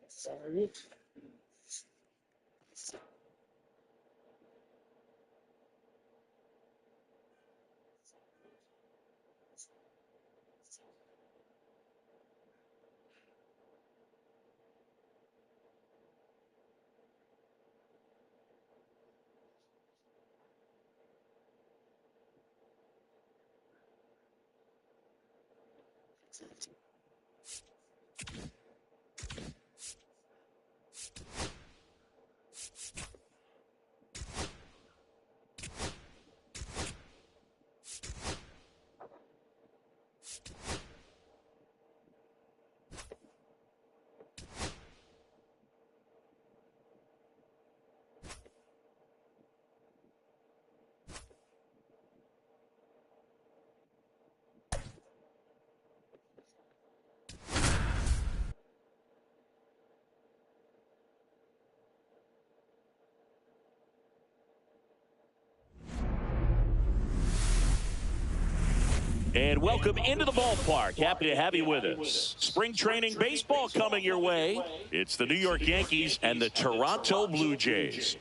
Sorry. And welcome into the ballpark. Happy to have you with us. Spring training baseball coming your way. It's the New York Yankees and the Toronto Blue Jays.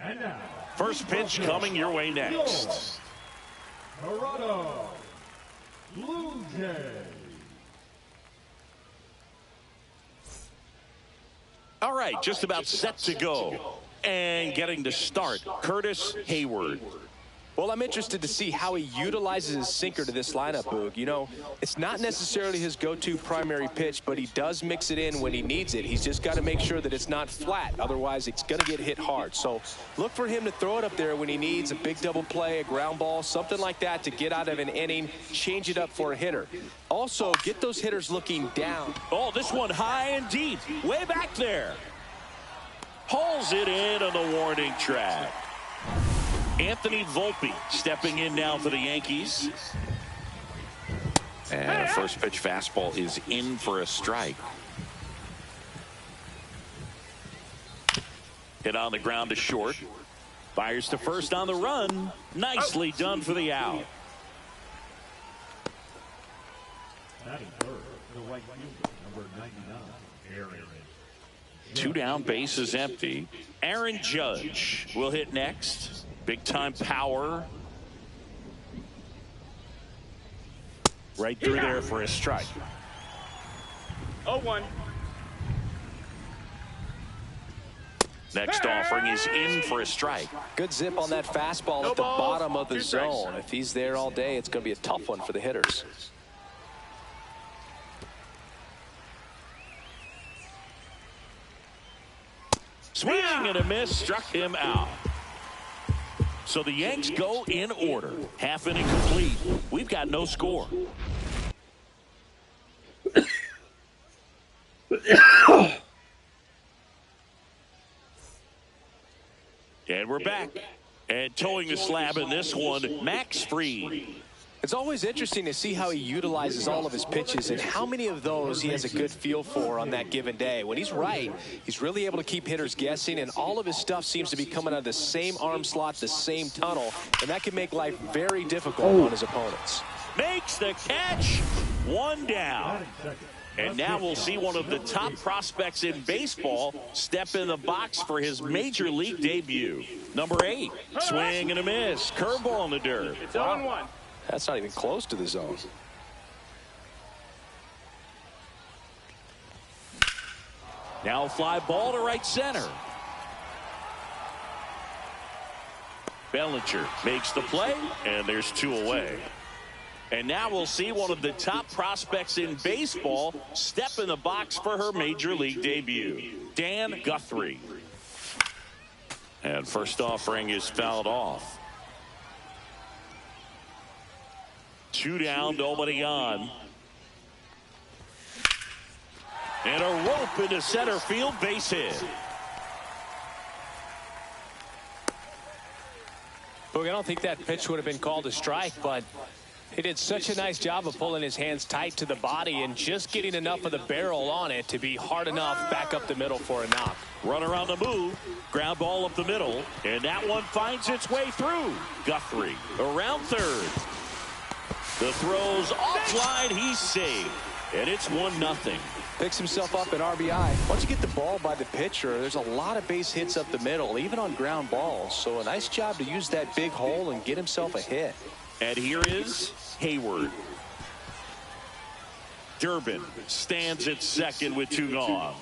And now, First pitch coming your way next. Toronto Blue Jays. All right, just about set to go. And getting to start, Curtis Hayward. Well, I'm interested to see how he utilizes his sinker to this lineup, Boog. You know, it's not necessarily his go-to primary pitch, but he does mix it in when he needs it. He's just got to make sure that it's not flat. Otherwise, it's going to get hit hard. So look for him to throw it up there when he needs a big double play, a ground ball, something like that to get out of an inning, change it up for a hitter. Also, get those hitters looking down. Oh, this one high and deep, way back there. Pulls it in on the warning track. Anthony Volpe stepping in now for the Yankees. And a first pitch fastball is in for a strike. Hit on the ground to short. Fires to first on the run. Nicely done for the out. Batting third, the right fielder, number 99, Aaron. Two down, bases empty. Aaron Judge will hit next. Big time power. Right through there for a strike. 0-1. Next offering is in for a strike. Good zip on that fastball at the bottom of the zone. If he's there all day, it's going to be a tough one for the hitters. Swing and a miss, struck him out. So the Yanks go in order. Half inning complete. We've got no score. And we're back. And towing the slab in this one, Max Fried. It's always interesting to see how he utilizes all of his pitches and how many of those he has a good feel for on that given day. When he's right, he's really able to keep hitters guessing, and all of his stuff seems to be coming out of the same arm slot, the same tunnel, and that can make life very difficult on his opponents. Makes the catch. One down. And now we'll see one of the top prospects in baseball step in the box for his major league debut. Number 8. Swing and a miss. Curveball in the dirt. It's 0-1. That's not even close to the zone. Now fly ball to right center. Bellinger makes the play, and there's 2 away. And now we'll see one of the top prospects in baseball step in the box for her major league debut. Dan Guthrie. And first offering is fouled off. 2 down, nobody on. And a rope into center field, base hit. Boog, I don't think that pitch would have been called a strike, but he did such a nice job of pulling his hands tight to the body and just getting enough of the barrel on it to be hard enough back up the middle for a knock. Runner on the move, ground ball up the middle, and that one finds its way through. Guthrie around third. The throw's offline. He's saved. And it's 1-0. Picks himself up at RBI. Once you get the ball by the pitcher, there's a lot of base hits up the middle, even on ground balls. So a nice job to use that big hole and get himself a hit. And here is Hayward. Durbin stands at second with 2 gone.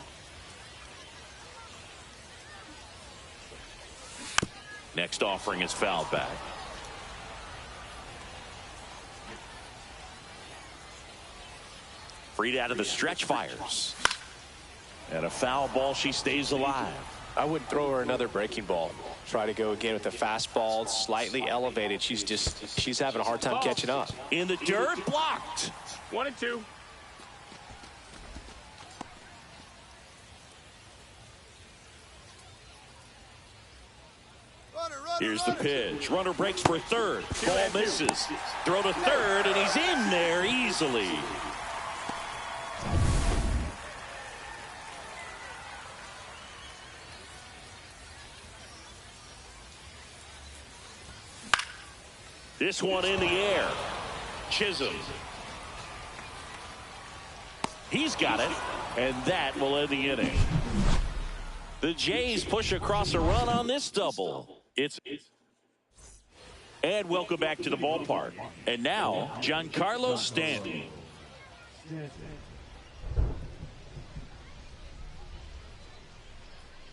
Next offering is fouled back. Freed out of the stretch, fires. And a foul ball. She stays alive. I wouldn't throw her another breaking ball. Try to go again with the fastball, slightly elevated. She's having a hard time catching up. In the dirt, blocked. 1-2. Here's the pitch. Runner breaks for third. Ball misses. Throw to third, and he's in there easily. This one in the air. Chisholm. He's got it, and that will end the inning. The Jays push across a run on this double. And welcome back to the ballpark. And now, Giancarlo Stanton.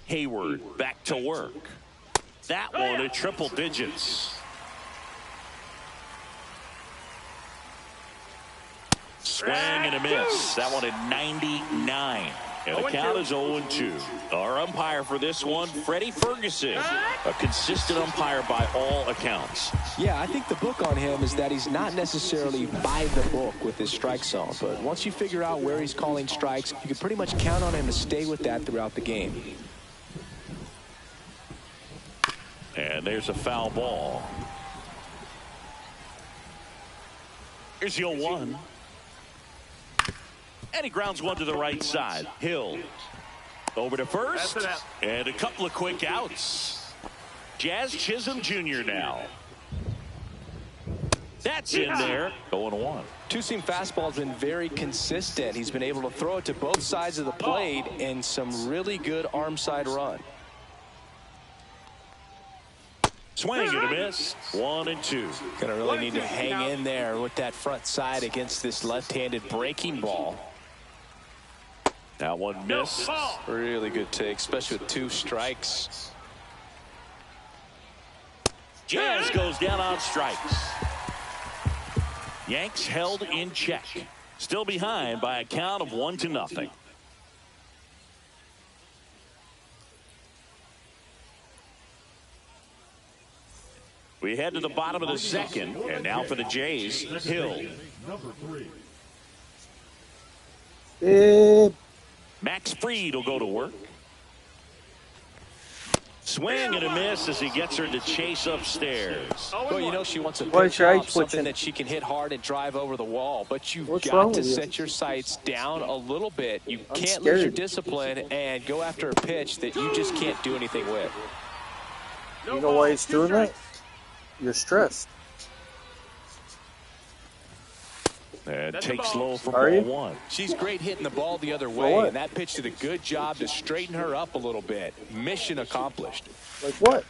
Hayward back to work. That one at triple digits. Swing and a miss. That one at 99. And the count is 0-2. Our umpire for this one, Freddie Ferguson. A consistent umpire by all accounts. Yeah, I think the book on him is that he's not necessarily by the book with his strike zone. But once you figure out where he's calling strikes, you can pretty much count on him to stay with that throughout the game. And there's a foul ball. Here's the 0-1. And he grounds one to the right side. Hill over to first. And a couple of quick outs. Jazz Chisholm Jr. now. That's in there. 0-1. Two-seam fastball has been very consistent. He's been able to throw it to both sides of the plate and some really good arm side run. Swing and a miss. 1-2. Gonna really need to hang in there with that front side against this left-handed breaking ball. That one missed. Really good take, especially with 2 strikes. Jazz goes down on strikes. Yanks held in check. Still behind by a count of 1-0. We head to the bottom of the second, and now for the Jays, Hill. Number 3. Max Fried will go to work. Swing and a miss as he gets her to chase upstairs. Well, you know she wants a Why pitch off, something that she can hit hard and drive over the wall. But you've got to set your sights down a little bit. You can't lose your discipline and go after a pitch that you just can't do anything with. You know why he's doing that? You're stressed. And takes low for ball 1. She's great hitting the ball the other way, and that pitch did a good job to straighten her up a little bit. Mission accomplished. Like what?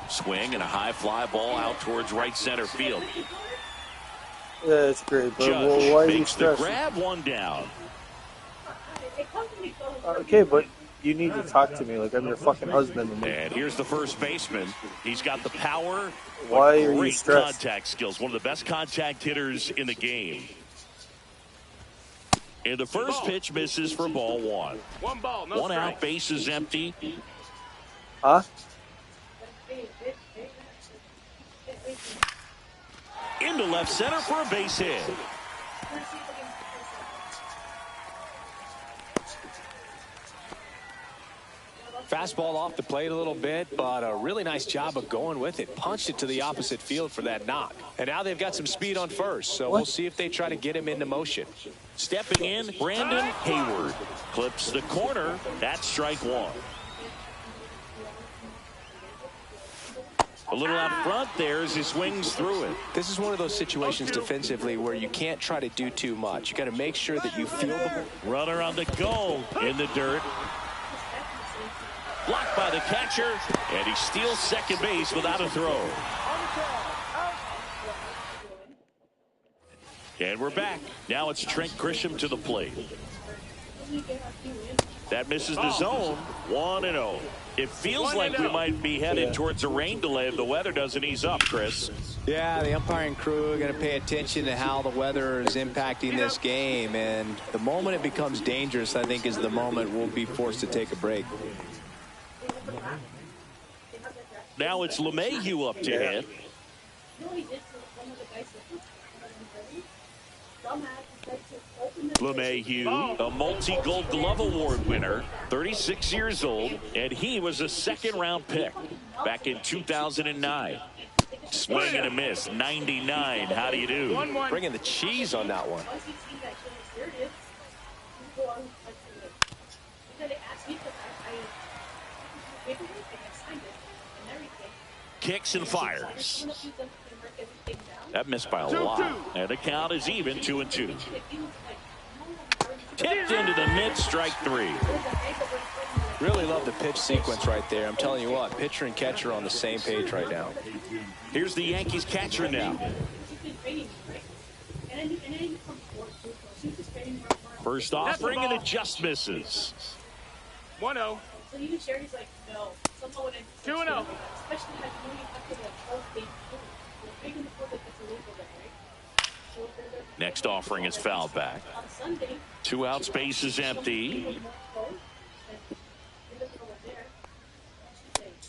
Swing and a high fly ball out towards right center field. Yeah, it's great, but Judge why are you makes the stressed? grab, 1 down. Okay, but you need to talk to me like I'm your fucking husband. And here's the first baseman. He's got the power. Why are you great stressed? Contact skills. One of the best contact hitters in the game. And the first pitch misses for ball 1. 1 ball, no 1 strike. out, base is empty. Huh? Into left center for a base hit. Fastball off the plate a little bit, but a really nice job of going with it. Punched it to the opposite field for that knock. And now they've got some speed on first, so we'll see if they try to get him into motion. Stepping in, Brandon Hayward. Clips the corner. That's strike 1. A little out front there as he swings through it. This is one of those situations defensively where you can't try to do too much. You got to make sure that you feel the runner on the goal in the dirt. Blocked by the catcher, and he steals second base without a throw. And we're back. Now it's Trent Grisham to the plate. That misses the zone. 1-0. It feels like we might be headed towards a rain delay if the weather doesn't ease up, Chris. Yeah, the umpiring crew are going to pay attention to how the weather is impacting this game. And the moment it becomes dangerous, I think, is the moment we'll be forced to take a break. Now it's LeMahieu up to hit. LeMahieu, a multi-Gold Glove Award winner, 36 years old, and he was a second-round pick back in 2009. Swing and a miss, 99. How do you do? Bringing the cheese on that one. Kicks and fires. That missed by a lot. And the count is even, 2-2. Tipped into the mid, strike 3. Really love the pitch sequence right there. I'm telling you what, pitcher and catcher are on the same page right now. Here's the Yankees catcher now. First offering, and it just misses. 1-0. 2-0. Next offering is fouled back. 2 out, space is empty.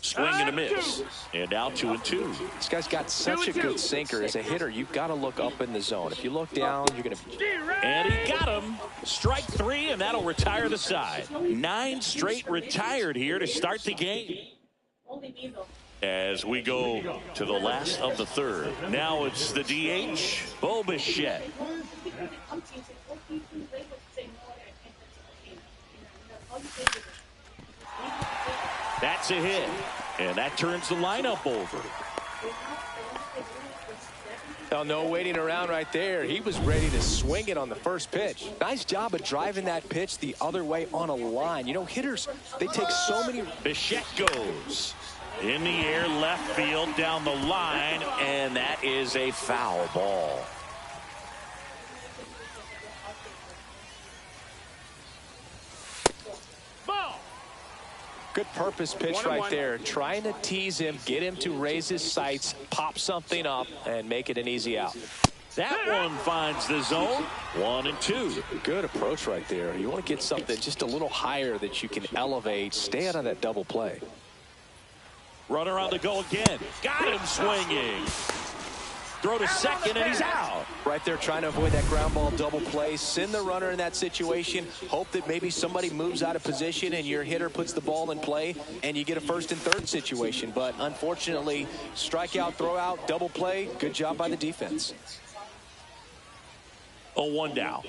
Swing and a miss. And now 2-2. This guy's got such a good sinker. As a hitter, you've got to look up in the zone. If you look down, you're going to... And he got him. Strike 3, and that'll retire the side. 9 straight retired here to start the game. As we go to the last of the third. Now it's the DH, Bo Bichette. That's a hit, and that turns the lineup over. Oh, no waiting around right there. He was ready to swing it on the first pitch. Nice job of driving that pitch the other way on a line. You know, hitters, they take so many... Bichette goes in the air, left field, down the line, and that is a foul ball. Good purpose pitch right there. Trying to tease him, get him to raise his sights, pop something up, and make it an easy out. That one finds the zone. 1-2. Good approach right there. You want to get something just a little higher that you can elevate. Stay out of that double play. Runner on the go again. Got him swinging. Throw to second, and he's out. Right there trying to avoid that ground ball double play. Send the runner in that situation. Hope that maybe somebody moves out of position and your hitter puts the ball in play and you get a first and third situation. But unfortunately, strikeout, throw out, double play. Good job by the defense. 0-1 down.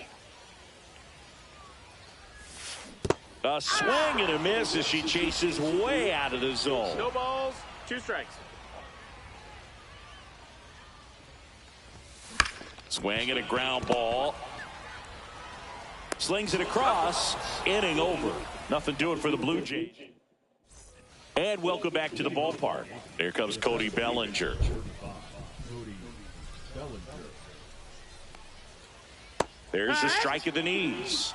A swing and a miss as she chases way out of the zone. No balls, 2 strikes. Swing and a ground ball. Slings it across. Inning over. Nothing doing for the Blue Jays. And welcome back to the ballpark. Here comes Cody Bellinger. There's the strike at the knees.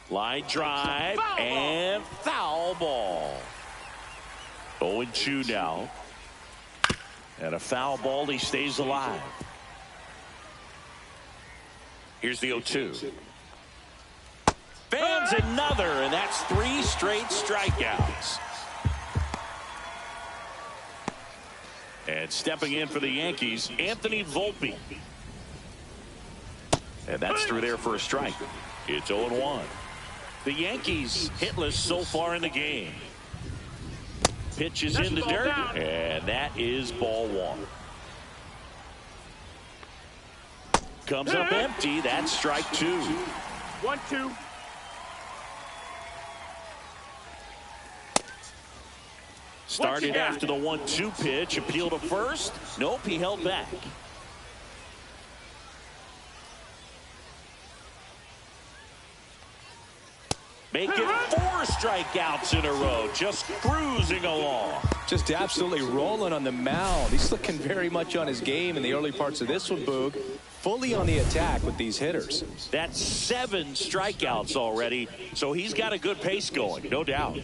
Line drive and foul ball. 0-2 now. And a foul ball, he stays alive. Here's the 0-2. Fans another, and that's 3 straight strikeouts. And stepping in for the Yankees, Anthony Volpe. And that's through there for a strike. It's 0-1. The Yankees hitless so far in the game. Pitch is in the dirt, and that is ball 1. Comes up empty. That's strike 2. 1-2. Started after the 1-2 pitch. Appeal to first. Nope, he held back. Making 4 strikeouts in a row. Just cruising along. Just absolutely rolling on the mound. He's looking very much on his game in the early parts of this one, Boog. Fully on the attack with these hitters. That's 7 strikeouts already, so he's got a good pace going, no doubt.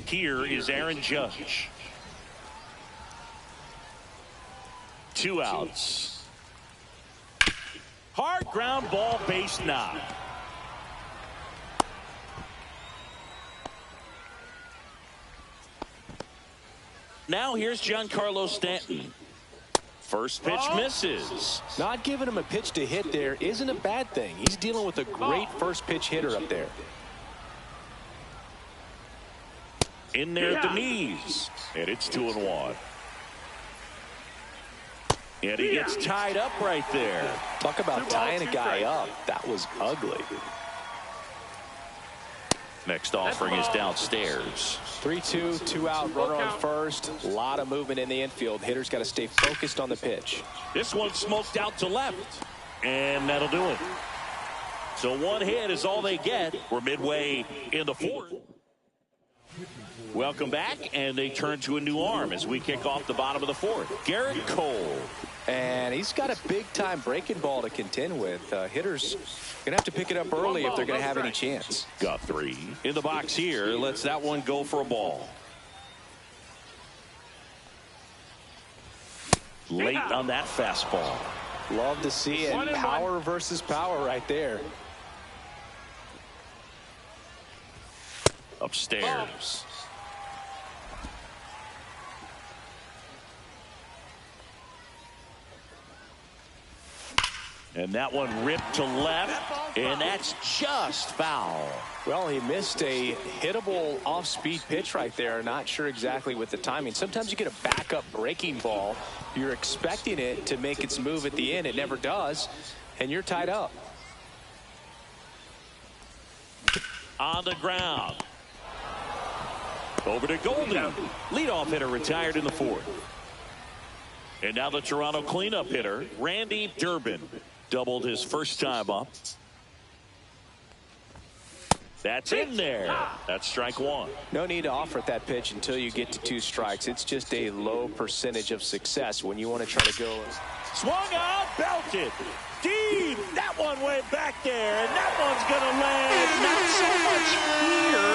Here is Aaron Judge. 2 outs. Hard ground ball, base knock. Now here's Giancarlo Stanton. First pitch misses. Not giving him a pitch to hit there isn't a bad thing. He's dealing with a great first pitch hitter up there. In there at the knees. And it's 2-1. And he gets tied up right there. Talk about tying a guy up. That was ugly. Next offering is downstairs. 3-2, 2 out, runner on first. A lot of movement in the infield. Hitters got to stay focused on the pitch. This one smoked out to left. And that'll do it. So 1 hit is all they get. We're midway in the 4th. Welcome back, and they turn to a new arm as we kick off the bottom of the 4th. Garrett Cole. And he's got a big-time breaking ball to contend with. Hitters going to have to pick it up early if they're going to have any chance. Got 3. In the box here, lets that one go for a ball. Late on that fastball. Love to see it. Power versus power right there. Upstairs. And that one ripped to left, and that's just foul. Well, he missed a hittable off-speed pitch right there. Not sure exactly with the timing. Sometimes you get a backup breaking ball. You're expecting it to make its move at the end. It never does, and you're tied up. On the ground. Over to Goldie. Leadoff hitter retired in the 4th. And now the Toronto cleanup hitter, Randy Durbin. Doubled his first time up. That's in there. That's strike 1. No need to offer at that pitch until you get to 2 strikes. It's just a low percentage of success when you want to try to go. Swung out, belted. Deep. That one went back there, and that one's going to land. Not so much here,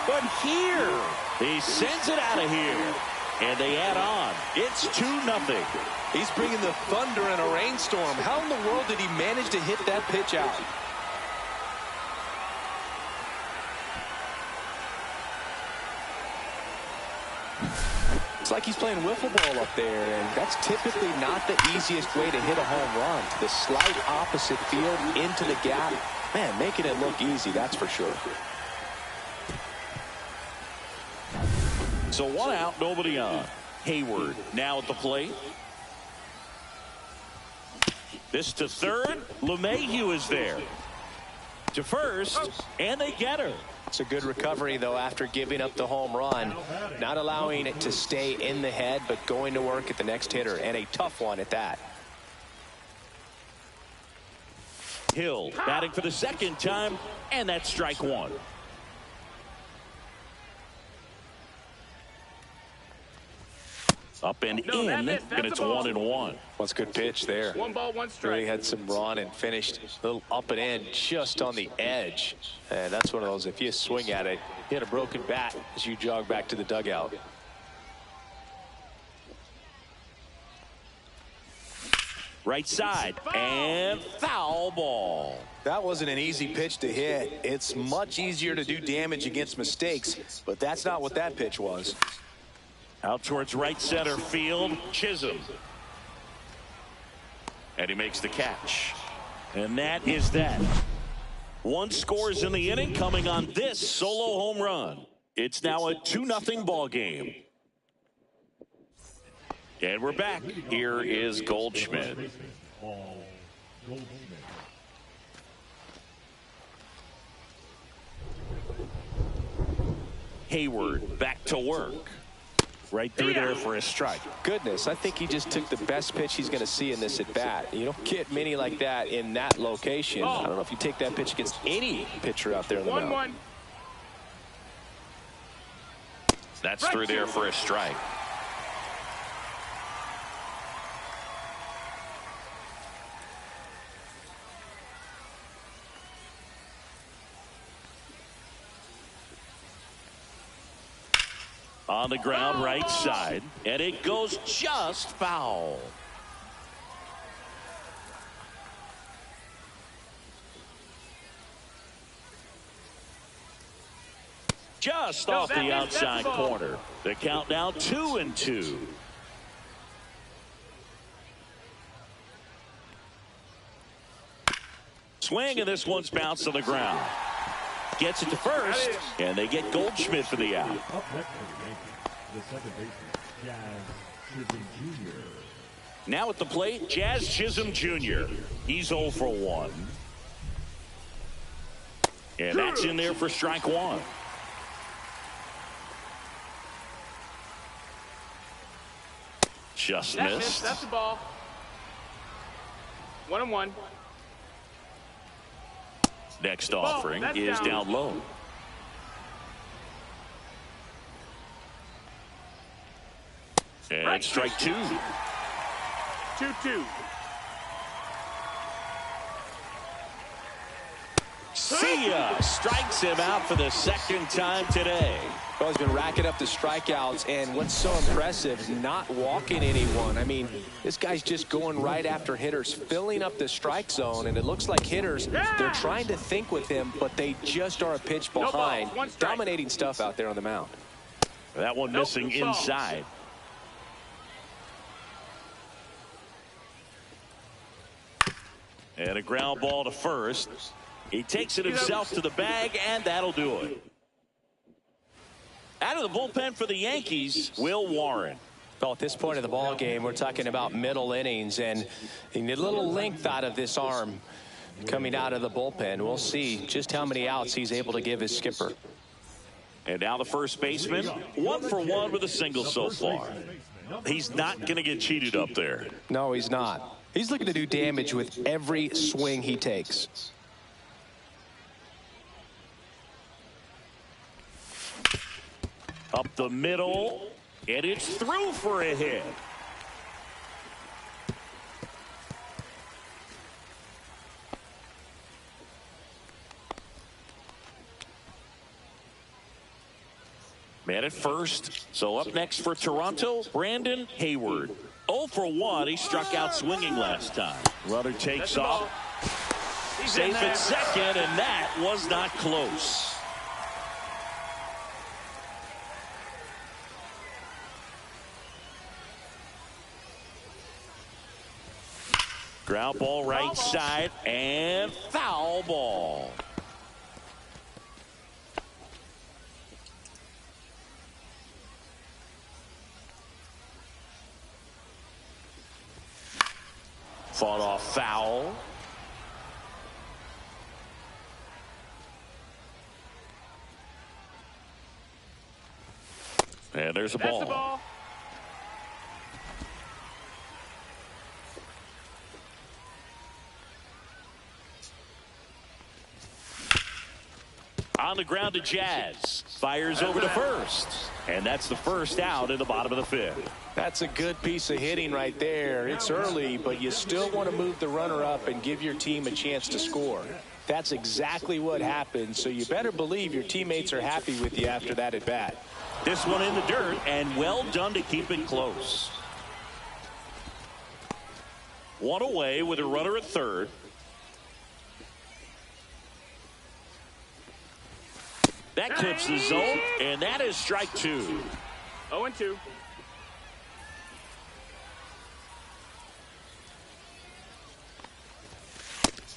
but here. He sends it out of here, and they add on. It's 2-0. He's bringing the thunder in a rainstorm. How in the world did he manage to hit that pitch out? It's like he's playing wiffle ball up there, and that's typically not the easiest way to hit a home run. To the slight opposite field, into the gap. Man, making it look easy, that's for sure. So 1 out, nobody on. Hayward now at the plate. This to third. LeMahieu is there. To first, and they get her. It's a good recovery, though, after giving up the home run. Not allowing it to stay in the head, but going to work at the next hitter, and a tough one at that. Hill batting for the 2nd time, and that's strike 1. Up and in, and it's 1-1. What's a good pitch there. 1 ball, 1 strike. Really had some run and finished a little up and in just on the edge. And that's one of those, if you swing at it, you hit a broken bat as you jog back to the dugout. Right side, and foul ball. That wasn't an easy pitch to hit. It's much easier to do damage against mistakes, but that's not what that pitch was. Out towards right center field, Chisholm. And he makes the catch. And that is that. 1 scores in the inning coming on this solo home run. It's now a 2-0 ball game. And we're back. Here is Goldschmidt. Hayward back to work. Right through there for a strike. Goodness, I think he just took the best pitch he's going to see in this at bat. You don't get many like that in that location. I don't know if you take that pitch against any pitcher out there in the mound. That's through there for a strike. On the ground, right side, and it goes just foul. Just off the outside corner. The count now 2-2. Swing, and this one's bounced on the ground. Gets it to first, and they get Goldschmidt for the out. Up next for the Yankees, the second baseman, Jazz Chisholm Jr. Now at the plate, Jazz Chisholm Jr. He's 0 for 1. And that's in there for strike one. Just missed. That's the ball. 1-1. Next offering is down low. And strike two. 2-2. See ya. Strikes him out for the second time today. Well, he's been racking up the strikeouts, and what's so impressive, not walking anyone. I mean, this guy's just going right after hitters, filling up the strike zone, and it looks like hitters, they're trying to think with him, but they just are a pitch behind. Dominating stuff out there on the mound. That one missing inside. And a ground ball to first. He takes it himself to the bag, and that'll do it. Out of the bullpen for the Yankees, Will Warren. Well, at this point of the ball game, we're talking about middle innings, and you need a little length out of this arm coming out of the bullpen. We'll see just how many outs he's able to give his skipper. And now the first baseman, 1 for 1 with a single so far. He's not going to get cheated up there. No, he's not. He's looking to do damage with every swing he takes. Up the middle, and it's through for a hit. Man at first. So up next for Toronto, Brandon Hayward. 0 for 1. He struck out swinging last time. Runner takes off. Safe at second, and that was not close. Ground ball right side, and foul ball. Fought off foul. And there's a ball. That's the ball. On the ground to Jazz. Fires over to first. And that's the first out in the bottom of the fifth. That's a good piece of hitting right there. It's early, but you still want to move the runner up and give your team a chance to score. That's exactly what happened, so you better believe your teammates are happy with you after that at bat. This one in the dirt, and well done to keep it close. One away with a runner at third. That clips the zone, and that is strike two. 0-2.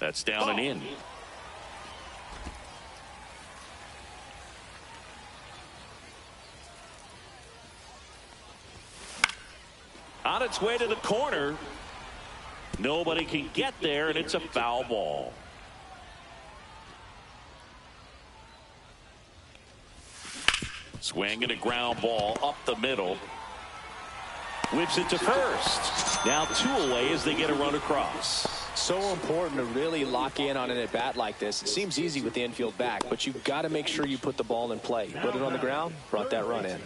That's down and in. On its way to the corner. Nobody can get there, and it's a foul ball. Swing and a ground ball up the middle. Whips it to first. Now 2 away as they get a run across. So important to really lock in on an at-bat like this. It seems easy with the infield back, but you've got to make sure you put the ball in play. Put it on the ground, brought that run in.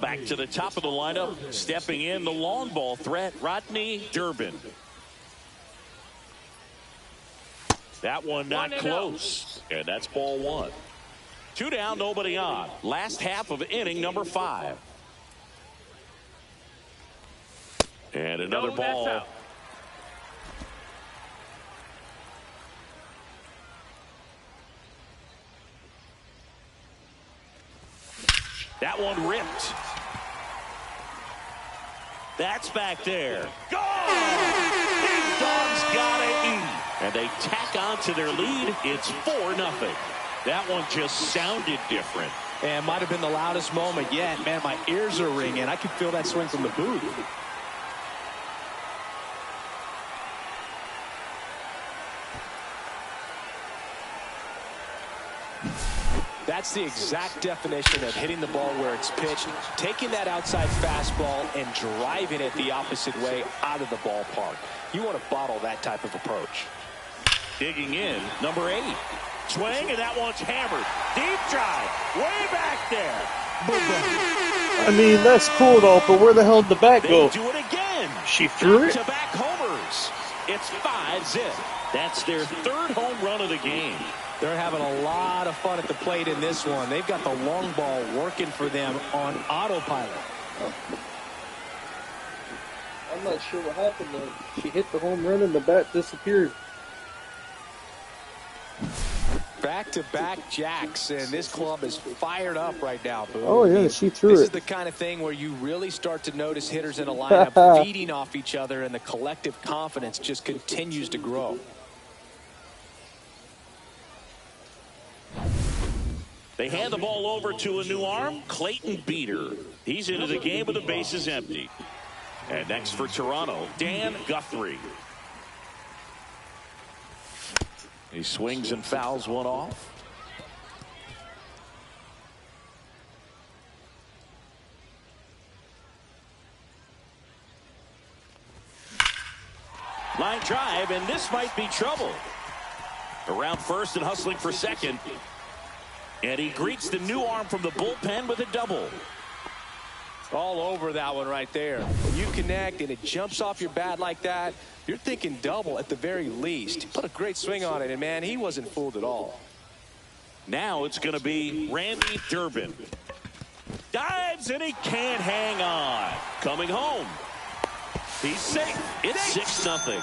Back to the top of the lineup, stepping in the long ball threat, Rodney Durbin. That one not close, and that's ball 1. 2 down, nobody on. Last half of inning number 5. And another ball. That one ripped. That's back there. Go! Big Dog's gotta eat. And they tack on to their lead. It's 4-0. That one just sounded different. And might have been the loudest moment yet. Man, my ears are ringing. I can feel that swing from the booth. That's the exact definition of hitting the ball where it's pitched, taking that outside fastball and driving it the opposite way out of the ballpark. You want to bottle that type of approach. Digging in, number 8. Swing, and that one's hammered. Deep drive, way back there. I mean, that's cool though, but where the hell did the bat go? They do it again. She threw it? Back-to-back homers. It's 5-zip. That's their 3rd home run of the game. They're having a lot of fun at the plate in this one. They've got the long ball working for them on autopilot. I'm not sure what happened there. She hit the home run and the bat disappeared. Back-to-back jacks, and this club is fired up right now, Boo. Oh, yeah, she threw it. This is the kind of thing where you really start to notice hitters in a lineup feeding off each other, and the collective confidence just continues to grow. They hand the ball over to a new arm, Clayton Beater. He's into the game with the bases empty. And next for Toronto, Dan Guthrie. He swings and fouls one off. Line drive, and this might be trouble. Around first and hustling for second. And he greets the new arm from the bullpen with a double. All over that one right there. You connect and it jumps off your bat like that. You're thinking double at the very least. He put a great swing on it, and man, he wasn't fooled at all. Now it's going to be Randy Durbin. Dives and he can't hang on. Coming home. He's safe. It's 6-0.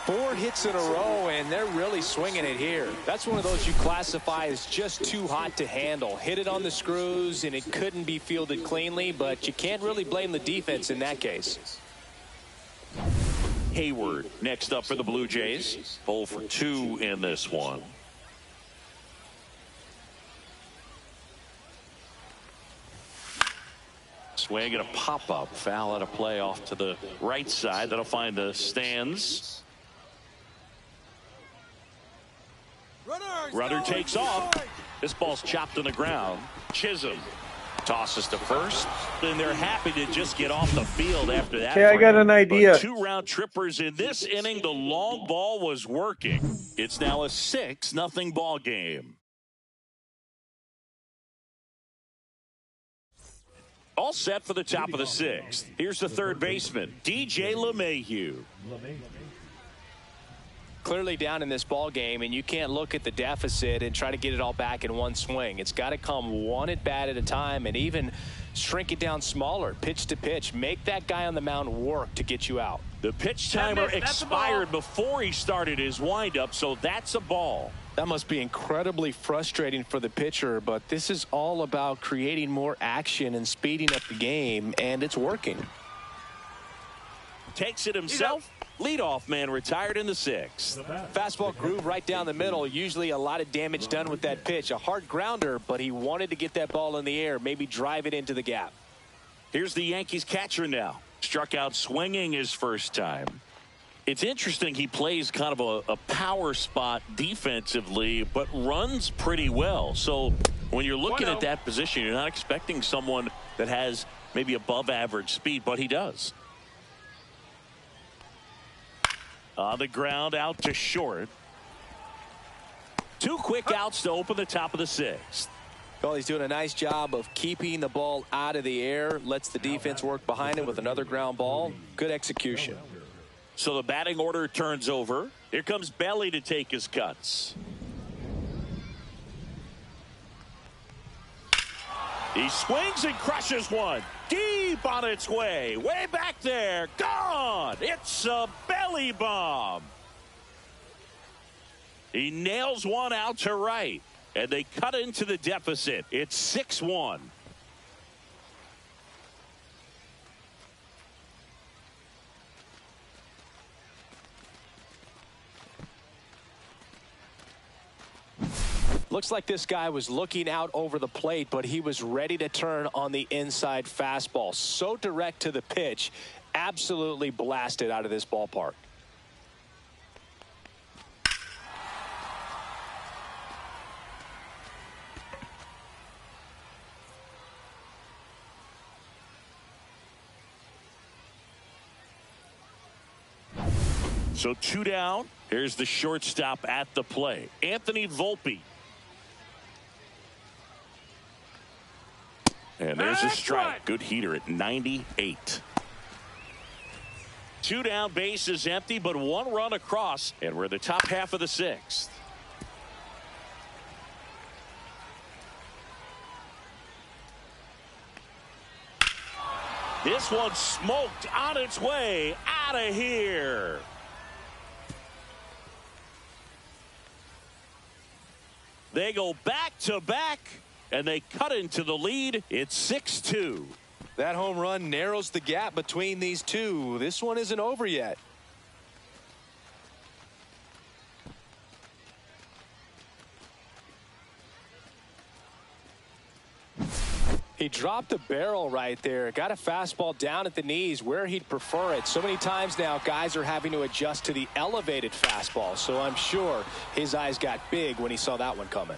4 hits in a row, and they're really swinging it here. That's one of those you classify as just too hot to handle. Hit it on the screws, and it couldn't be fielded cleanly, but you can't really blame the defense in that case. Hayward next up for the Blue Jays. 0 for 2 in this one. Swing and a pop-up. Foul out of play off to the right side. That'll find the stands. Runner takes off. This ball's chopped on the ground. Chisholm tosses to first. And they're happy to just get off the field after that. Okay, I got an idea. But 2 round trippers in this inning. The long ball was working. It's now a 6-0 ball game. All set for the top of the 6th. Here's the 3rd baseman, DJ LeMahieu. Clearly down in this ball game, and you can't look at the deficit and try to get it all back in one swing. It's got to come one at bat at a time, and even shrink it down smaller, pitch to pitch. Make that guy on the mound work to get you out. The pitch timer expired before he started his windup, so that's a ball. That must be incredibly frustrating for the pitcher, but this is all about creating more action and speeding up the game, and it's working. Takes it himself. Leadoff man retired in the 6th. Fastball groove right down the middle. Usually a lot of damage done with that pitch. A hard grounder, but he wanted to get that ball in the air, maybe drive it into the gap. Here's the Yankees catcher now. Struck out swinging his first time. It's interesting he plays kind of a power spot defensively, but runs pretty well. So when you're looking at that position, you're not expecting someone that has maybe above average speed, but he does. On the ground, out to short. 2 quick outs to open the top of the 6th. Well, he's doing a nice job of keeping the ball out of the air. Lets the defense work behind him with another ground ball. Good execution. So the batting order turns over. Here comes Belly to take his cuts. He swings and crushes one. Deep on its way. Way back there. Gone. It's a belly bomb. He nails one out to right. And they cut into the deficit. It's 6-1. Looks like this guy was looking out over the plate, but he was ready to turn on the inside fastball. So direct to the pitch. Absolutely blasted out of this ballpark. So 2 down. Here's the shortstop at the plate, Anthony Volpe. And there's a strike. Good heater at 98. 2 down, base is empty, but 1 run across, and we're in the top half of the 6th. This one smoked on its way out of here. They go back to back, and they cut into the lead. It's 6-2. That home run narrows the gap between these two. This one isn't over yet. He dropped the barrel right there. Got a fastball down at the knees where he'd prefer it. So many times now guys are having to adjust to the elevated fastball. So I'm sure his eyes got big when he saw that one coming.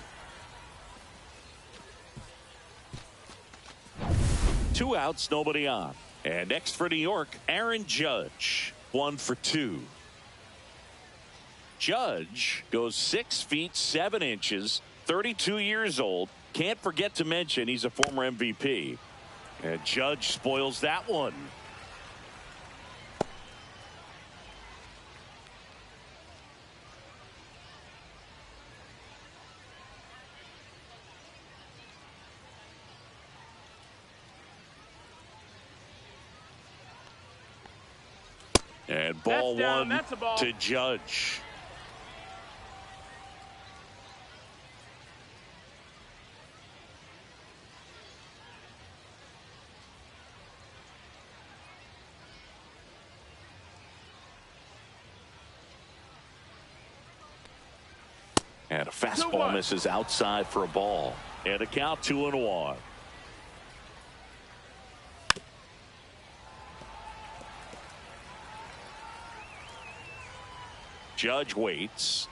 2 outs, nobody on. And next for New York, Aaron Judge. 1 for 2. Judge goes 6 feet 7 inches, 32 years old. Can't forget to mention he's a former MVP. And Judge spoils that one. And ball That's 1 That's a ball. to Judge. And a fastball misses outside for a ball. And a count 2-1. Judge waits.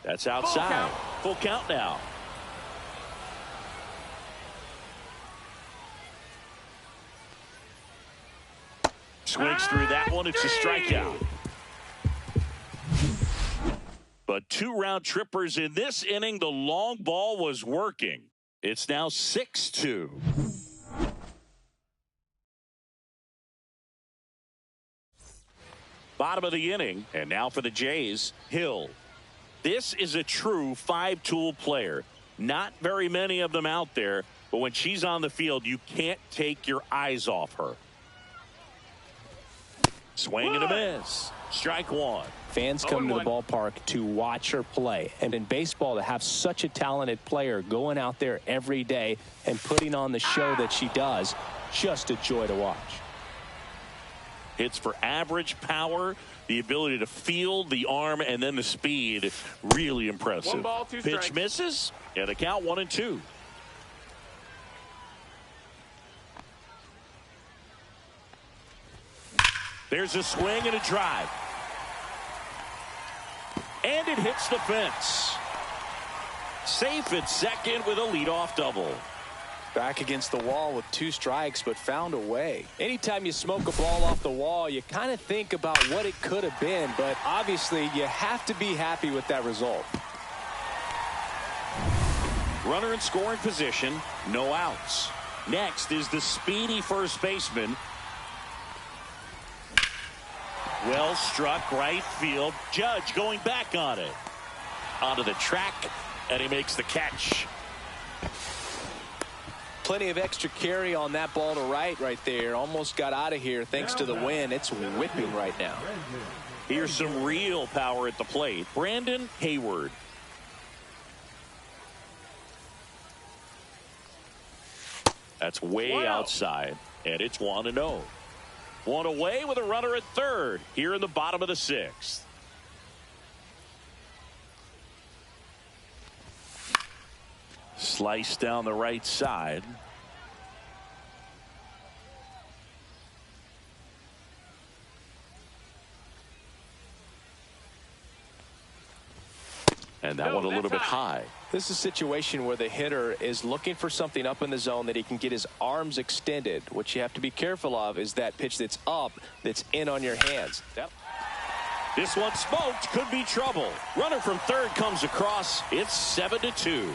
That's outside. Full count now. Swings through that one. It's a strikeout. But 2 round trippers in this inning. The long ball was working. It's now 6-2. Bottom of the inning. And now for the Jays, Hill. This is a true 5-tool player. Not very many of them out there. But when she's on the field, you can't take your eyes off her. Swing and a miss. Strike 1. Fans come to the ballpark to watch her play. And in baseball, to have such a talented player going out there every day and putting on the show that she does, just a joy to watch. Hits for average power, the ability to field, the arm, and then the speed. Really impressive. 1 ball, 2 Pitch strikes. misses, and a count 1-2. There's a swing and a drive. And it hits the fence. Safe at second with a leadoff double. Back against the wall with 2 strikes, but found a way. Anytime you smoke a ball off the wall, you kind of think about what it could have been, but obviously you have to be happy with that result. Runner in scoring position, no outs. Next is the speedy first baseman. Well struck right field. Judge going back on it. Onto the track, and he makes the catch. Plenty of extra carry on that ball to right there. Almost got out of here thanks to the wind. It's whipping right now. Here's some real power at the plate. Brandon Hayward. That's way outside, and it's 1-0. One away with a runner at third here in the bottom of the 6th. Slice down the right side. And that one a little bit high. This is a situation where the hitter is looking for something up in the zone that he can get his arms extended. What you have to be careful of is that pitch that's up, that's in on your hands. Yep. This one smoked, could be trouble. Runner from third comes across. It's 7-2.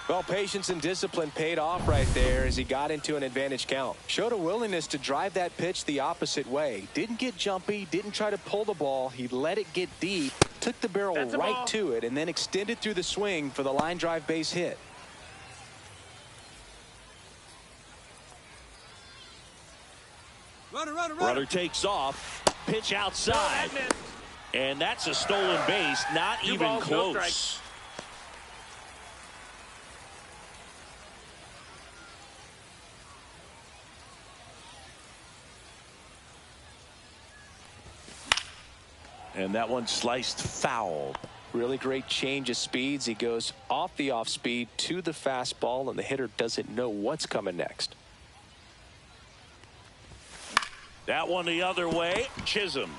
Well, patience and discipline paid off right there as he got into an advantage count. Showed a willingness to drive that pitch the opposite way. Didn't get jumpy, didn't try to pull the ball. He let it get deep, took the barrel right to it, and then extended through the swing for the line drive base hit. Runner takes off. Pitch outside. And that's a stolen base. Not even close. And that one sliced foul. Really great change of speeds. He goes off the off speed to the fastball, and the hitter doesn't know what's coming next. That one the other way. Chisholm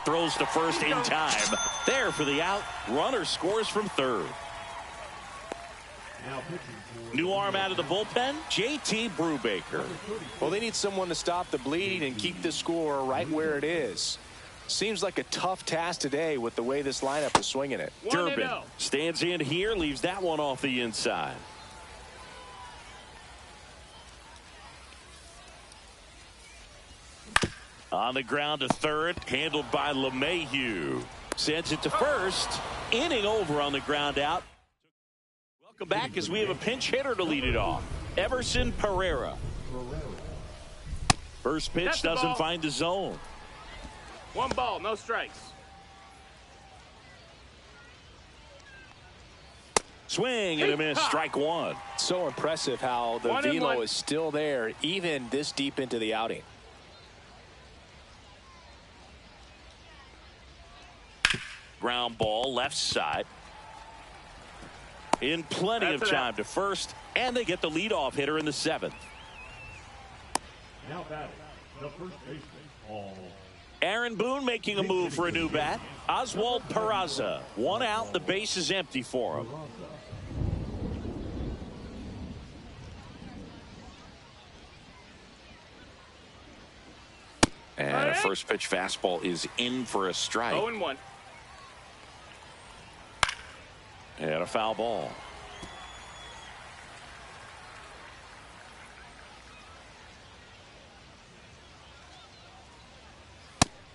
throws to first in time. There for the out. Runner scores from third. New arm out of the bullpen, J.T. Brubaker. Well, they need someone to stop the bleeding and keep the score right where it is. Seems like a tough task today with the way this lineup is swinging it. Durbin stands in here, leaves that one off the inside. On the ground to third, handled by LeMahieu. Sends it to first. Inning over on the ground out. Welcome back as we have a pinch hitter to lead it off. Everson Pereira. First pitch doesn't find the zone. 1 ball, no strikes. Swing and a miss, strike one. So impressive how the velo is still there even this deep into the outing. Ground ball left side. In plenty of time to first, and they get the leadoff hitter in the 7th. Now batting, the first baseman, Paul. Aaron Boone making a move for a new bat. Oswald Peraza. 1 out, the base is empty for him. And a first pitch fastball is in for a strike. 0-1. And a foul ball.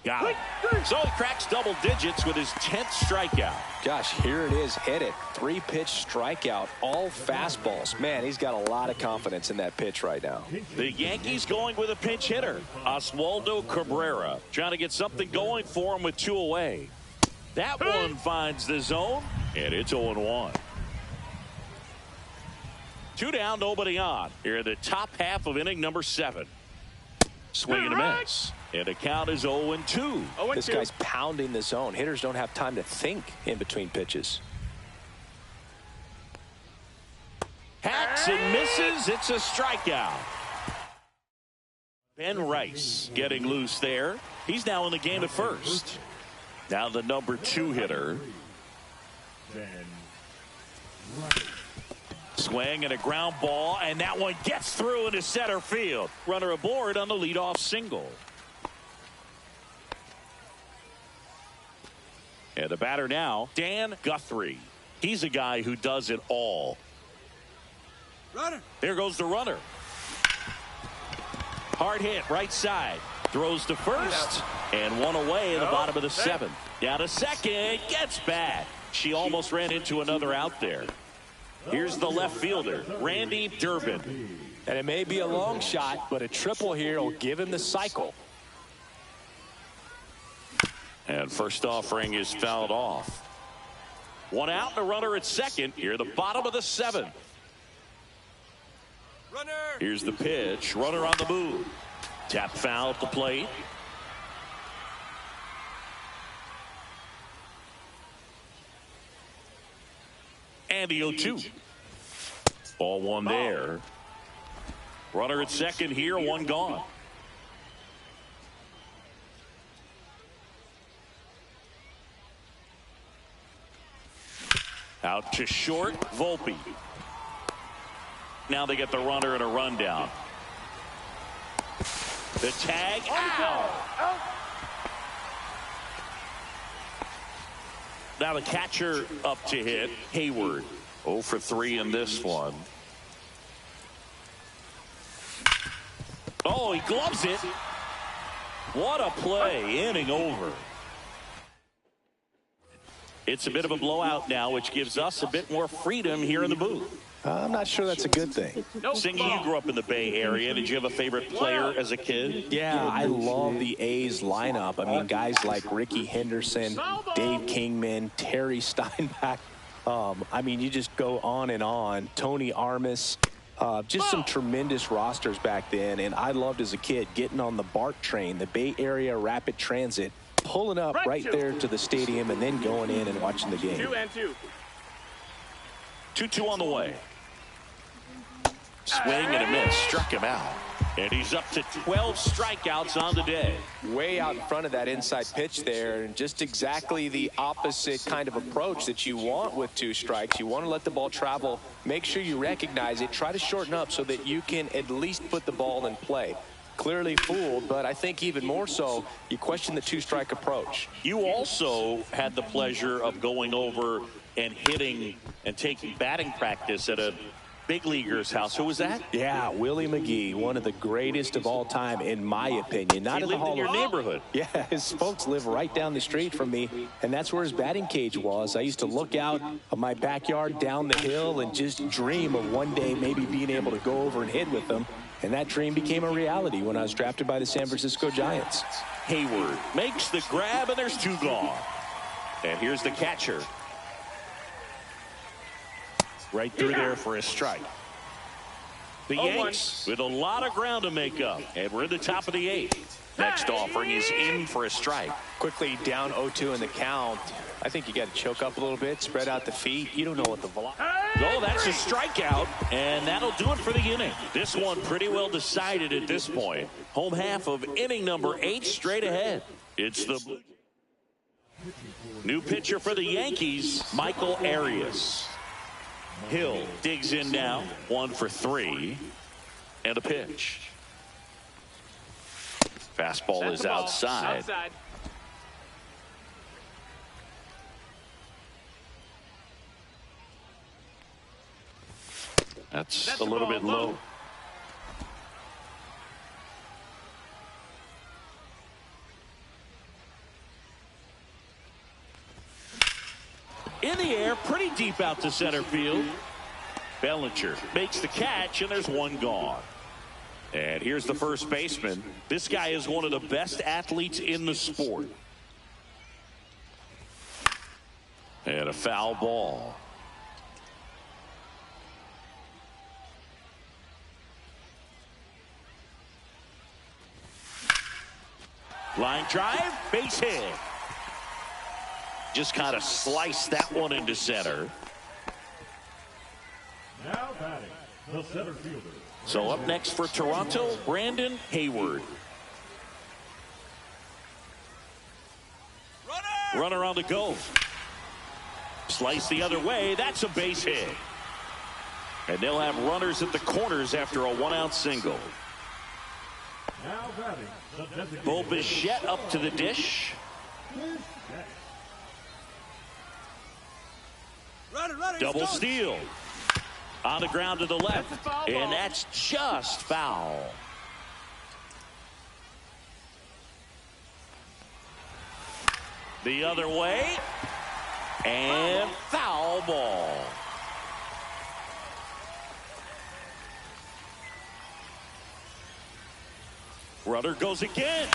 Got it. So he cracks double digits with his 10th strikeout. Gosh, here it is, hit it. 3-pitch strikeout, all fastballs. Man, he's got a lot of confidence in that pitch right now. The Yankees going with a pinch hitter, Oswaldo Cabrera, trying to get something going for him with 2 away. That one finds the zone, and it's 0-1. 2 down, nobody on. Here in the top half of inning number 7. Swing and a miss. And the count is 0-2. This guy's pounding the zone. Hitters don't have time to think in between pitches. Hacks and misses. It's a strikeout. Ben Rice getting loose there. He's now in the game at first. Now the number 2 hitter, Ben. Right. Swing and a ground ball, and that one gets through into center field. Runner aboard on the leadoff single. And the batter now, Dan Guthrie. He's a guy who does it all. Runner. There goes the runner. Hard hit, right side. Throws to first, and one away in the bottom of the seventh. Down to second, gets back. She almost ran into another out there. Here's the left fielder, Randy Durbin. And it may be a long shot, but a triple here will give him the cycle. And first offering is fouled off. One out and a runner at second. Here, the bottom of the seventh. Runner. Here's the pitch. Runner on the move. Tap foul at the plate. And the 0-2. Ball one there. Runner at second here, one gone. Out to short, Volpe. Now they get the runner and a rundown. The tag, out. Now the catcher up to hit, Hayward. 0 for 3 in this one. Oh, he gloves it. What a play, inning over. It's a bit of a blowout now, which gives us a bit more freedom here in the booth. I'm not sure that's a good thing. Singy, you grew up in the Bay Area. Did you have a favorite player as a kid? Yeah, I love the A's lineup. I mean, guys like Ricky Henderson, Dave Kingman, Terry Steinbach. I mean, you just go on and on. Tony Armas. Just some tremendous rosters back then. And I loved as a kid getting on the BART train, the Bay Area Rapid Transit, pulling up right there to the stadium and then going in and watching the game. 2-2. 2-2 on the way. Swing and a miss. Struck him out. And he's up to 12 strikeouts on the day. Way out in front of that inside pitch there, and just exactly the opposite kind of approach that you want with 2 strikes. You want to let the ball travel. Make sure you recognize it. Try to shorten up so that you can at least put the ball in play. Clearly fooled, but I think even more so, you question the 2-strike approach. You also had the pleasure of going over and hitting and taking batting practice at a big leaguer's house. Who was that? Yeah, Willie McGee, one of the greatest of all time, in my opinion. Not he in the lived in your neighborhood. Yeah, his folks live right down the street from me, and that's where his batting cage was. I used to look out of my backyard down the hill and just dream of one day maybe being able to go over and hit with him. And that dream became a reality when I was drafted by the San Francisco Giants. Hayward makes the grab, and there's 2 gone. And here's the catcher. Right through there for a strike. The Yanks with a lot of ground to make up. And we're in the top of the 8th. Next offering is in for a strike. Quickly down 0-2 in the count. I think you got to choke up a little bit, spread out the feet. You don't know what the velocity. Oh, that's a strikeout, and that'll do it for the inning. This one pretty well decided at this point. Home half of inning number 8 straight ahead. It's the new pitcher for the Yankees, Michael Arias. Hill digs in now, 1 for 3, and a pitch. Fastball is outside. That's a little bit low. In the air, pretty deep out to center field. Bellinger makes the catch, and there's 1 gone. And here's the first baseman. This guy is one of the best athletes in the sport. And a foul ball. Line drive, base hit. Just kind of sliced that one into center. Now batting, the center fielder. So up next for Toronto, Brandon Hayward. Runner on the go. Slice the other way. That's a base hit. And they'll have runners at the corners after a 1-out single. Now batting, the designated Bo Bichette up to the dish. Runner, Double steal. On the ground to the left. That's a foul And ball. that's just foul. The other way. And foul ball. Runner goes again.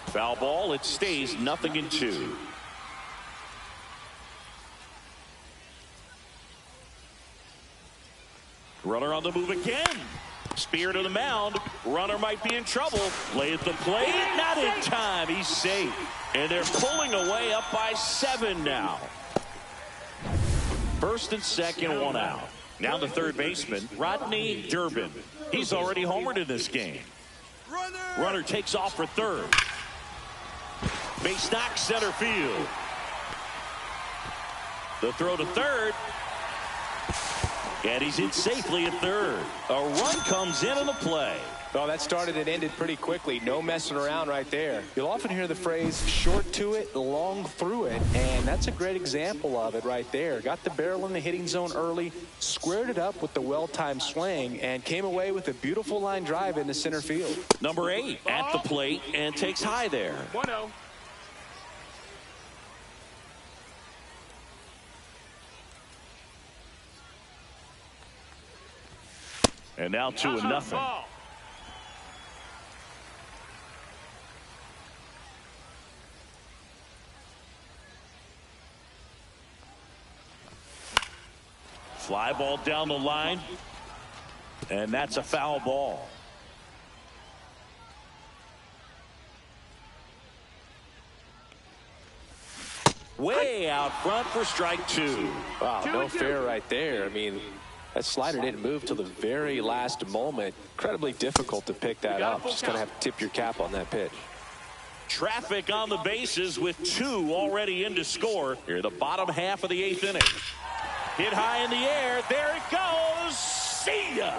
Foul ball. It stays 0-2. Runner on the move again. Spear to the mound. Runner might be in trouble. Play at the plate. Not in time. He's safe. And they're pulling away up by 7 now. First and second, 1 out. Now the third baseman, Rodney Durbin. He's already homered in this game. Runner takes off for third. Base knock, center field. The throw to third. And he's in safely at third. A run comes in on the play. Well, that started and ended pretty quickly. No messing around right there. You'll often hear the phrase short to it, long through it. And that's a great example of it right there. Got the barrel in the hitting zone early, squared it up with the well-timed swing, and came away with a beautiful line drive into center field. Number 8 at the plate and takes high there. 1-0. And now 2-0. Ball. Fly ball down the line. And that's a foul ball. Way out front for strike 2. Wow, no fair right there. I mean, that slider didn't move till the very last moment. Incredibly difficult to pick that up. Just going to have to tip your cap on that pitch. Traffic on the bases with 2 already in to score. Here, the bottom half of the 8th inning. Hit high in the air. There it goes. See ya.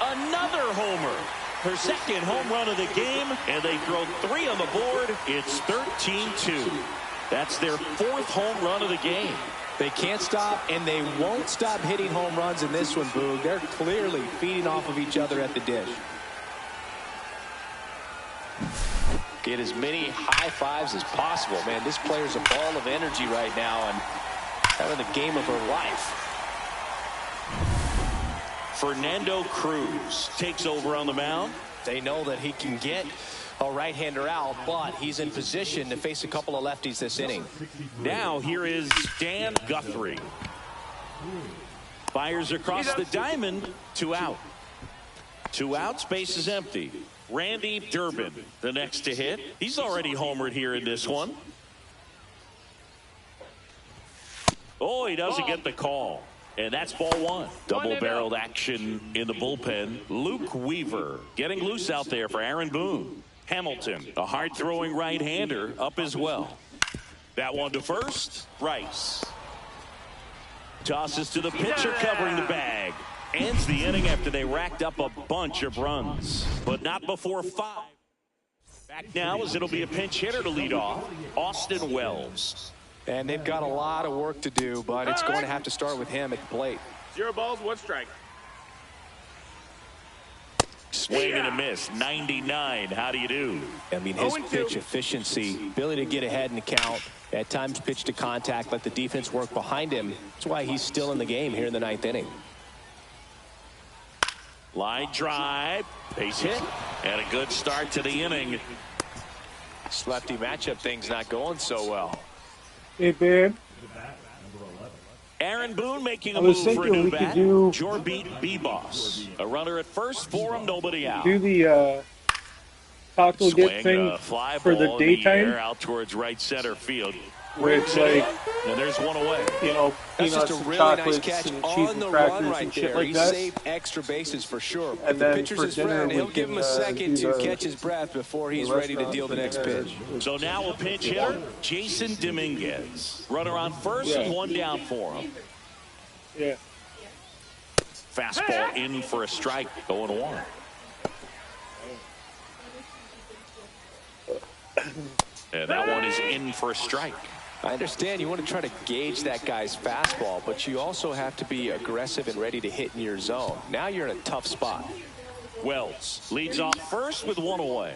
Another homer. Her second home run of the game, and they throw 3 on the board. It's 13-2. That's their 4th home run of the game. They can't stop, and they won't stop hitting home runs in this one, Boog. They're clearly feeding off of each other at the dish. Get as many high fives as possible. Man, this player's a ball of energy right now and having the game of her life. Fernando Cruz takes over on the mound. They know that he can get a right-hander out, but he's in position to face a couple of lefties this inning. Now here is Dan Guthrie. Fires across the diamond. 2 out. 2 outs, base is empty. Randy Durbin, the next to hit. He's already homered here in this one. Oh, he doesn't get the call. And that's ball 1. Double-barreled action in the bullpen. Luke Weaver getting loose out there for Aaron Boone. Hamilton, a hard-throwing right-hander, up as well. That one to first. Rice tosses to the pitcher covering the bag. Ends the inning after they racked up a bunch of runs, but not before 5. Back now as it'll be a pinch hitter to lead off, Austin Wells. And they've got a lot of work to do, but it's going to have to start with him at the plate. 0 balls, 1 strike. Swing and a miss. 99. How do you do? I mean, his pitch efficiency, ability to get ahead in the count, at times pitch to contact, let the defense work behind him. That's why he's still in the game here in the 9th inning. Line drive, base hit, and a good start to the inning. This lefty matchup thing's not going so well. Hey, babe. Aaron Boone making a move for a new bat. Jorbeat B-Boss. A runner at first for him, nobody out. Do the taco dip thing fly for the ball daytime. out towards right center field. with like, And there's one away. you know, That's peanuts just a and really chocolates nice catch and cheese on and the crackers run right and shit there. like He that. saved extra bases for sure. And If the then pitcher's for his dinner, friend, we he'll give can him a second do to the catch his breath before he's ready to deal the next pitch. So now a pinch hitter, Jason Dominguez. Runner on first and one down for him. Yeah. Fastball in for a strike, 0-1. And that one is in for a strike. I understand you want to try to gauge that guy's fastball, but you also have to be aggressive and ready to hit in your zone. Now you're in a tough spot. Wells leads off first with one away.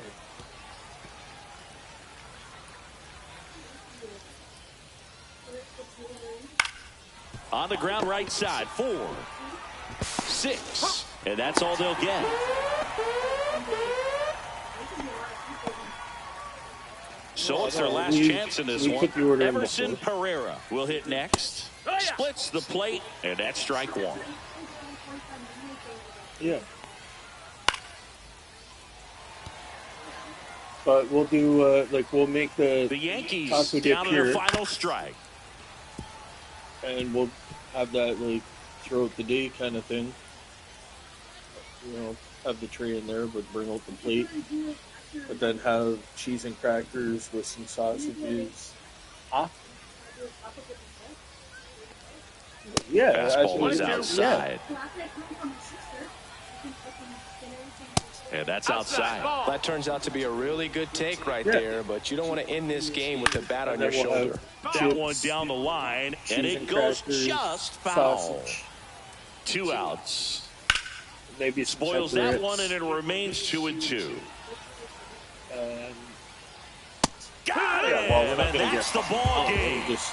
On the ground right side, 4, 6, and that's all they'll get. So it's their last chance in this one. Everson Pereira will hit next. Splits the plate, and that's strike 1. Yeah. But we'll do, like, we'll make the Yankees taco dip down to their here, final strike. and we'll have that, like, throughout the day kind of thing. You know, have the tray in there, but bring out the plate. But then have cheese and crackers with some sausages. Huh? Yeah. Fastball is outside. And that's outside. That turns out to be a really good take right there, but you don't want to end this game with the bat on your shoulder. That one down the line, and it goes just foul. Sausage. 2 outs. Maybe Spoils that one, and it remains 2-2. Got it! Yeah, well, we're not And gonna that's get the ball game. Just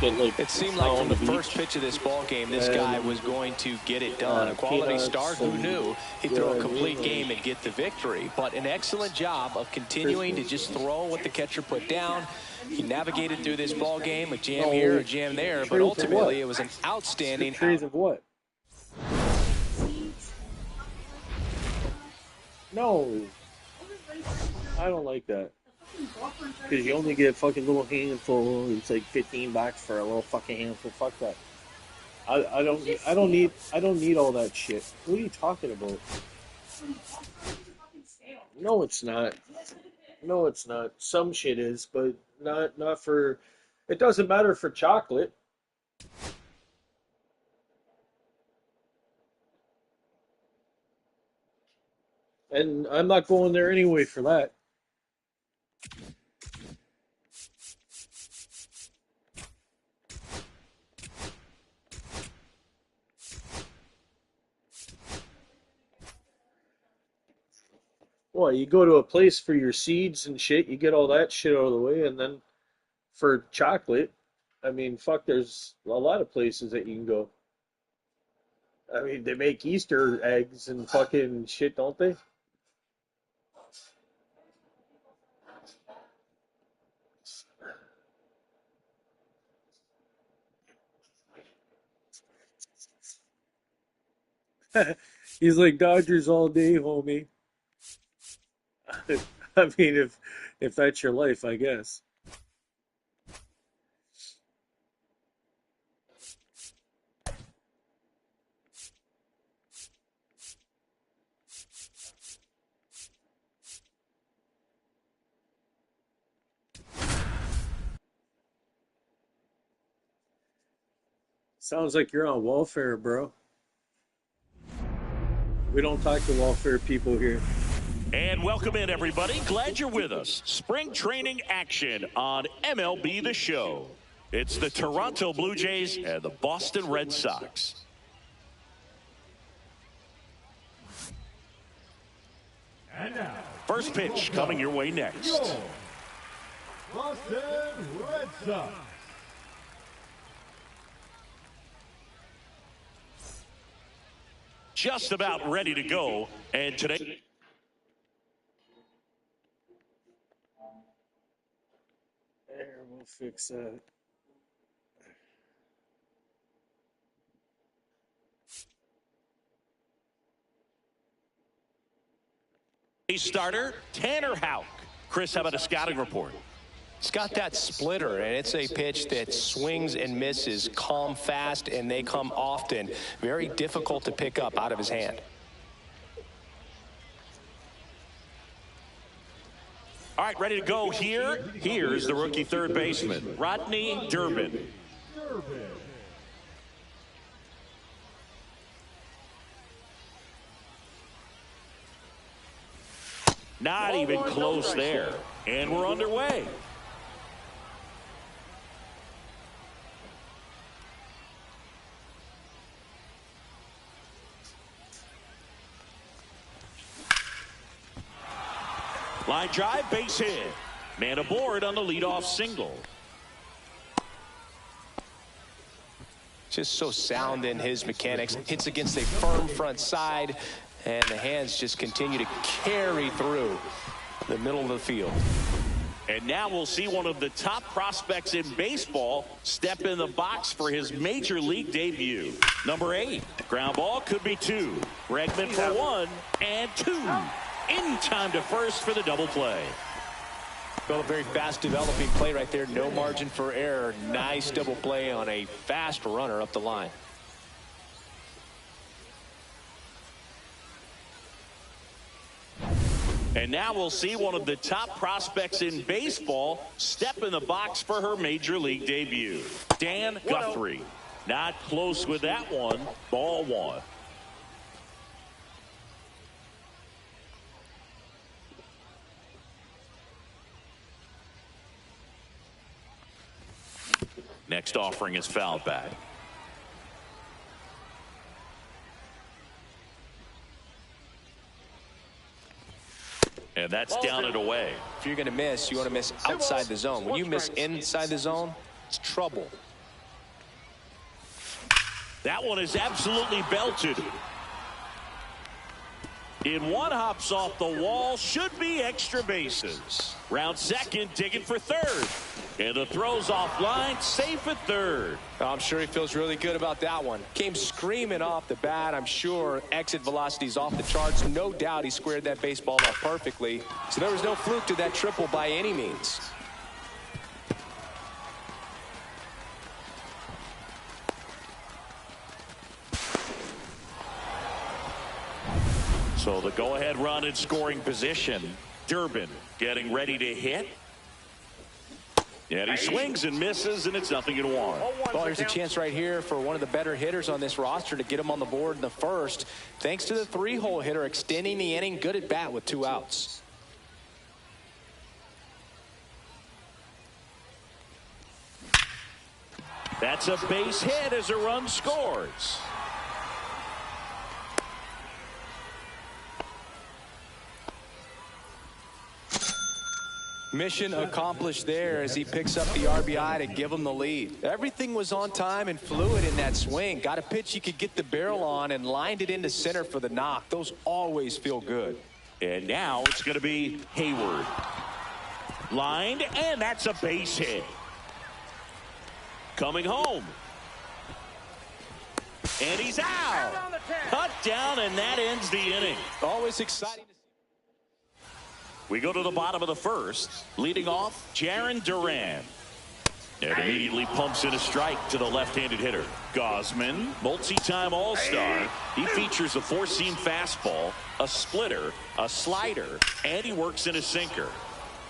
get, like, It seemed like from the beach. first pitch of this ball game, this guy was going to get it done. A quality start, who knew? He'd throw a complete game and get the victory. But an excellent job of continuing to just throw what the catcher put down. He navigated through this ball game, a jam here, a jam there, but ultimately it was an outstanding. Trays of what? No, I don't like that. Because you only get a fucking little handful. It's like $15 for a little fucking handful. Fuck that. I don't need all that shit. What are you talking about? No, it's not. No, it's not. Some shit is, but not for. It doesn't matter for chocolate. And I'm not going there anyway for that. Well, you go to a place for your seeds and shit, you get all that shit out of the way, and then for chocolate, I mean, fuck, there's a lot of places that you can go. I mean, they make Easter eggs and fucking shit, don't they? He's like Dodgers all day, homie. I mean, if that's your life, I guess. Sounds like you're on welfare, bro. We don't talk to welfare people here. And welcome in, everybody. Glad you're with us. Spring training action on MLB The Show. It's the Toronto Blue Jays and the Boston Red Sox. And now, First pitch coming your way next. Boston Red Sox. Just about ready to go. And today, There, we'll fix that. a starter, Tanner Houck. Chris, how about a scouting report? He's got that splitter, and it's a pitch that swings and misses, come fast, and they come often. Very difficult to pick up out of his hand. All right, ready to go here. Here's the rookie third baseman, Rodney Durbin. Not even close there. And we're underway. Line drive, base hit. Man aboard on the leadoff single. Just so sound in his mechanics. Hits against a firm front side, and the hands just continue to carry through the middle of the field. And now we'll see one of the top prospects in baseball step in the box for his major league debut. Number 8. Ground ball could be 2. Bregman for 1 and 2. In time to first for the double play. Well, a very fast developing play right there. No margin for error. Nice double play on a fast runner up the line. And now we'll see one of the top prospects in baseball step in the box for her major league debut. Dan Guthrie. Not close with that one. Ball 1. Next offering is fouled back. And that's down and away. If you're going to miss, you want to miss outside the zone. When you miss inside the zone, it's trouble. That one is absolutely belted. In one, hops off the wall, should be extra bases. Round second, digging for third. And the throw's offline, safe at third. I'm sure he feels really good about that one. Came screaming off the bat. I'm sure exit velocity's off the charts. No doubt he squared that baseball up perfectly. So there was no fluke to that triple by any means. So the go-ahead run in scoring position. Durbin getting ready to hit. And he swings and misses, and it's 0-1. Well, here's a chance right here for one of the better hitters on this roster to get him on the board in the first. Thanks to the 3-hole hitter extending the inning. Good at bat with 2 outs. That's a base hit as a run scores. Mission accomplished there as he picks up the RBI to give him the lead. Everything was on time and fluid in that swing. Got a pitch he could get the barrel on and lined it into center for the knock. Those always feel good. And now it's going to be Hayward. Lined, and that's a base hit. Coming home. And he's out. Cut down, and that ends the inning. Always exciting. We go to the bottom of the first. Leading off, Jarren Duran. And immediately pumps in a strike to the left-handed hitter. Gausman, multi-time All-Star. He features a 4-seam fastball, a splitter, a slider, and he works in a sinker.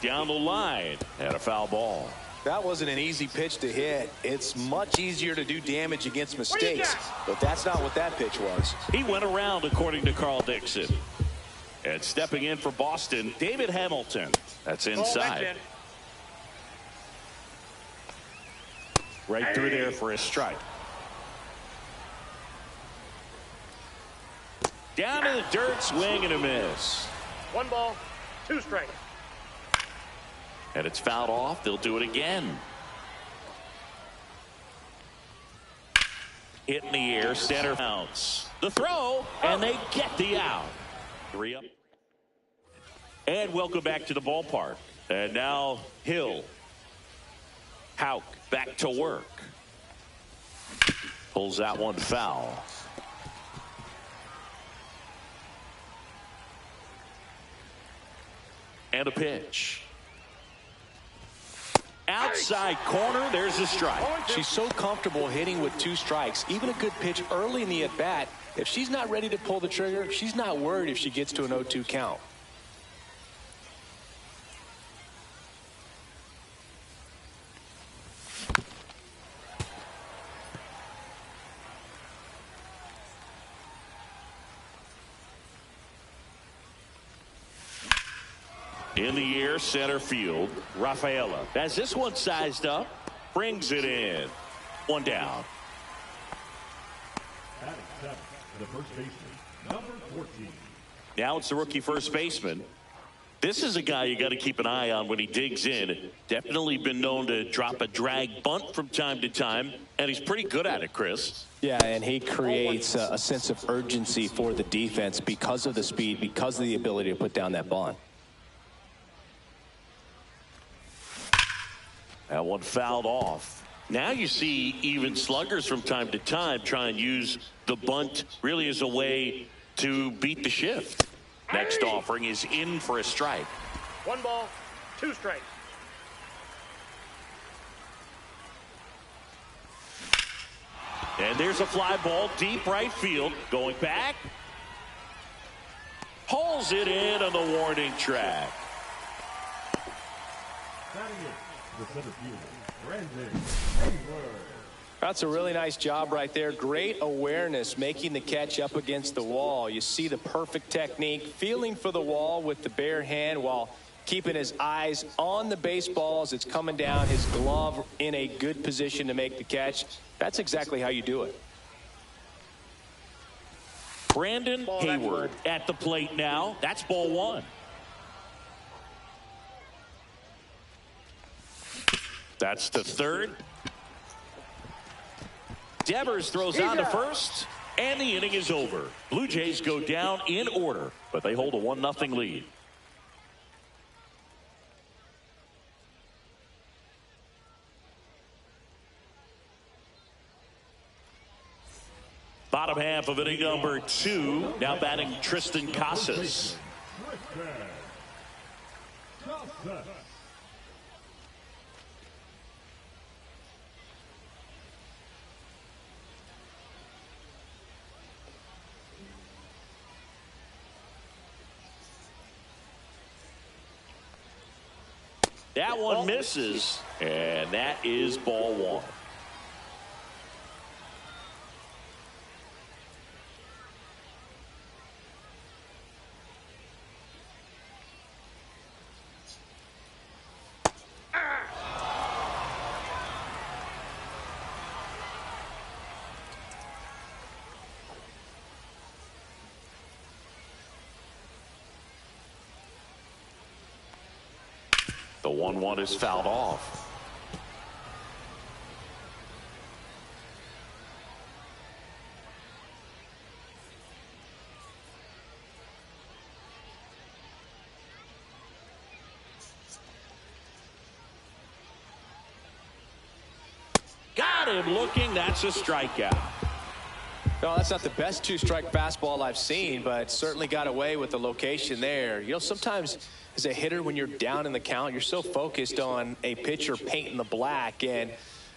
Down the line, and a foul ball. That wasn't an easy pitch to hit. It's much easier to do damage against mistakes, but that's not what that pitch was. He went around, according to Carl Dixon. And stepping in for Boston, David Hamilton. That's inside. Right through there for a strike. Down to the dirt, swing and a miss. 1 ball, 2 strikes. And it's fouled off. They'll do it again. Hit in the air, center bounce. The throw, and they get the out. 3 up. And welcome back to the ballpark. And now Hill. Houck back to work. Pulls that one foul. And a pitch. Outside corner, there's a strike. She's so comfortable hitting with 2 strikes. Even a good pitch early in the at-bat, if she's not ready to pull the trigger, she's not worried if she gets to an 0-2 count. In the air, center field, Rafaela. As this one sized up, brings it in. 1 down. Batting 7, the first baseman, number 14. Now it's the rookie first baseman. This is a guy you got to keep an eye on when he digs in. Definitely been known to drop a drag bunt from time to time, and he's pretty good at it, Chris. Yeah, and he creates a sense of urgency for the defense because of the speed, because of the ability to put down that bunt. That one fouled off. Now you see even sluggers from time to time try and use the bunt really as a way to beat the shift. Next offering is in for a strike. 1 ball, 2 strikes. And there's a fly ball deep right field. Going back. Pulls it in on the warning track. Batting 8, the center fielder, Brandon Hayward. That's a really nice job right there. Great awareness, making the catch up against the wall. You see the perfect technique, feeling for the wall with the bare hand while keeping his eyes on the baseball as it's coming down, his glove in a good position to make the catch. That's exactly how you do it. Brandon Hayward at the plate now. That's ball 1. That's the third. Devers throws on to first, and the inning is over. Blue Jays go down in order, but they hold a 1-0 lead. Bottom half of inning number 2. Now batting Tristan Casas. That one misses, and that is ball 1. The 1-1 is fouled off. Got him looking. That's a strikeout. No, that's not the best 2-strike fastball I've seen, but certainly got away with the location there. You know, sometimes as a hitter, when you're down in the count, you're so focused on a pitcher painting the black, and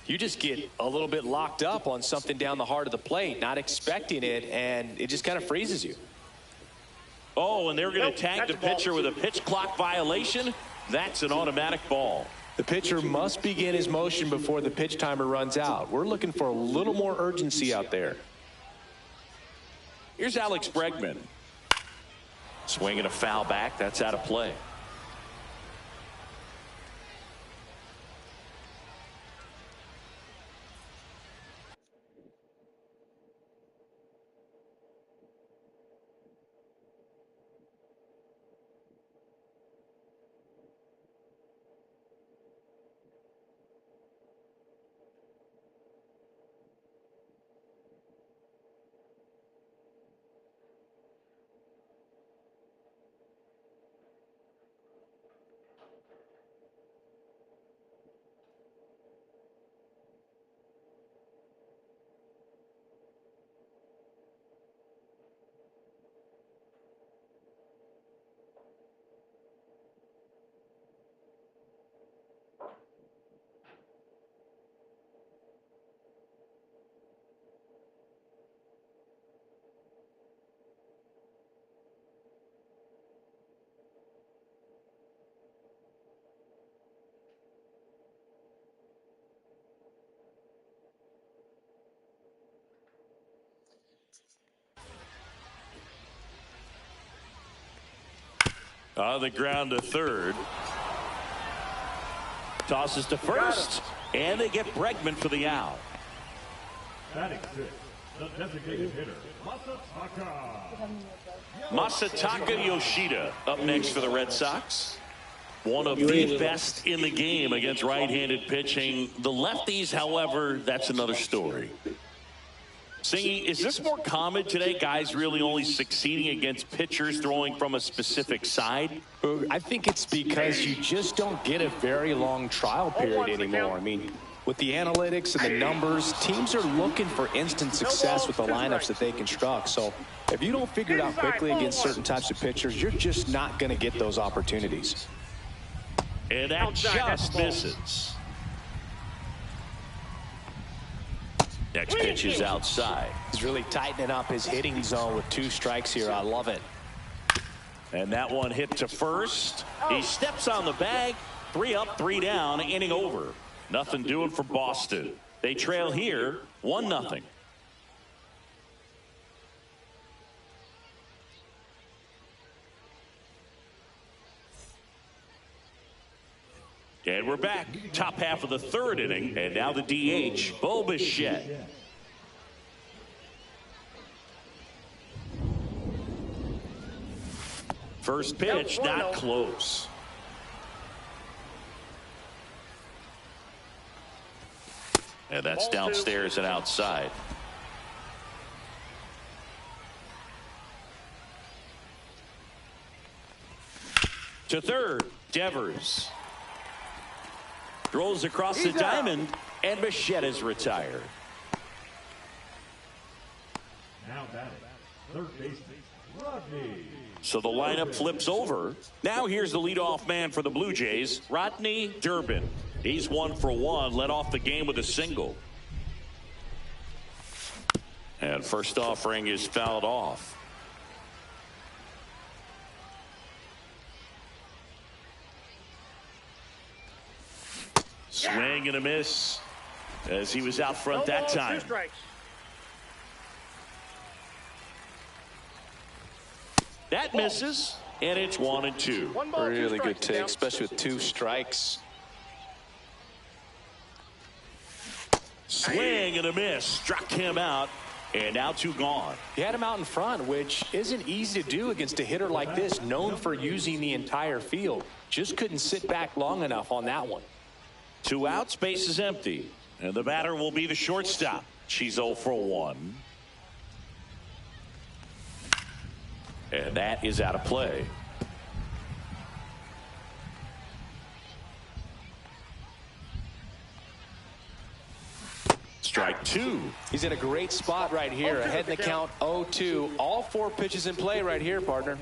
you just get a little bit locked up on something down the heart of the plate, not expecting it, and it just kind of freezes you. Oh, and they're going to tag the pitcher with a pitch clock violation. That's an automatic ball. The pitcher must begin his motion before the pitch timer runs out. We're looking for a little more urgency out there. Here's Alex Bregman. Swinging a foul back. That's out of play. On the ground to third. Tosses to first. And they get Bregman for the out. Batting six, the designated hitter, Masataka Yoshida up next for the Red Sox. One of the best in the game against right-handed pitching. The lefties, however, that's another story. Singy, is this more common today, guys really only succeeding against pitchers throwing from a specific side? I think it's because you just don't get a very long trial period anymore. I mean, with the analytics and the numbers, teams are looking for instant success with the lineups that they construct. So if you don't figure it out quickly against certain types of pitchers, you're just not going to get those opportunities. And that just misses. Next pitch is outside. He's really tightening up his hitting zone with 2 strikes here. I love it. And that one hit to first. He steps on the bag. 3 up, 3 down, inning over. Nothing doing for Boston. They trail here 1-0. And we're back. Top half of the 3rd inning. And now the DH, Bo Bichette. First pitch, not close. And that's downstairs and outside. To third, Devers. Throws across the diamond, and Bichette is retired. Now batting, third baseman, Rodney. So the lineup flips over. Now here's the leadoff man for the Blue Jays, Rodney Durbin. He's 1 for 1, led off the game with a single. And first offering is fouled off. Swing and a miss as he was out front that time. 2 strikes. That misses, and it's 1-2. 1 ball, 2 Really good strikes. take, especially with 2 strikes. Swing and a miss. Struck him out, and now 2 gone. He had him out in front, which isn't easy to do against a hitter like this, known for using the entire field. Just couldn't sit back long enough on that one. 2 outs, base is empty. And the batter will be the shortstop. She's 0 for 1. And that is out of play. Strike 2. He's in a great spot right here. Ahead in the count 0-2. All 4 pitches in play right here, partner.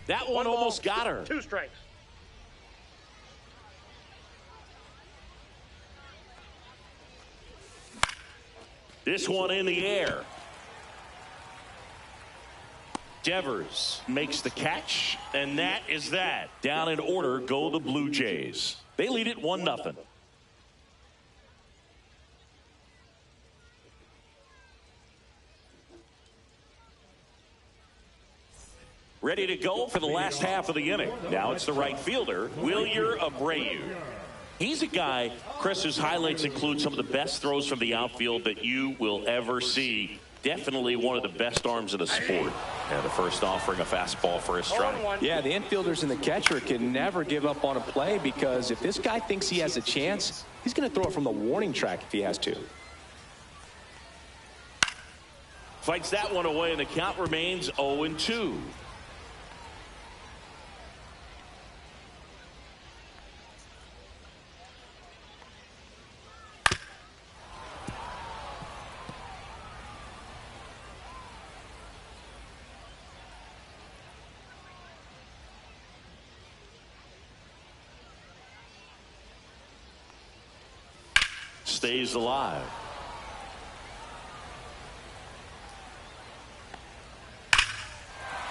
That one almost got her. 2 strikes. This one in the air. Devers makes the catch, and that is that. Down in order go the Blue Jays. They lead it 1-0. Ready to go for the last half of the inning. Now it's the right fielder, Wilyer Abreu. He's a guy, Chris, whose highlights include some of the best throws from the outfield that you will ever see. Definitely one of the best arms of the sport. And the first offering, a fastball for a strike. Yeah, the infielders and the catcher can never give up on a play, because if this guy thinks he has a chance, he's going to throw it from the warning track if he has to. Fights that one away, and the count remains 0-2. Stays alive.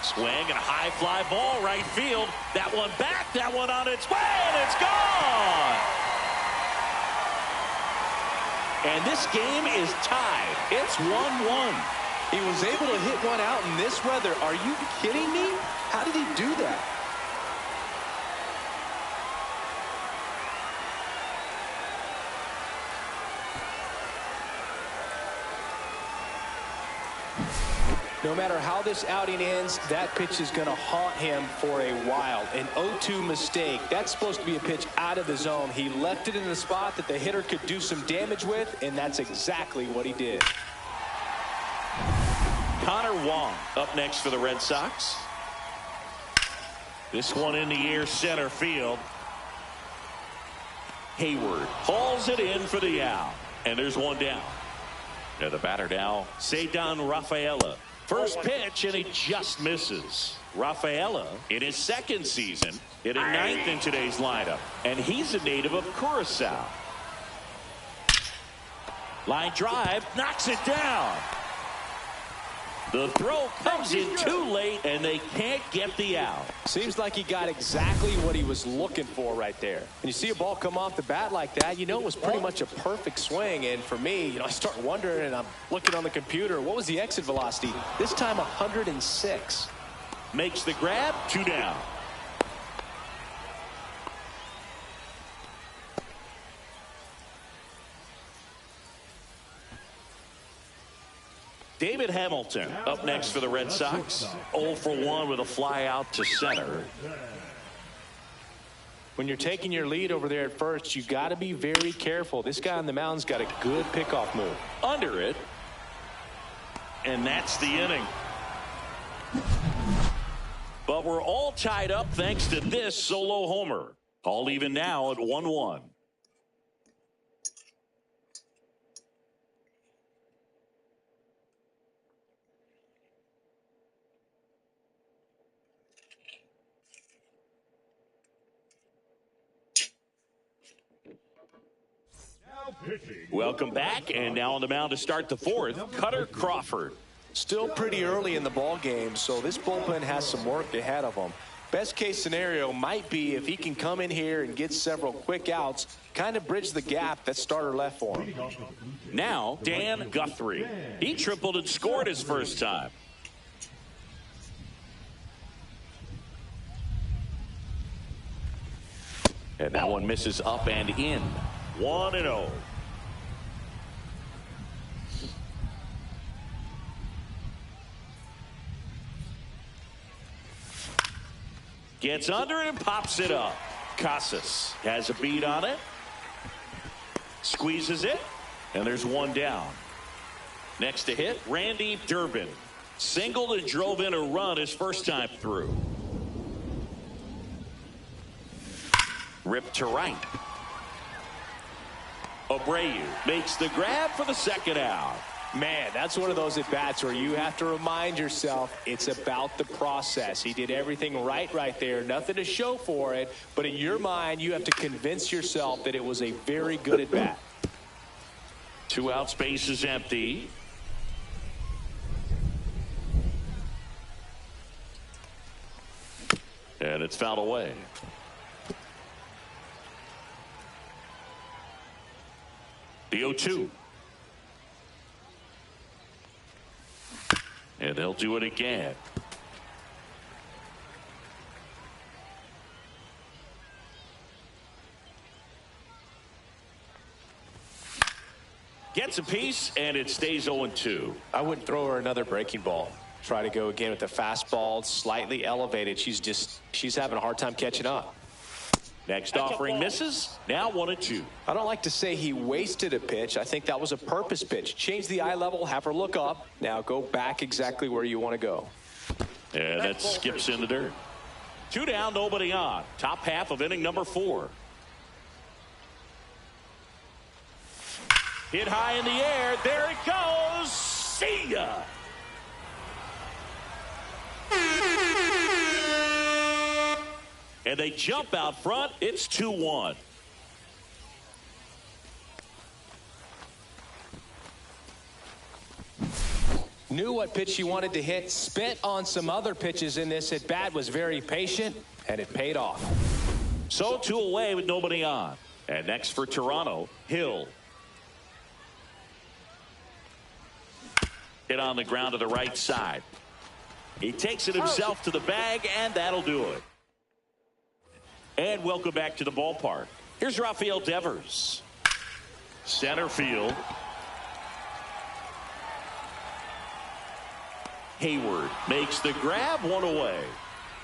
Swing and a high fly ball right field. That one back, that one on its way, and it's gone. And this game is tied. It's 1-1. He was able to hit one out in this weather. Are you kidding me? How did he do that? No matter how this outing ends, that pitch is going to haunt him for a while. An 0-2 mistake. That's supposed to be a pitch out of the zone. He left it in the spot that the hitter could do some damage with, and that's exactly what he did. Connor Wong up next for the Red Sox. This one in the air, center field. Hayward hauls it in for the out. And there's one down. Now the batter now, Ceddanne Rafaela. First pitch, and he just misses. Rafaela, in his second season, hitting ninth in today's lineup. And he's a native of Curacao. Line drive, knocks it down. The throw comes in too late, and they can't get the out. Seems like he got exactly what he was looking for right there. And you see a ball come off the bat like that, you know it was pretty much a perfect swing. And for me, I start wondering, and I'm looking on the computer, what was the exit velocity? This time 106. Makes the grab, 2 down. David Hamilton up next for the Red Sox. 0 for 1 with a fly out to center. When you're taking your lead over there at first, you got to be very careful. This guy on the mound's got a good pickoff move. Under it. And that's the inning. But we're all tied up thanks to this solo homer. All even now at 1-1. Welcome back, and now on the mound to start the fourth, Cutter Crawford. Still pretty early in the ball game, so this bullpen has some work ahead of them. Best case scenario might be if he can come in here and get several quick outs, kind of bridge the gap that starter left for him. Now Dan Guthrie. He tripled and scored his first time. And that one misses up and in. 1-0. Gets under it and pops it up. Casas has a beat on it. Squeezes it. And there's one down. Next to hit, Randy Durbin. Singled and drove in a run his first time through. Ripped to right. Abreu makes the grab for the second out. Man, that's one of those at-bats where you have to remind yourself it's about the process. He did everything right there. Nothing to show for it. But in your mind, you have to convince yourself that it was a very good at-bat. 2 out, space is empty. And it's fouled away. The 0-2. And they'll do it again. Gets a piece, and it stays 0-2. I wouldn't throw her another breaking ball. Try to go again with the fastball, slightly elevated. She's having a hard time catching up. Next offering misses. Now 1-2. I don't like to say he wasted a pitch. I think that was a purpose pitch. Change the eye level, have her look up. Now go back exactly where you want to go. And that skips in the dirt. 2 down, nobody on. Top half of inning number 4. Hit high in the air. There it goes. See ya. And they jump out front. It's 2-1. Knew what pitch she wanted to hit. Spent on some other pitches in this at bat. Was very patient, and it paid off. So 2 away with nobody on. And next for Toronto, Hill. Hit on the ground to the right side. He takes it himself to the bag, and that'll do it. And welcome back to the ballpark. Here's Rafael Devers. Center field. Hayward makes the grab, one away.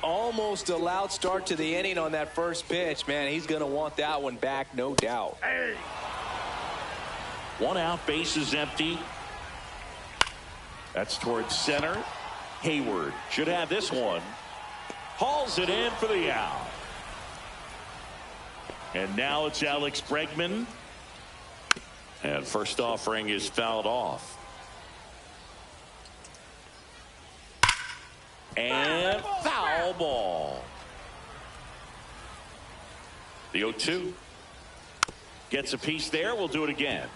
Almost a loud start to the inning on that first pitch. Man, he's going to want that one back, no doubt. Hey. 1 out, bases empty. That's towards center. Hayward should have this one. Hauls it in for the out. And now it's Alex Bregman. And first offering is fouled off. And foul ball. The 0-2. Gets a piece there. We'll do it again.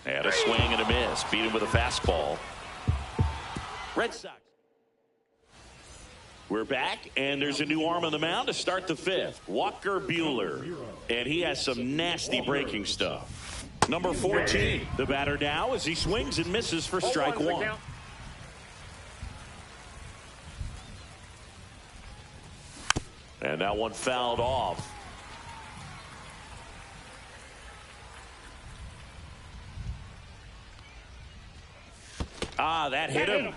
And a swing and a miss. Beat him with a fastball. Red Sox. We're back, and there's a new arm on the mound to start the 5th. Walker Buehler. And he has some nasty breaking stuff. Number 14, the batter now as he swings and misses for strike 1. And that one fouled off. That hit him.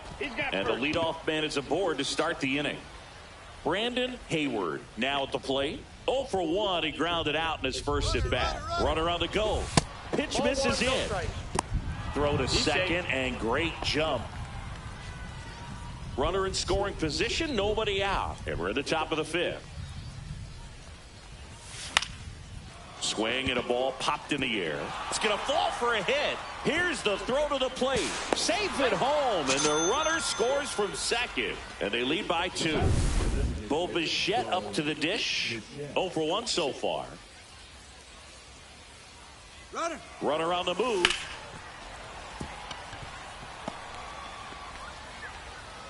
And the leadoff man is aboard to start the inning. Brandon Hayward now at the plate. 0 for 1. He grounded out in his first at bat. Runner on the go. Pitch misses in. Throw to second and great jump. Runner in scoring position, nobody out. And we're at the top of the 5th. Swing and a ball popped in the air. It's going to fall for a hit. Here's the throw to the plate. Safe at home, and the runner scores from second. And they lead by 2. Bo Bichette up to the dish. 0 for 1 so far. Runner on the move.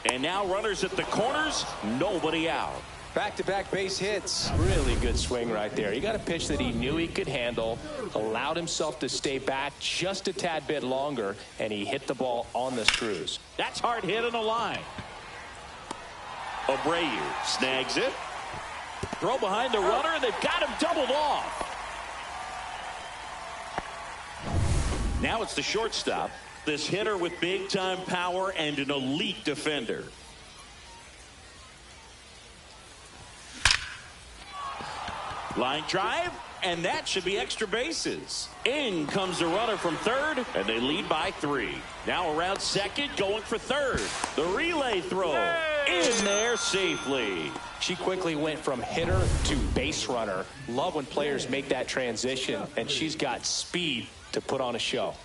And now runners at the corners, nobody out. Back-to-back base hits. Really good swing right there. He got a pitch that he knew he could handle, allowed himself to stay back just a tad bit longer, and he hit the ball on the screws. That's hard hit on the line. Abreu snags it. Throw behind the runner, and they've got him doubled off. Now it's the shortstop. This hitter with big-time power and an elite defender. Line drive, and that should be extra bases. In comes the runner from third, and they lead by 3. Now around second, going for third. The relay throw in there safely. She quickly went from hitter to base runner. Love when players make that transition, and she's got speed to put on a show.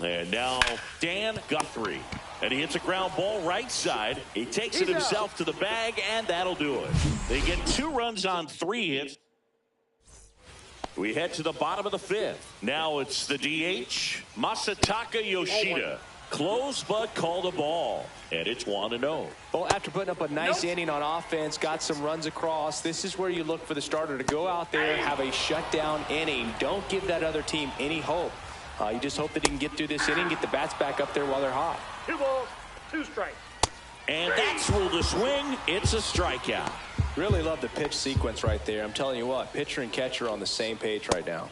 And now Dan Guthrie. And he hits a ground ball right side. He takes it himself to the bag, and that'll do it. They get 2 runs on 3 hits. We head to the bottom of the 5th. Now it's the DH, Masataka Yoshida. Close but called a ball. And it's 1-0. Well, after putting up a nice inning on offense, got some runs across, this is where you look for the starter to go out there, have a shutdown inning. Don't give that other team any hope. You just hope that he can get through this inning, get the bats back up there while they're hot. 2 balls, 2 strikes. And that's ruled a swing. It's a strikeout. Really love the pitch sequence right there. I'm telling you what, pitcher and catcher on the same page right now.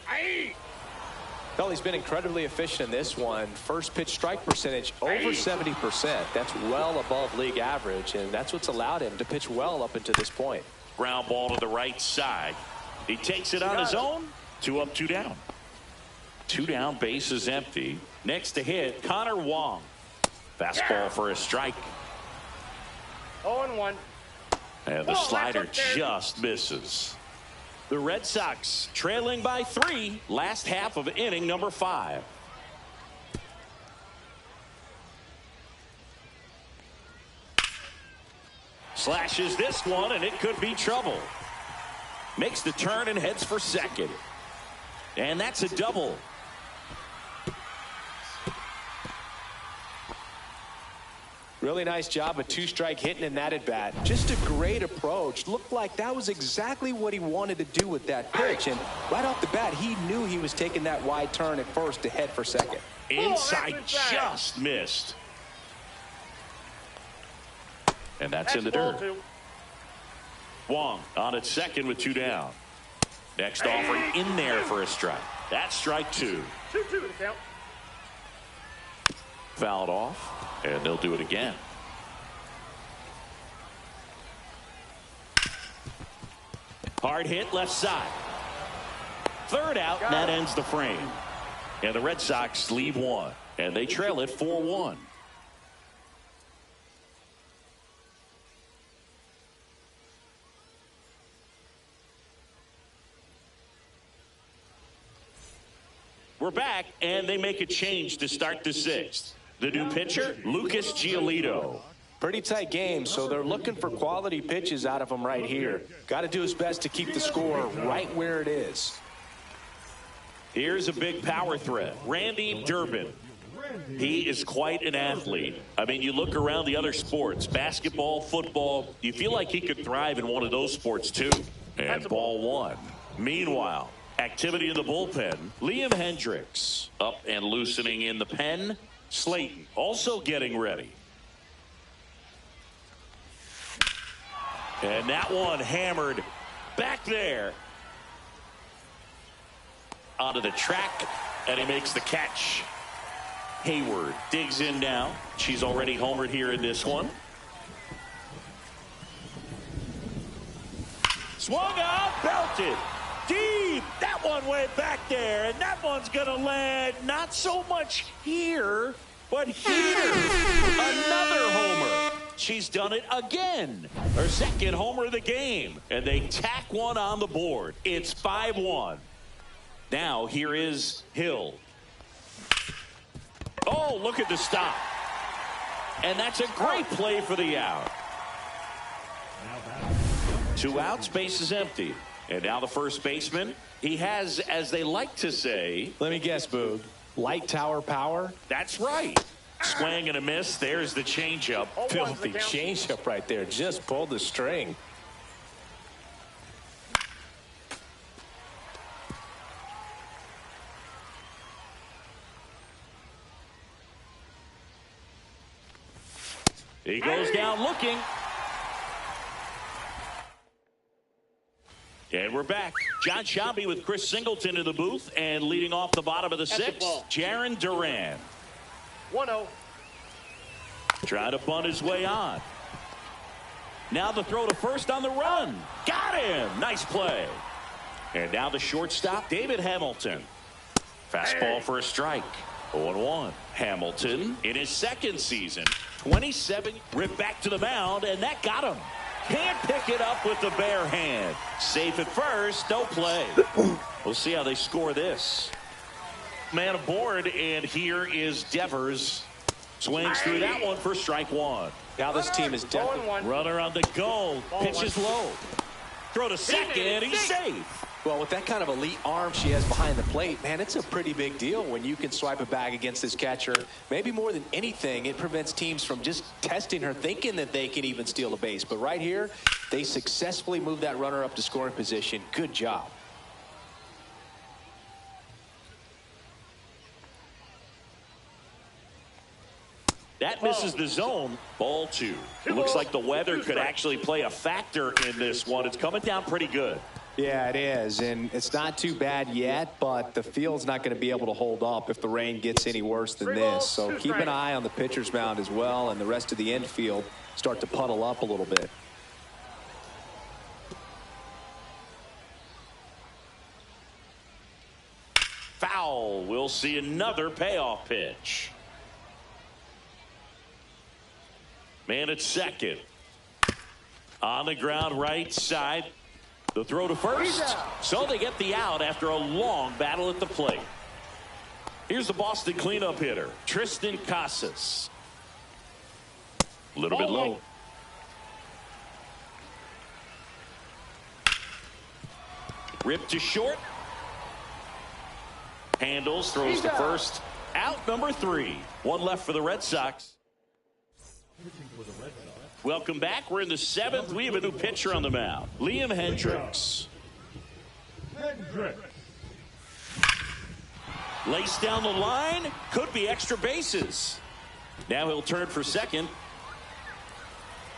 Well, he's been incredibly efficient in this one. First pitch strike percentage over 70%. That's well above league average, and that's what's allowed him to pitch well up until this point. Ground ball to the right side. He takes it on his own. 2 up, 2 down. 2 down, base is empty. Next to hit, Connor Wong. Fastball for a strike. 0-1. And the slider just misses. The Red Sox trailing by 3, last half of inning number 5. Slashes this one, and it could be trouble. Makes the turn and heads for second. And that's a double. Really nice job of two-strike hitting in that at-bat. Just a great approach. Looked like that was exactly what he wanted to do with that pitch. And right off the bat, he knew he was taking that wide turn at first to head for second. Inside just missed. And that's in the dirt. Wong on at second with 2 down. Next offering in there for a strike. That's strike 2. 2-2 to count. Fouled off, and they'll do it again. Hard hit left side. Third out, and that ends the frame. And the Red Sox leave 1, and they trail it 4-1. We're back, and they make a change to start the 6th. The new pitcher, Lucas Giolito. Pretty tight game, so they're looking for quality pitches out of him right here. Got to do his best to keep the score right where it is. Here's a big power threat, Randy Durbin. He is quite an athlete. I mean, you look around the other sports, basketball, football, you feel like he could thrive in one of those sports too. And ball 1. Meanwhile, activity in the bullpen. Liam Hendricks up and loosening in the pen. Slayton also getting ready. And that one hammered back there. Onto the track, and he makes the catch. Hayward digs in now. She's already homered here in this one. Swung out, belted. Deep. That one went back there, and that one's going to land not so much here, but here. Another homer. She's done it again. Her second homer of the game, and they tack one on the board. It's 5-1. Now here is Hill. Oh, look at the stop. And that's a great play for the out. 2 outs, base is empty. And now the first baseman, he has, as they like to say. Let me guess, Boog. Light tower power? That's right. Swing and a miss. There's the changeup. Filthy changeup right there. Just pulled the string. He goes down looking. And we're back. John Shelby with Chris Singleton in the booth, and leading off the bottom of the 6th, Jaron Duran. 1-0. Trying to bunt his way on. Now the throw to first on the run. Got him. Nice play. And now the shortstop, David Hamilton. Fastball for a strike. 0-1. Hamilton in his second season. 27. Ripped back to the mound, and that got him. Can't pick it up with the bare hand. Safe at first. No play. We'll see how they score this. Man aboard, and here is Devers. Swings through that one for strike 1. Now this team is definitely. Runner on the go. Pitches low. Throw to second. He's safe. Well, with that kind of elite arm she has behind the plate, man, it's a pretty big deal when you can swipe a bag against this catcher. Maybe more than anything, it prevents teams from just testing her, thinking that they can even steal a base. But right here, they successfully move that runner up to scoring position. Good job. That misses the zone. Ball 2. It looks like the weather could actually play a factor in this one. It's coming down pretty good. Yeah, it is, and it's not too bad yet, but the field's not going to be able to hold up if the rain gets any worse than this. So keep an eye on the pitcher's mound as well, and the rest of the infield start to puddle up a little bit. Foul. We'll see another payoff pitch. Man at second. On the ground right side. The throw to first. So they get the out after a long battle at the plate. Here's the Boston cleanup hitter, Tristan Casas. A little bit low. Ripped to short. Handles, throws to first. Out number 3. One left for the Red Sox. Welcome back. We're in the 7th. We have a new pitcher on the mound, Liam Hendricks. Laced down the line, could be extra bases. Now he'll turn for second.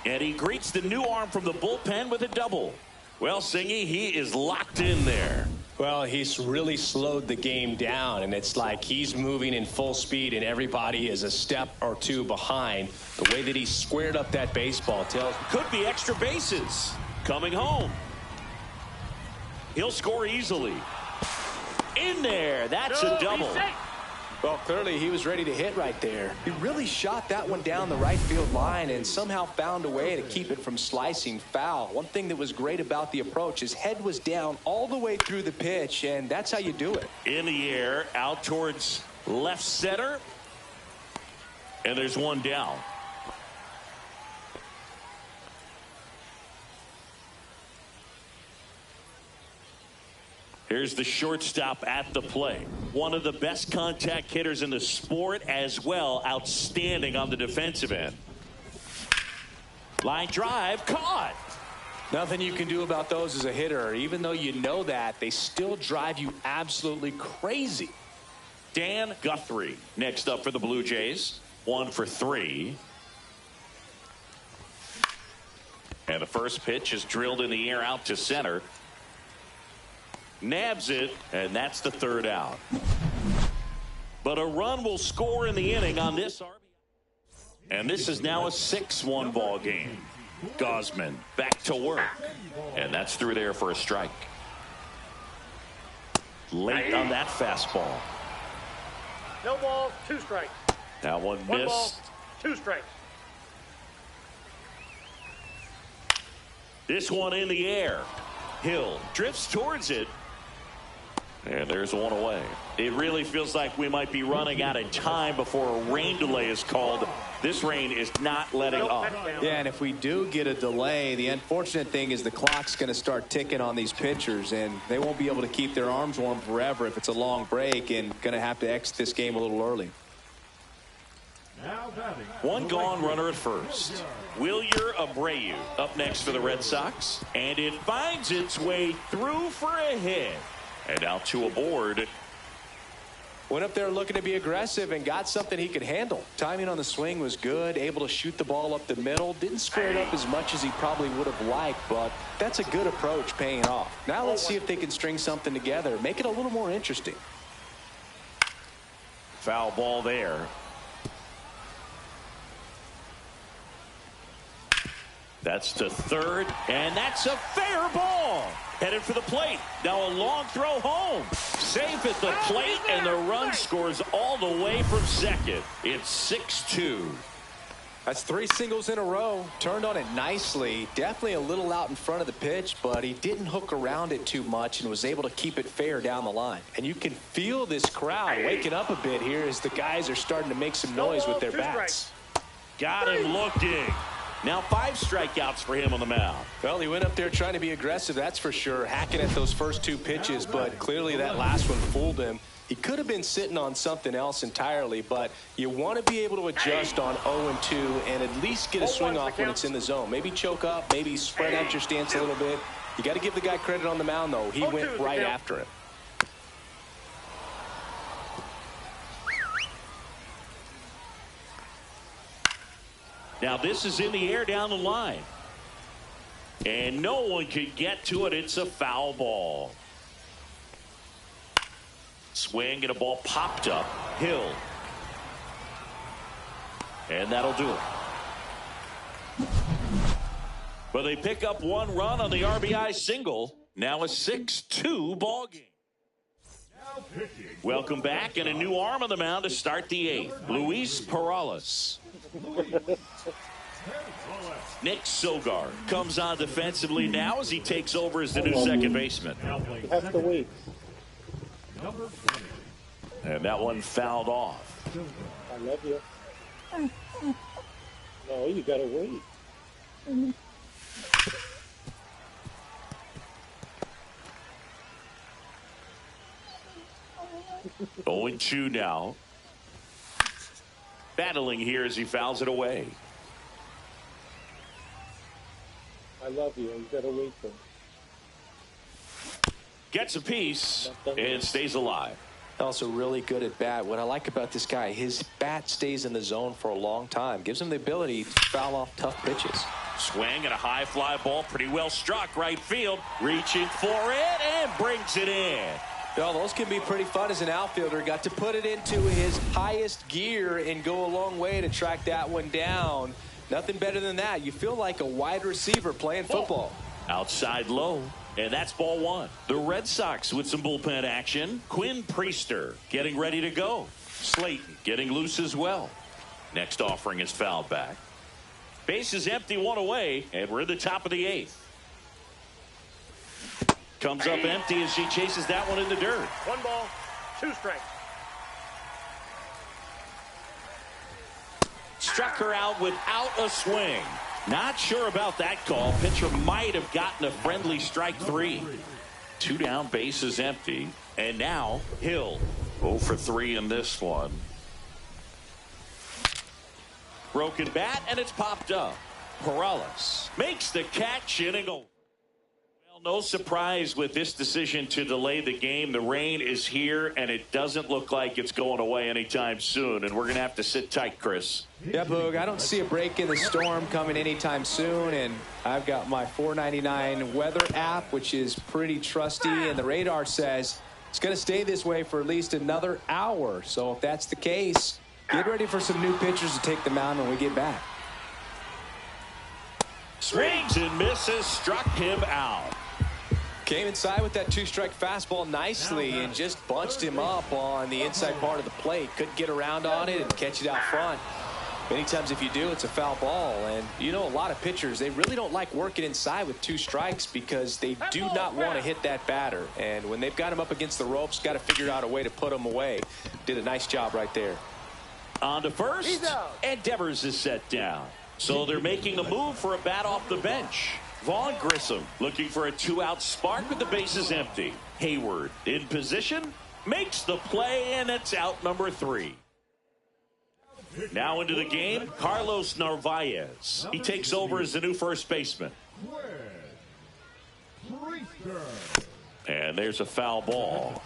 And he greets the new arm from the bullpen with a double. Well, Singy, he is locked in there. Well, he's really slowed the game down, and it's like he's moving in full speed, and everybody is a step or two behind. The way that he squared up that baseball tells me. Could be extra bases. Coming home. He'll score easily. In there. That's a double. Well, clearly he was ready to hit right there. He really shot that one down the right field line and somehow found a way to keep it from slicing foul. One thing that was great about the approach, his head was down all the way through the pitch, and that's how you do it. In the air, out towards left center. And there's one down. Here's the shortstop at the plate. One of the best contact hitters in the sport as well. Outstanding on the defensive end. Line drive, caught. Nothing you can do about those as a hitter. Even though you know that, they still drive you absolutely crazy. Dan Guthrie next up for the Blue Jays. 1 for 3. And the first pitch is drilled in the air out to center. Nabs it, and that's the 3rd out. But a run will score in the inning on this RBI. And this is now a 6-1 ball game. Gosman back to work. And that's through there for a strike. Late on that fastball. No balls, 2 strikes. That one One ball, missed. 2 strikes. This one in the air. Hill drifts towards it. And there's one away. It really feels like we might be running out of time before a rain delay is called. This rain is not letting up. Yeah, and if we do get a delay, the unfortunate thing is the clock's going to start ticking on these pitchers, and they won't be able to keep their arms warm forever if it's a long break, and going to have to exit this game a little early. One gone, runner at first. Wilyer Abreu up next for the Red Sox, and it finds its way through for a hit. And out to aboard. Went up there looking to be aggressive and got something he could handle. Timing on the swing was good, able to shoot the ball up the middle. Didn't square it up as much as he probably would have liked, but that's a good approach paying off. Now let's see if they can string something together, make it a little more interesting. Foul ball there. That's to third, and that's a fair ball. Headed for the plate. Now a long throw home. Safe at the plate, and the run scores all the way from second. It's 6-2. That's 3 singles in a row. Turned on it nicely. Definitely a little out in front of the pitch, but he didn't hook around it too much and was able to keep it fair down the line. And you can feel this crowd waking up a bit here as the guys are starting to make some noise with their bats. Got him looking. Now 5 strikeouts for him on the mound. Well, he went up there trying to be aggressive, that's for sure, hacking at those first 2 pitches, but clearly that last one fooled him. He could have been sitting on something else entirely, but you want to be able to adjust on 0-2 and at least get a swing off when it's in the zone. Maybe choke up, maybe spread out your stance a little bit. You got to give the guy credit on the mound, though. He went right after him. Now this is in the air down the line. And no one could get to it. It's a foul ball. Swing and a ball popped up. Hill. And that'll do it. But they pick up 1 run on the RBI single. Now a 6-2 ball game. Welcome back, and a new arm on the mound to start the 8th. Luis Perales. Nick Sogar comes on defensively now as he takes over as the new second baseman. You have to wait. And that one fouled off. I love you. No, you gotta wait. 0-2 now. Battling here as he fouls it away. I love you. You gotta wait though. Gets a piece and stays alive. Also really good at bat. What I like about this guy, his bat stays in the zone for a long time. Gives him the ability to foul off tough pitches. Swing and a high fly ball, pretty well struck right field. Reaching for it and brings it in. Well, those can be pretty fun as an outfielder. Got to put it into his highest gear and go a long way to track that one down. Nothing better than that. You feel like a wide receiver playing football. Outside low. And that's ball one. The Red Sox with some bullpen action. Quinn Priester getting ready to go. Slayton getting loose as well. Next offering is fouled back. Base is empty, one away, and we're in the top of the eighth. Comes up empty as she chases that one in the dirt. 1 ball, 2 strikes. Struck her out without a swing. Not sure about that call. Pitcher might have gotten a friendly strike 3. 2 down, base is empty. And now Hill 0 for 3 in this one. Broken bat, and it's popped up. Perales makes the catch, inning over. Well, no surprise with this decision to delay the game. The rain is here, and it doesn't look like it's going away anytime soon. And we're going to have to sit tight, Chris. Yeah, Boog, I don't see a break in the storm coming anytime soon, and I've got my $4.99 weather app, which is pretty trusty, and the radar says it's going to stay this way for at least another hour. So if that's the case, get ready for some new pitchers to take the mound when we get back. Swings and misses, struck him out. Came inside with that 2-strike fastball nicely and just bunched him up on the inside part of the plate. Couldn't get around on it and catch it out front. Many times if you do, it's a foul ball. And you know, a lot of pitchers, they really don't like working inside with 2 strikes because they do not want to hit that batter. And when they've got him up against the ropes, got to figure out a way to put him away. Did a nice job right there. On to first, and Devers is set down. So they're making a move for a bat off the bench. Vaughn Grissom looking for a 2-out spark with the bases empty. Hayward in position, makes the play, and it's out number 3. Now into the game, Carlos Narvaez. He takes over as the new first baseman. And there's a foul ball.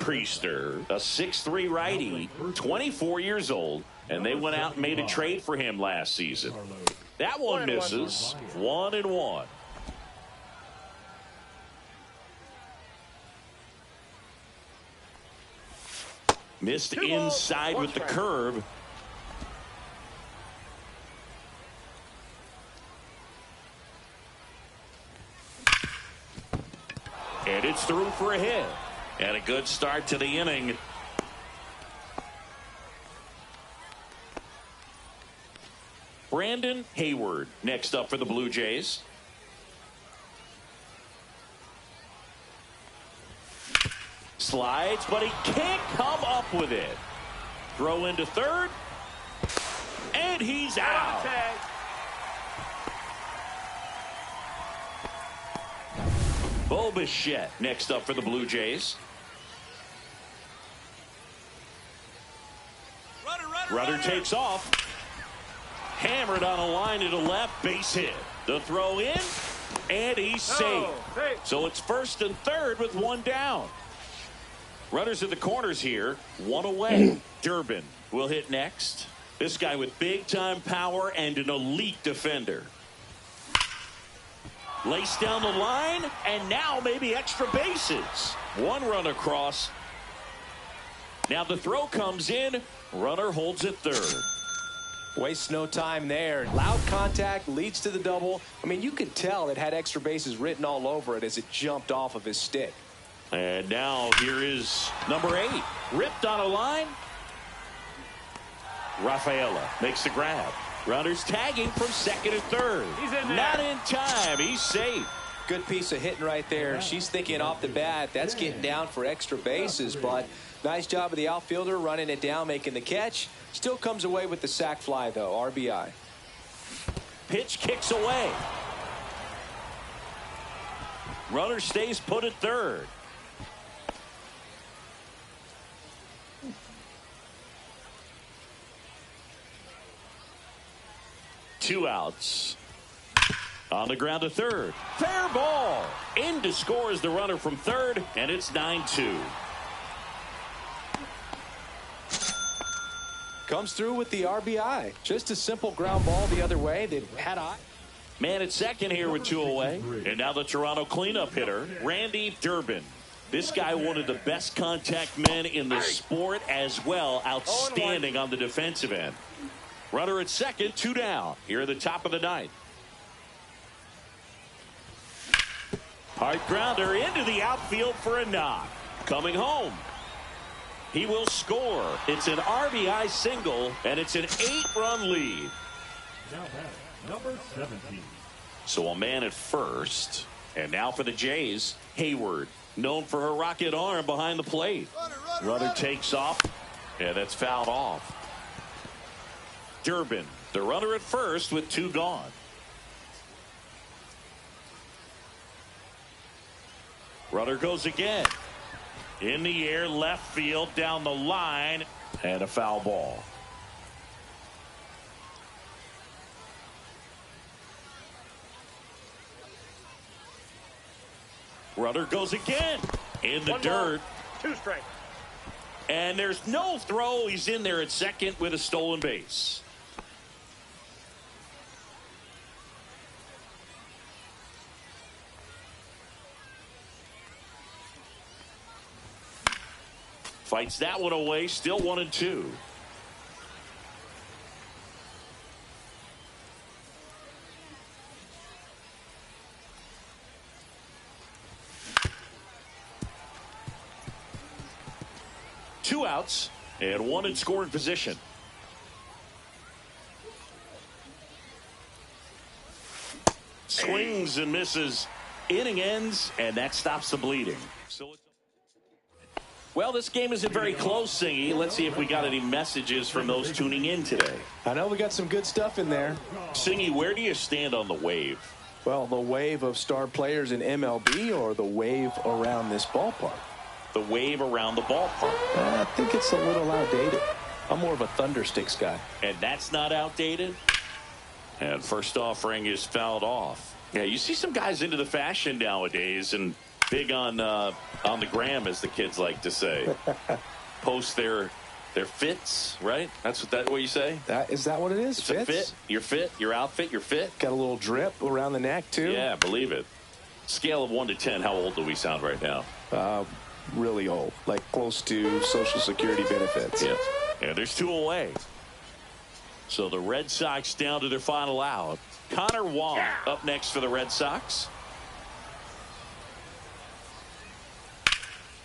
Priester, a 6'3" righty, 24 years old, and they went out and made a trade for him last season. That one misses. 1-1. Missed inside with the curve. And it's through for a hit. And a good start to the inning. Brandon Hayward next up for the Blue Jays. Slides, but he can't come up with it. Throw into third. And he's out. Bo Bichette next up for the Blue Jays. Runner takes off. Hammered on a line to the left, base hit. The throw in, and he's safe. So it's first and third with 1 down. Runners in the corners here, 1 away. Durbin will hit next. This guy with big-time power and an elite defender. Laced down the line, and now maybe extra bases. 1 run across. Now the throw comes in. Runner holds it third. Wastes no time there. Loud contact leads to the double. I mean, you could tell it had extra bases written all over it as it jumped off of his stick. And now here is number 8. Ripped on a line. Rafaela makes the grab. Runners tagging from second and third. He's in there. Not in time. He's safe. Good piece of hitting right there. She's thinking off the bat, that's getting down for extra bases, but nice job of the outfielder running it down, making the catch. Still comes away with the sac fly, though. RBI. Pitch kicks away. Runner stays put at third. Two outs. On the ground to third. Fair ball. In to score is the runner from third, and it's 9-2. Comes through with the RBI. Just a simple ground ball the other way. They've had eye. Man at second here with 2 away. And now the Toronto cleanup hitter, Randy Durbin. This guy, one of the best contact men in the sport as well. Outstanding on the defensive end. Runner at second, 2 down. Here at the top of the ninth. Hard grounder into the outfield for a knock. Coming home. He will score. It's an RBI single, and it's an 8-run lead. Now batting, number 17. So a man at first. And now for the Jays, Hayward. Known for her rocket arm behind the plate. Runner takes off, and that's fouled off. Durbin, the runner at first with 2 gone. Runner goes again. In the air, left field, down the line, and a foul ball. Runner goes again. In the dirt. 2 strikes. And there's no throw. He's in there at second with a stolen base. Fights that one away. Still 1-2. Two outs and 1 in scoring position. Swings and misses. Inning ends, and that stops the bleeding. Well, this game isn't very close, Singy. Let's see if we got any messages from those tuning in today. I know we got some good stuff in there. Singy, where do you stand on the wave? Well, the wave of star players in MLB or the wave around this ballpark? The wave around the ballpark. I think it's a little outdated. I'm more of a Thundersticks guy. And that's not outdated? And first offering is fouled off. Yeah, you see some guys into the fashion nowadays and big on the gram, as the kids like to say. Post their fits, right? That's what you say? Is that what it is? It's a fit. Your fit, your outfit, your fit. Got a little drip around the neck, too? Yeah, believe it. Scale of 1 to 10, how old do we sound right now? Really old, like close to Social Security benefits. Yeah. Yeah, there's 2 away. So the Red Sox down to their final out. Connor Wong up next for the Red Sox.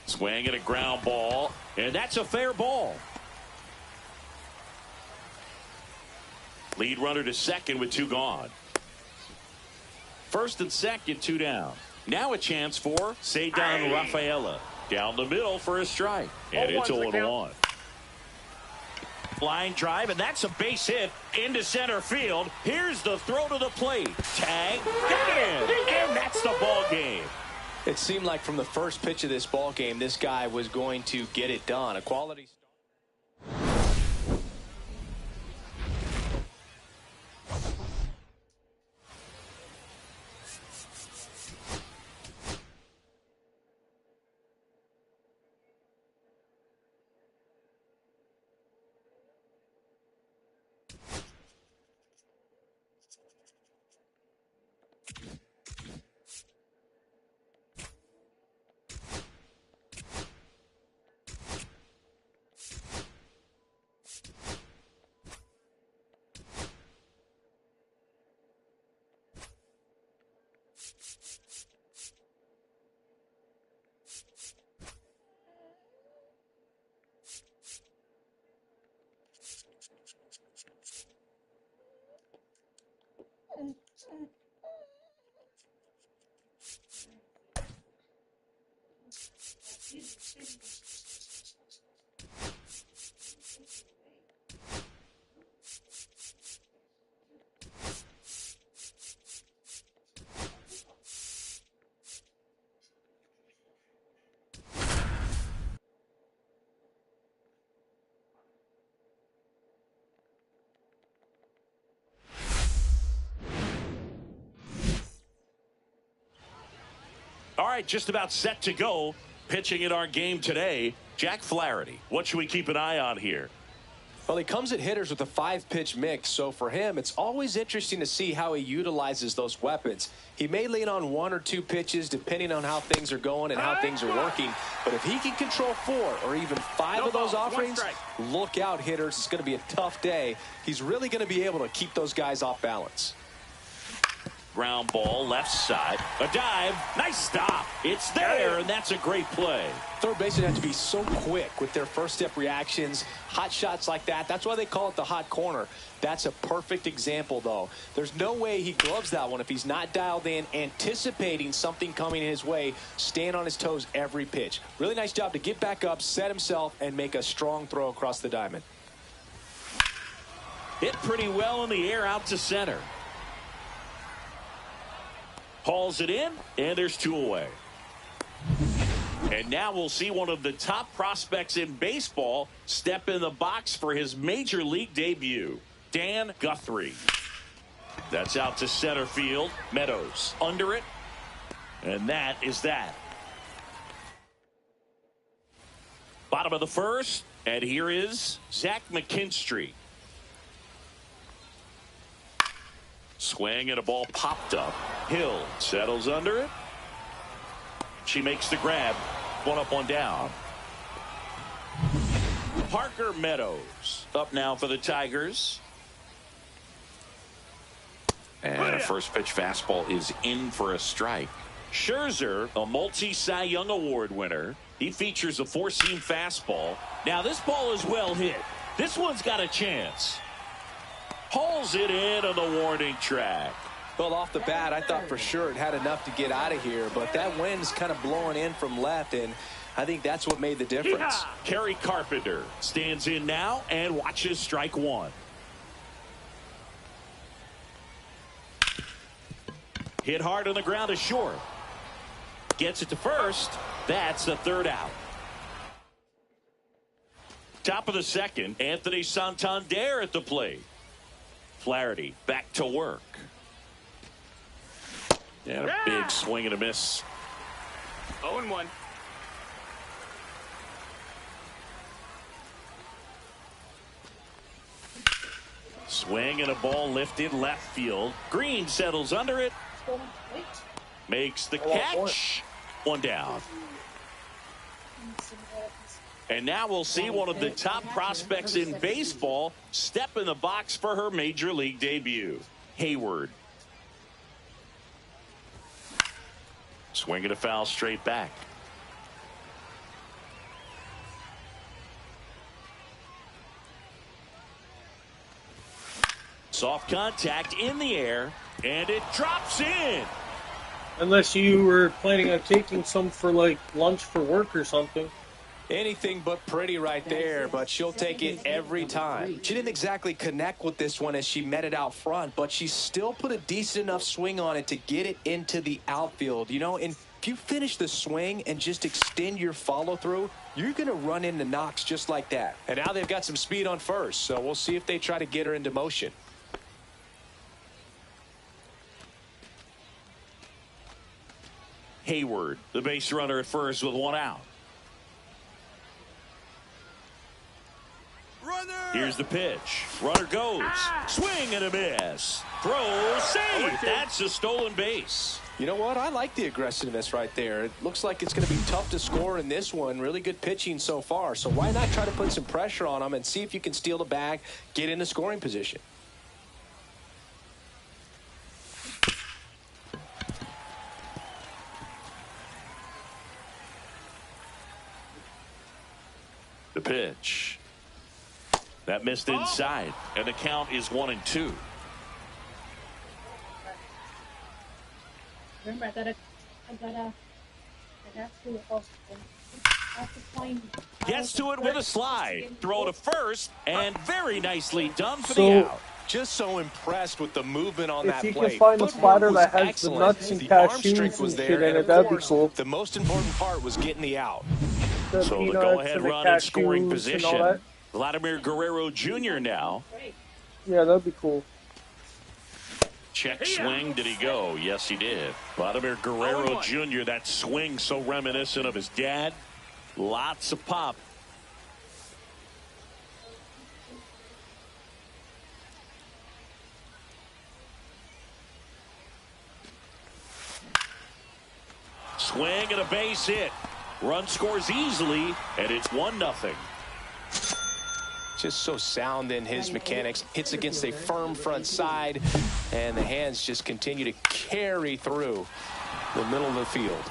Swing at a ground ball, and that's a fair ball. Lead runner to second with 2 gone. First and second, 2 down. Now a chance for Cedar Rafaela. Down the middle for a strike. And it's a 1-1. Line drive, and that's a base hit into center field. Here's the throw to the plate. Tag, and that's the ball game. It seemed like from the first pitch of this ball game, this guy was going to get it done. A quality start. All right, just about set to go. Pitching in our game today, Jack Flaherty. What should we keep an eye on here? Well, he comes at hitters with a 5-pitch mix, so for him, it's always interesting to see how he utilizes those weapons. He may lean on 1 or 2 pitches depending on how things are going and how things are working, but if he can control 4 or even 5 of those offerings, look out, hitters. It's going to be a tough day. He's really going to be able to keep those guys off balance. Ground ball, left side. A dive. Nice stop. It's there, and that's a great play. Third basemen have to be so quick with their first step reactions. Hot shots like that. That's why they call it the hot corner. That's a perfect example, though. There's no way he gloves that one if he's not dialed in, anticipating something coming his way, staying on his toes every pitch. Really nice job to get back up, set himself, and make a strong throw across the diamond. Hit pretty well in the air out to center. Hauls it in, and there's 2 away. And now we'll see one of the top prospects in baseball step in the box for his major league debut, Dan Guthrie. That's out to center field. Meadows under it, and that is that. Bottom of the first, and here is Zach McKinstry. Swing and a ball popped up. Hill settles under it. She makes the grab. 1 up, 1 down. Parker Meadows up now for the Tigers. And a first pitch fastball is in for a strike. Scherzer, a multi-Cy Young Award winner. He features a 4-seam fastball. Now this ball is well hit. This one's got a chance. Hauls it in on the warning track. Well, off the bat, I thought for sure it had enough to get out of here, but that wind's kind of blowing in from left, and I think that's what made the difference. Kerry Carpenter stands in now and watches strike 1. Hit hard on the ground is short. Gets it to first. That's the 3rd out. Top of the 2nd, Anthony Santander at the plate. Flaherty back to work. And a big swing and a miss. 0-1. Swing and a ball lifted left field. Green settles under it. Makes the catch. 1 down. And now we'll see one of the top prospects in baseball step in the box for her major league debut. Hayward. Swinging a foul straight back. Soft contact in the air, and it drops in. Unless you were planning on taking some for like lunch for work or something. Anything but pretty right there, but she'll take it every time. She didn't exactly connect with this one as she met it out front, but she still put a decent enough swing on it to get it into the outfield. You know, and if you finish the swing and just extend your follow-through, you're going to run into knocks just like that. And now they've got some speed on first, so we'll see if they try to get her into motion. Hayward, the base runner at first with 1 out. Runner! Here's the pitch. Runner goes. Swing and a miss. Throw, save. That's a stolen base. You know what? I like the aggressiveness right there. It looks like it's going to be tough to score in this one. Really good pitching so far. So why not try to put some pressure on them and see if you can steal the bag, get into scoring position. The pitch. That missed inside, and the count is 1-2. Remember, I gotta Gets to it with a slide. Throw to first, and very nicely done for the out. Just so impressed with the movement on that play. If you can find a slider that has excellent. the nuts and the arm cashews strength was and there, shit in and it, of that'd be course, cool. the most important part was getting the out. The So the peanuts go-ahead and the run in scoring cashews and all position. that. Vladimir Guerrero Jr. now. Yeah, that'd be cool. check swing. Did he go? Yes, he did. Vladimir Guerrero Jr., that swing so reminiscent of his dad. Lots of pop. Swing and a base hit. Run scores easily, and it's 1-0. Just so sound in his mechanics. Hits against a firm front side, and the hands just continue to carry through the middle of the field.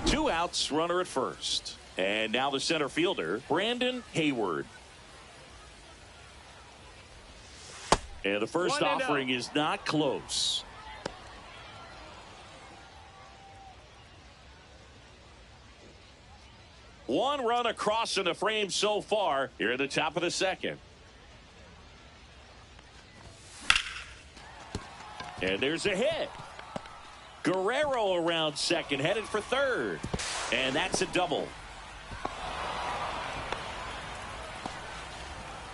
Two outs, runner at first. And now the center fielder, Brandon Hayward. And the first offering is not close. One run across in the frame so far here at the top of the second. And there's a hit. Guerrero around second, headed for third. And that's a double.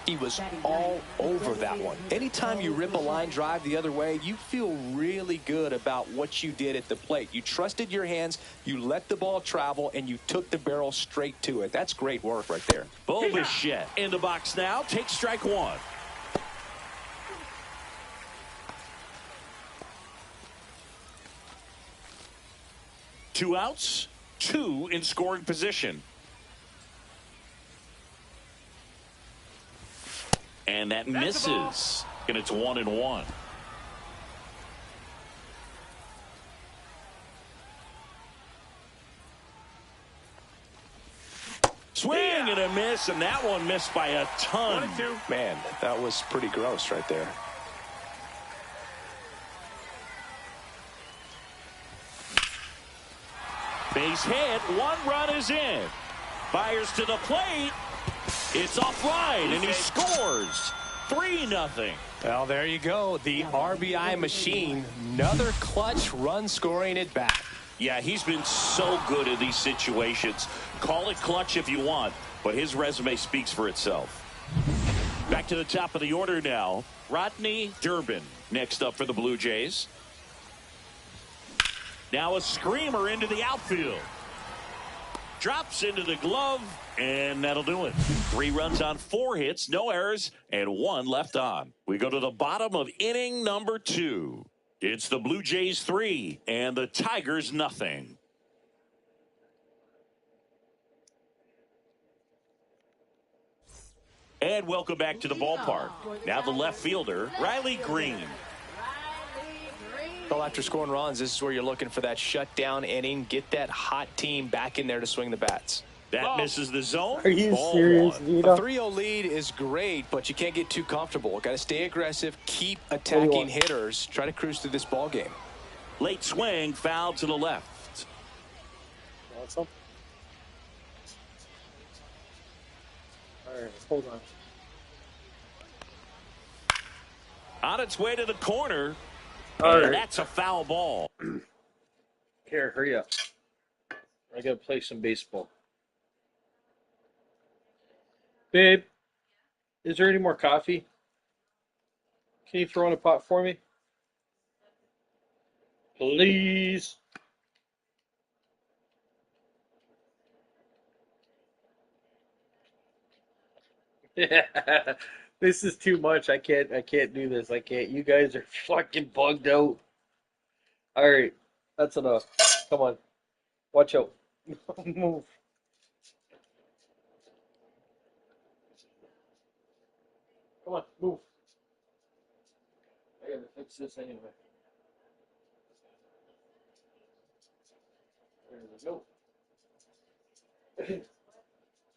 He was all over that one. Anytime you rip a line drive the other way, you feel really good about what you did at the plate. You trusted your hands, you let the ball travel, and you took the barrel straight to it. That's great work right there. Bo Bichette in the box now. Takes strike one. Two outs, two in scoring position. And that misses. And it's 1-1. Swing and a miss, and that one missed by a ton. Man, that was pretty gross right there. Base hit, one run is in. Fires to the plate. It's offline, and he scores. 3-0. Well, there you go. The RBI machine. Another clutch run scoring at bat. Yeah, he's been so good in these situations. Call it clutch if you want, but his resume speaks for itself. Back to the top of the order now. Rodney Durbin next up for the Blue Jays. Now a screamer into the outfield. Drops into the glove, and that'll do it. 3 runs on 4 hits, no errors, and 1 left on. We go to the bottom of inning number 2. It's the Blue Jays 3 and the Tigers nothing. And welcome back to the ballpark. Now the left fielder, Riley Green. Well, after scoring runs, this is where you're looking for that shutdown inning. Get that hot team back in there to swing the bats. That misses the zone. Are you serious, Vito? A 3-0 lead is great, but you can't get too comfortable. Got to stay aggressive, keep attacking hitters, try to cruise through this ball game. Late swing, foul to the left. Awesome. All right, hold on. On its way to the corner. All right. And that's a foul ball. Here, hurry up. I gotta play some baseball. Babe, is there any more coffee? Can you throw in a pot for me? Please. This is too much. I can't do this. I can't. You guys are fucking bugged out. All right. That's enough. Come on. Watch out. Move. Come on, move. I gotta fix this anyway. There we go.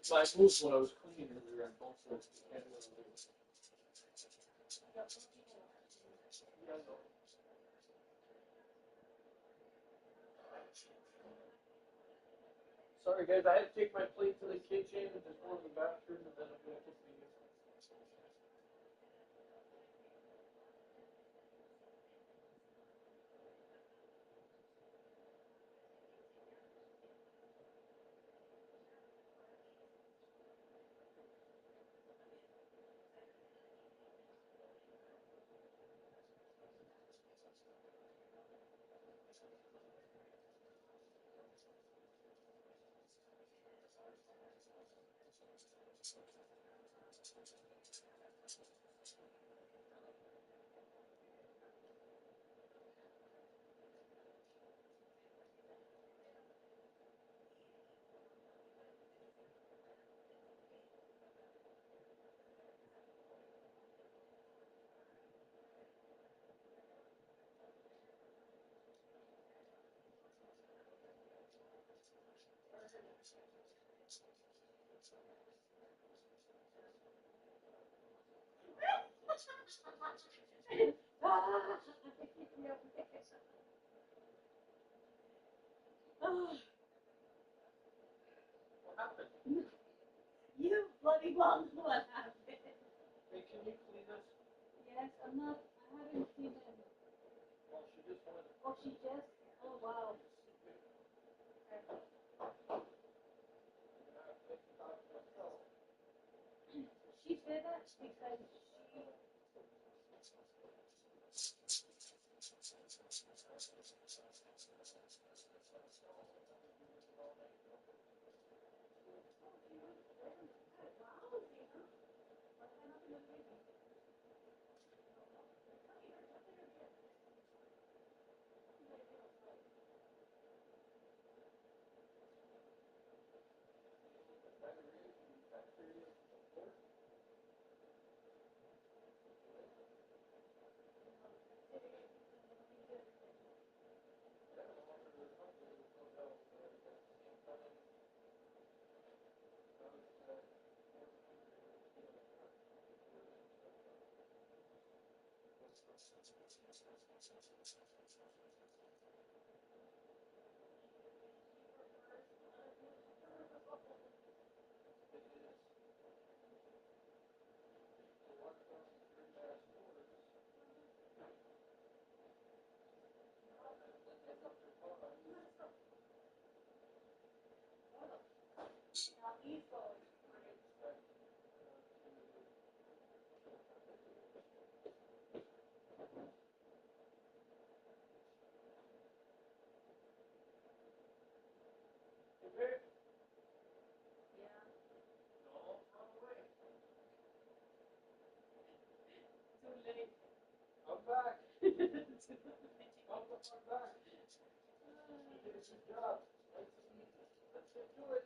My moves when I was cleaning earlier on both sides. Sorry guys, I had to take my plate to the kitchen and just go to the bathroom and then I'm gonna continue. You bloody well know what happened. Hey, can you clean this? Yes, I haven't seen him. Well, she just went. Oh, she just? Oh, wow. She said that because she... I'm back. I'm back. You did a good job. Let's get to it.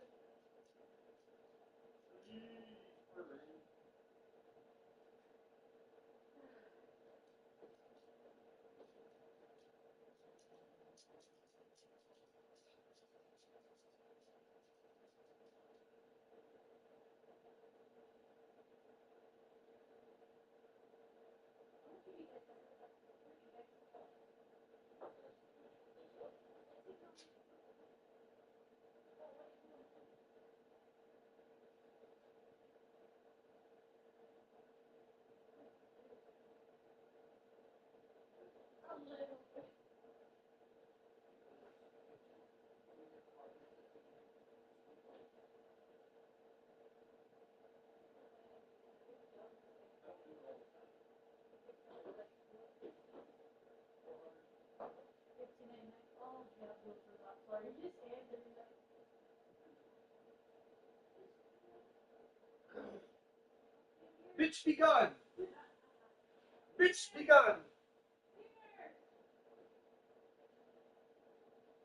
Bitch be gone. Bitch be gone.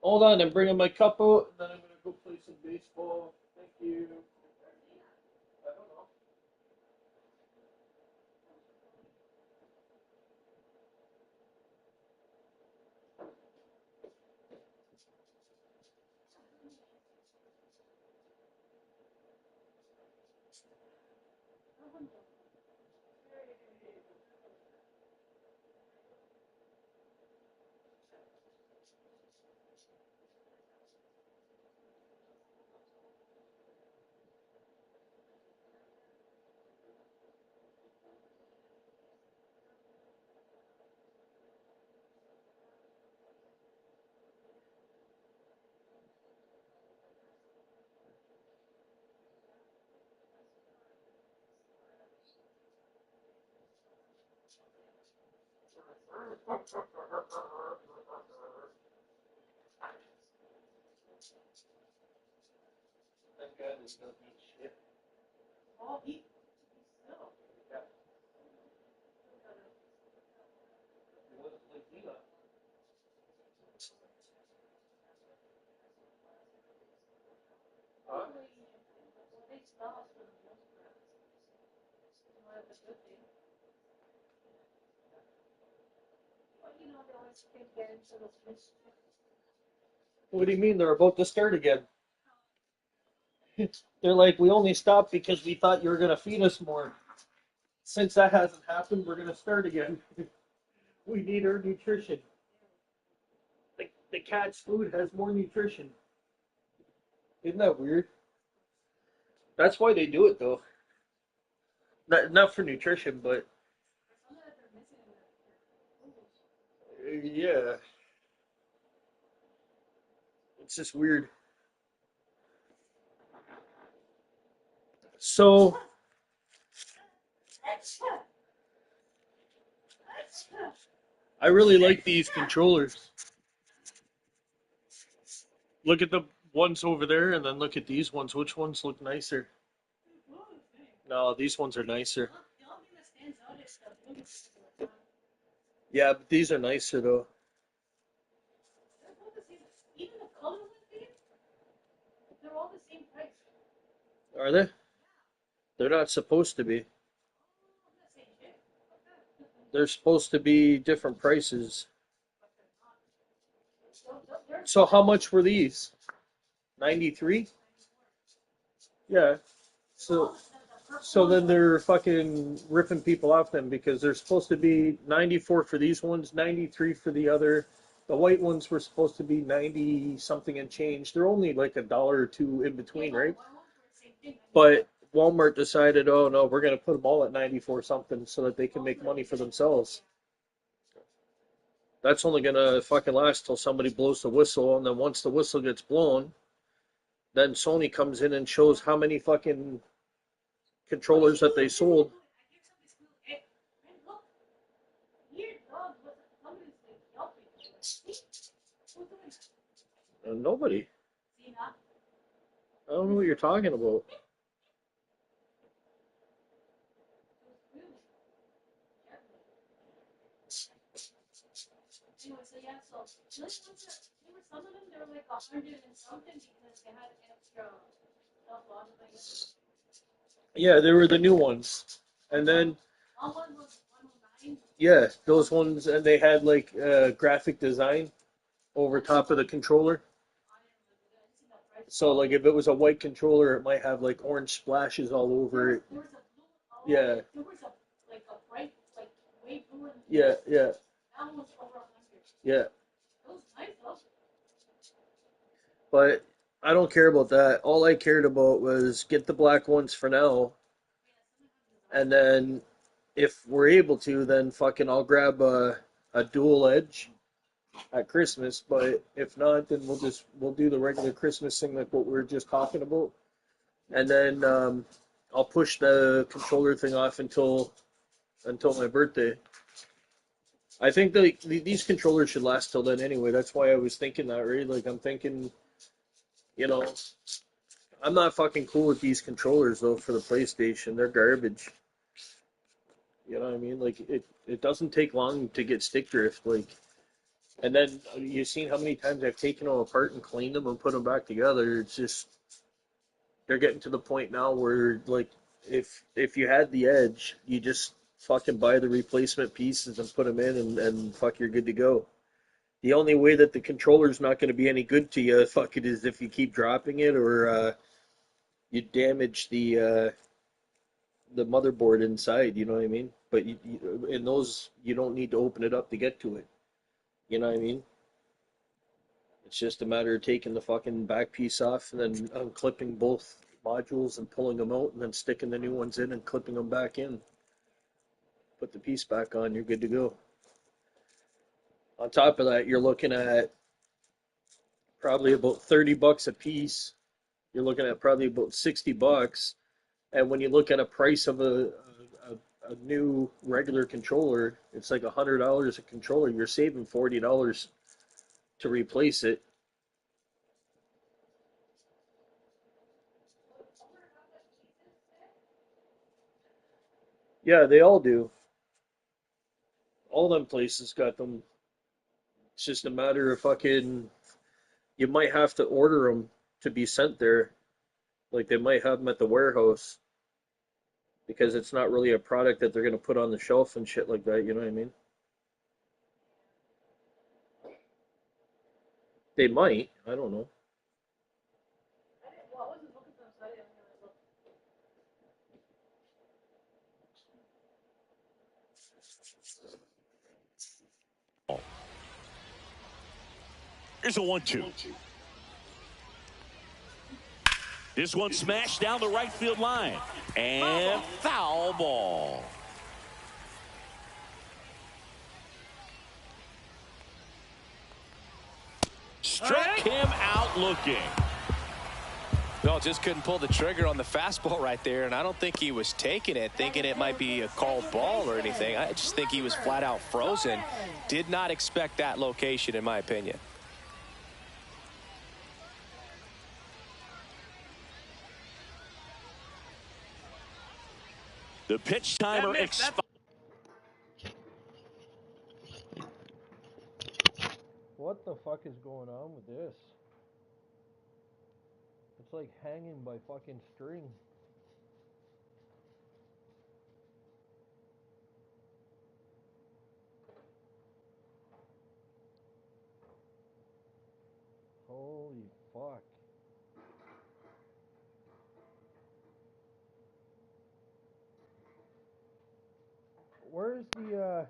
Hold on, I'm bringing my cup out, and then I'm gonna go play some baseball. Thank you. I don't know. That guy does not eat shit. Oh, he still. They stopped for the most part. One of the good things. But you know, they always can get into the switch. What do you mean? They're about to start again. They're like, we only stopped because we thought you were going to feed us more. Since that hasn't happened, we're going to start again. We need our nutrition. The cat's food has more nutrition. Isn't that weird? That's why they do it, though. Not for nutrition, but yeah. It's just weird. So, I really like these controllers. Look at the ones over there, and then look at these ones. Which ones look nicer? No, these ones are nicer. The only thing that stands out is the blue. Yeah, but these are nicer, though. They're both the same. Even the color ones, they're all the same price. Are they? They're not supposed to be. Oh, I'm not saying shit. They're supposed to be different prices. They're So how much were these? 93? Yeah. So then they're fucking ripping people off them because they're supposed to be 94 for these ones, 93 for the other. The white ones were supposed to be 90 something and change. They're only like $1 or $2 in between, right? But Walmart decided, oh no, we're going to put them all at 94 something so that they can make money for themselves. That's only going to fucking last till somebody blows the whistle, and then once the whistle gets blown, then Sony comes in and shows how many fucking controllers that they sold. Nobody. I don't know what you're talking about. Anyway, so yeah, so there were some of them, they were like 100 and something because they had extra stuff on them, I guess. Yeah, they were the new ones. And then, One was 109. yeah, those ones, and they had like graphic design over top of the controller. So, like, if it was a white controller, it might have like orange splashes all over it. There was a blue, Yeah, there was like a bright, like way bluer than yeah, yeah, that one was over 100. yeah. It was nice though. But I don't care about that. All I cared about was get the black ones for now, and then if we're able to, then fucking I'll grab a dual edge at Christmas. But if not, then we'll do the regular Christmas thing like what we were just talking about, and then I'll push the controller thing off until my birthday. I think these controllers should last till then anyway. That's why I was thinking that, right? Like I'm thinking, you know, I'm not fucking cool with these controllers though for the PlayStation. They're garbage. You know what I mean? Like it doesn't take long to get stick drift. Like, and then you've seen how many times I've taken them apart and cleaned them and put them back together. It's just they're getting to the point now where like if you had the edge, you just fucking buy the replacement pieces and put them in and fuck you're good to go. The only way that the controller's not going to be any good to you, fuck it, is if you keep dropping it or you damage the motherboard inside. You know what I mean? But in those, you don't need to open it up to get to it. You know what I mean? It's just a matter of taking the fucking back piece off and then unclipping both modules and pulling them out and then sticking the new ones in and clipping them back in. Put the piece back on, you're good to go. On top of that, you're looking at probably about $30 a piece. You're looking at probably about $60. And when you look at a price of a new regular controller, it's like $100 a controller. You're saving $40 to replace it. Yeah, they all do. All them places got them. It's just a matter of fucking. You might have to order them to be sent there. Like they might have them at the warehouse because it's not really a product that they're gonna put on the shelf and shit like that. You know what I mean? They might. I don't know. Well, I wasn't looking for the site. I didn't really look. Here's a 1-2. This one smashed down the right field line. And foul ball. Struck him out looking. No, just couldn't pull the trigger on the fastball right there, and I don't think he was taking it, thinking it might be a called ball or anything. I just think he was flat out frozen. Did not expect that location, in my opinion. The pitch timer expires. What the fuck is going on with this? It's like hanging by fucking string. Holy fuck. Where's the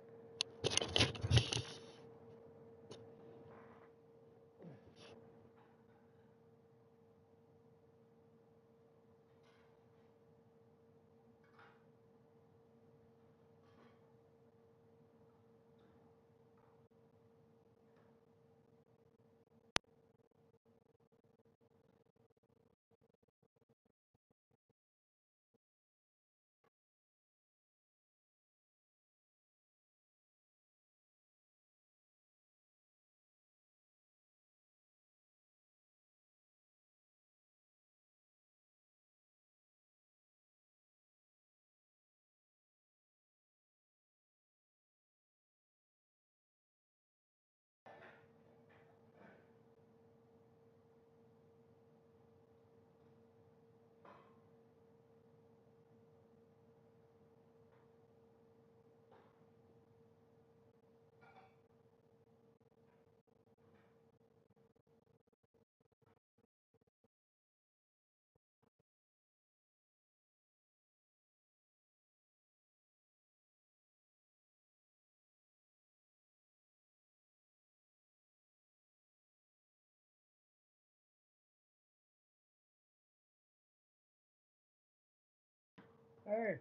Hey,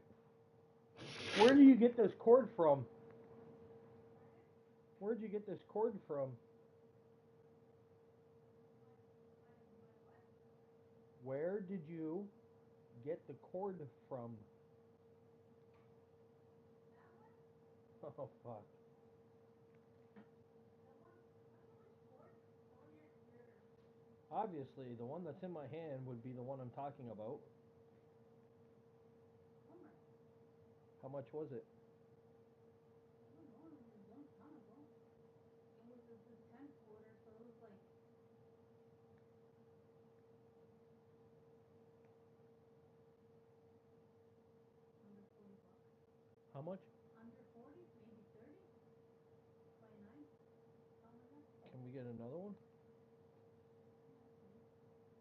where do you get this cord from? Where'd you get this cord from? Where did you get the cord from? Oh fuck. Obviously, the one that's in my hand would be the one I'm talking about. How much was it? How much? Can we get another one?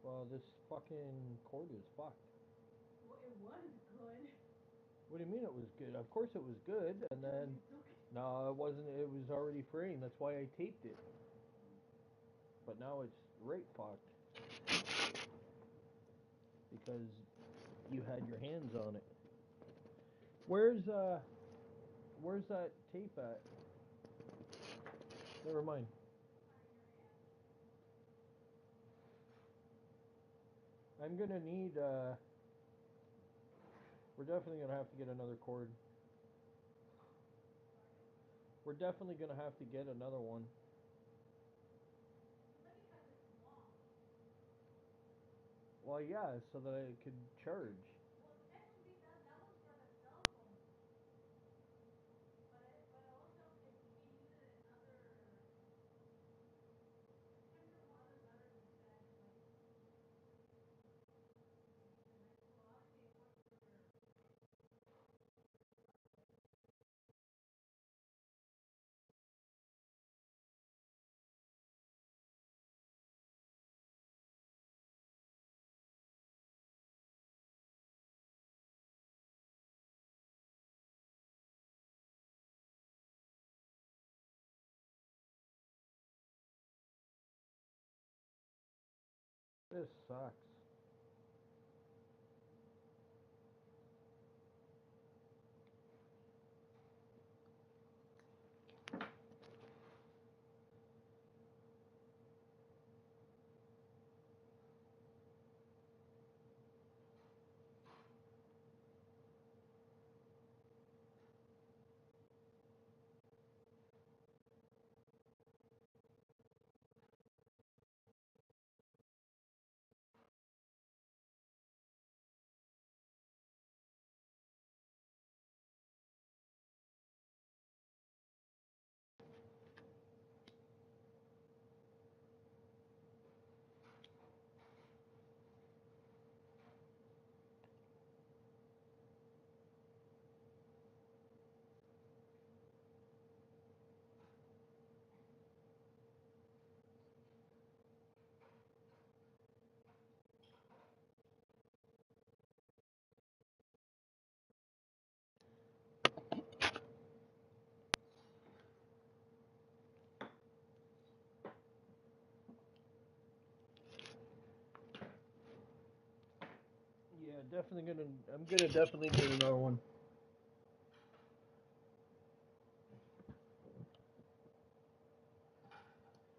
Well, this fucking cord is fucked. Well, it was good. What do you mean it was good? Of course it was good, and then no, it wasn't. It was already fraying. That's why I taped it. But now it's right fucked because you had your hands on it. Where's that tape at? Never mind. I'm gonna need. We're definitely gonna have to get another cord. We're definitely gonna have to get another one. Well, yeah, so that I could charge. This sucks. Yeah, I'm gonna definitely need another one.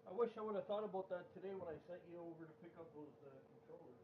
I wish I would have thought about that today when I sent you over to pick up those controllers.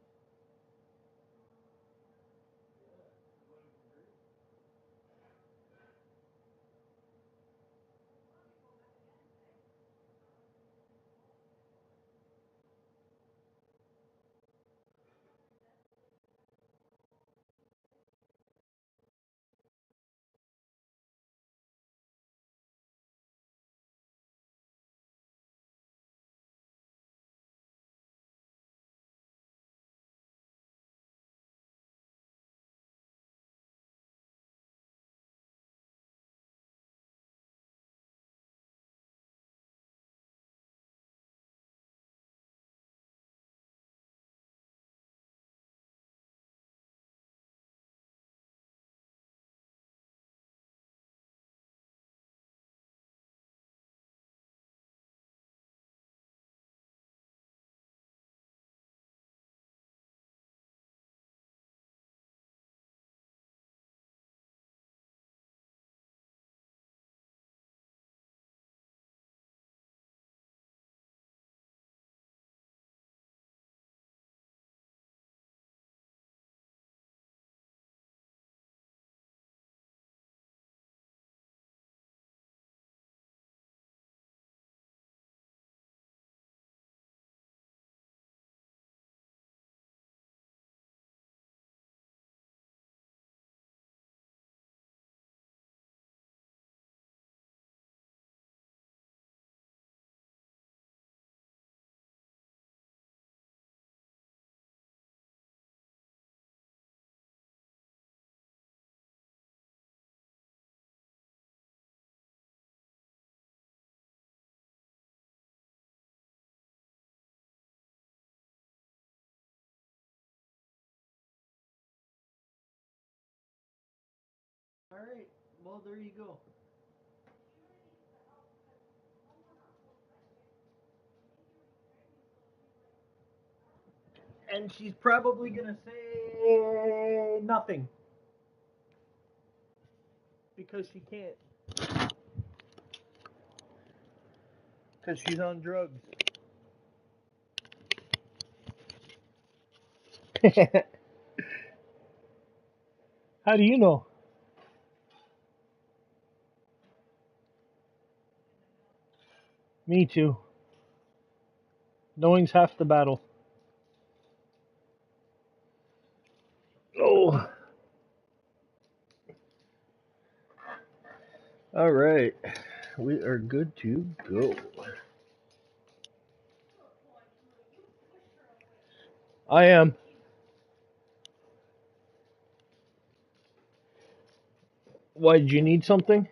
All right. Well, there you go. And she's probably gonna say nothing because she can't. Because she's on drugs. How do you know? Me too. Knowing's half the battle. Oh. All right. We are good to go. I am. Why, did you need something?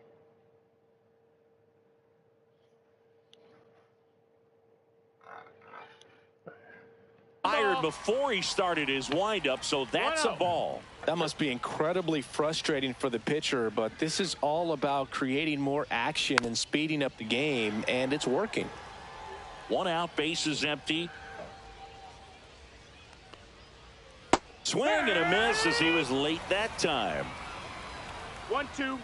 Fired before he started his windup, so that's a ball. That must be incredibly frustrating for the pitcher, but this is all about creating more action and speeding up the game, and it's working. One out, base is empty. Swing and a miss as he was late that time. 1-2.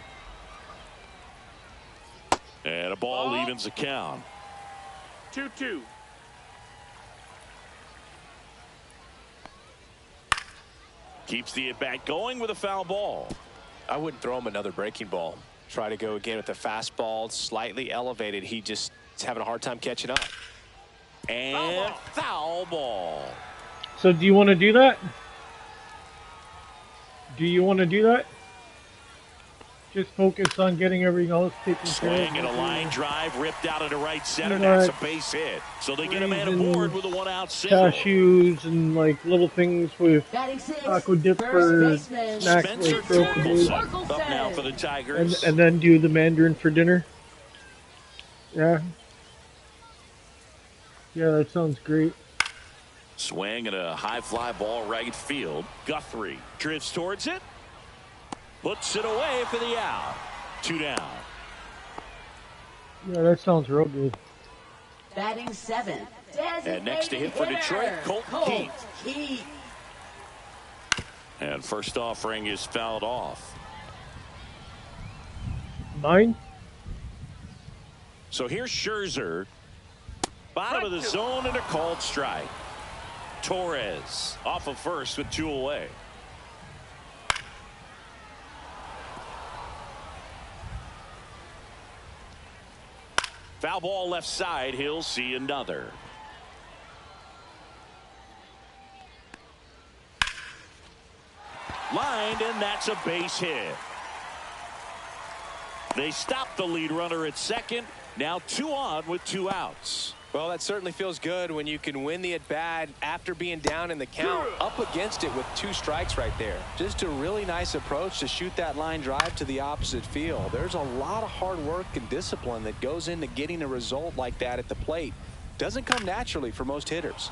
And a ball evens the count. 2-2. Keeps the at-bat going with a foul ball. I wouldn't throw him another breaking ball. Try to go again with the fastball, slightly elevated. He just is having a hard time catching up. And foul ball. So do you want to do that? Do you want to do that? Just focus on getting everything else taken care of. Swing and a line drive ripped out into right center. That's a base hit. So they get a man aboard with a one-out single. Cashews and like little things with taco dip for snacks Spencer like broken up now for the Tigers. and then do the mandarin for dinner. Yeah. Yeah, that sounds great. Swing and a high fly ball right field. Guthrie drifts towards it. Puts it away for the out. 2 down. Yeah, that sounds real good. Batting 7. And next to hit for Detroit, Colton Keith. And first offering is fouled off. Mine? So here's Scherzer. Bottom of the zone and a called strike. Torres off of first with 2 away. Foul ball left side. He'll see another. Lined, and that's a base hit. They stop the lead runner at second. Now 2 on with 2 outs. Well, that certainly feels good when you can win the at-bat after being down in the count, up against it with 2 strikes right there. Just a really nice approach to shoot that line drive to the opposite field. There's a lot of hard work and discipline that goes into getting a result like that at the plate. Doesn't come naturally for most hitters.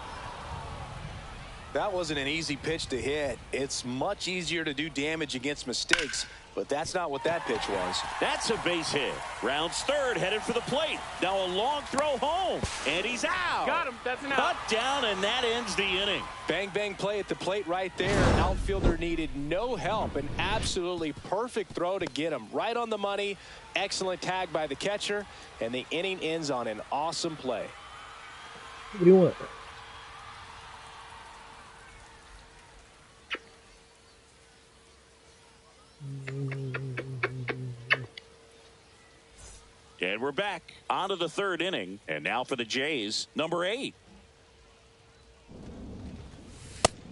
That wasn't an easy pitch to hit. It's much easier to do damage against mistakes, but that's not what that pitch was. That's a base hit. Rounds third, headed for the plate. Now a long throw home, and he's out. Got him. That's an out. Cut down, and that ends the inning. Bang, bang play at the plate right there. Outfielder needed no help. An absolutely perfect throw to get him right on the money. Excellent tag by the catcher, and the inning ends on an awesome play. What do you want? And we're back onto the 3rd inning. And now for the Jays, number 8.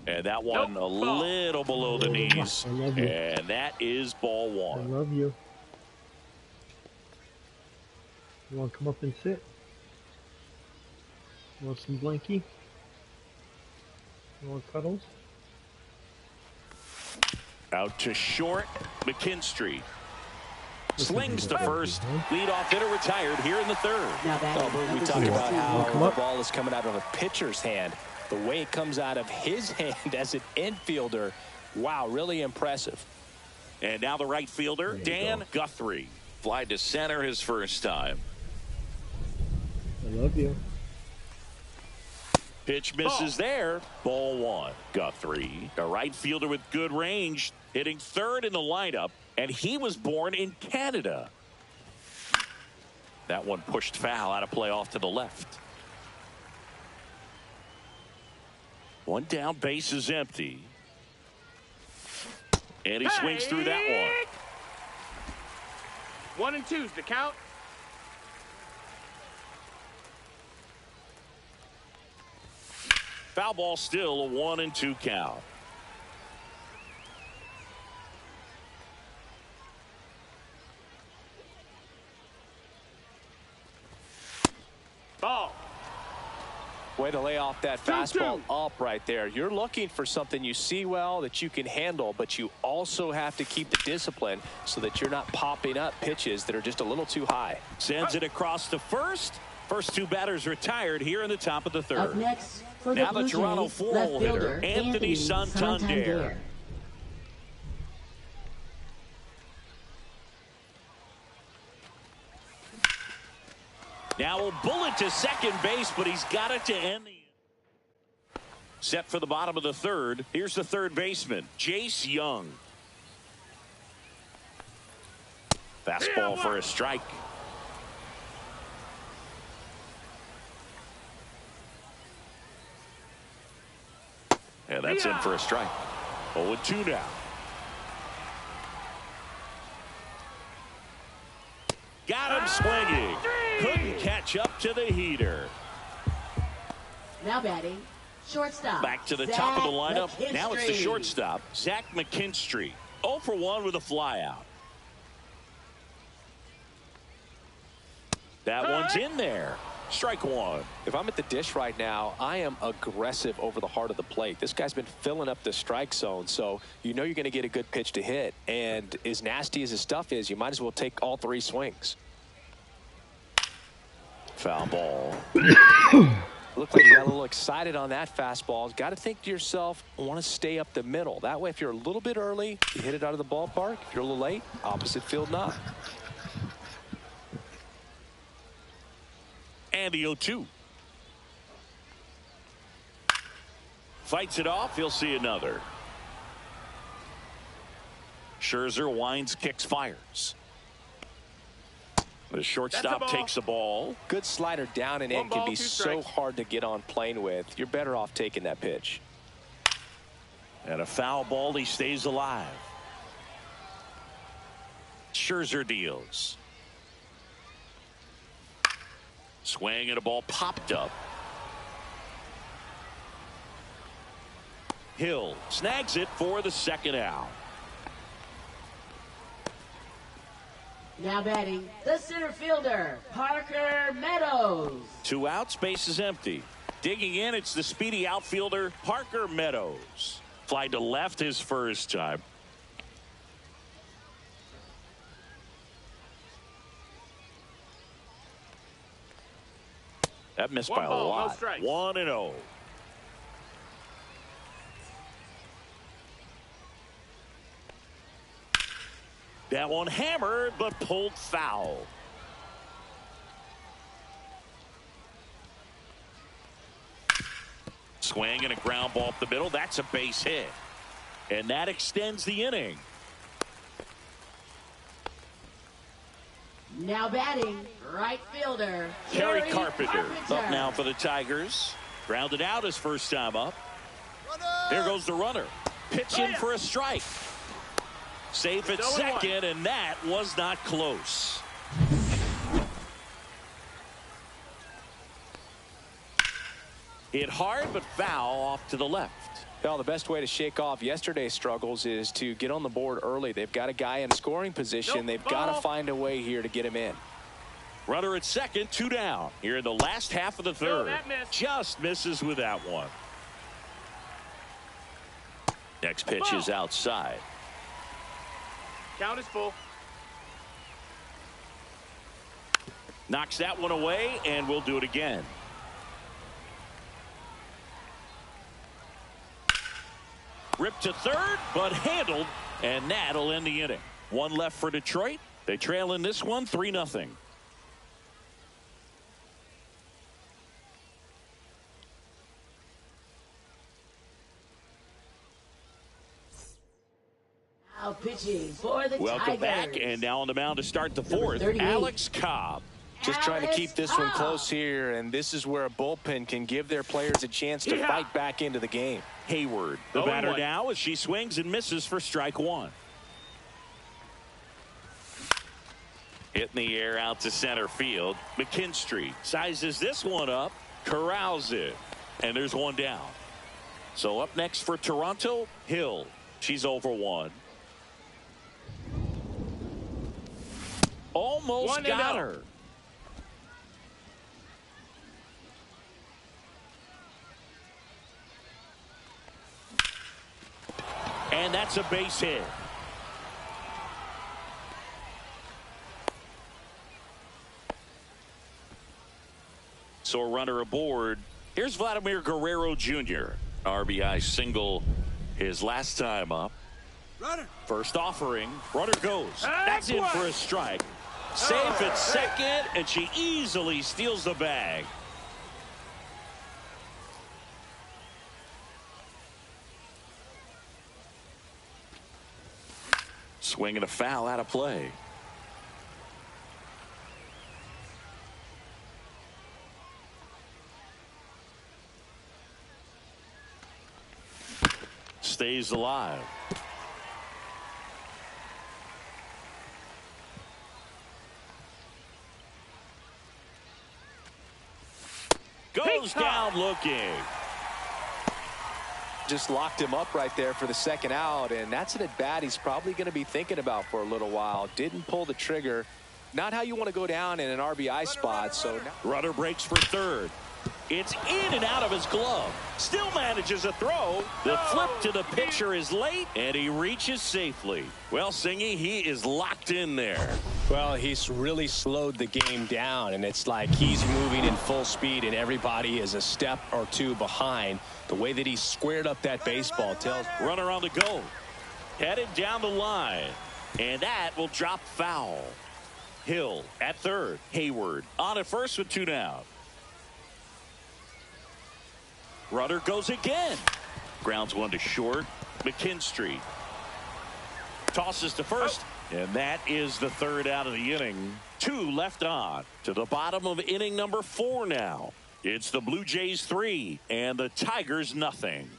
And that one a little below the knees. I love you. And that is ball I 1. love you. You want to come up and sit? You want some blankie? You want cuddles? Out to short, McKinstry. Slings to first. Leadoff hitter retired here in the 3rd. We talked about how the ball is coming out of a pitcher's hand. The way it comes out of his hand as an infielder, wow, really impressive. And now the right fielder, Dan Guthrie. Fly to center his first time. I love you. Pitch misses there. Ball 1. Guthrie, a right fielder with good range, hitting 3rd in the lineup, and he was born in Canada. That one pushed foul, out of play off to the left. 1 down, base is empty. And he swings through that one. 1 and 2's the count. Foul ball, still a 1 and 2 count. Ball. Way to lay off that fastball up right there. You're looking for something you see well that you can handle, but you also have to keep the discipline so that you're not popping up pitches that are just a little too high. Sends it across to first. First 2 batters retired here in the top of the 3rd. Up next for now the the Toronto Jays, 4-hole left hitter, fielder Anthony Santander. Now a bullet to second base, but he's got it to end the Set for the bottom of the third. Here's the third baseman, Jace Young. Fastball for a strike. And that's in for a strike. 0-2 now. Got him swinging. Couldn't catch up to the heater. Now batting, shortstop. Back to the top of the lineup. Now it's the shortstop, Zach McKinstry. 0 for 1 with a flyout. That one's in there. Strike one. If I'm at the dish right now, I am aggressive over the heart of the plate. This guy's been filling up the strike zone, so you know you're going to get a good pitch to hit. And as nasty as his stuff is, you might as well take all 3 swings. Foul ball. Looked like you got a little excited on that fastball. Got to think to yourself, I want to stay up the middle. That way, if you're a little bit early, you hit it out of the ballpark. If you're a little late, opposite field knock. And the 0-2. Fights it off. He'll see another. Scherzer winds, kicks, fires. The shortstop takes the ball. Good slider down and in can be so hard to get on plane with. You're better off taking that pitch. And a foul ball. He stays alive. Scherzer deals. Swing and a ball popped up. Hill snags it for the second out. Now batting, the center fielder, Parker Meadows. 2 outs, base is empty. Digging in, it's the speedy outfielder, Parker Meadows. Fly to left his first time. That missed by a lot. 1-0. That one hammered, but pulled foul. Swing and a ground ball up the middle. That's a base hit. And that extends the inning. Now batting, right fielder, Kerry Carpenter. Up now for the Tigers. Grounded out his first time up. There goes the runner. Pitching for a strike. Safe at second, and that was not close. Hit hard, but foul off to the left. Well, the best way to shake off yesterday's struggles is to get on the board early. They've got a guy in scoring position. They've got to find a way here to get him in. Runner at second, 2 down. Here in the last half of the third. Just misses with that one. Next pitch is outside. Count is full. Knocks that one away, and we'll do it again. Ripped to third, but handled, and that'll end the inning. 1 left for Detroit. They trail in this one 3-0. Now pitching for the Welcome Tigers. back, and now on the mound to start the fourth, Alex Cobb. Just trying to keep this one close here, and this is where a bullpen can give their players a chance to fight back into the game. Hayward, the batter now, as she swings and misses for strike one. Hit in the air out to center field. McKinstry sizes this one up, corrals it, and there's one down. So up next for Toronto, Hill. She's over 1. Almost got her. And that's a base hit. So a runner aboard. Here's Vladimir Guerrero Jr. RBI single his last time up. Runner. First offering. Runner goes. That's in for a strike. Safe at second, and she easily steals the bag. Swing and a foul out of play. Stays alive. Goes down looking. Just locked him up right there for the second out, and that's an at-bat he's probably going to be thinking about for a little while. Didn't pull the trigger. Not how you want to go down in an RBI spot. So Runner breaks for third. It's in and out of his glove. Still manages a throw. The flip to the pitcher is late, and he reaches safely. Well, Singy, he is locked in there. Well, he's really slowed the game down, and it's like he's moving in full speed, and everybody is a step or two behind. The way that he squared up that baseball tells. Runner on the go. Headed down the line, and that will drop foul. Hill at third. Hayward on at first with 2 down. Runner goes again. Grounds one to short. McKinstry tosses to first, and that is the third out of the inning. 2 left on. To the bottom of inning number 4 now. It's the Blue Jays 3 and the Tigers nothing.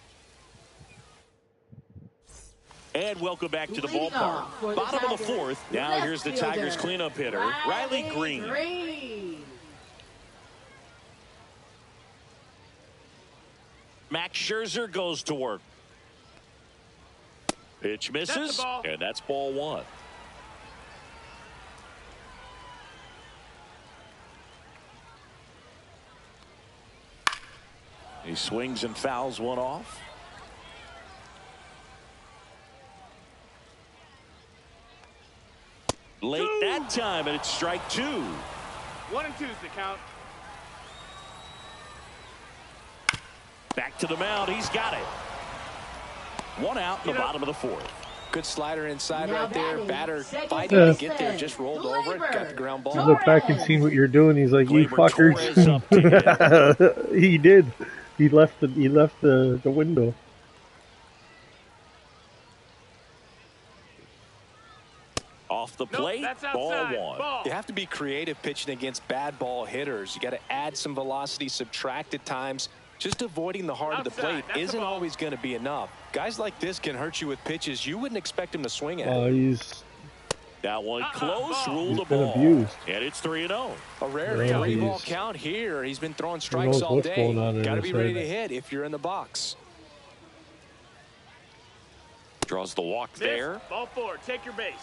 And welcome back to the ballpark. Bottom of the 4th. Now here's the Tigers cleanup hitter, Riley Green. Max Scherzer goes to work. Pitch misses, and that's ball 1. He swings and fouls one off. Late that time, and it's strike 2. 1 and 2's the count. Back to the mound. He's got it. 1 out in the bottom of the 4th. Good slider inside right there. Batter fighting to get there. Just rolled over it. Got the ground ball. I look back and seen what you're doing. He's like, you fuckers. He did. He left the window. Off the plate, ball 1. You have to be creative pitching against bad ball hitters. You got to add some velocity, subtract at times. Just avoiding the heart of the plate isn't always going to be enough. Guys like this can hurt you with pitches you wouldn't expect him to swing at. He's that one close, ruled a been ball. abused. And it's 3-0. A rare 3-ball count here. He's been throwing strikes all day. Got to be ready to hit if you're in the box. Draws the walk there. Ball 4. Take your base.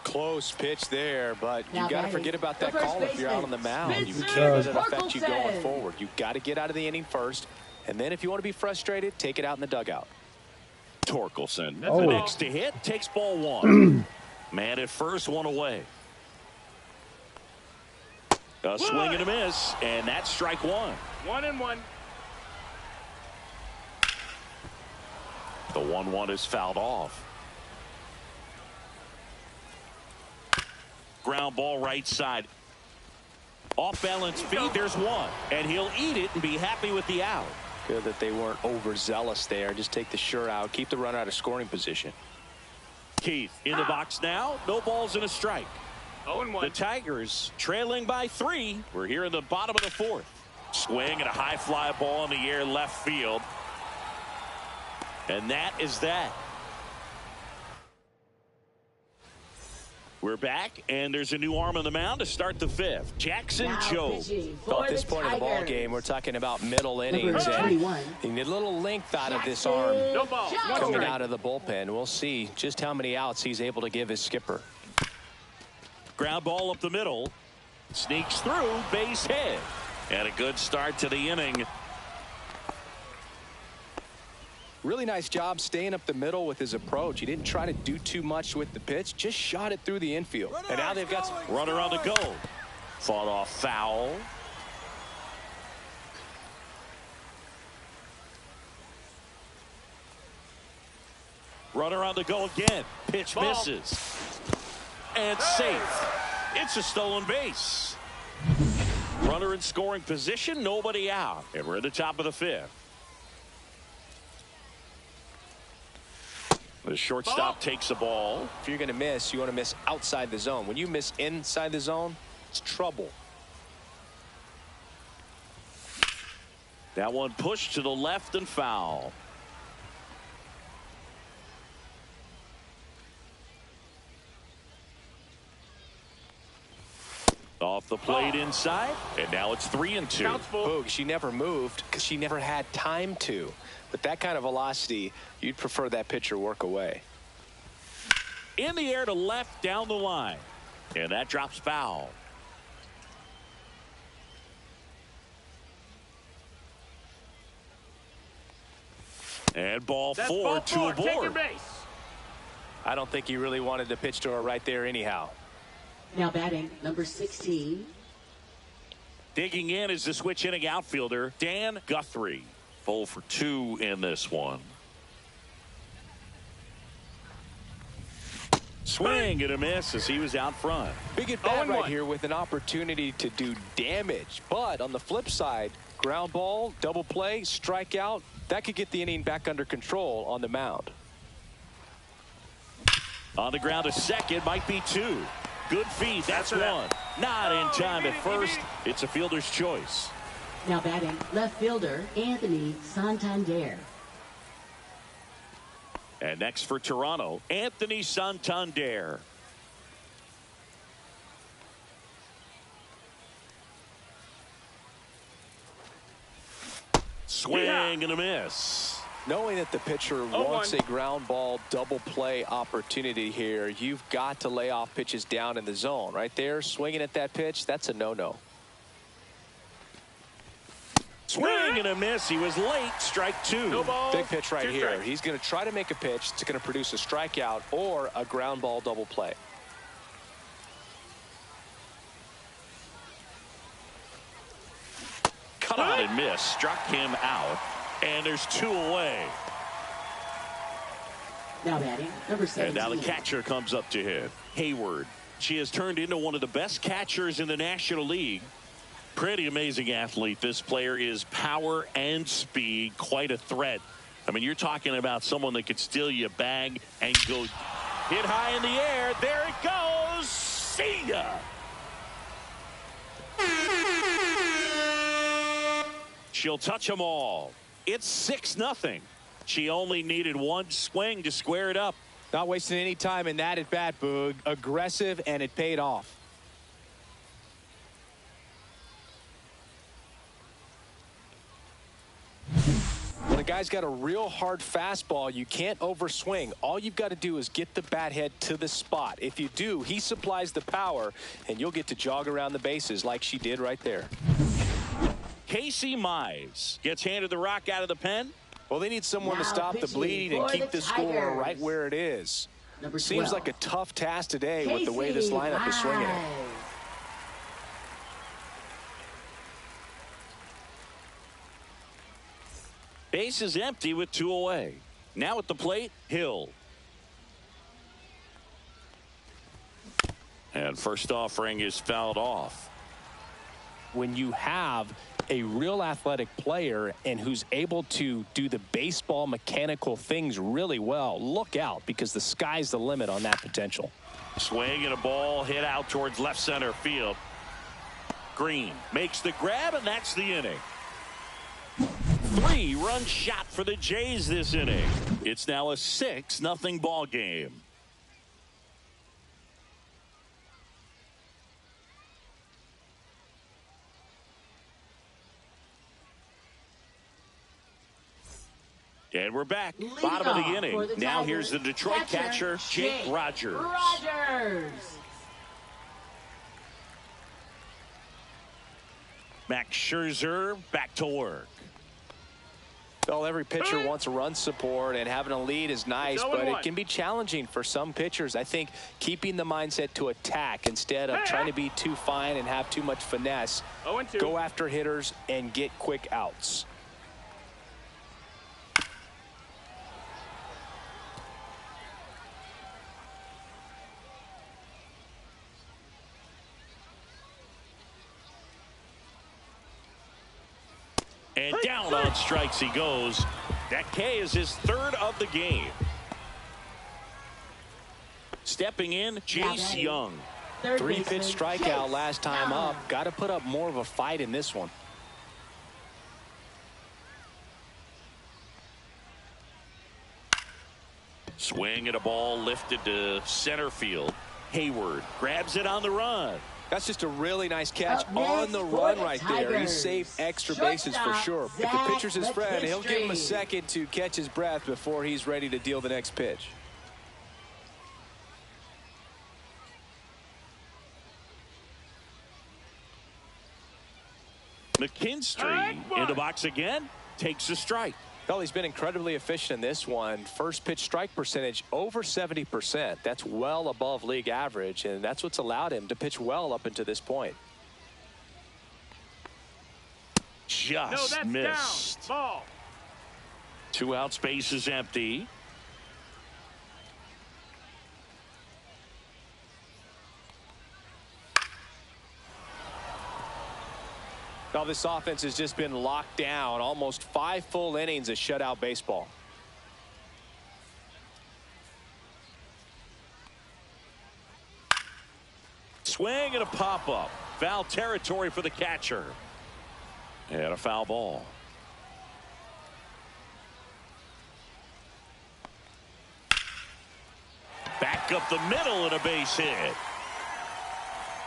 Close pitch there, but you got to forget about that call if you're out on the mound. You can't let it affect you going forward. You got to get out of the inning first, and then if you want to be frustrated, take it out in the dugout. Torkelson, the next to hit, takes ball 1. Man at first, 1 away. A swing and a miss, and that's strike 1. 1 and 1. The 1-1 is fouled off. Ground ball right side. Off balance feed. There's 1. And he'll eat it and be happy with the out. Good that they weren't overzealous there. Just take the sure out. Keep the runner out of scoring position. Keith in the box now. No balls and a strike. 0-1. The Tigers trailing by 3. We're here in the bottom of the 4th. Swing and a high fly ball in the air left field. And that is that. We're back, and there's a new arm on the mound to start the 5th. Jackson Joe. At this point in the ball game, we're talking about middle innings, and you need a little length out of this arm coming out of the bullpen. We'll see just how many outs he's able to give his skipper. Ground ball up the middle. Sneaks through, base hit. And a good start to the inning. Really nice job staying up the middle with his approach. He didn't try to do too much with the pitch, just shot it through the infield. And now they've got some runner on the go. Fought off foul. Runner on the go again. Pitch misses. And safe. It's a stolen base. Runner in scoring position, nobody out. And we're at the top of the 5th. The shortstop takes the ball. If you're going to miss, you want to miss outside the zone. When you miss inside the zone, it's trouble. That one pushed to the left and foul. Off the plate inside, and now it's 3-2. Boog, she never moved because she never had time to. But that kind of velocity, you'd prefer that pitcher work away. In the air to left down the line, and that drops foul. And ball four to a Take your board. base. I don't think he really wanted to pitch to her right there anyhow. Now batting, number 16. Digging in is the switch hitting outfielder, Dan Guthrie. 0 for 2 in this one. Swing and a miss as he was out front. Big at bat right here with an opportunity to do damage. But on the flip side, ground ball, double play, strikeout, that could get the inning back under control on the mound. On the ground to second, might be 2. Good feed, that's 1. Not in time at first. It's a fielder's choice. Now batting, left fielder, Anthony Santander. And next for Toronto, Anthony Santander. Swing and a miss. Knowing that the pitcher wants a ground ball double play opportunity here, you've got to lay off pitches down in the zone. Right there, swinging at that pitch, that's a no-no. Swing and a miss. He was late. Strike 2. No balls, Big pitch right 2 here. strikes. He's going to try to make a pitch that's going to produce a strikeout or a ground ball double play. Cut on and miss. Struck him out. And there's 2 away. Now batting, number 17. And now the catcher comes up to hit. Hayward. She has turned into one of the best catchers in the National League. Pretty amazing athlete. This player is power and speed. Quite a threat. I mean, you're talking about someone that could steal you a bag and go hit high in the air. There it goes. See ya. She'll touch them all. It's 6-0. She only needed 1 swing to square it up. Not wasting any time in that at bat, Boog. Aggressive, and it paid off. When a guy's got a real hard fastball, you can't overswing. All you've got to do is get the bat head to the spot. If you do, he supplies the power, and you'll get to jog around the bases like she did right there. Casey Mize gets handed the rock out of the pen. Well, they need someone to Now stop the pitching bleed and for keep the the score Tigers. right where it is. Number Seems 12. like a tough task today with the way this Casey lineup is swinging it. Mize. Base is empty with 2 away. Now at the plate, Hill. And first offering is fouled off. When you have a real athletic player and who's able to do the baseball mechanical things really well, look out, because the sky's the limit on that potential. Swing and a ball hit out towards left center field. Green makes the grab, and that's the inning. 3-run shot for the Jays this inning. It's now a 6-0 ball game. And we're back. Leading Bottom of the off for inning. the Now Tigers, here's the Detroit catcher, Jake Rogers. Rogers. Max Scherzer back to work. Well, every pitcher wants run support, and having a lead is nice, but it can be challenging for some pitchers. I think keeping the mindset to attack instead of trying to be too fine and have too much finesse. 0-2. Go after hitters and get quick outs. And down on strikes he goes. That K is his 3rd of the game. stepping in, Jace Young. Three-pitch strikeout last time up. Got to put up more of a fight in this one. Swing at a ball lifted to center field. Hayward grabs it on the run. That's just a really nice catch on the run right there. He saved extra bases for sure. If the pitcher's his friend, he'll give him a second to catch his breath before he's ready to deal the next pitch. McKinstry in the box again, takes a strike. Well, he's been incredibly efficient in this one. First pitch strike percentage over 70%. That's well above league average, and that's what's allowed him to pitch well up until this point. Just missed. Down. Ball. 2 out, space is empty. Now this offense has just been locked down. Almost 5 full innings of shutout baseball. Swing and a pop-up. Foul territory for the catcher. And a foul ball. Back up the middle and a base hit.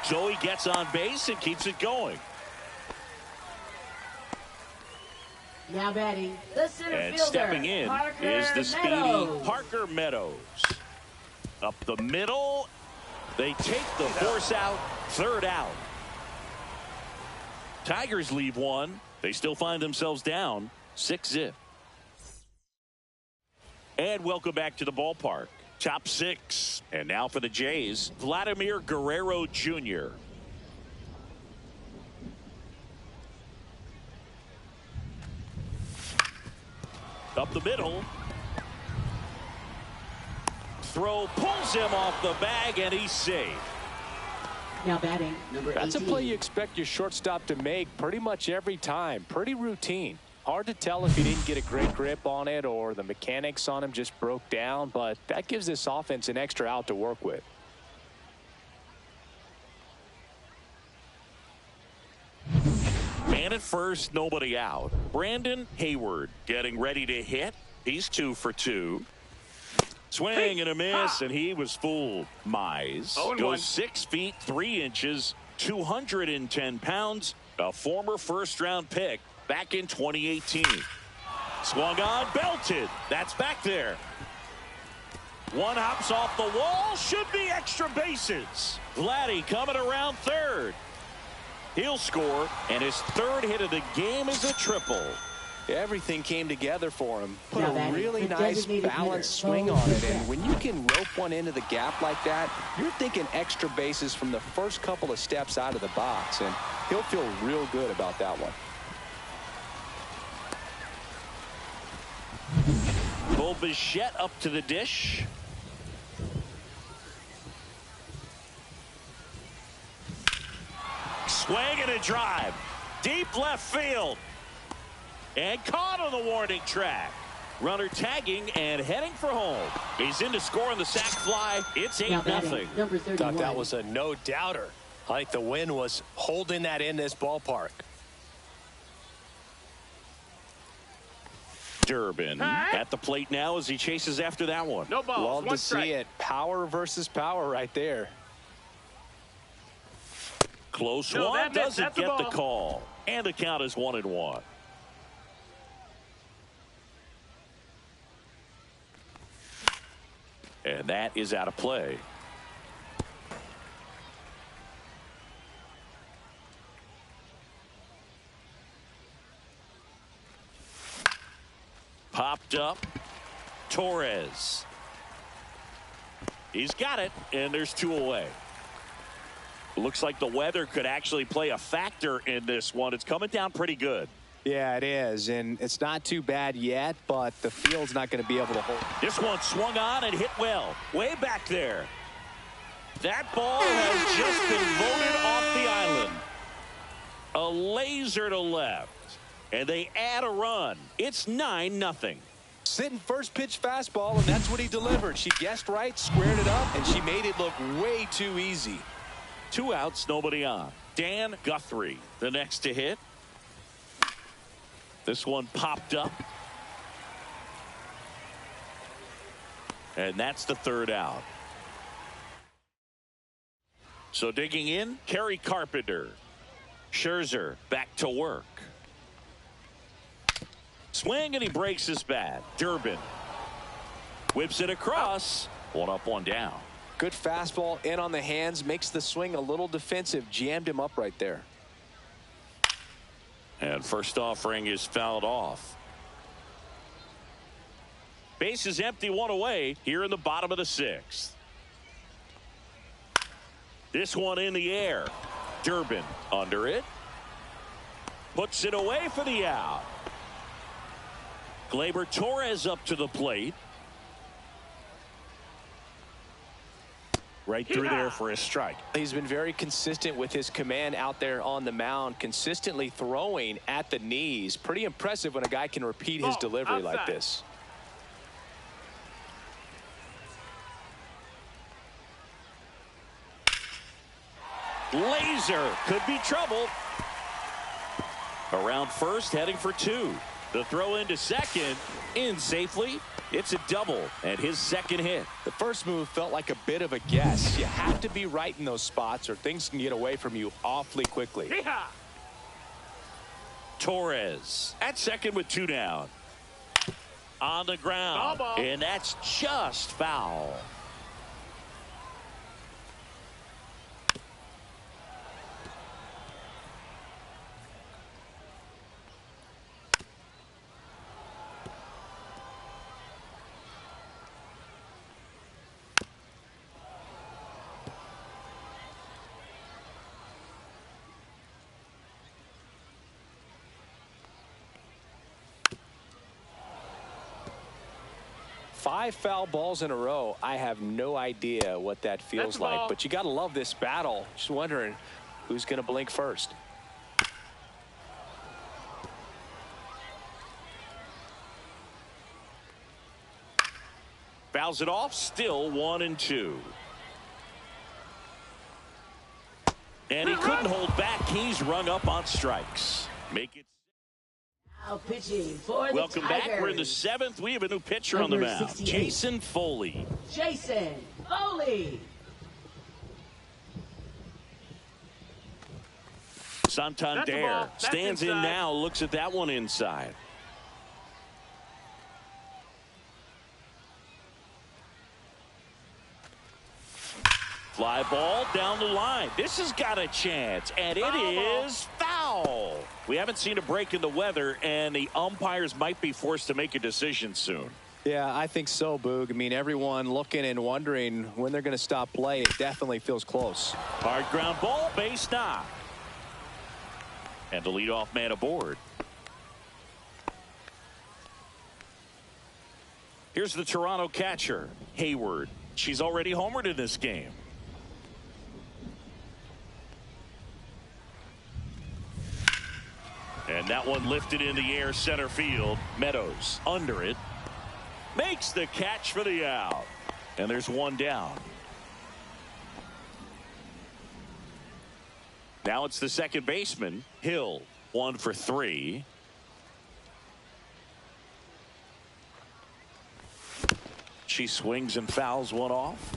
Joey gets on base and keeps it going. Now batting, the center And fielder, stepping in Parker is the speedy Meadows. Parker Meadows. Up the middle. They take the force out. 3rd out. Tigers leave 1. They still find themselves down 6-zip. And welcome back to the ballpark. Top 6. And now for the Jays, Vladimir Guerrero Jr. Up the middle. Throw pulls him off the bag, and he's safe. Now batting, number 18. That's a play you expect your shortstop to make pretty much every time. Pretty routine. Hard to tell if he didn't get a great grip on it or the mechanics on him just broke down, but that gives this offense an extra out to work with. Man at first, nobody out. Brandon Hayward getting ready to hit. He's 2 for 2. Swing and a miss, and he was fooled. Mize goes 6 feet 3 inches, 210 pounds, a former first-round pick back in 2018. Swung on, belted. That's back there. One hops off the wall, should be extra bases. Vladdy coming around 3rd. He'll score, and his 3rd hit of the game is a triple. Everything came together for him. Put Now a batting, really the nice designated balanced hitter, swing Bo on it. Bichette. And when you can rope one into the gap like that, you're thinking extra bases from the first couple of steps out of the box. And he'll feel real good about that one. Bo Bichette up to the dish. Swing and a drive. Deep left field. And caught on the warning track. Runner tagging and heading for home. He's in to score on the sac fly. It's 8-0. Number 31. Thought that was a no-doubter. I think the win was holding that in this ballpark. Durbin at the plate now as he chases after that one. No balls. Love One to strike. see it. Power versus power right there. Close No, one. that missed. Doesn't That's a get the ball. call. And the count is 1-1. And that is out of play. Popped up. Torres. He's got it, and there's 2 away. Looks like the weather could actually play a factor in this one. It's coming down pretty good. Yeah, it is, and it's not too bad yet, but the field's not going to be able to hold. This one swung on and hit well. Way back there. That ball has just been voted off the island. A laser to left. And they add a run. It's 9-0. Sitting first pitch fastball, and that's what he delivered. She guessed right, squared it up, and she made it look way too easy. 2 outs, nobody on. Dan Guthrie, the next to hit. This one popped up. And that's the 3rd out. So digging in, Kerry Carpenter. Scherzer back to work. Swing, and he breaks his bat. Durbin whips it across. 1 up, 1 down. Good fastball in on the hands, makes the swing a little defensive. Jammed him up right there. And first offering is fouled off. Base is empty, 1 away here in the bottom of the 6th. This one in the air. Durbin under it. Puts it away for the out. Gleyber Torres up to the plate. Right through there for a strike. He's been very consistent with his command out there on the mound, consistently throwing at the knees. Pretty impressive when a guy can repeat his delivery like this. Laser could be trouble. Around first, heading for 2. The throw into second, in safely. It's a double and his 2nd hit. The first move felt like a bit of a guess. You have to be right in those spots or things can get away from you awfully quickly. Torres at second with 2 down. On the ground. And that's just foul. Five foul balls in a row. I have no idea what that feels like, but you got to love this battle. Just wondering who's going to blink first. Fouls it off, still 1-2. And he couldn't hold back. He's rung up on strikes. Make it. Now pitching for the Welcome back. Tigers. We're in the 7th. We have a new pitcher on the Number mound. 68. Jason Foley. Jason Foley. Santander stands in now, looks at that one inside. Fly ball down the line. This has got a chance, and it is foul. We haven't seen a break in the weather, and the umpires might be forced to make a decision soon. Yeah, I think so, Boog. I mean, everyone looking and wondering when they're going to stop play. It definitely feels close. Hard ground ball, base knock. And the leadoff man aboard. Here's the Toronto catcher, Hayward. She's already homered in this game. And that one lifted in the air, center field. Meadows under it. Makes the catch for the out. And there's one down. Now it's the second baseman, Hill. 1 for 3. She swings and fouls one off.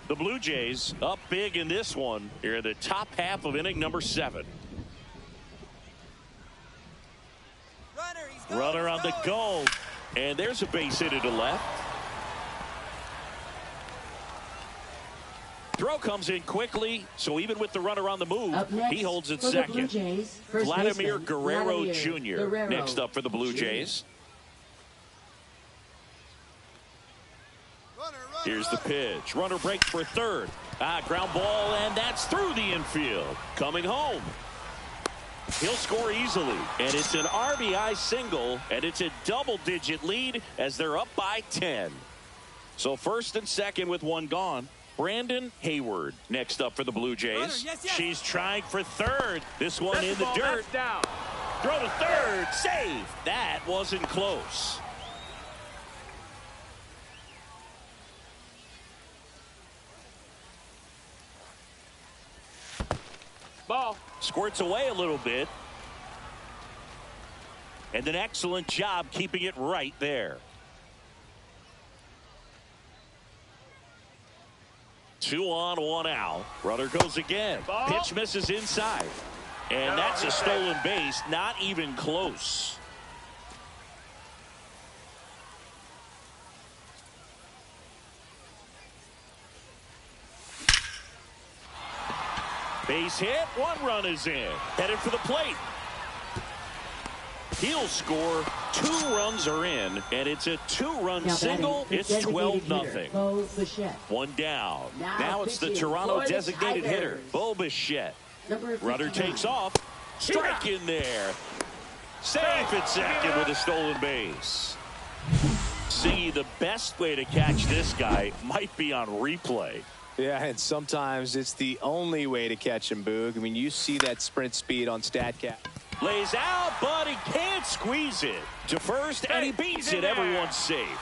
The Blue Jays up big in this one here in the top half of inning number 7. Runner on the go. And there's a base hit to left. Throw comes in quickly, so even with the runner on the move, he holds it second. Vladimir Guerrero Jr. next up for the Blue Jays. Here's the pitch. Runner breaks for third. Ground ball, and that's through the infield. Coming home. He'll score easily, and it's an RBI single, and it's a double-digit lead as they're up by 10. So first and second with one gone. Brandon Hayward next up for the Blue Jays. She's trying for third. This one in the dirt. Down. Throw to third. Save. That wasn't close. Ball. Squirts away a little bit. And an excellent job keeping it right there. 2 on, 1 out. Runner goes again. Ball. Pitch misses inside. And that's a stolen base. Not even close. Base hit. 1 run is in. Headed for the plate. He'll score. 2 runs are in, and it's a 2-run single. It's 12-0. 1 down. Now it's the Toronto designated hitter, Bo Bichette. Runner takes off. Strike in there. Safe at second with a stolen base. See, the best way to catch this guy might be on replay. Yeah, and sometimes it's the only way to catch him, Boog. I mean, you see that sprint speed on StatCast. Lays out, but he can't squeeze it to first, and he beats it. Everyone's safe.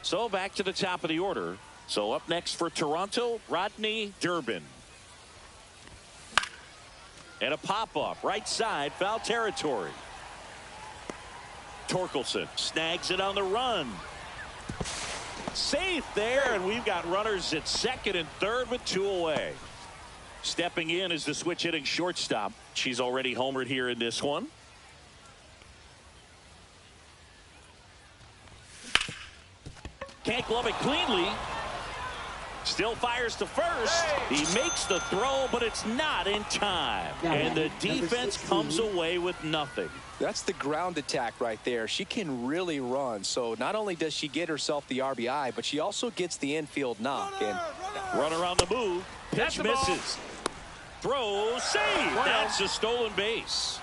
So back to the top of the order. So up next for Toronto, Rodney Durbin. And a pop-up, right side, foul territory. Torkelson snags it on the run. Safe there, and we've got runners at second and third with 2 away. Stepping in is the switch hitting shortstop. She's already homered here in this one. Can't glove it cleanly. Still fires to first. He makes the throw, but it's not in time. And the defense comes away with nothing. That's the ground attack right there. She can really run. So not only does she get herself the RBI, but she also gets the infield knock. And runner on the move. Pitch misses. Throw, save. That's a stolen base.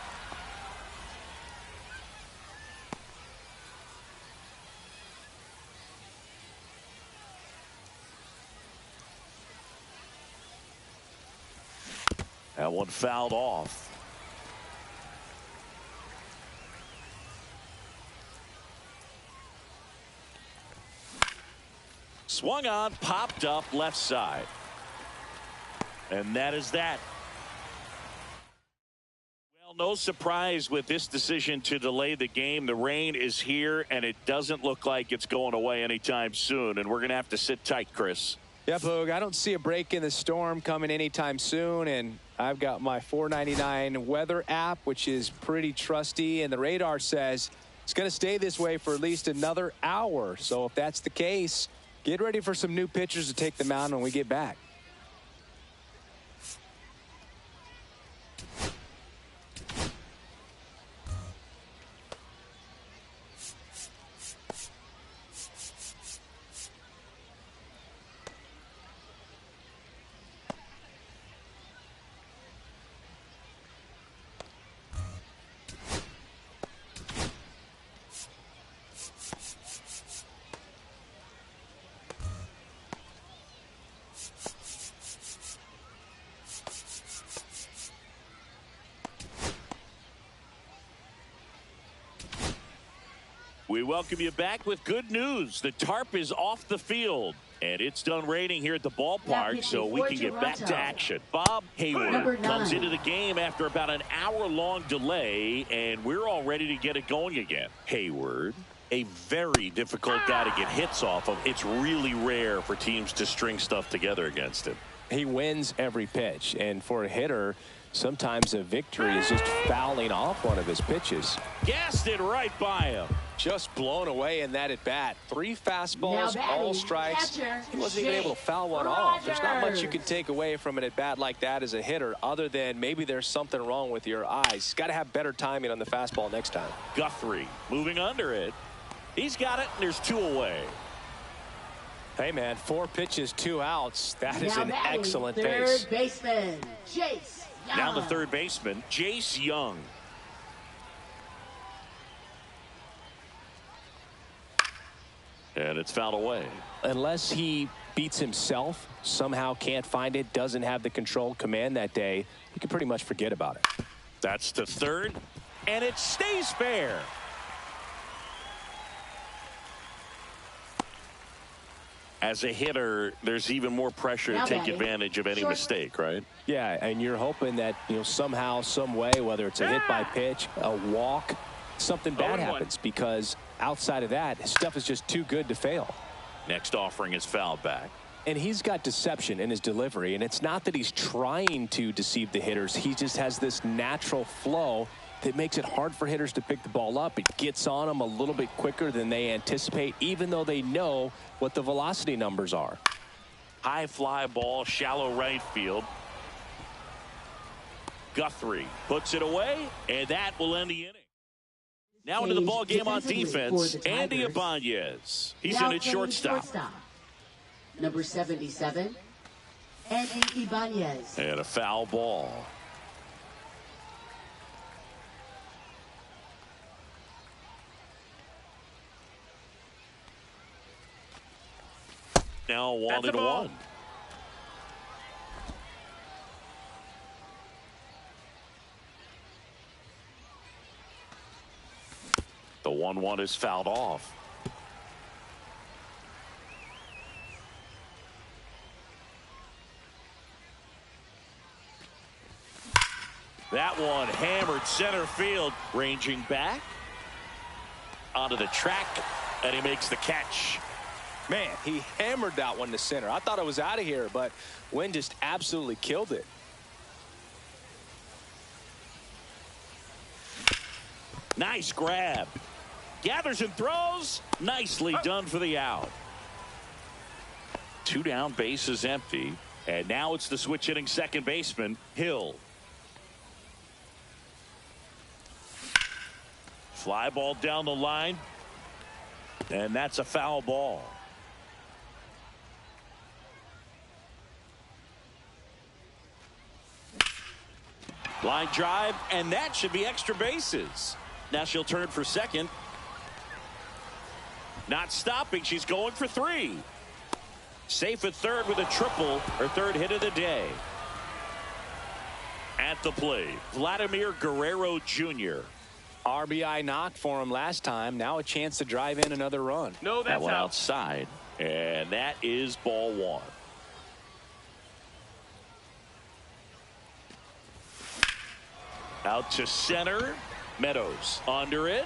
That one fouled off. Swung on, popped up left side. And that is that. Well, no surprise with this decision to delay the game. The rain is here, and it doesn't look like it's going away anytime soon. And we're going to have to sit tight, Chris. Yeah, Boog, I don't see a break in the storm coming anytime soon. And I've got my $4.99 weather app, which is pretty trusty. And the radar says it's going to stay this way for at least another hour. So if that's the case, get ready for some new pitchers to take the mound when we get back. We welcome you back with good news. The tarp is off the field, and it's done raining here at the ballpark, so we can get back to action. Bob Hayward comes into the game after about an hour-long delay, and we're all ready to get it going again. Hayward, a very difficult guy to get hits off of. It's really rare for teams to string stuff together against him. He wins every pitch, and for a hitter, sometimes a victory is just fouling off one of his pitches. Gassed it right by him. Just blown away in that at bat. 3 fastballs, all strikes. He wasn't even able to foul one off. There's not much you can take away from an at bat like that as a hitter, other than maybe there's something wrong with your eyes. He's got to have better timing on the fastball next time. Guthrie moving under it. He's got it, and there's 2 away. Hey, man, 4 pitches, 2 outs. That is an excellent third baseman, Jace Young. Now the third baseman, Jace Young. And it's fouled away. Unless he beats himself, somehow can't find it, doesn't have the control command that day, you can pretty much forget about it. That's to third, and it stays fair. As a hitter, there's even more pressure to take advantage of any mistake, right? Yeah, and you're hoping that, somehow, some way, whether it's a hit by pitch, a walk, something bad happens, because outside of that, stuff is just too good to fail. Next offering is fouled back. And he's got deception in his delivery, and it's not that he's trying to deceive the hitters. He just has this natural flow that makes it hard for hitters to pick the ball up. It gets on them a little bit quicker than they anticipate, even though they know what the velocity numbers are. High fly ball, shallow right field. Guthrie puts it away, and that will end the inning. Now into the ball game on defense, Andy Ibanez. He's in at shortstop. Number 77, Andy Ibanez. And a foul ball. Now 1-1. The 1-1 is fouled off. That one hammered center field, ranging back onto the track, and he makes the catch. Man, he hammered that one to center. I thought it was out of here, but Wynn just absolutely killed it. Nice grab. Gathers and throws. Nicely done for the out. 2 down, base is empty. And now it's the switch hitting second baseman, Hill. Fly ball down the line. And that's a foul ball. Line drive, and that should be extra bases. Now she'll turn for second. Not stopping. She's going for 3. Safe at third with a triple, her 3rd hit of the day. At the plate, Vladimir Guerrero Jr. RBI knock for him last time. Now a chance to drive in another run. No, that's that one out. outside, and that is ball 1. Out to center. Meadows under it.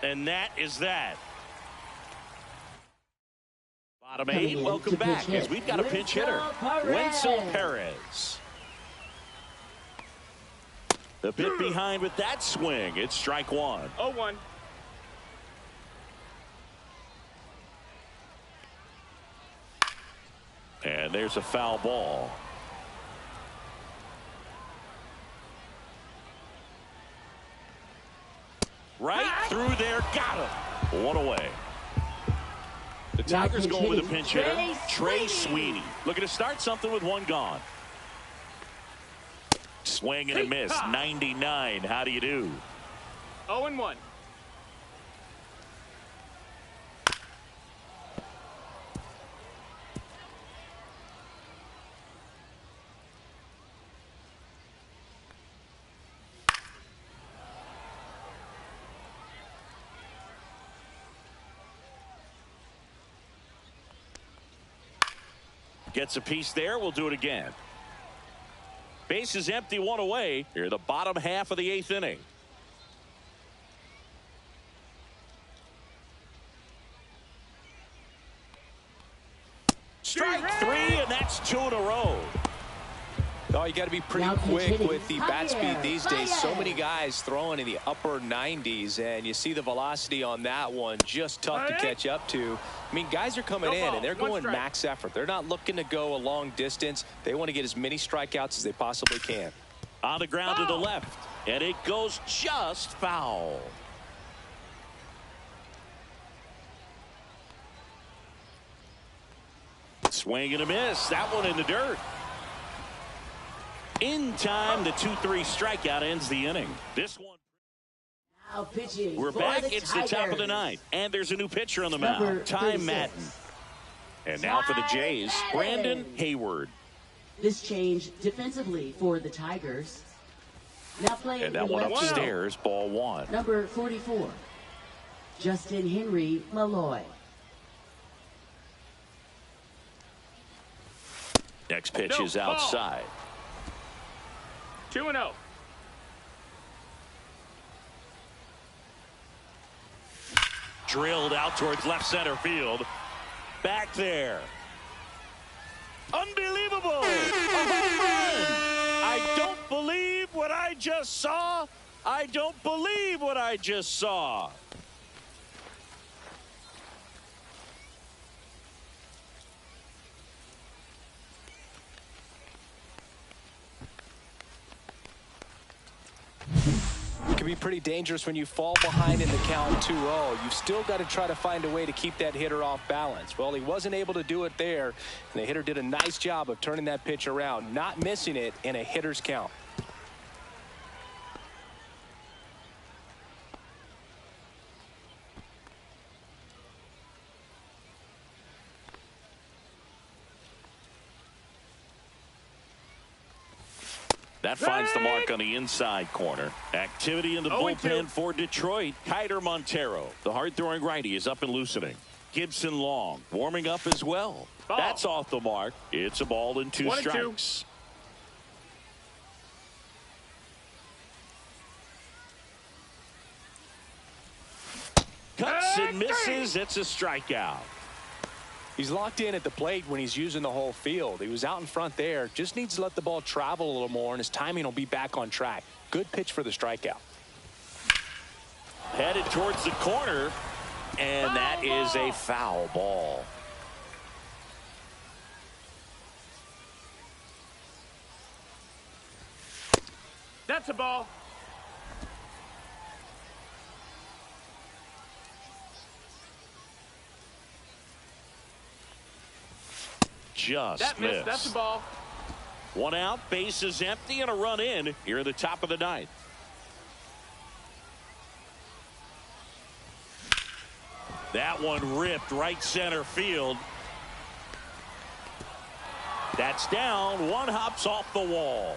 And that is that. Bottom 8, welcome back as we've got a pinch hitter. Wenzel Perez. The bit behind with that swing. It's strike 1. 0-1. And there's a foul ball. Right through there, got him. 1 away. The Tigers going with a pinch hitter, Trey Sweeney. Looking to start something with 1 gone. Swing and a miss, 99. How do you do? 0-1. Gets a piece there. We'll do it again. Base is empty, 1 away. Here, the bottom half of the 8th inning. Strike 3, and that's 2 in a row. Oh, you got to be pretty quick with the bat speed these days. So many guys throwing in the upper 90s, and you see the velocity on that one, just tough to catch up to. I mean, guys are coming in, and they're going max effort. They're not looking to go a long distance. They want to get as many strikeouts as they possibly can. On the ground to the left, and it goes just foul. Swing and a miss. That one in the dirt. In time, the 2-3 strikeout ends the inning. This one. Now pitching. We're back. It's the top of the 9th. And there's a new pitcher on the mound. Ty Madden. And now for the Jays, Brandon Hayward. This change defensively for the Tigers. Now playing And that one upstairs, ball 1. Number 44, Justin Henry Malloy. Next pitch No, is outside. 2-0. Drilled out towards left center field. Back there. Unbelievable! A home run! I don't believe what I just saw. I don't believe what I just saw. It can be pretty dangerous when you fall behind in the count 2-0. You've still got to try to find a way to keep that hitter off balance. Well, he wasn't able to do it there, and the hitter did a nice job of turning that pitch around, not missing it in a hitter's count. That finds the mark on the inside corner. Activity in the bullpen for Detroit. Kiter Montero, the hard-throwing righty, is up and loosening. Gibson Long warming up as well. Ball. That's off the mark. It's a ball and 2 strikes. Cuts and misses. It's a strikeout. He's locked in at the plate when he's using the whole field. He was out in front there. Just needs to let the ball travel a little more, and his timing will be back on track. Good pitch for the strikeout. Headed towards the corner, and that is a foul ball. That's a ball. Just That missed. That's a ball. 1 out, base is empty, and a run in here at the top of the 9th. That one ripped right center field. That's down. One hops off the wall.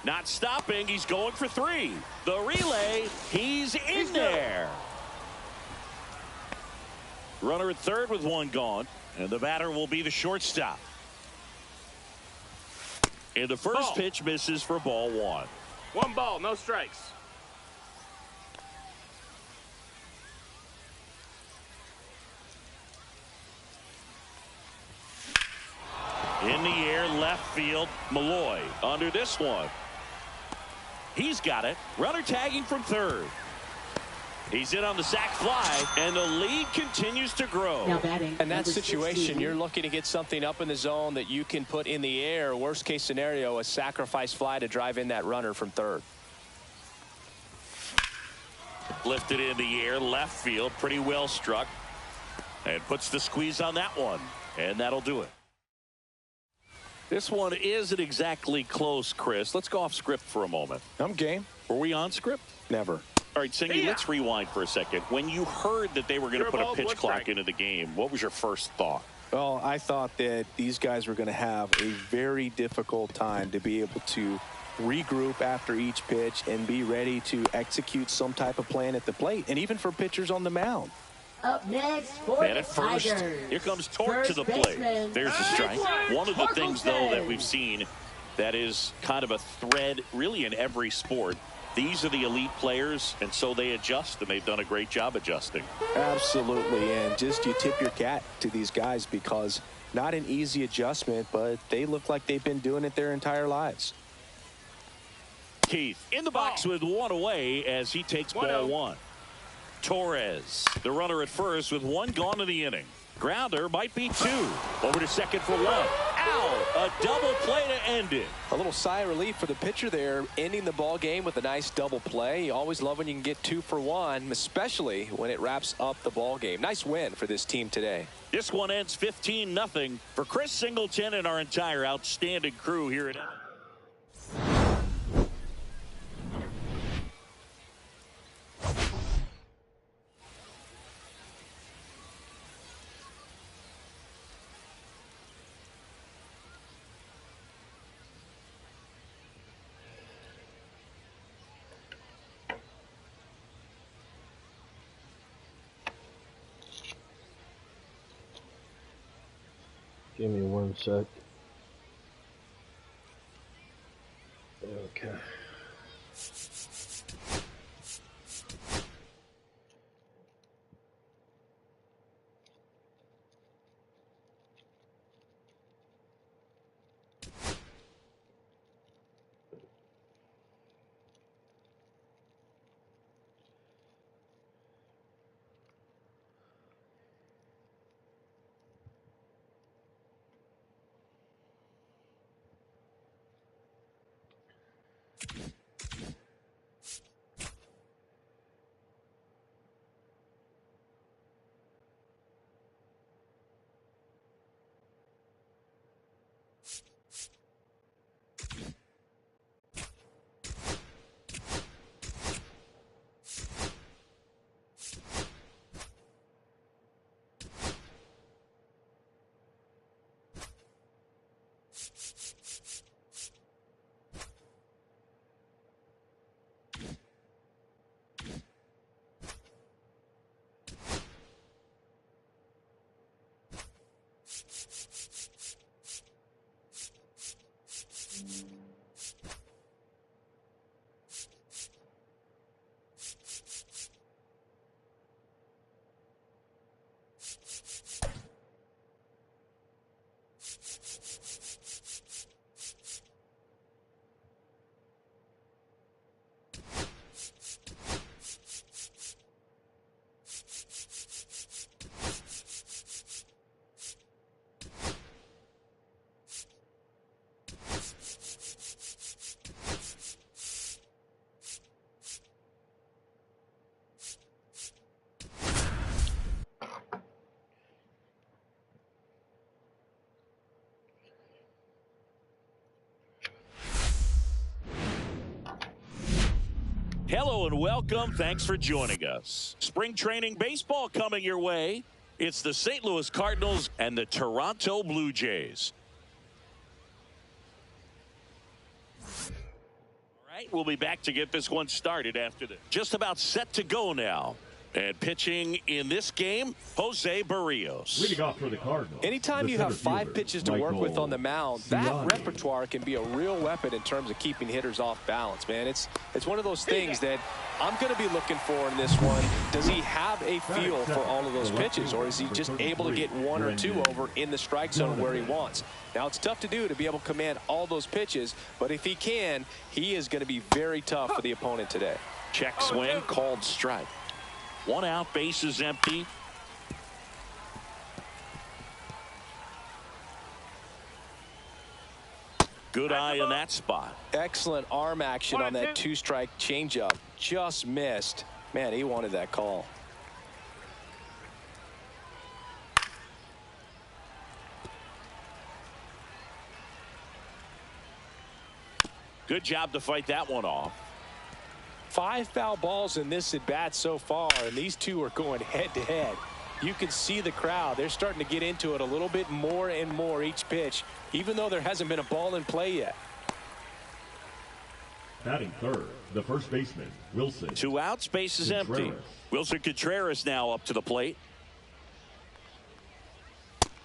Not stopping. He's going for 3. The relay. He's in there. Runner at third with 1 gone. And the batter will be the shortstop. And the first pitch misses for ball 1. 1 ball, no strikes. In the air, left field. Malloy under this one. He's got it. Runner tagging from third. He's in on the sac fly, and the lead continues to grow. Now batting. In that situation, you're looking to get something up in the zone that you can put in the air. Worst case scenario, a sacrifice fly to drive in that runner from third. Lifted in the air, left field, pretty well struck. And puts the squeeze on that one. And that'll do it. This one isn't exactly close, Chris. Let's go off script for a moment. I'm game. Were we on script? Never. All right, Cindy, let's rewind for a second. When you heard that they were going to put a pitch clock into the game, what was your first thought? Well, I thought that these guys were going to have a very difficult time to be able to regroup after each pitch and be ready to execute some type of plan at the plate, and even for pitchers on the mound. Up next for And the at first, Tigers. here comes Torque to the plate. There's a strike. One of the things, though, that we've seen that is kind of a thread really in every sport. These are the elite players, and so they adjust, and they've done a great job adjusting. Absolutely, and just you tip your cap to these guys because not an easy adjustment, but they look like they've been doing it their entire lives. Keith in the box with 1 away as he takes ball 1. Torres, the runner at first with 1 gone in the inning. Grounder might be 2. Over to second for 1. Ow! A double play to end it. A little sigh of relief for the pitcher there, ending the ball game with a nice double play. You always love when you can get 2 for 1, especially when it wraps up the ball game. Nice win for this team today. This one ends 15-0 for Chris Singleton and our entire outstanding crew here at Give me 1 sec. Okay. Hello and welcome. Thanks for joining us. Spring training baseball coming your way. It's the St. Louis Cardinals and the Toronto Blue Jays. All right, we'll be back to get this one started after this. Just about set to go now. And pitching in this game, Jose Barrios. Leading off for the Cardinals. Anytime you have 5 pitches to work with on the mound, that repertoire can be a real weapon in terms of keeping hitters off balance, man. It's one of those things that I'm going to be looking for in this one. Does he have a feel for all of those pitches, or is he just able to get 1 or 2 over in the strike zone where he wants? Now, it's tough to do to be able to command all those pitches, but if he can, he is going to be very tough for the opponent today. Check swing, called strike. 1 out, base is empty. Good eye in that spot. Excellent arm action on that 2-strike changeup. Just missed. Man, he wanted that call. Good job to fight that one off. 5 foul balls in this at bat so far, and these two are going head to head. You can see the crowd. They're starting to get into it a little bit more and more each pitch, even though there hasn't been a ball in play yet. Batting third, the first baseman, Wilson. 2 outs, base is empty. Wilson Contreras now up to the plate.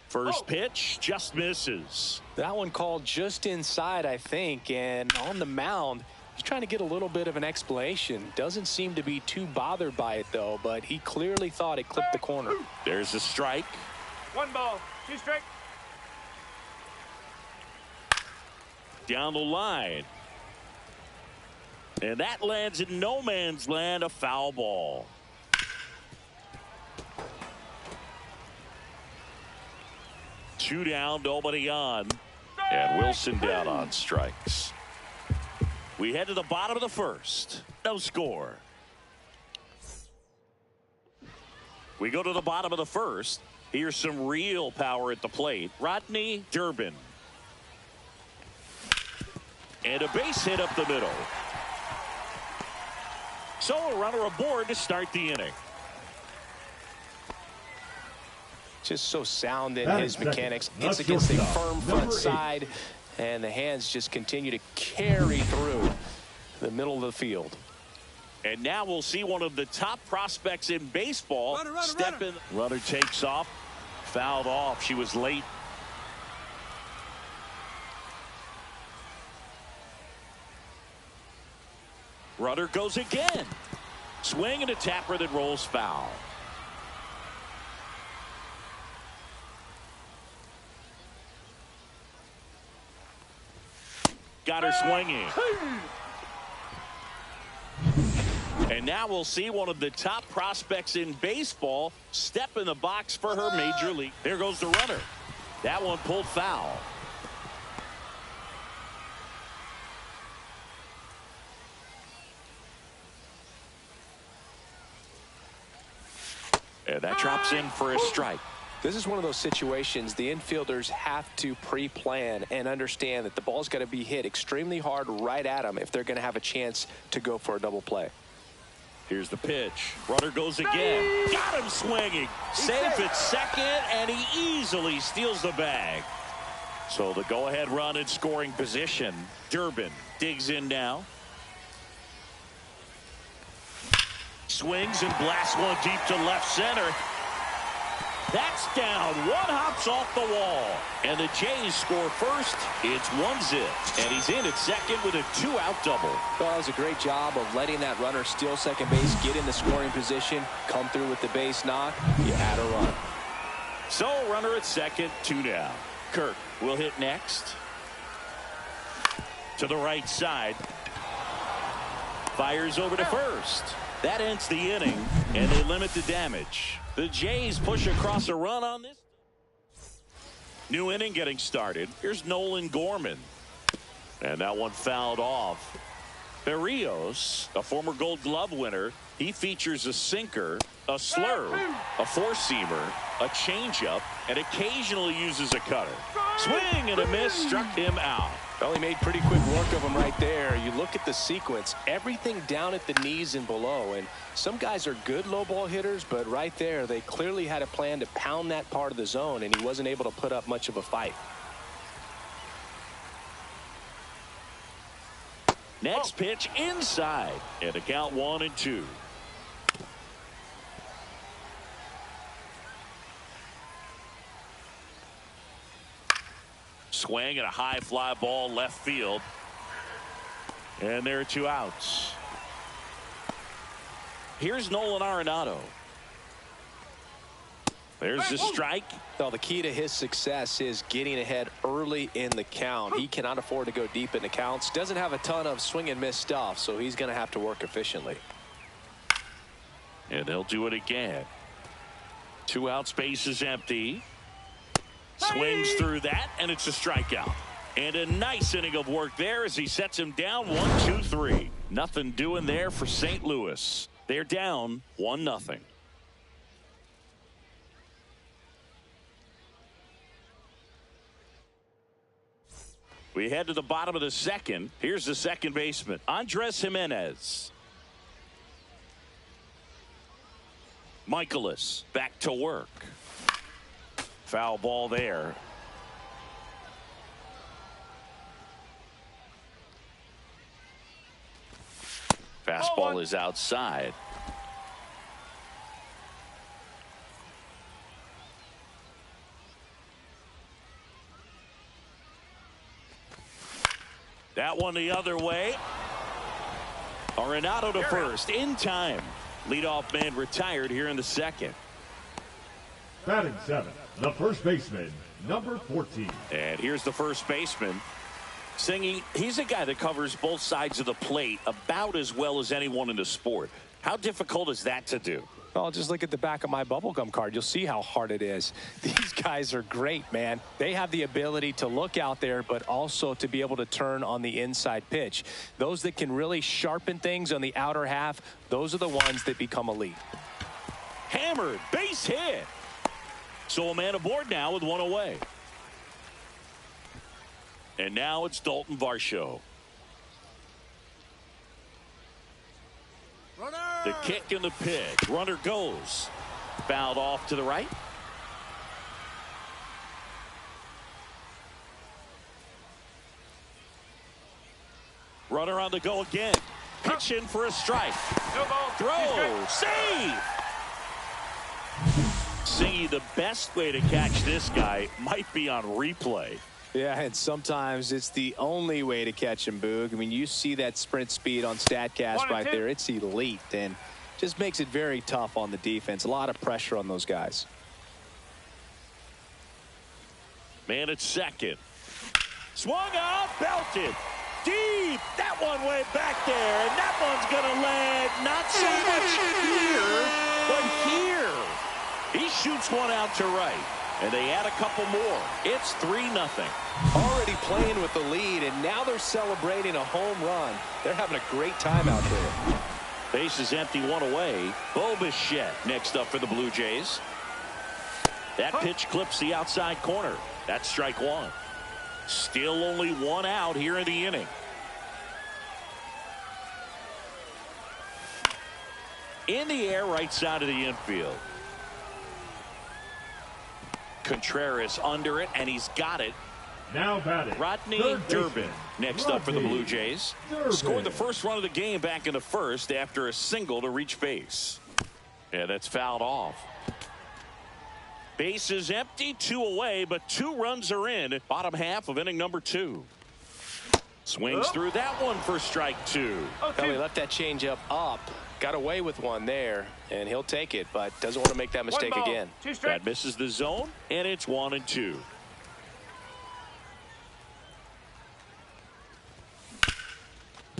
First pitch just misses. That one called just inside, I think, and on the mound, he's trying to get a little bit of an explanation. Doesn't seem to be too bothered by it, though, but he clearly thought it clipped the corner. There's a strike. 1 ball, 2 strikes. Down the line. And that lands in no man's land, a foul ball. Two down, nobody on. And Wilson down on strikes. We head to the bottom of the first. No score. We go to the bottom of the first. Here's some real power at the plate. Rodney Durbin. And a base hit up the middle. So a runner aboard to start the inning. Just so sound in his mechanics. It's against a firm front side, and the hands just continue to carry through the middle of the field. And now we'll see one of the top prospects in baseball step in. Runner takes off, fouled off. She was late. Runner goes again. Swing and a tapper that rolls foul. Got her swinging. And now we'll see one of the top prospects in baseball step in the box for her major league. There goes the runner. That one pulled foul. And that drops in for a strike. This is one of those situations the infielders have to pre-plan and understand that the ball's got to be hit extremely hard right at them if they're going to have a chance to go for a double play. Here's the pitch. Runner goes again. Got him swinging. Safe at second, and he easily steals the bag. So the go-ahead run in scoring position. Durbin digs in now. Swings and blasts one deep to left center. That's down. One hops off the wall. And the Jays score first. It's 1-0. And he's in at second with a 2-out double. Well, that was a great job of letting that runner steal second base, get in the scoring position, come through with the base knock. You had a run. So runner at second, 2 down. Kirk will hit next. To the right side. Fires over to first. That ends the inning, and they limit the damage. The Jays push across a run on this. New inning getting started. Here's Nolan Gorman. And that one fouled off. Berrios, a former Gold Glove winner, he features a sinker, a slurve, a four-seamer, a changeup, and occasionally uses a cutter. Swing and a miss struck him out. Well, he made pretty quick work of him right there. You look at the sequence, everything down at the knees and below. And some guys are good low ball hitters, but right there, they clearly had a plan to pound that part of the zone, and he wasn't able to put up much of a fight. Next pitch inside, and a count 1-2. Swing and a high fly ball left field. And there are 2 outs. Here's Nolan Arenado. There's the strike. Well, the key to his success is getting ahead early in the count. He cannot afford to go deep in the counts. Doesn't have a ton of swing and miss stuff, so he's going to have to work efficiently. And they'll do it again. 2 outs, base is empty. Swings through that, and it's a strikeout. And a nice inning of work there as he sets him down 1-2-3. Nothing doing there for St. Louis. They're down 1-0. We head to the bottom of the second. Here's the second baseman, Andres Jimenez. Michaelis back to work. Foul ball there. Fastball is outside. That one the other way. Arenado to first in time. Leadoff man retired here in the second. Batting 7, the first baseman, number 14. And here's the first baseman. Singy, he's a guy that covers both sides of the plate about as well as anyone in the sport. How difficult is that to do? Well, just look at the back of my bubblegum card. You'll see how hard it is. These guys are great, man. They have the ability to look out there, but also to be able to turn on the inside pitch. Those that can really sharpen things on the outer half, those are the ones that become elite. Hammered, base hit. So a man aboard now with one away. And now it's Dalton Varsho. Runner! The kick and the pitch. Runner goes. Fouled off to the right. Runner on the go again. Pitch in for a strike. No ball. Throw. Save. Singy, the best way to catch this guy might be on replay. Yeah, and sometimes it's the only way to catch him, Boog. I mean, you see that sprint speed on StatCast right there. It's elite and just makes it very tough on the defense. A lot of pressure on those guys. Man at second. Swung out, belted. Deep. That one way back there. And that one's going to land not so much here, but here. He shoots one out to right. And they add a couple more. It's 3-0. Already playing with the lead, and now they're celebrating a home run. They're having a great time out there. Base is empty, one away. Blazeboy next up for the Blue Jays. That pitch clips the outside corner. That's strike one. Still only one out here in the inning. In the air, right side of the infield. Contreras under it, and he's got it. Now batting, Rodney Durbin next up for the Blue Jays. Scored the first run of the game back in the first after a single to reach base. Yeah, that's fouled off. Base is empty, 2 away, but 2 runs are in. Bottom half of inning number 2. Swings through that one for strike 2. Well, he left that changeup up. Got away with one there, and he'll take it, but doesn't want to make that mistake again. That misses the zone, and it's 1-2.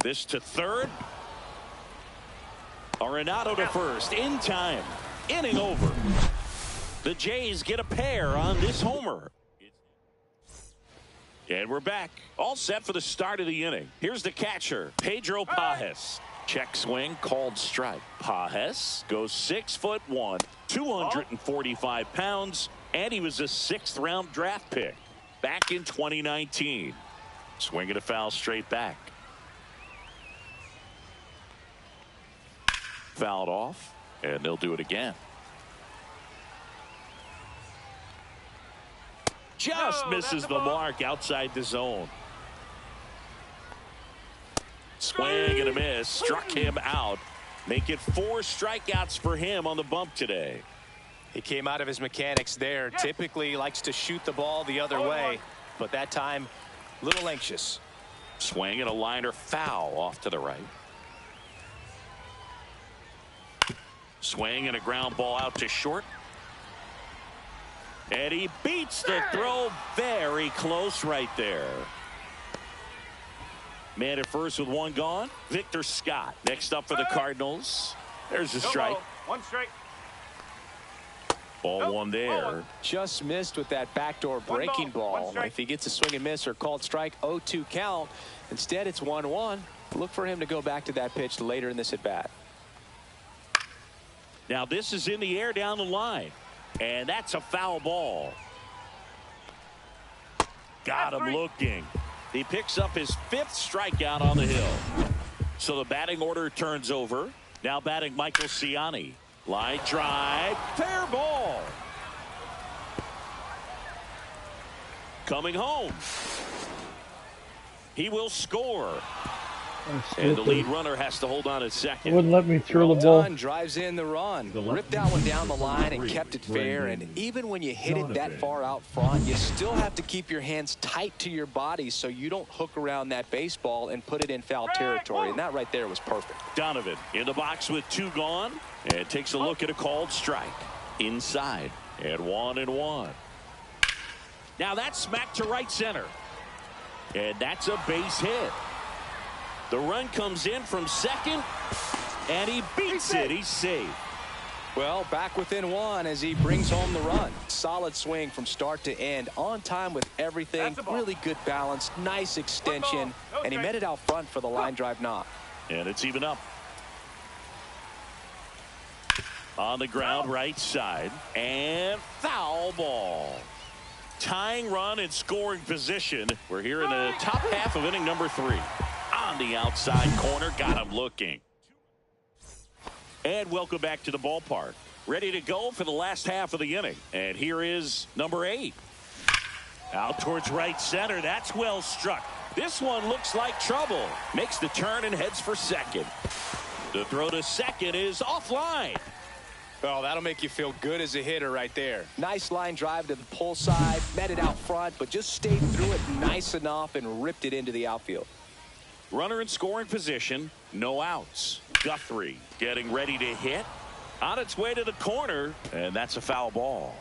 This to third. Arenado to first in time. Inning over. The Jays get a pair on this homer. And we're back. All set for the start of the inning. Here's the catcher, Pedro Pajes. Check swing, called strike. Pajes goes 6'1", 245 pounds, and he was a 6th round draft pick back in 2019. Swinging a foul straight back. Fouled off, and they'll do it again. Just misses the mark outside the zone. Swing and a miss. Struck him out. Make it 4 strikeouts for him on the bump today. He came out of his mechanics there. Typically likes to shoot the ball the other way, but that time a little anxious. Swing and a liner foul off to the right. Swing and a ground ball out to short. And he beats the throw very close right there. Man at first with 1 gone. Victor Scott next up for the Cardinals. There's a strike. 1 strike. Ball 1 there. Just missed with that backdoor breaking ball. If he gets a swing and miss or called strike, 0-2 count. Instead, it's 1-1. Look for him to go back to that pitch later in this at bat. Now this is in the air down the line. And that's a foul ball. Got him looking. He picks up his 5th strikeout on the hill. So the batting order turns over. Now batting Michael Ciani. Line drive. Fair ball. Coming home. He will score. And the lead runner has to hold on at second. Wouldn't let me throw the ball. Drives in the run. Ripped that one down the line and kept it fair. And even when you hit it that far out front, you still have to keep your hands tight to your body so you don't hook around that baseball and put it in foul territory. And that right there was perfect. Donovan in the box with 2 gone and takes a look at a called strike. Inside and 1-1. Now that's smacked to right center. And that's a base hit. The run comes in from second, and he beats it. He's safe. Well, back within 1 as he brings home the run. Solid swing from start to end. On time with everything. Really good balance. Nice extension. And he met it out front for the line drive knock. And it's even up. On the ground, right side. And foul ball. Tying run in scoring position. We're here in the top half of inning number 3. On the outside corner, got him looking. And welcome back to the ballpark. Ready to go for the last half of the inning. And here is number 8. Out towards right center. That's well struck. This one looks like trouble. Makes the turn and heads for second. The throw to second is offline. Oh, that'll make you feel good as a hitter right there. Nice line drive to the pull side, met it out front, but just stayed through it nice enough and ripped it into the outfield. Runner in scoring position, no outs. Guthrie getting ready to hit. On its way to the corner, and that's a foul ball.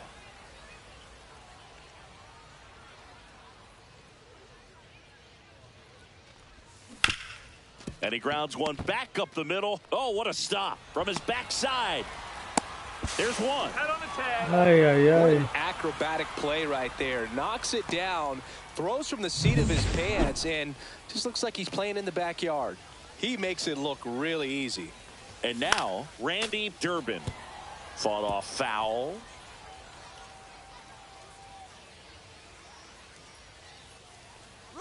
And he grounds one back up the middle. Oh, what a stop from his backside. There's one. Head on the tag. What an acrobatic play right there. Knocks it down, throws from the seat of his pants, and just looks like he's playing in the backyard. He makes it look really easy. And now, Randy Durbin. Fought off foul.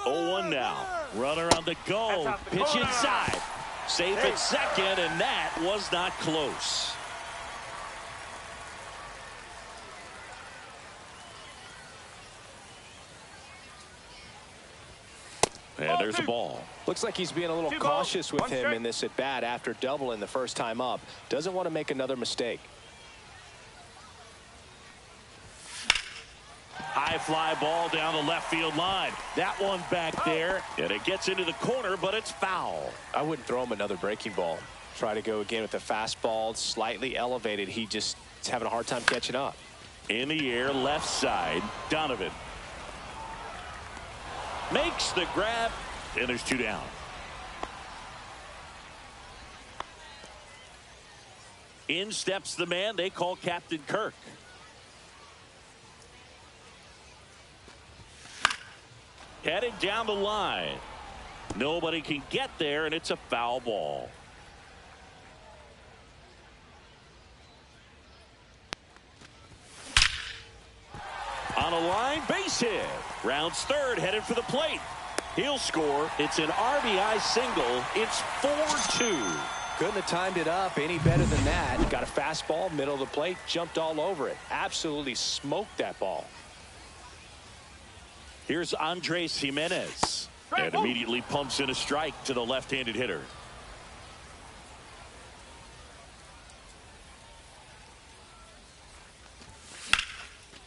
Runner, 0-1 now. Runner on the go. Pitch inside. Safe at second, and that was not close. And there's a ball. Looks like he's being a little cautious with him in this at bat after doubling the first time up. Doesn't want to make another mistake. High fly ball down the left field line. That one back there, and it gets into the corner, but it's foul. I wouldn't throw him another breaking ball. Try to go again with the fastball, slightly elevated. He just is having a hard time catching up. In the air, left side, Donovan. Makes the grab, and there's 2 down. In steps the man they call Captain Kirk. Headed down the line. Nobody can get there, and it's a foul ball. On a line, base hit. Rounds third, headed for the plate. He'll score. It's an RBI single. It's 4-2. Couldn't have timed it up any better than that. Got a fastball, middle of the plate, jumped all over it. Absolutely smoked that ball. Here's Andres Jimenez. And immediately pumps in a strike to the left-handed hitter.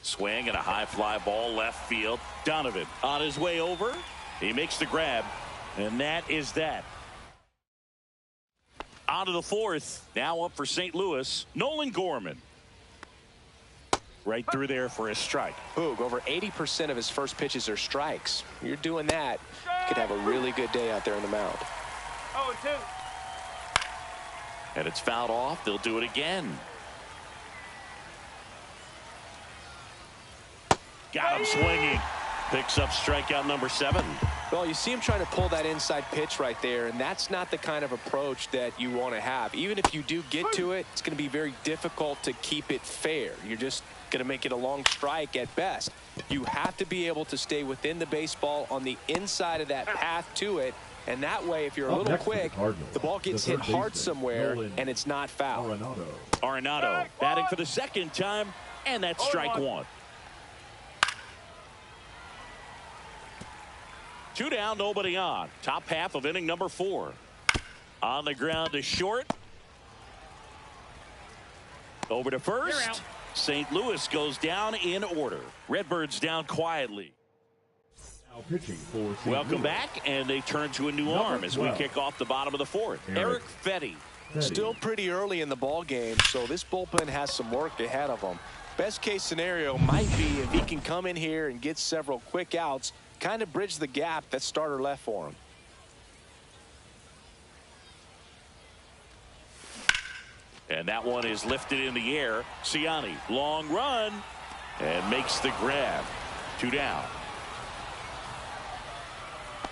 Swing and a high fly ball left field. Donovan on his way over. He makes the grab. And that is that. On to the fourth. Now up for St. Louis. Nolan Gorman. Right through there for a strike. Boog, over 80% of his first pitches are strikes. You're doing that, you could have a really good day out there on the mound. 0-2. And it's fouled off. They'll do it again. Got him swinging. Picks up strikeout number 7. Well, you see him trying to pull that inside pitch right there, and that's not the kind of approach that you want to have. Even if you do get to it, it's going to be very difficult to keep it fair. You're just going to make it a long strike at best. You have to be able to stay within the baseball on the inside of that path to it, and that way, if you're a little quick, the ball gets hit hard somewhere, and it's not foul. Arenado batting for the second time, and that's strike 1. 2 down, nobody on. Top half of inning number 4. On the ground to short. Over to first. St. Louis goes down in order. Redbirds down quietly. Now pitching for St. Welcome Louis. back, and they turn to a new arm as we kick off the bottom of the 4th. Eric Fetty. Still pretty early in the ball game, so this bullpen has some work ahead of them. Best case scenario might be if he can come in here and get several quick outs, kind of bridge the gap that starter left for him. And that one is lifted in the air. Ciani, long run, and makes the grab. 2 down.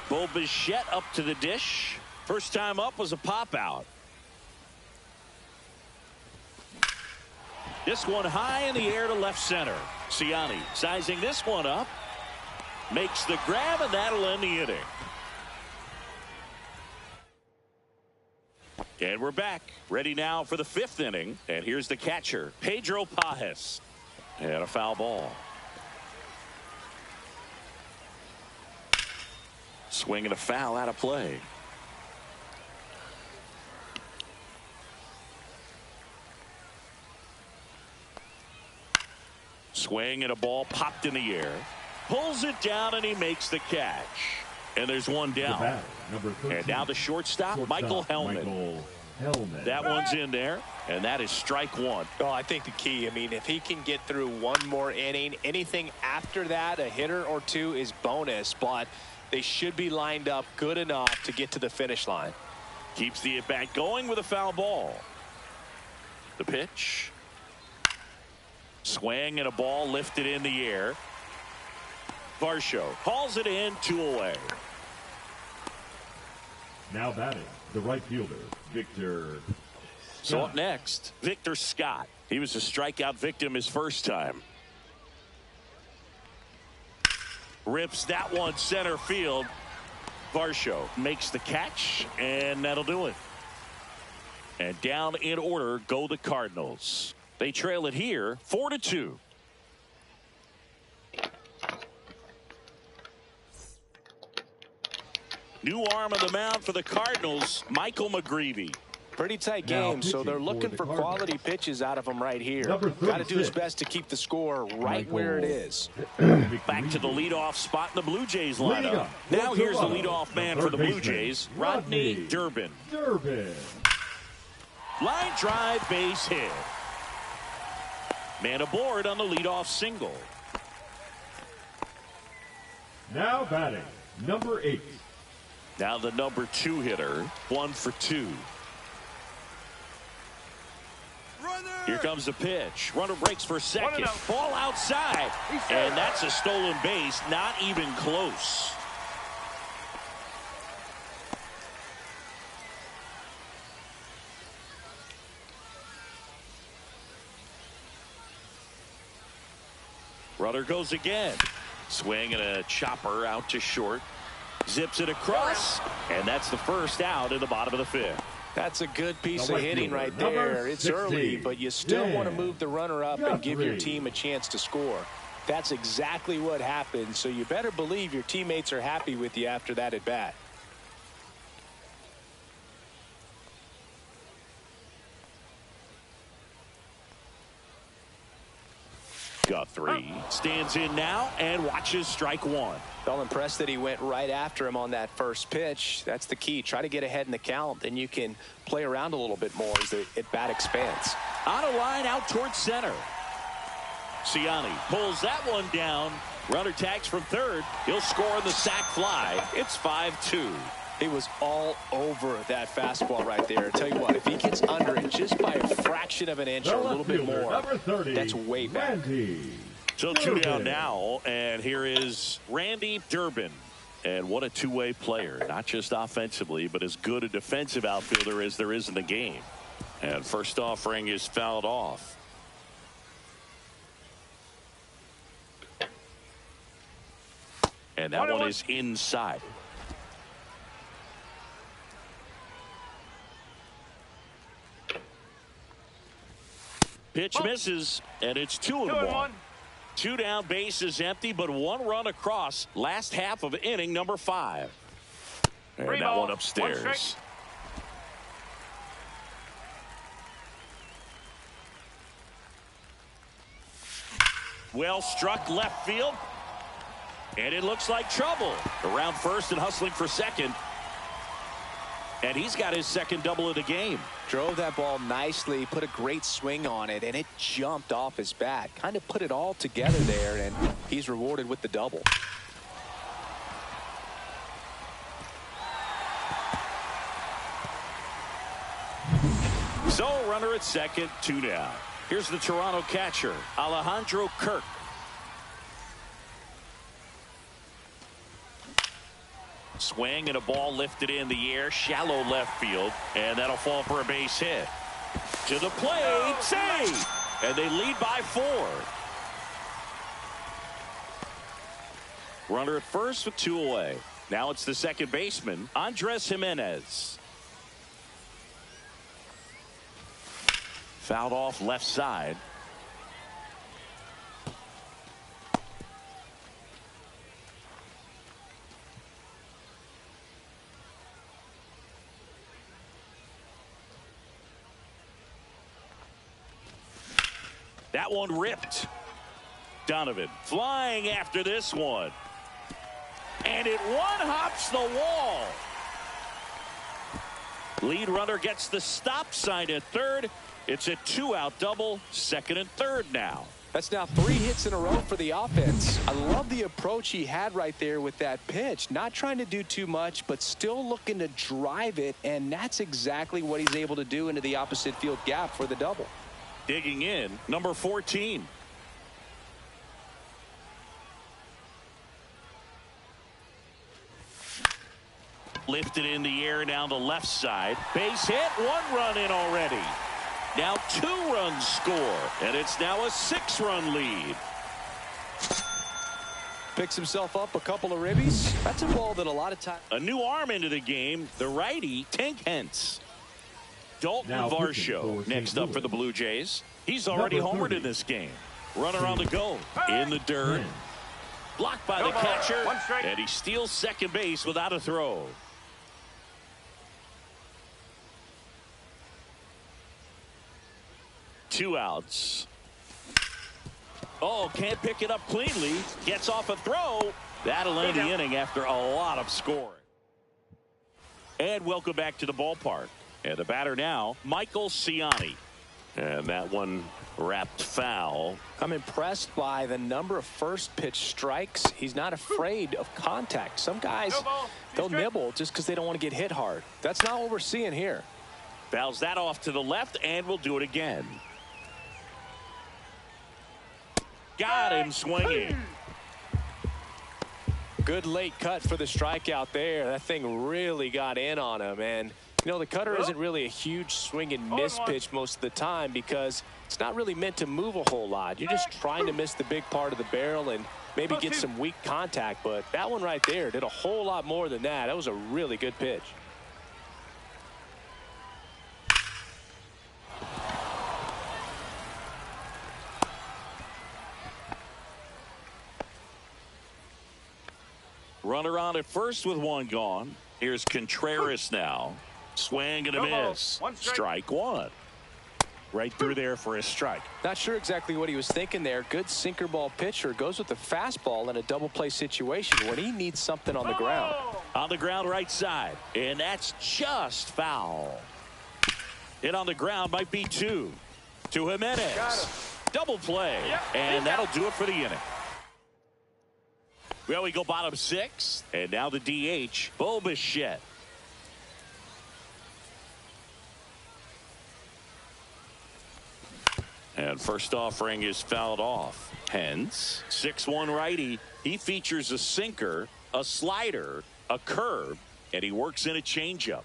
Bo Bichette up to the dish. First time up was a pop out. This one high in the air to left center. Ciani sizing this one up. Makes the grab, and that'll end the inning. And we're back. Ready now for the 5th inning. And here's the catcher, Pedro Pajes. And a foul ball. Swing and a foul out of play. Swing and a ball popped in the air. Pulls it down and he makes the catch. And there's one down. And now the shortstop, Michael Hellman. That one's in there, and that is strike one. Oh, I think the key, I mean, if he can get through one more inning, anything after that, a hitter or two is bonus, but they should be lined up good enough to get to the finish line. Keeps the at-bat going with a foul ball. The pitch. Swing and a ball lifted in the air. Varsho hauls it in, 2 away. Now batting, the right fielder, Victor. So up next, Victor Scott. He was a strikeout victim his first time. Rips that one center field. Varsho makes the catch, and that'll do it. And down in order go the Cardinals. They trail it here 4-2. New arm of the mound for the Cardinals, Michael McGreevy. Pretty tight game, so they're looking for quality pitches out of him right here. Got to do his best to keep the score right where it is. Back to the leadoff spot in the Blue Jays lineup. Now here's the leadoff man for the Blue Jays, Rodney Durbin. Line drive, base hit. Man aboard on the leadoff single. Now batting, number 8. Now the number 2 hitter, 1 for 2. Here comes the pitch. Runner breaks for second. Ball outside. And that's a stolen base. Not even close. Runner goes again. Swing and a chopper out to short. Zips it across. And that's the first out in the bottom of the 5th. That's a good piece of hitting right there. It's early, but you still want to move the runner up and give your team a chance to score. That's exactly what happened, so you better believe your teammates are happy with you after that at bat. Guthrie stands in now and watches strike 1. Well, impressed that he went right after him on that first pitch. That's the key. Try to get ahead in the count, then you can play around a little bit more as the at-bat expands. On a line out towards center. Ciani pulls that one down. Runner tags from third. He'll score on the sac fly. It's 5-2. He was all over that fastball right there. I tell you what, if he gets under it just by a fraction of an inch or a little bit more, that's way back. So 2 down now, and here is Randy Durbin. And what a two-way player, not just offensively, but as good a defensive outfielder as there is in the game. And first offering is fouled off. And that one is inside. Pitch misses, and it's 2-1. 2 down, base is empty, but 1 run across. Last half of inning number 5. And that one upstairs. Well struck left field. And it looks like trouble. Around first and hustling for second. And he's got his second double of the game. Drove that ball nicely, put a great swing on it, and it jumped off his bat. Kind of put it all together there, and he's rewarded with the double. So runner at second, 2 down. Here's the Toronto catcher, Alejandro Kirk. Swing and a ball lifted in the air, shallow left field, and that'll fall for a base hit. To the plate, save! And they lead by 4. Runner at first with 2 away. Now it's the second baseman, Andres Jimenez. Fouled off left side. That one ripped. Donovan flying after this one. And it one-hops the wall. Lead runner gets the stop sign at third. It's a 2-out double, second and third now. That's now 3 hits in a row for the offense. I love the approach he had right there with that pitch. Not trying to do too much, but still looking to drive it, and that's exactly what he's able to do into the opposite field gap for the double. Digging in, number 14. Lifted in the air down the left side. Base hit, 1 run in already. Now 2 runs score, and it's now a 6-run lead. Picks himself up a couple of ribbies. That's a ball that a lot of times. A new arm into the game, the righty, Tank Hentz. Dalton Now Varsho next up for the Blue Jays. He's already homered in this game. Runner on the go, in the dirt. Blocked by the catcher, and he steals second base without a throw. Two outs. Oh, can't pick it up cleanly. Gets off a throw. That'll end the inning after a lot of scoring. And welcome back to the ballpark. And the batter now, Michael Ciani. And that one wrapped foul. I'm impressed by the number of first pitch strikes. He's not afraid of contact. Some guys, they'll nibble just because they don't want to get hit hard. That's not what we're seeing here. Fouls that off to the left, and we'll do it again. Got him swinging. Good late cut for the strikeout there. That thing really got in on him. And, you know, the cutter isn't really a huge swing and miss pitch most of the time because it's not really meant to move a whole lot. You're just trying to miss the big part of the barrel and maybe get some weak contact. But that one right there did a whole lot more than that. That was a really good pitch. Runner on at first with 1 gone. Here's Contreras now. Swing and a miss. Strike 1. Right through there for a strike. Not sure exactly what he was thinking there. Good sinker ball pitcher goes with the fastball in a double play situation when he needs something on the ground. On the ground right side. And that's just foul. Hit on the ground might be 2. To Jimenez. Double play. And that'll do it for the inning. Well, we go bottom 6. And now the DH, Bo Bichette. And first offering is fouled off. Hence, 6'1" righty. He features a sinker, a slider, a curve, and he works in a changeup.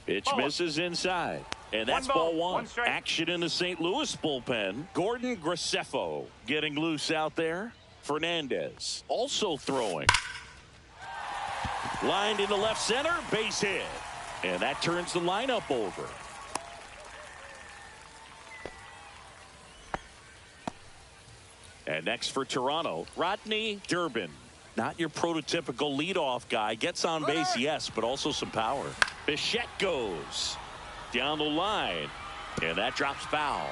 Pitch misses inside. And that's ball 1. Action in the St. Louis bullpen. Gordon Graceffo getting loose out there. Fernandez also throwing. Lined into left center, base hit. And that turns the lineup over. And next for Toronto, Rodney Durbin. Not your prototypical leadoff guy. Gets on base, yes, but also some power. Bichette goes down the line. And that drops foul.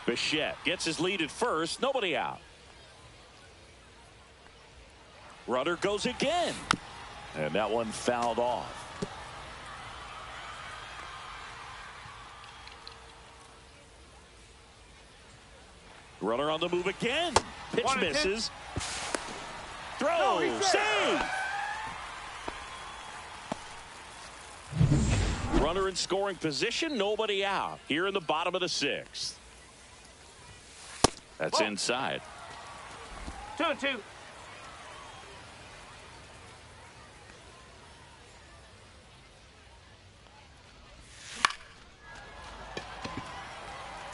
Bichette gets his lead at first. Nobody out. Runner goes again. And that one fouled off. Runner on the move again. Pitch misses. Throw. Save. Runner in scoring position. Nobody out. Here in the bottom of the 6th. That's inside. 2-2.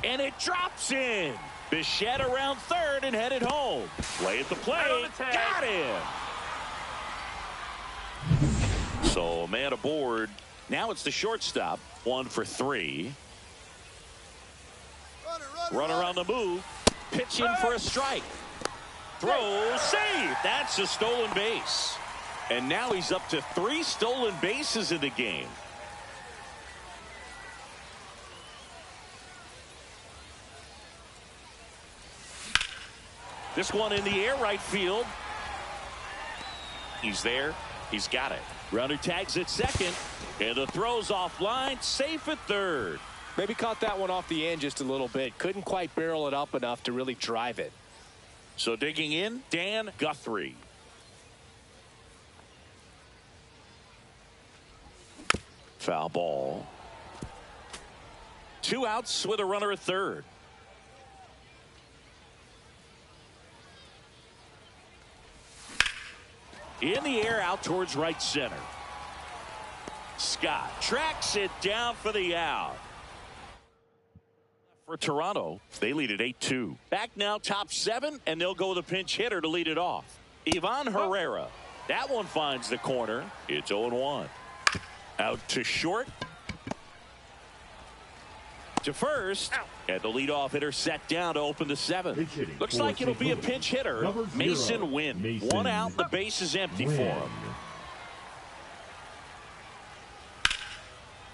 And it drops in. Bichette around third and headed home. Play at the plate. Got him. So man aboard. Now it's the shortstop. 1 for 3. Runner on the move. Pitching for a strike. Throw. Save. That's a stolen base. And now he's up to 3 stolen bases in the game. This one in the air, right field. He's there. He's got it. Runner tags at second. And the throw's offline. Safe at third. Maybe caught that one off the end just a little bit. Couldn't quite barrel it up enough to really drive it. So digging in, Dan Guthrie. Foul ball. 2 outs with a runner at third. In the air, out towards right center. Scott tracks it down for the out. For Toronto, they lead at 8-2. Back now, top 7, and they'll go with a pinch hitter to lead it off. Ivan Herrera. That one finds the corner. It's 0-1. Out to short. To first. And the leadoff hitter set down to open the 7th. Looks like it'll be a pinch hitter. Mason Wynn. 1 out. The base is empty for him.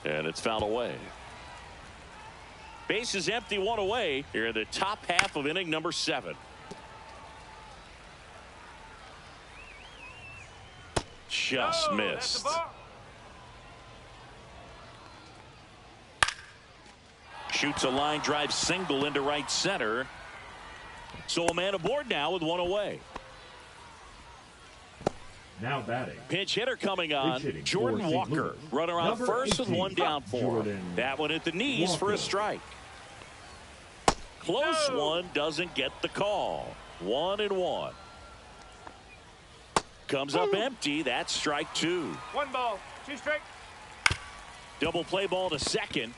And it's fouled away. Base is empty, 1 away. Here in the top half of inning number 7. Just missed. Shoots a line drive single into right center. So a man aboard now with 1 away. Now batting. Pinch hitter coming on. Jordan Walker. Runner on first with 1 down for him. That one at the knees for a strike. Close one, doesn't get the call. 1-1. Comes up empty. That's strike 2. 1 ball, 2 strike. Double play ball to second.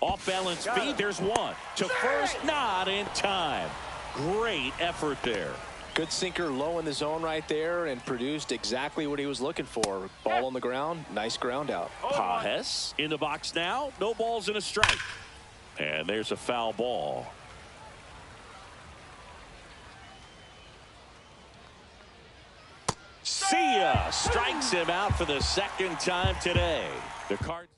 Off balance speed. There's 1 to first. Not in time. Great effort there. Good sinker low in the zone right there and produced exactly what he was looking for. Ball on the ground. Nice ground out. Pajes in the box now. No balls and a strike. And there's a foul ball. See ya. Strikes him out for the 2nd time today. The Cards.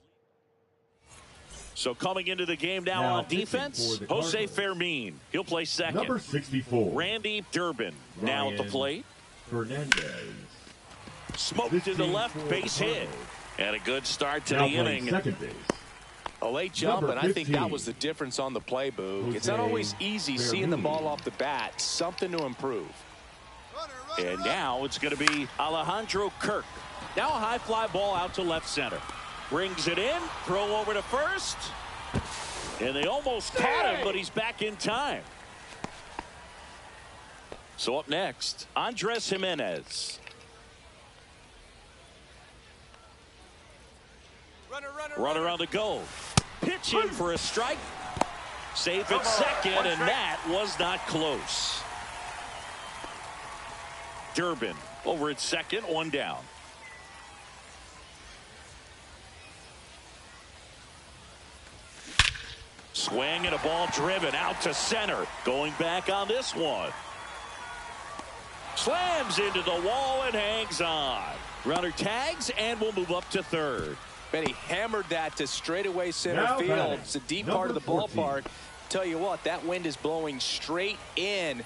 So coming into the game now on defense, Jose Fermin. He'll play second. Number 64. Randy Durbin now at the plate. Fernandez. Smoked to the left, base hit. And a good start to the inning. Second base. A late jump, and I think that was the difference on the play, Boog. It's not always easy seeing the ball off the bat. Something to improve. And now it's going to be Alejandro Kirk. Now a high fly ball out to left center. Brings it in. Throw over to first. And they almost caught him, but he's back in time. So up next, Andres Jimenez. Runner on the go. Pitch in for a strike. Safe at second, and that was not close. Durbin over at second, 1 down. Swing and a ball driven out to center. Going back on this one. Slams into the wall and hangs on. Runner tags and will move up to third. And he hammered that to straightaway center field. It's a deep part of the ballpark. Tell you what, that wind is blowing straight in.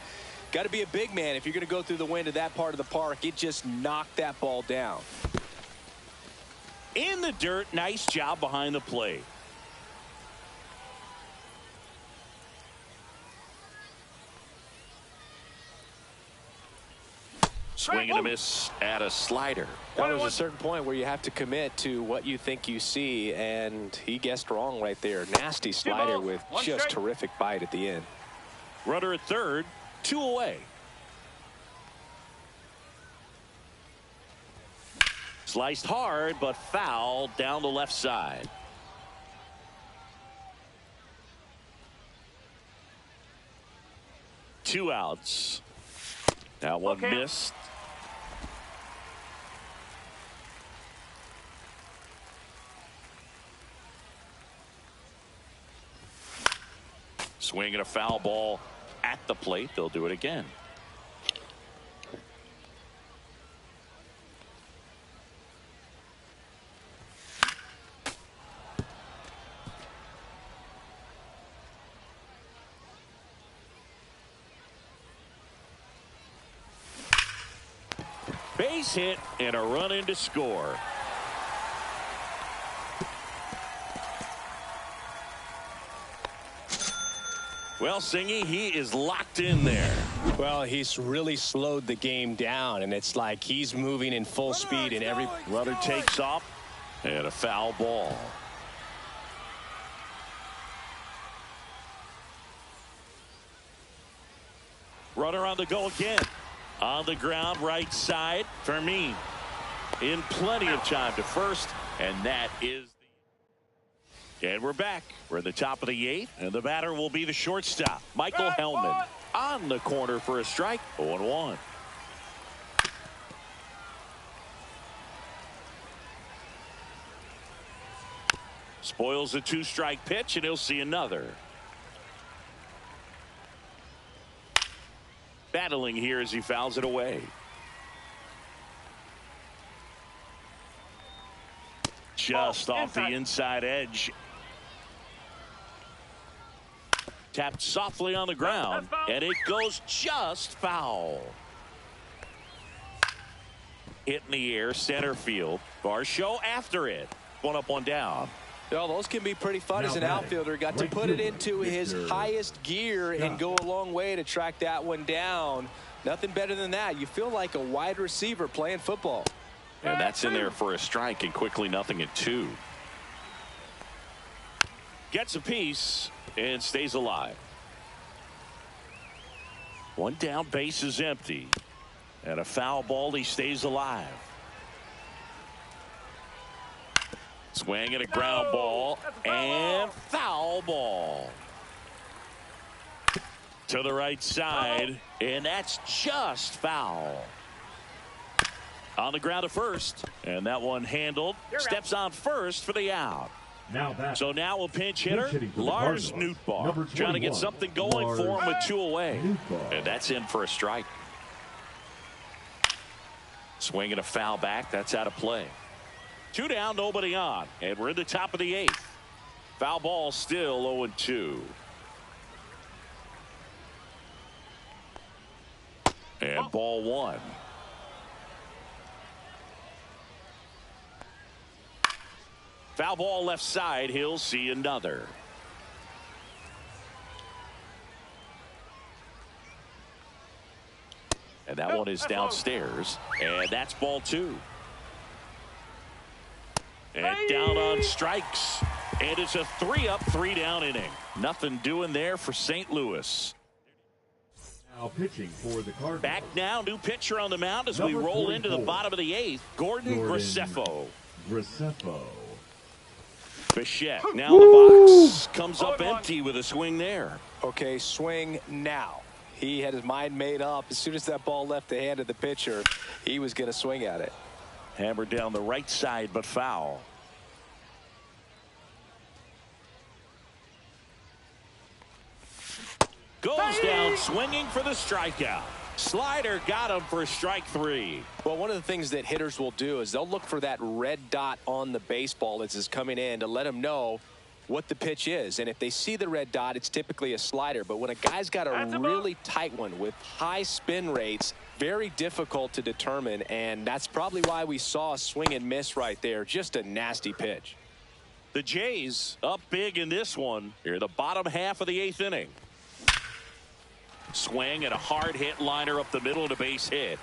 Got to be a big man if you're going to go through the wind of that part of the park. It just knocked that ball down. In the dirt, nice job behind the plate. Swing and a miss at a slider. Well, there's a certain point where you have to commit to what you think you see, and he guessed wrong right there. Nasty slider with just terrific bite at the end. Runner at third, 2 away. Sliced hard, but foul down the left side. Two outs. That one missed. Swing and a foul ball at the plate. They'll do it again. Base hit and a run in to score. Well, Singy, he is locked in there. Well, he's really slowed the game down, and it's like he's moving in full speed, and every runner takes off, and a foul ball. Runner on the go again. On the ground, right side, Fermin in plenty of time to first, and that is and we're back. We're at the top of the 8th, and the batter will be the shortstop, Michael Hellman, on the corner for a strike. 0-1. Spoils a 2-strike pitch, and he'll see another. Battling here as he fouls it away. Just off the inside edge. Tapped softly on the ground, and it goes just foul. Hit in the air, center field. Varsho after it. 1 up, 1 down. Well, those can be pretty fun as an outfielder. Got to put it into his highest gear and go a long way to track that one down. Nothing better than that. You feel like a wide receiver playing football. And that's in there for a strike, and quickly 0-2. Gets a piece and stays alive. 1 down, base is empty. And a foul ball, he stays alive. Swing and a ground ball, and foul ball. To the right side, and that's just foul. On the ground to first, and that one handled. Steps on first for the out. So now a pinch hitter, Lars Nootbaar, trying to get something going for him with 2 away. And that's in for a strike. Swing and a foul back. That's out of play. 2 down, nobody on. And we're in the top of the 8th. Foul ball still 0-2. And ball 1. Foul ball left side. He'll see another. And that one is downstairs. And that's ball 2. And down on strikes. And it's a 3-up, 3-down inning. Nothing doing there for St. Louis. Now pitching for the Cardinals. Back now, new pitcher on the mound as we roll into the bottom of the 8th. Gordon Graceffo. Bichette now the box. Comes up empty with a swing there. Okay, swing now. He had his mind made up. As soon as that ball left the hand of the pitcher, he was going to swing at it. Hammered down the right side, but foul. Goes down swinging for the strikeout. Slider got him for strike 3. Well, one of the things that hitters will do is they'll look for that red dot on the baseball as it's coming in to let them know what the pitch is. And if they see the red dot, it's typically a slider. But when a guy's got a really tight one with high spin rates, very difficult to determine. And that's probably why we saw a swing and miss right there. Just a nasty pitch. The Jays up big in this one. Here, the bottom half of the 8th inning. Swing and a hard hit liner up the middle to base hit.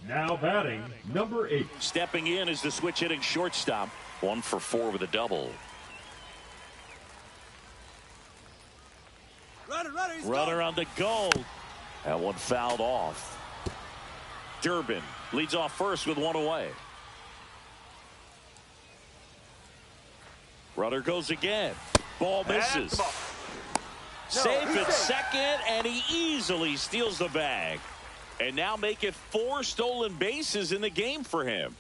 Now batting, number 8. Stepping in is the switch hitting shortstop. 1 for 4 with a double. Runner on the go. That one fouled off. Durbin leads off first with 1 away. Runner goes again. Ball misses. Safe at second, and he easily steals the bag. And now make it 4 stolen bases in the game for him.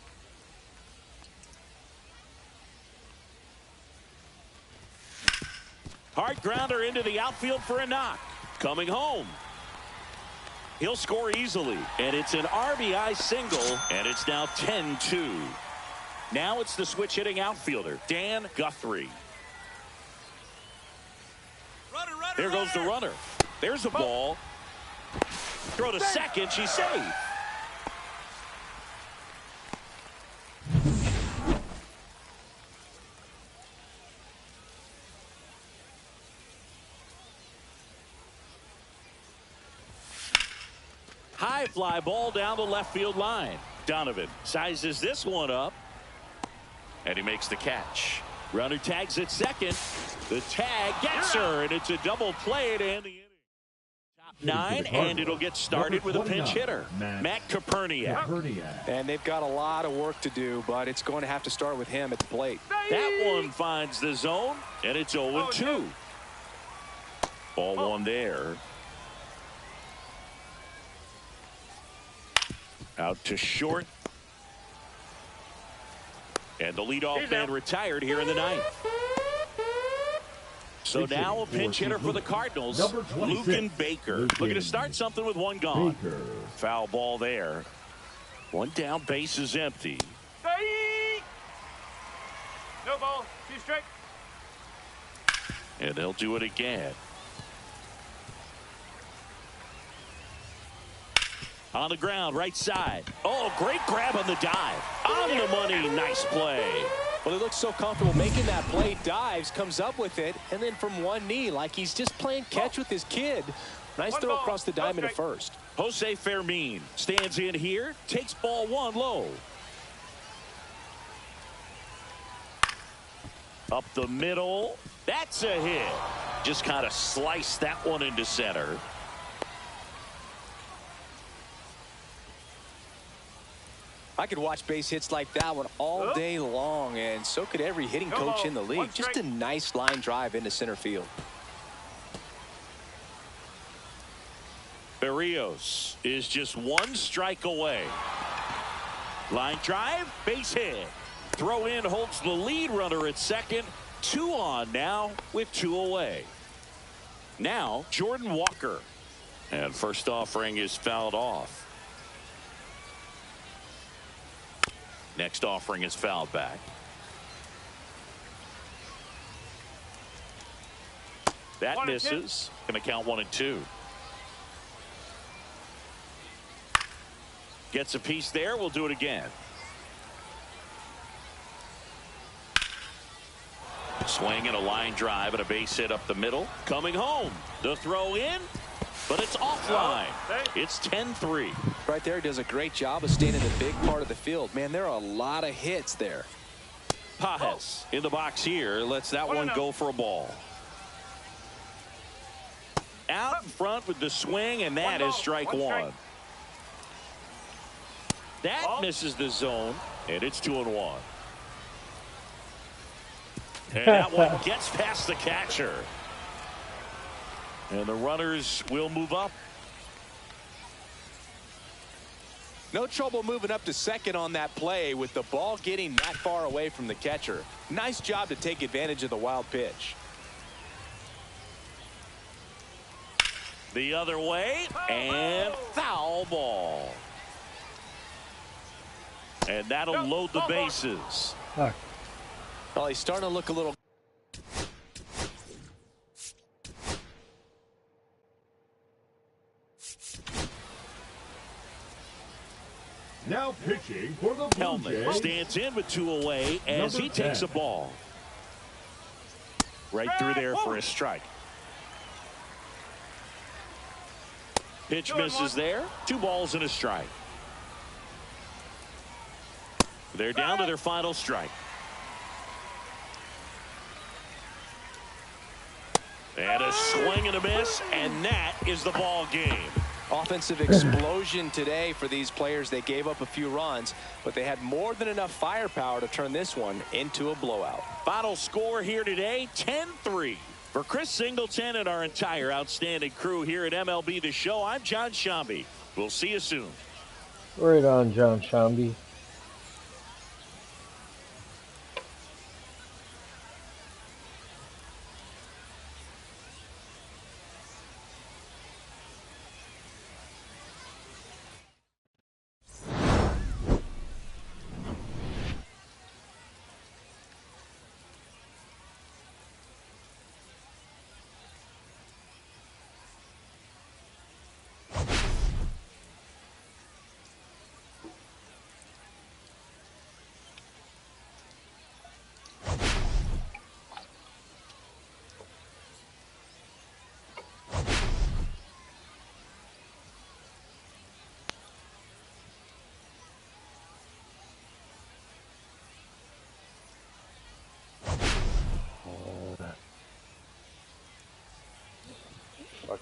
Hard grounder into the outfield for a knock. Coming home. He'll score easily. And it's an RBI single, and it's now 10-2. Now it's the switch hitting outfielder, Dan Guthrie. Here goes the runner. There's a ball. Throw to second. She's safe. High fly ball down the left field line. Donovan sizes this one up. And he makes the catch. Runner tags at second. The tag gets her, and it's a double play to end the inning. Top 9, and it'll get started with a pinch hitter, Matt Koperniak. And they've got a lot of work to do, but it's going to have to start with him at the plate. That one finds the zone, and it's 0-2. Ball one there. Out to short. And the leadoff man retired here in the 9th. So now a pinch hitter for the Cardinals, Lucan Baker. Looking to start something with one gone. Foul ball there. One down, base is empty. No ball. 2 strike. And they'll do it again. On the ground, right side. Oh, great grab on the dive. On the money, nice play. Well, he looks so comfortable making that play. Dives, comes up with it, and then from one knee, like he's just playing catch with his kid. Nice throw across the diamond at first. Jose Fermin stands in here, takes ball 1 low. Up the middle. That's a hit. Just kind of sliced that one into center. I could watch base hits like that one all day long, and so could every hitting coach in the league. Just a nice line drive into center field. Berrios is just 1 strike away. Line drive, base hit. Throw in holds the lead runner at second. 2 on now with 2 away. Now Jordan Walker. And first offering is fouled off. Next offering is fouled back. That misses. Going to count 1 and 2. Gets a piece there. We'll do it again. Swing and a line drive and a base hit up the middle. Coming home. The throw in. But it's offline. It's 10-3. Right there, does a great job of staying in the big part of the field. Man, there are a lot of hits there. Pajes in the box here. Lets that one go for a ball. Out in front with the swing, and that is strike 1. That misses the zone, and it's 2-1. And that one gets past the catcher. And the runners will move up. No trouble moving up to second on that play with the ball getting that far away from the catcher. Nice job to take advantage of the wild pitch. The other way, and foul ball. And that'll load the bases. Well, he's starting to look a little. Now pitching for the Blue Helmet Jays. stands in with 2 away as he takes a ball. Right through there for a strike. Pitch misses there. 2 balls and a strike. They're down to their final strike. And a swing and a miss, and that is the ball game. Offensive explosion today for these players. They gave up a few runs, but they had more than enough firepower to turn this one into a blowout. Final score here today, 10-3. For Chris Singleton and our entire outstanding crew here at MLB The Show, I'm John Shambi. We'll see you soon. Right on, John Shambi.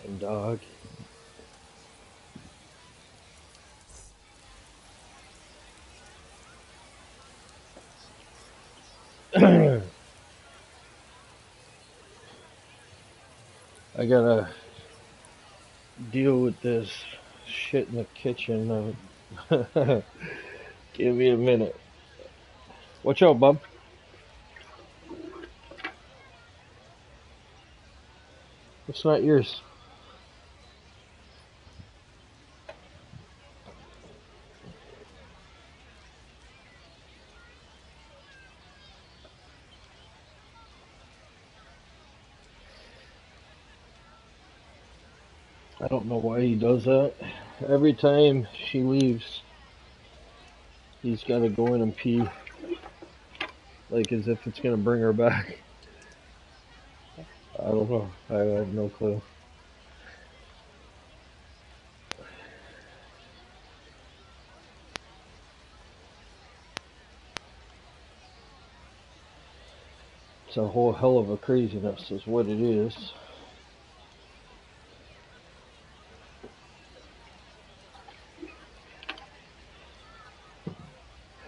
And dog. I gotta deal with this shit in the kitchen. Give me a minute. Watch out, bub. It's not yours. I don't know why he does that. Every time she leaves, he's gotta go in and pee. Like as if it's gonna bring her back. I don't know. I have no clue. It's a whole hell of a craziness is what it is.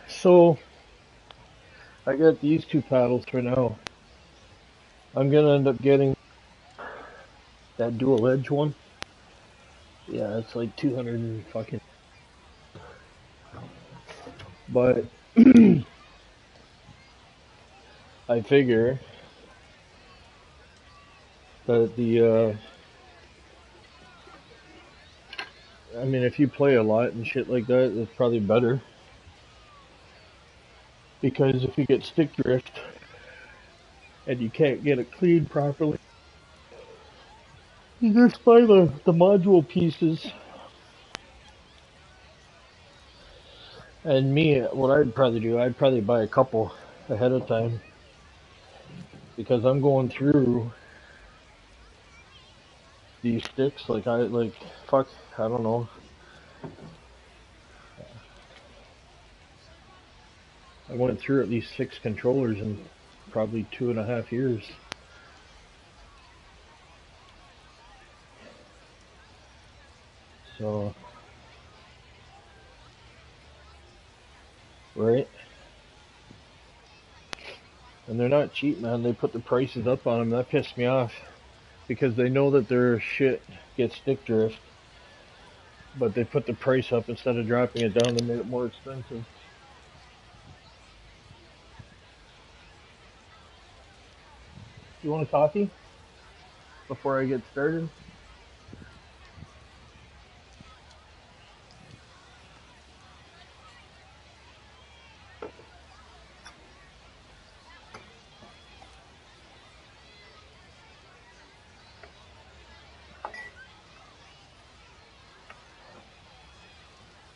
So I got these two paddles for now. I'm gonna end up getting that dual edge one. Yeah, it's like 200 and fucking. But I figure that I mean, if you play a lot and shit like that, it's probably better. Because if you get stick drift and you can't get it cleaned properly, you just buy the module pieces. And me, what I'd probably do, I'd probably buy a couple ahead of time. Because I'm going through these sticks, like fuck, I don't know. I went through at least 6 controllers in probably 2.5 years. So, right? And they're not cheap, man. They put the prices up on them. That pissed me off. Because they know that their shit gets stick drift. But they put the price up instead of dropping it down. They made it more expensive. You want a coffee? Before I get started?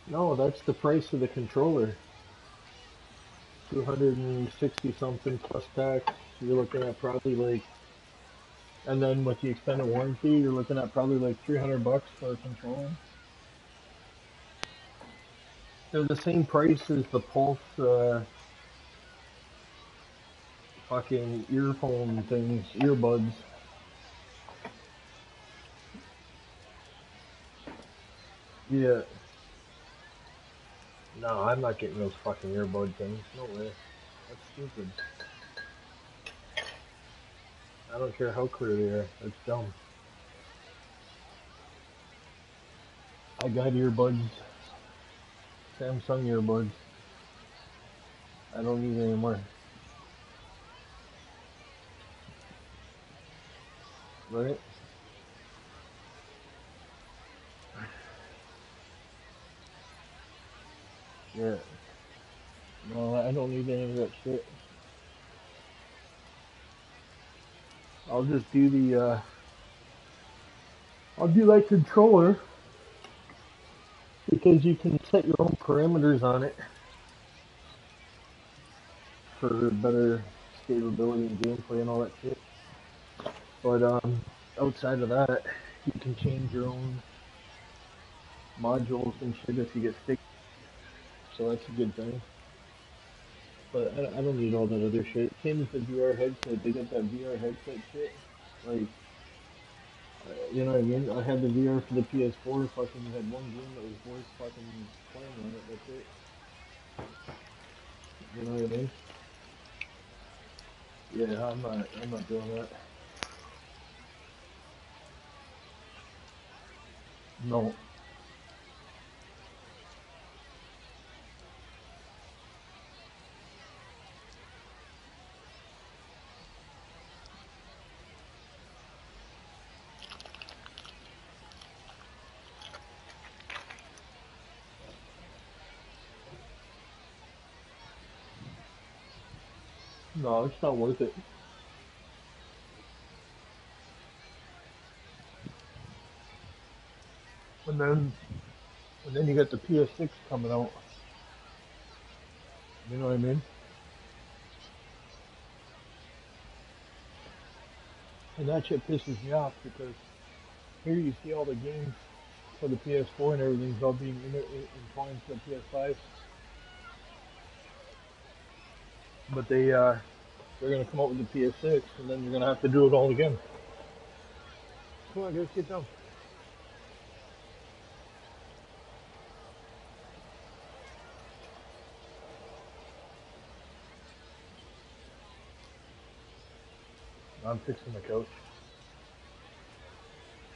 No, that's the price of the controller. 260 something plus tax. You're looking at probably like, and then with the extended warranty, you're looking at probably like $300 for a controller. They're the same price as the Pulse fucking earphone things, earbuds. Yeah. No, I'm not getting those fucking earbud things. No way. That's stupid. I don't care how clear they are. That's dumb. I got earbuds. Samsung earbuds. I don't need any more. Right? Yeah. No, I don't need any of that shit. I'll just do I'll do that controller because you can set your own parameters on it for better scalability and gameplay and all that shit. But outside of that, you can change your own modules and shit if you get stick. So that's a good thing. But I don't need all that other shit. Same as the VR headset. They got that VR headset shit. Like, You know what I mean? I had the VR for the PS4. Fucking had one game that was voice fucking playing on it. That's it. You know what I mean? Yeah, I'm not doing that. No. No, it's not worth it. And then you got the PS6 coming out. You know what I mean? And that shit pisses me off because here you see all the games for the PS4 and everything's all being entwined to the PS5. But they're gonna come out with the PS6 and then you're gonna have to do it all again. Come on, guys, get down. I'm fixing the couch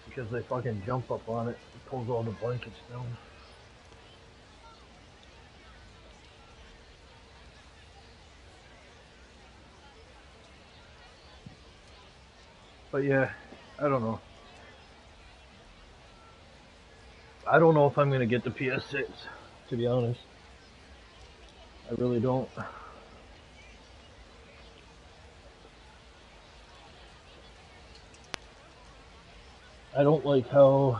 because they fucking jump up on it. It pulls all the blankets down. But yeah, I don't know. I don't know if I'm gonna get the PS6, to be honest. I really don't. I don't like how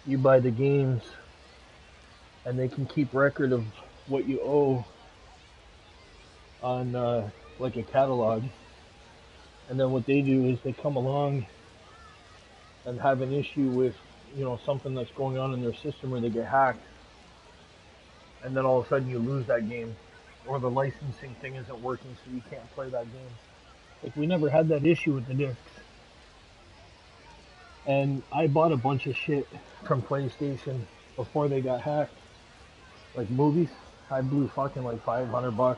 you buy the games and they can keep record of what you owe on like a catalog. And then what they do is they come along and have an issue with, you know, something that's going on in their system or they get hacked. And then all of a sudden you lose that game. Or the licensing thing isn't working so you can't play that game. Like we never had that issue with the discs. And I bought a bunch of shit from PlayStation before they got hacked. Like movies. I blew fucking like $500.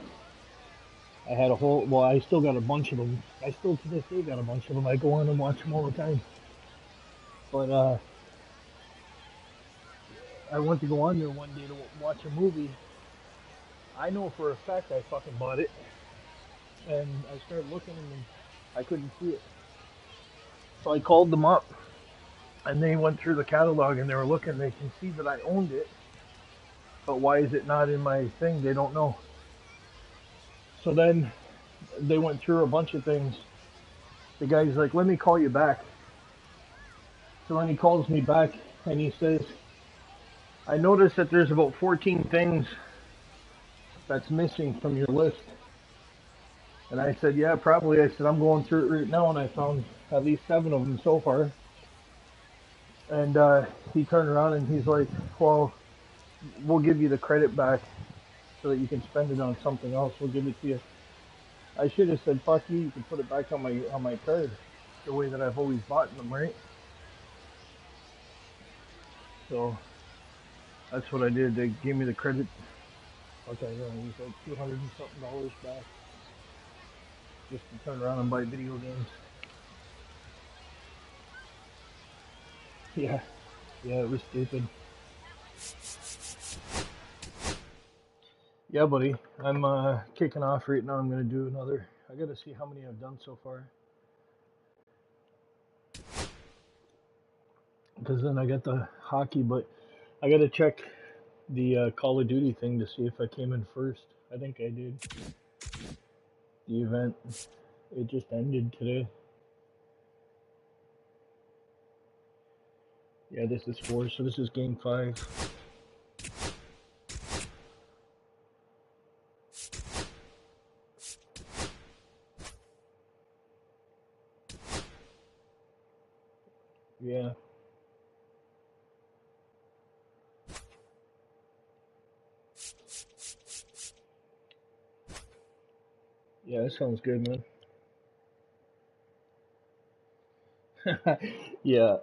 I had a whole, well, I still got a bunch of them. I still to this day got a bunch of them. I go on and watch them all the time. But I went to go on there one day to watch a movie. I know for a fact I fucking bought it. And I started looking and I couldn't see it. So I called them up. And they went through the catalog and they were looking. They can see that I owned it. But why is it not in my thing? They don't know. So then they went through a bunch of things. The guy's like, let me call you back. So then he calls me back and he says, I noticed that there's about 14 things that's missing from your list. And I said, yeah, probably. I said, I'm going through it right now and I found at least 7 of them so far. And he turned around and he's like, well, we'll give you the credit back so that you can spend it on something else. We'll give it to you. I should have said, fuck you, you can put it back on my card the way that I've always bought them, right? So that's what I did. They gave me the credit. Okay, yeah, it was like 200 and something back just to turn around and buy video games. Yeah, it was stupid. Yeah, buddy, I'm kicking off right now. I'm gonna do another. I gotta see how many I've done so far. Because then I got the hockey, but I gotta check the Call of Duty thing to see if I came in first. I think I did. The event, it just ended today. Yeah, this is 4, so this is game 5. Yeah. Yeah, that sounds good, man. Yeah.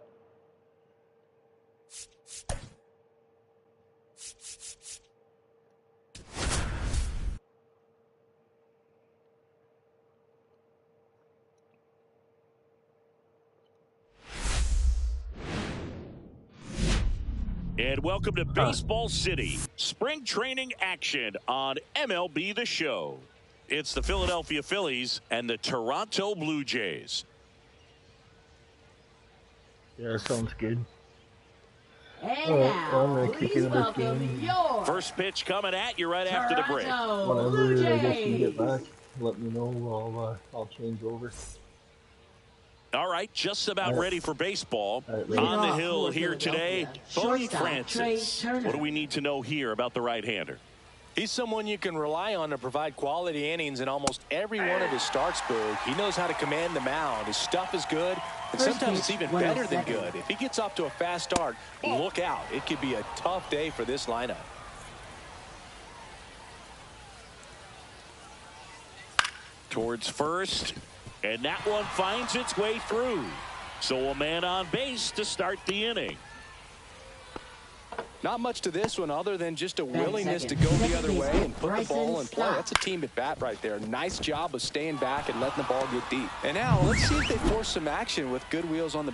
And welcome to Baseball City. Spring training action on MLB The Show. It's the Philadelphia Phillies and the Toronto Blue Jays. Yeah, sounds good. And now, I'm gonna kick please into this welcome game. your First pitch coming at you right after the break. Toronto Whenever Blue I guess you Jays. get back, let me know. I'll change over. All right, just about ready for baseball. On the hill here today, Tony Francis. What do we need to know here about the right-hander? He's someone you can rely on to provide quality innings in almost every one of his starts, Boog. He knows how to command the mound. His stuff is good, and sometimes it's even better than good. If he gets off to a fast start, look out. It could be a tough day for this lineup. Towards first, and that one finds its way through. So a man on base to start the inning. Not much to this one other than just a willingness to go the other way and put the ball in play. That's a team at bat right there. Nice job of staying back and letting the ball get deep. And now let's see if they force some action with good wheels on the.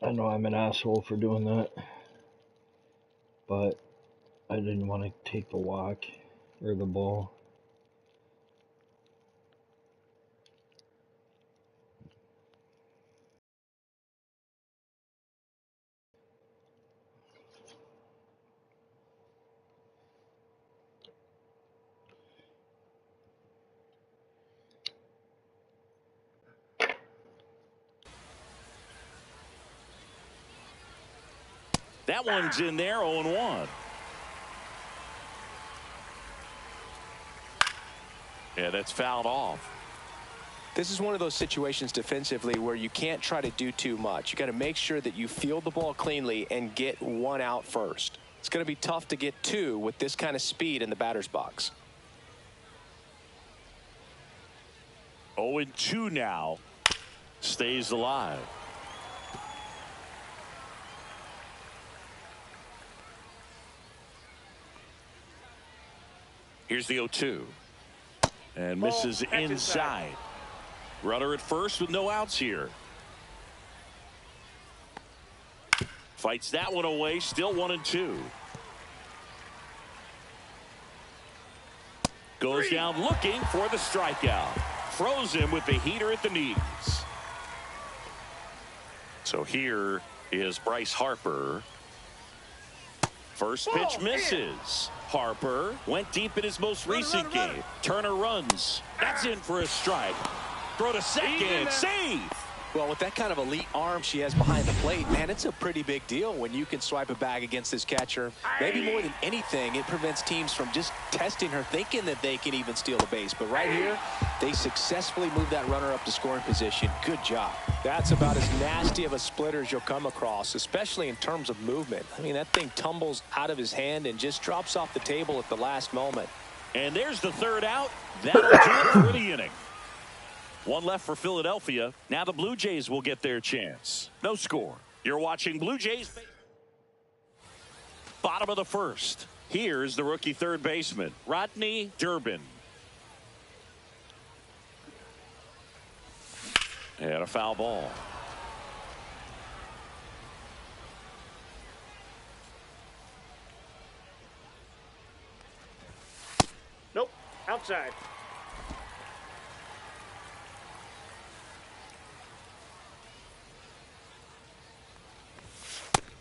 I know I'm an asshole for doing that, but I didn't want to take the walk or the ball. That one's in there, 0-1. Yeah, that's fouled off. This is one of those situations defensively where you can't try to do too much. You got to make sure that you field the ball cleanly and get one out first. It's going to be tough to get two with this kind of speed in the batter's box. 0-2 now. Stays alive. Here's the 0-2. And misses inside. Runner at first with no outs here. Fights that one away. Still 1-2. Goes down looking for the strikeout. Throws him with the heater at the knees. So here is Bryce Harper. First pitch misses. Harper went deep in his most recent game. Turner runs. That's in for a strike. Throw to second. Save. Well, with that kind of elite arm she has behind the plate, man, it's a pretty big deal when you can swipe a bag against this catcher. Maybe more than anything, it prevents teams from just testing her, thinking that they can even steal a base. But right here, they successfully move that runner up to scoring position. Good job. That's about as nasty of a splitter as you'll come across, especially in terms of movement. I mean, that thing tumbles out of his hand and just drops off the table at the last moment. And there's the third out. That'll do it for the inning. One left for Philadelphia. Now the Blue Jays will get their chance. No score. You're watching Blue Jays. Bottom of the first. Here's the rookie third baseman, Rodney Durbin. And a foul ball. Nope. Outside.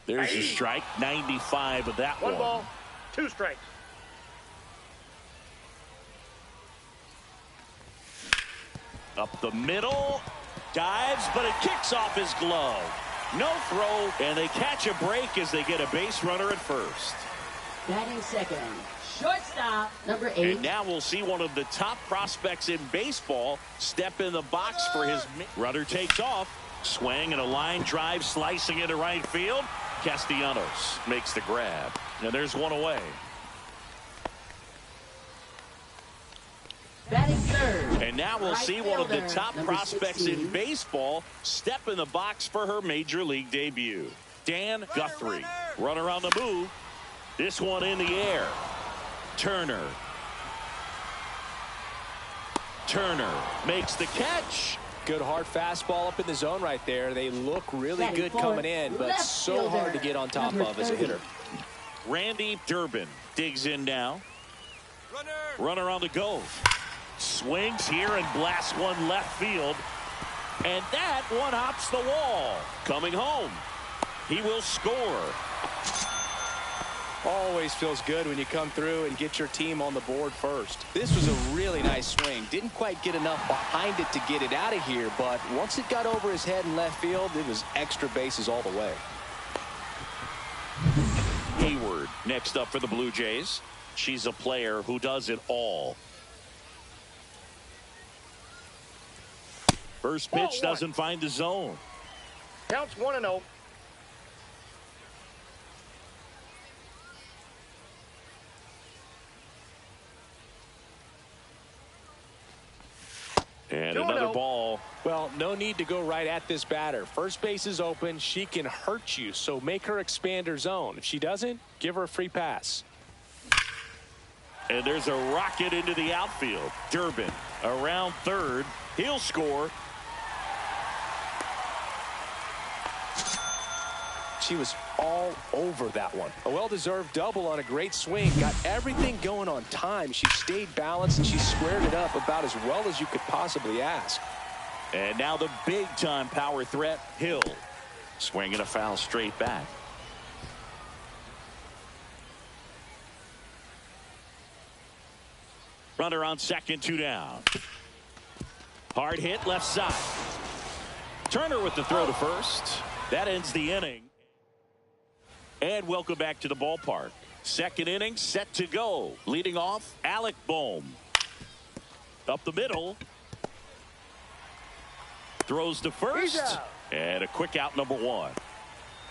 There's a strike. 95 of that one. One ball, two strikes. Up the middle. Dives, but it kicks off his glove. No throw, and they catch a break as they get a base runner at first. Batting second, shortstop, number 8. And now we'll see one of the top prospects in baseball step in the box for his runner. Takes off. Swing and a line drive slicing into right field. Castellanos makes the grab. And there's one away. Batting third. And now we'll right see one of the fielder, top number prospects 16. in baseball step in the box for her major league debut. Dan Guthrie. Runner on the move. This one in the air. Turner makes the catch. Good hard fastball up in the zone right there. They look really good coming in, but so hard to get on top of as a hitter. Randy Durbin digs in now. Runner on the go. Swings here and blasts one left field. And that one hops the wall. Coming home. He will score. Always feels good when you come through and get your team on the board first. This was a really nice swing. Didn't quite get enough behind it to get it out of here, but once it got over his head in left field, it was extra bases all the way. Hayward next up for the Blue Jays. She's a player who does it all. First pitch doesn't find the zone. Counts 1-0. And another ball. Well, no need to go right at this batter. First base is open. She can hurt you, so make her expand her zone. If she doesn't, give her a free pass. And there's a rocket into the outfield. Durbin around third. He'll score. She was all over that one. A well-deserved double on a great swing. Got everything going on time. She stayed balanced and she squared it up about as well as you could possibly ask. And now the big-time power threat, Hill. Swinging a foul straight back. Runner on second, 2 down. Hard hit left side. Turner with the throw to first. That ends the inning. And welcome back to the ballpark. Second inning set to go. Leading off, Alec Bohm. Up the middle. Throws to first. And a quick out, number 1.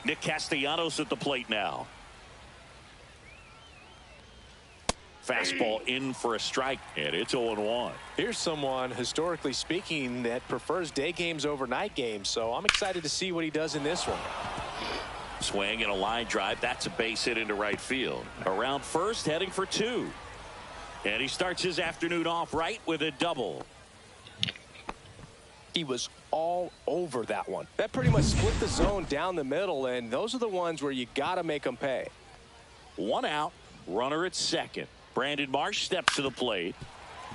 Nick Castellanos at the plate now. Fastball in for a strike, and it's 0-1. Here's someone, historically speaking, that prefers day games over night games, so I'm excited to see what he does in this one. Swing and a line drive. That's a base hit into right field. Around first, heading for 2. And he starts his afternoon off right with a double. He was all over that one. That pretty much split the zone down the middle, and those are the ones where you got to make them pay. 1 out, runner at second. Brandon Marsh steps to the plate.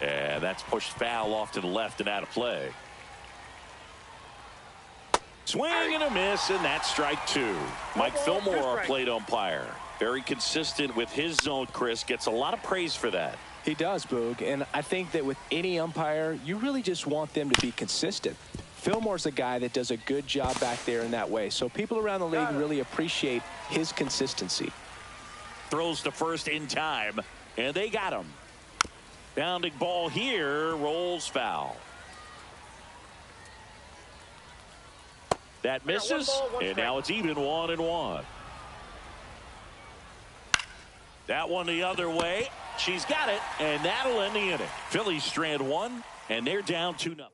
And that's pushed foul off to the left and out of play. Swing and a miss, and that's strike 2. Mike Fillmore, our plate umpire. Very consistent with his zone, Chris. Gets a lot of praise for that. He does, Boog, and I think that with any umpire, you really just want them to be consistent. Fillmore's a guy that does a good job back there in that way, so people around the league really appreciate his consistency. Throws to first in time, and they got him. Bounding ball here, rolls foul. That misses, and now it's even 1-1. That one the other way. She's got it, and that'll end the inning. Phillies strand 1, and they're down 2-0.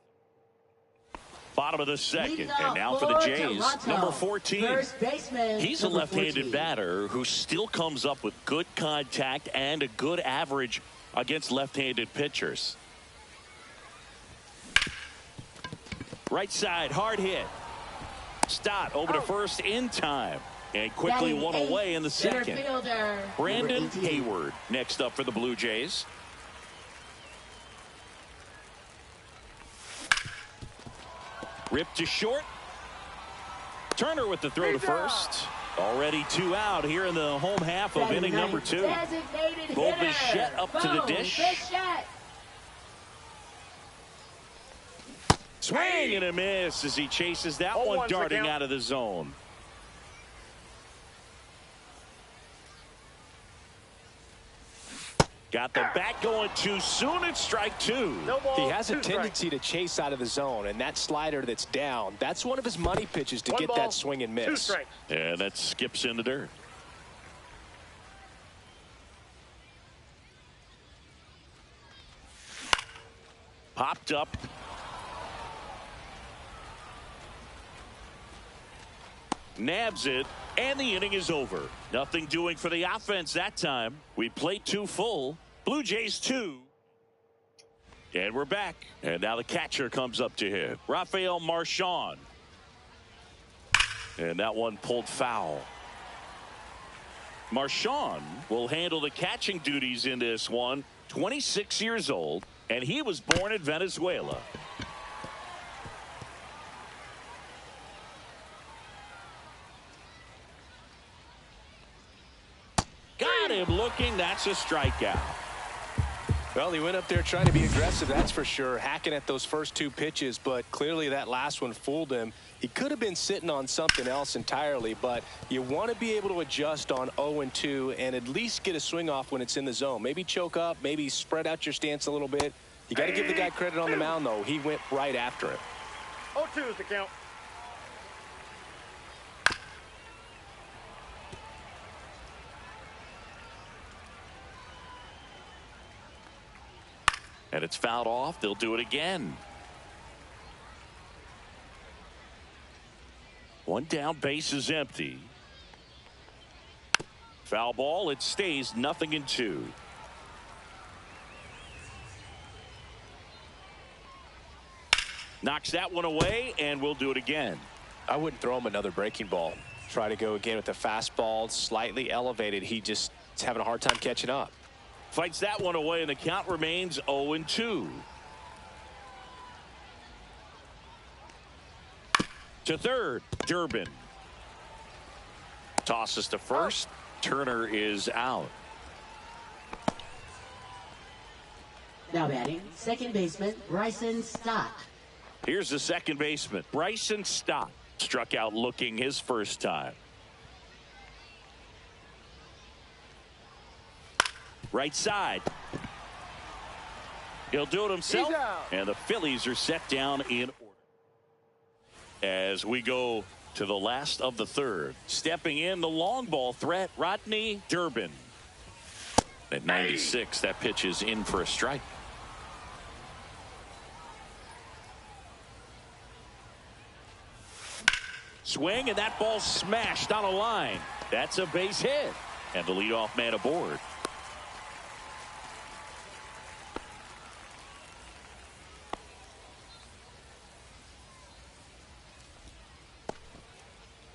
Bottom of the second, and now for the Jays, number 14. He's a left-handed batter who still comes up with good contact and a good average against left-handed pitchers. Right side, hard hit. Stott over to first in time. And quickly one away in the second. Brandon Hayward next up for the Blue Jays. Ripped to short. Turner with the throw to first. Already 2 out here in the home half of inning number 2. Bo Bichette up to the dish. Swing and a miss as he chases that one darting out of the zone. Got the bat going too soon. It's strike 2. He has a tendency to chase out of the zone, and that slider that's down, that's one of his money pitches to get that swing and miss. And that skips in the dirt. Popped up. Nabs it, and the inning is over. Nothing doing for the offense that time. We played 2 full. Blue Jays 2. And we're back. And now the catcher comes up to hit. Rafael Marchand. And that one pulled foul. Marchand will handle the catching duties in this one. 26 years old, and he was born in Venezuela. Got him looking. That's a strikeout. Well, he went up there trying to be aggressive, that's for sure, hacking at those first 2 pitches, but clearly that last one fooled him. He could have been sitting on something else entirely, but you want to be able to adjust on 0-2 and at least get a swing off when it's in the zone. Maybe choke up, maybe spread out your stance a little bit. You got to give the guy credit on the mound, though. He went right after it. 0-2 is the count. And it's fouled off. They'll do it again. 1 down, base is empty. Foul ball. It stays 0-2. Knocks that one away, and we'll do it again. I wouldn't throw him another breaking ball. Try to go again with the fastball, slightly elevated. He just is having a hard time catching up. Fights that one away, and the count remains 0-2. To third, Durbin. Tosses to first. Turner is out. Now batting, second baseman, Bryson Stott. Here's the second baseman, Bryson Stott. Struck out looking his first time. Right side. He'll do it himself. And the Phillies are set down in order. As we go to the last of the third. Stepping in the long ball threat, Rodney Durbin. At 96, that pitch is in for a strike. Swing, and that ball smashed on a line. That's a base hit. And the leadoff man aboard.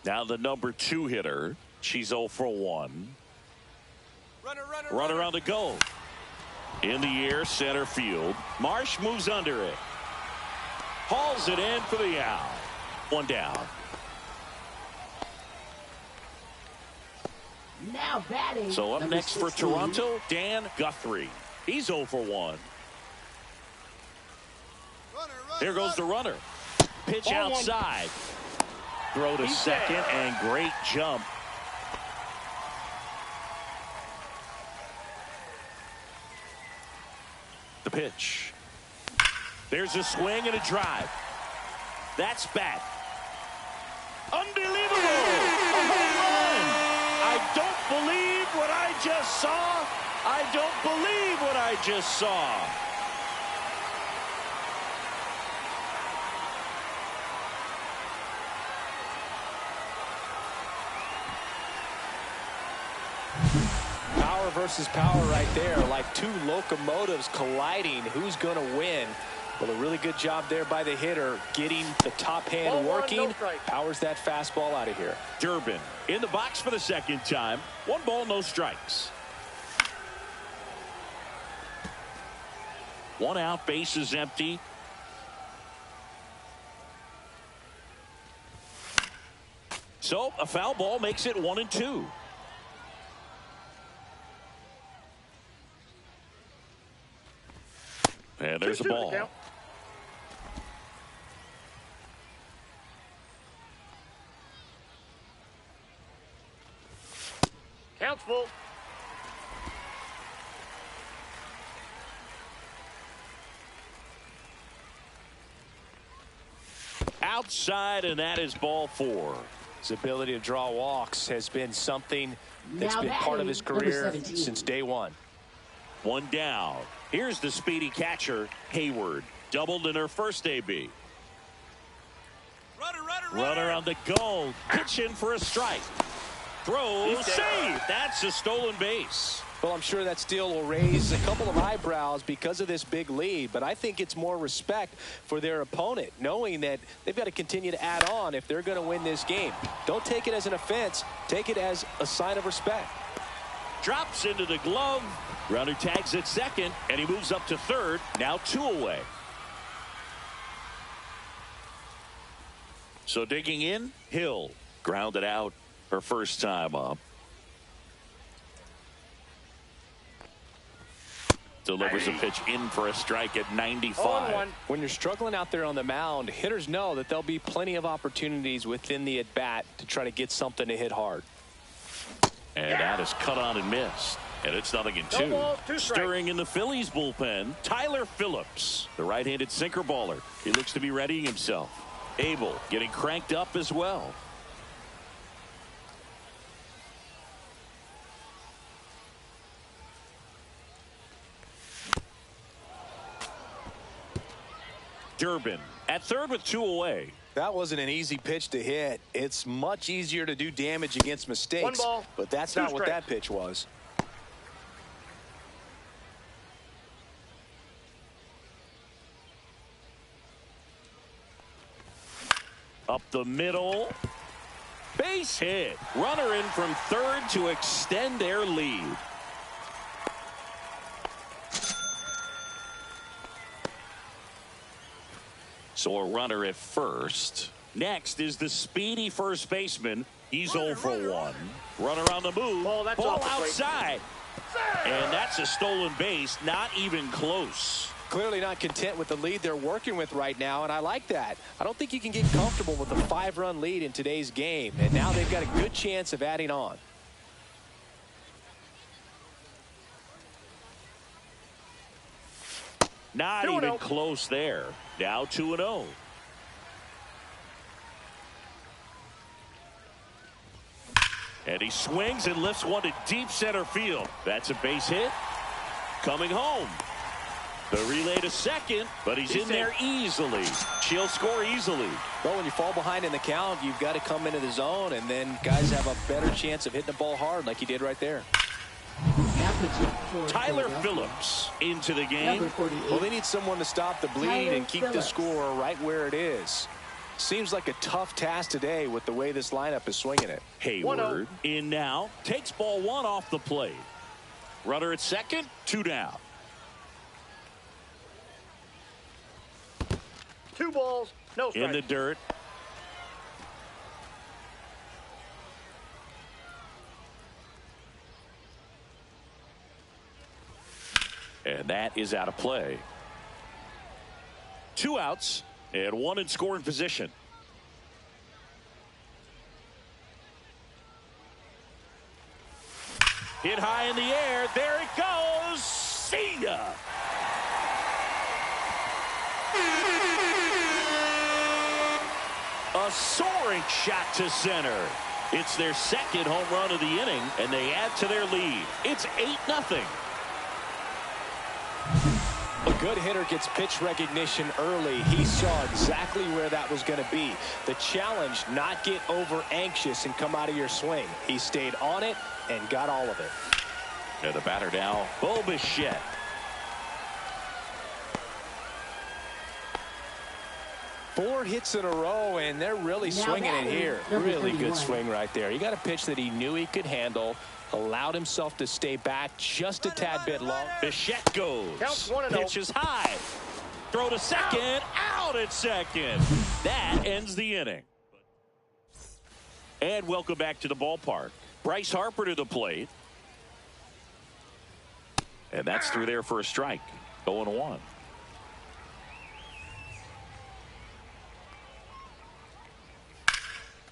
Now the number 2 hitter. She's 0 for 1. Runner on the go. In the air, center field. Marsh moves under it. Hauls it in for the out. 1 down. Now batting. So up number next for 16. Toronto, Dan Guthrie. He's 0 for 1. Here goes the runner. Pitch outside. Throw to second, and great jump. The pitch. There's a swing and a drive. That's back. Unbelievable! A home run! I don't believe what I just saw. I don't believe what I just saw. Power versus power right there, like 2 locomotives colliding. Who's going to win? Well, a really good job there by the hitter, getting the top hand working. Powers that fastball out of here. Durbin in the box for the second time. 1 ball, no strikes. 1 out, base is empty. So a foul ball makes it 1-2. And there's the ball. Count's full. Outside, and that is ball 4. His ability to draw walks has been something that's been part of his career since day one. 1 down. Here's the speedy catcher, Hayward. doubled in her first AB. Runner. Runner on the go. Pitch in for a strike. Throw, save. That's a stolen base. Well, I'm sure that steal will raise a couple of eyebrows because of this big lead, but I think it's more respect for their opponent, knowing that they've got to continue to add on if they're going to win this game. Don't take it as an offense. Take it as a sign of respect. Drops into the glove. Runner tags at second, and he moves up to third. Now 2 away. So digging in, Hill grounded out her first time up. Delivers a pitch in for a strike at 95. When you're struggling out there on the mound, hitters know that there'll be plenty of opportunities within the at-bat to try to get something to hit hard. And that is cut on and missed. And it's 0-2. No ball, 2 strikes. Stirring in the Phillies bullpen, Tyler Phillips, the right-handed sinker baller. He looks to be readying himself. Abel getting cranked up as well. Durbin at third with 2 away. That wasn't an easy pitch to hit. It's much easier to do damage against mistakes. 1 ball, but that's 2 not what strikes. that pitch was. Up the middle. Base hit. Runner in from third to extend their lead. So a runner at first. Next is the speedy first baseman. He's 0 for 1. Runner on the move. Ball outside. And that's a stolen base. Not even close. Clearly not content with the lead they're working with right now, and I like that. I don't think you can get comfortable with a 5-run lead in today's game, and now they've got a good chance of adding on. Not even close there. Now 2-0. And he swings and lifts one to deep center field. That's a base hit. Coming home. The relay to second, but he's in there easily. She'll score easily. Well, when you fall behind in the count, you've got to come into the zone, and then guys have a better chance of hitting the ball hard like he did right there. Tyler Phillips into the game. Well, they need someone to stop the bleed and keep the score right where it is. Seems like a tough task today with the way this lineup is swinging it. Hayward in now. Takes ball 1 off the plate. Runner at second. 2 down. 2 balls, no strikes. In the dirt. And that is out of play. 2 outs and 1 in scoring position. Hit high in the air. There it goes. See ya. A soaring shot to center. It's their second home run of the inning, and they add to their lead. It's 8-0. A good hitter gets pitch recognition early. He saw exactly where that was going to be. The challenge, not get over anxious and come out of your swing. He stayed on it and got all of it. And the batter now, Bo Bichette. Four hits in a row, and they're really swinging it here. Really good swing right there. He got a pitch that he knew he could handle, allowed himself to stay back just a tad bit long. Bichette goes. Pitches high. Throw to second. Out at second. That ends the inning. And welcome back to the ballpark. Bryce Harper to the plate. And that's through there for a strike. 0-1.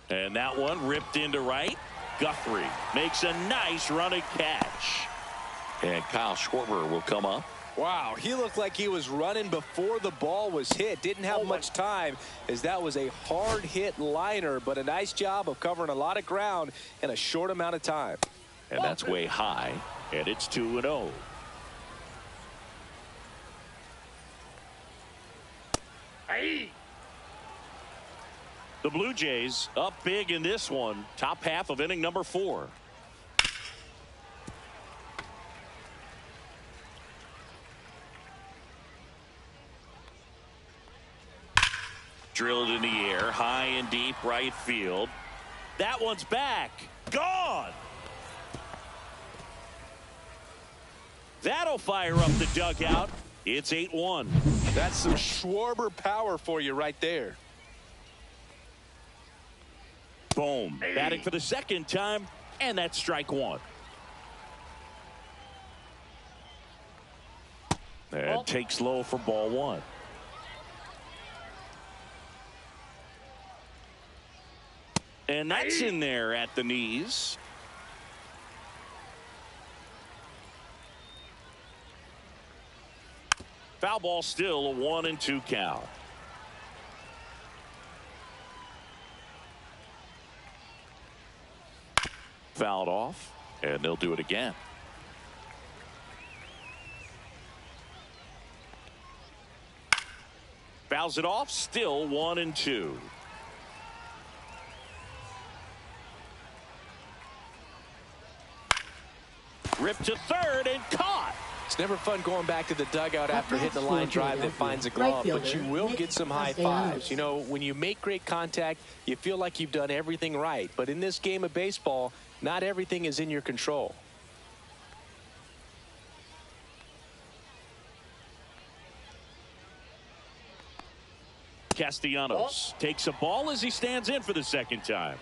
And that one ripped into right. Guthrie makes a nice running catch. And Kyle Schwarber will come up. Wow, he looked like he was running before the ball was hit. Didn't have much time, as that was a hard hit liner, but a nice job of covering a lot of ground in a short amount of time. And that's way high, and it's 2-0. The Blue Jays up big in this one. Top half of inning number 4. Drilled in the air, high and deep right field. That one's back. Gone. That'll fire up the dugout. It's 8-1. That's some Schwarber power for you right there. Boom. Batting for the second time, and that's strike 1. And takes low for ball 1. And that's in there at the knees. Foul ball, still a 1-2 count. Fouled off, and they'll do it again. Fouls it off, still 1-2. Ripped to third and caught. It's never fun going back to the dugout after hitting a line drive that finds a glove, but you will get some high fives. You know, when you make great contact, you feel like you've done everything right. But in this game of baseball, not everything is in your control. Castellanos takes a ball as he stands in for the second time.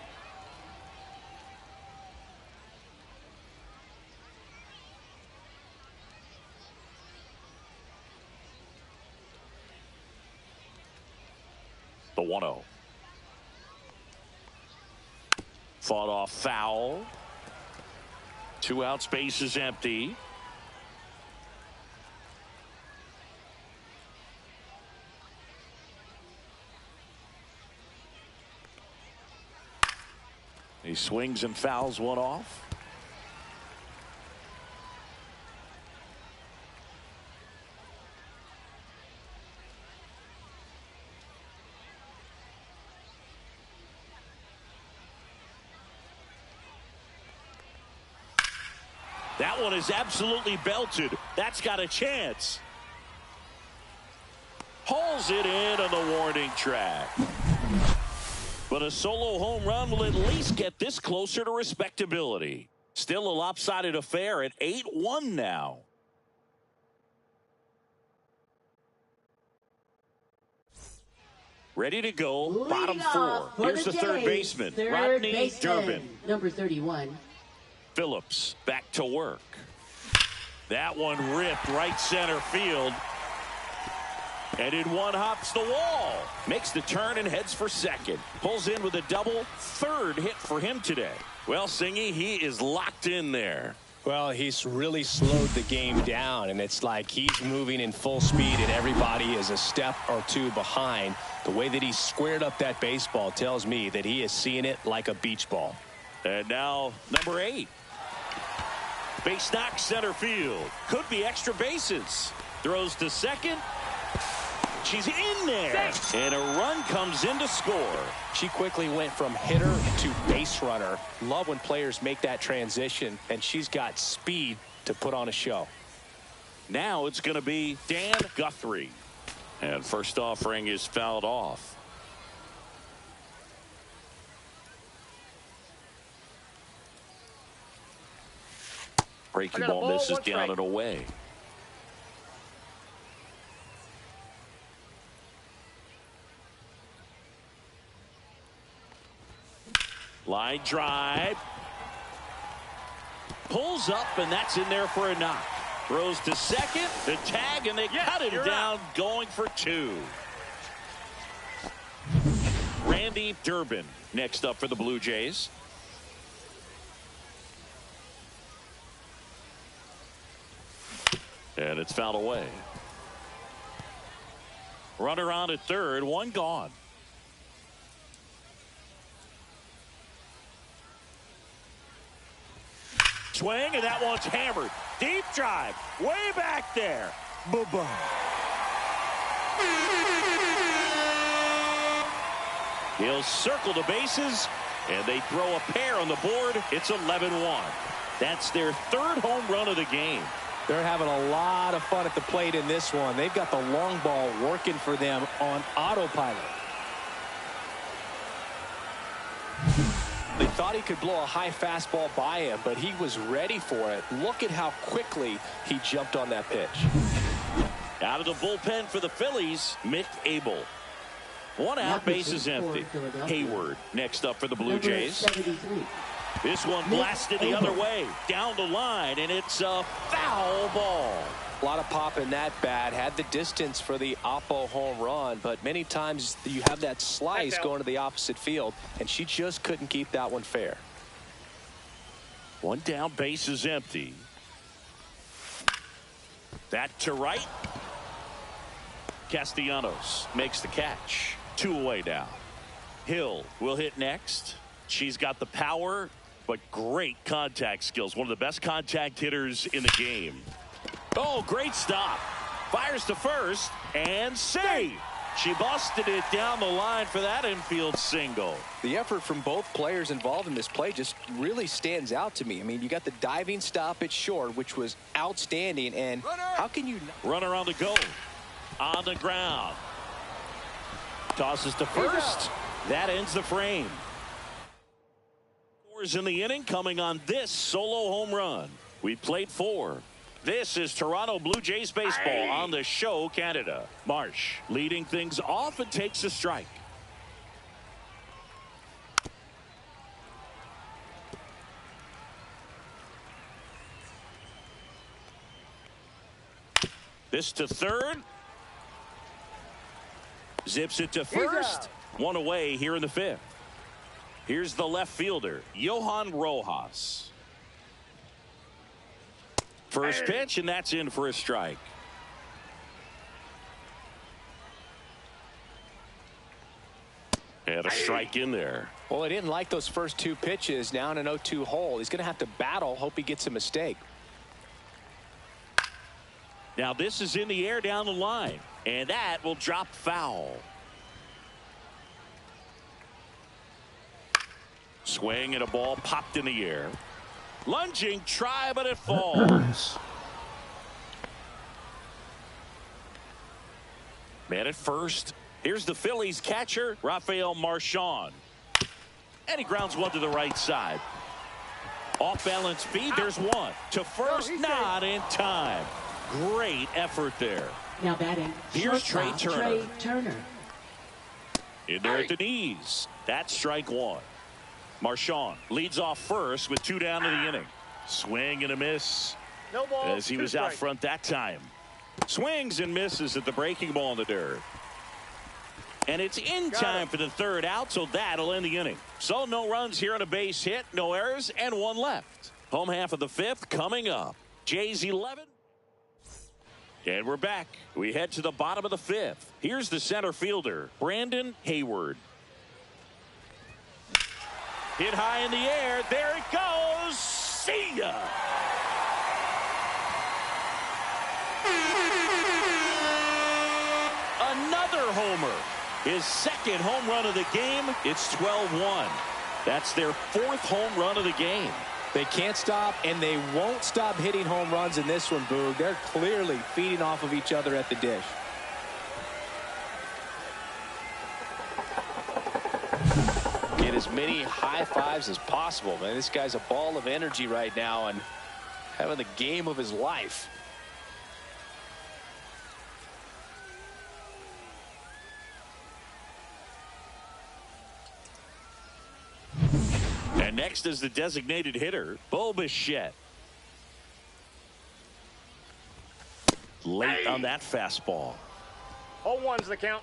The 1-0. Fought off foul. 2 out, space is empty. He swings and fouls one off. That one is absolutely belted. That's got a chance. Pulls it in on the warning track. But a solo home run will at least get this closer to respectability. Still a lopsided affair at 8-1 now. Ready to go, bottom 4. Here's the third baseman, Rodney Durbin. Number 31. Phillips back to work. That one ripped right center field. And in one hops the wall. Makes the turn and heads for second. Pulls in with a double. Third hit for him today. Well, Singy, he is locked in there. Well, he's really slowed the game down, and it's like he's moving in full speed, and everybody is a step or two behind. The way that he squared up that baseball tells me that he is seeing it like a beach ball. And now, number 8. Base knock center field. Could be extra bases. Throws to second. She's in there. And a run comes in to score. She quickly went from hitter to base runner. Love when players make that transition, and she's got speed to put on a show. Now it's going to be Dan Guthrie. And first offering is fouled off. Breaking ball misses down and away. Line drive. Pulls up, and that's in there for a knock. Throws to second. The tag, and they cut him down, going for 2. Randy Durbin next up for the Blue Jays. And it's fouled away. Runner on at third, one gone. Swing, and that one's hammered. Deep drive, way back there. Bye-bye. He'll circle the bases, and they throw a pair on the board. It's 11-1. That's their third home run of the game. They're having a lot of fun at the plate in this one. They've got the long ball working for them on autopilot. They thought he could blow a high fastball by him, but he was ready for it. Look at how quickly he jumped on that pitch. Out of the bullpen for the Phillies, Mick Abel. One out, bases empty. Hayward next up for the Blue Jays. This one blasted the other way, down the line, and it's a foul ball. A lot of pop in that bat. Had the distance for the Oppo home run, but many times you have that slice going to the opposite field, and she just couldn't keep that one fair. One down, bases empty. That to right. Castellanos makes the catch. 2 away now. Hill will hit next. She's got the power, but great contact skills. One of the best contact hitters in the game. Oh, great stop. Fires to first and save. She busted it down the line for that infield single. The effort from both players involved in this play just really stands out to me. I mean, you got the diving stop at short, which was outstanding, and how can you runner on the go, on the ground, tosses to first. That ends the frame. Scores in the inning coming on this solo home run. We played 4. This is Toronto Blue Jays baseball on the show, Canada. Marsh leading things off and takes a strike. This to third. Zips it to first. 1 away here in the 5th. Here's the left fielder, Johan Rojas. First pitch, and that's in for a strike. And a strike in there. Well, he didn't like those first 2 pitches. Now in an 0-2 hole. He's going to have to battle. Hope he gets a mistake. Now this is in the air down the line, and that will drop foul. Swing and a ball popped in the air. Lunging try, but it falls. Man at first. Here's the Phillies catcher, Rafael Marchand. And he grounds one to the right side. Off balance feed, there's one. To first, not in time. Great effort there. Now batting. Here's Trey Turner. Turner. In there at the knees. That's strike 1. Marchand leads off first with 2 down to the inning. Swing and a miss. No ball. As he was out front that time. Swings and misses at the breaking ball in the dirt. And it's in time for the 3rd out, so that'll end the inning. So no runs here on a base hit, no errors, and 1 left. Home half of the 5th coming up. Jays 11. And we're back. We head to the bottom of the 5th. Here's the center fielder, Brandon Hayward. Hit high in the air. There it goes. See ya. Another homer. His 2nd home run of the game. It's 12-1. That's their 4th home run of the game. They can't stop, and they won't stop hitting home runs in this one, Boog. They're clearly feeding off of each other at the dish. Get as many high fives as possible, man. This guy's a ball of energy right now and having the game of his life. And next is the designated hitter, Bo Bichette. Late on that fastball. 0-1's the count.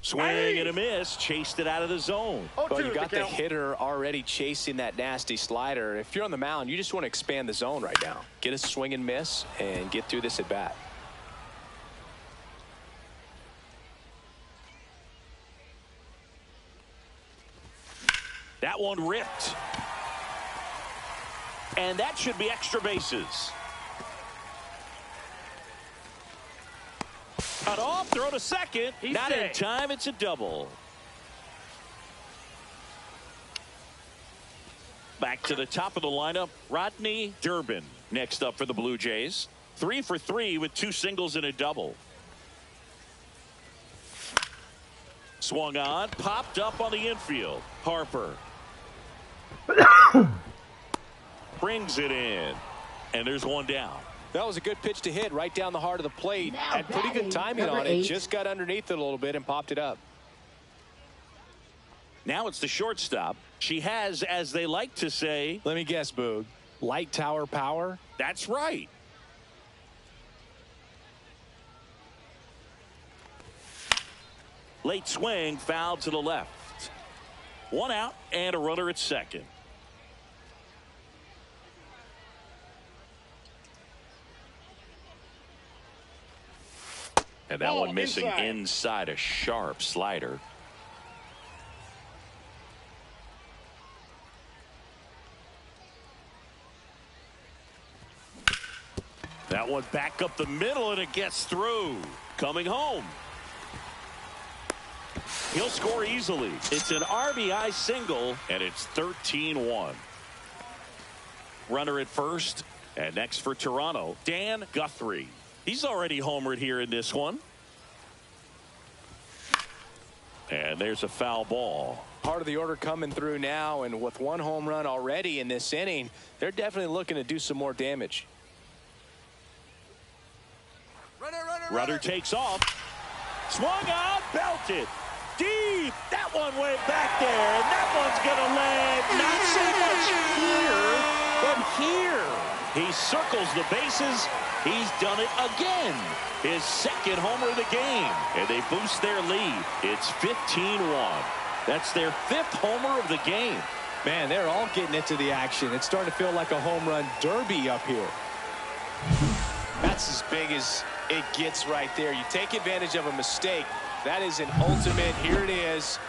Swing and a miss, chased it out of the zone. Well, you got the hitter already chasing that nasty slider. If you're on the mound, you just want to expand the zone right now. Get a swing and miss and get through this at bat. That one ripped. And that should be extra bases. Cut off, throw to second. Not in time, it's a double. Back to the top of the lineup, Rodney Durbin next up for the Blue Jays. 3 for 3 with 2 singles and a double. Swung on, popped up on the infield. Harper brings it in, and there's one down. That was a good pitch to hit right down the heart of the plate. Now Had pretty good timing on it. 8. Just got underneath it a little bit and popped it up. Now it's the shortstop. She has, as they like to say, let me guess, Boog, light tower power? That's right. Late swing, foul to the left. 1 out and a runner at second. And that one missing inside a sharp slider. That one back up the middle, and it gets through. Coming home. He'll score easily. It's an RBI single, and it's 13-1. Runner at first, and next for Toronto, Dan Guthrie. He's already homered here in this one. And there's a foul ball. Part of the order coming through now, and with 1 home run already in this inning, they're definitely looking to do some more damage. Runner takes off. Swung on, belted. Deep. That one way back there. And that one's going to land not so much here, but here. He circles the bases. He's done it again. His second homer of the game. And they boost their lead. It's 15-1. That's their 5th homer of the game. Man, they're all getting into the action. It's starting to feel like a home run derby up here. That's as big as it gets right there. You take advantage of a mistake. That is an ultimate. Here it is.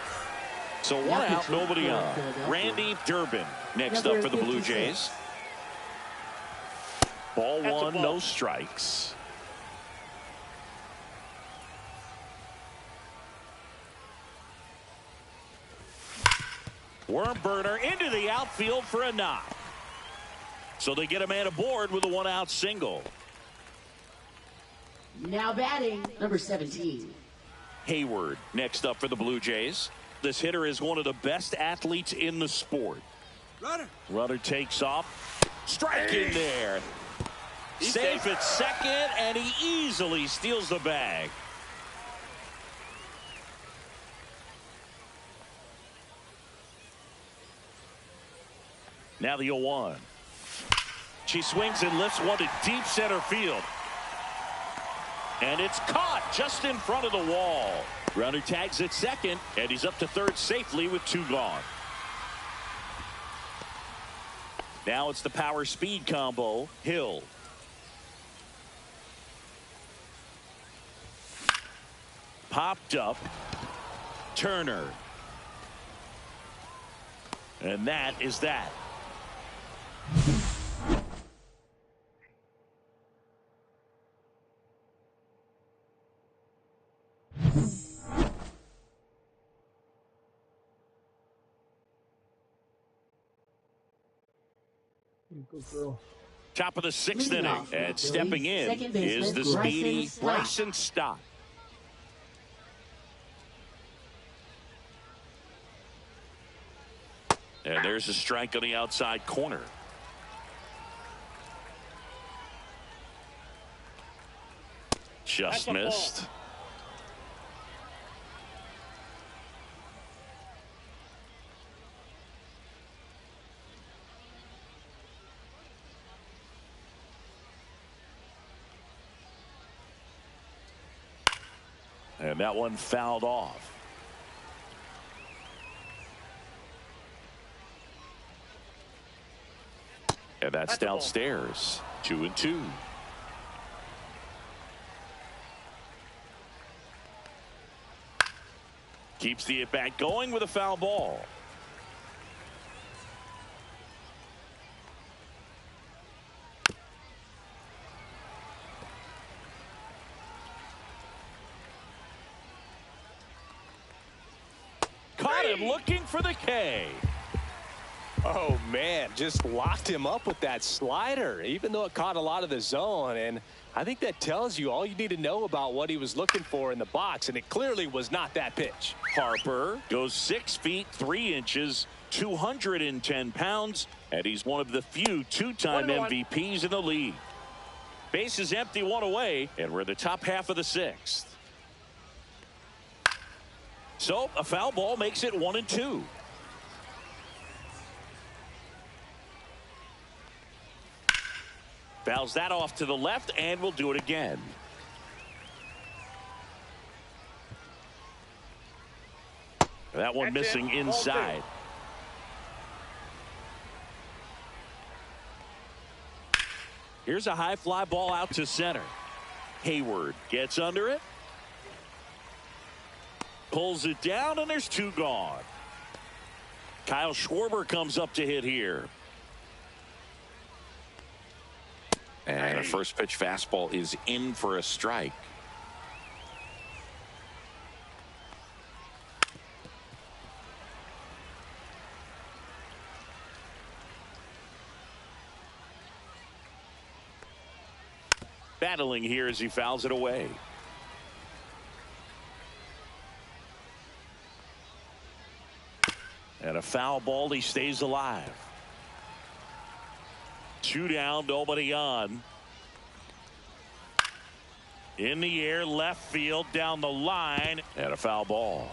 So 1 out, nobody on. Randy Durbin next up for the Blue Jays. Ball 1, no strikes. Worm burner into the outfield for a knock. So they get a man aboard with a 1-out single. Now batting, number 17. Hayward next up for the Blue Jays. This hitter is one of the best athletes in the sport. Runner takes off. Strike in there. Safe at second, and he easily steals the bag. Now the 0-1. She swings and lifts one to deep center field. And it's caught just in front of the wall. Runner tags at second, and he's up to third safely with 2 gone. Now it's the power speed combo. Hill. Popped up. Turner. And that is that. Good girl. Top of the 6th inning, and stepping in is the speedy Bryson Stott. And there's a strike on the outside corner. Just missed. And that one fouled off. And that's downstairs. 2-2. Keeps the at-bat going with a foul ball. and looking for the K. Oh, man, just locked him up with that slider, even though it caught a lot of the zone. And I think that tells you all you need to know about what he was looking for in the box, and it clearly was not that pitch. Harper goes 6 feet 3 inches, 210 pounds, and he's one of the few two-time MVPs in the league. Base is empty, 1 away, and we're in the top half of the 6th. So a foul ball makes it 1-2. Fouls that off to the left, and we'll do it again. That one missing inside. Here's a high fly ball out to center. Hayward gets under it. Pulls it down, and there's 2 gone. Kyle Schwarber comes up to hit here. And a first pitch fastball is in for a strike. Battling here as he fouls it away. And a foul ball, he stays alive. 2 down, nobody on. In the air, left field, down the line, and a foul ball.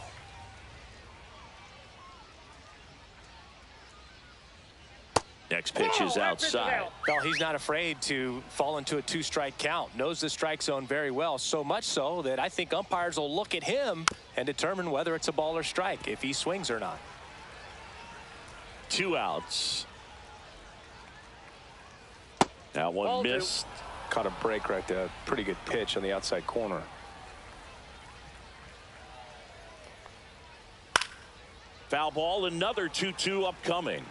Next pitch is outside. Well, he's not afraid to fall into a 2-strike count. Knows the strike zone very well, so much so that I think umpires will look at him and determine whether it's a ball or strike, if he swings or not. 2 outs. That one missed. Caught a break right there. Pretty good pitch on the outside corner. Foul ball, another 2-2 upcoming.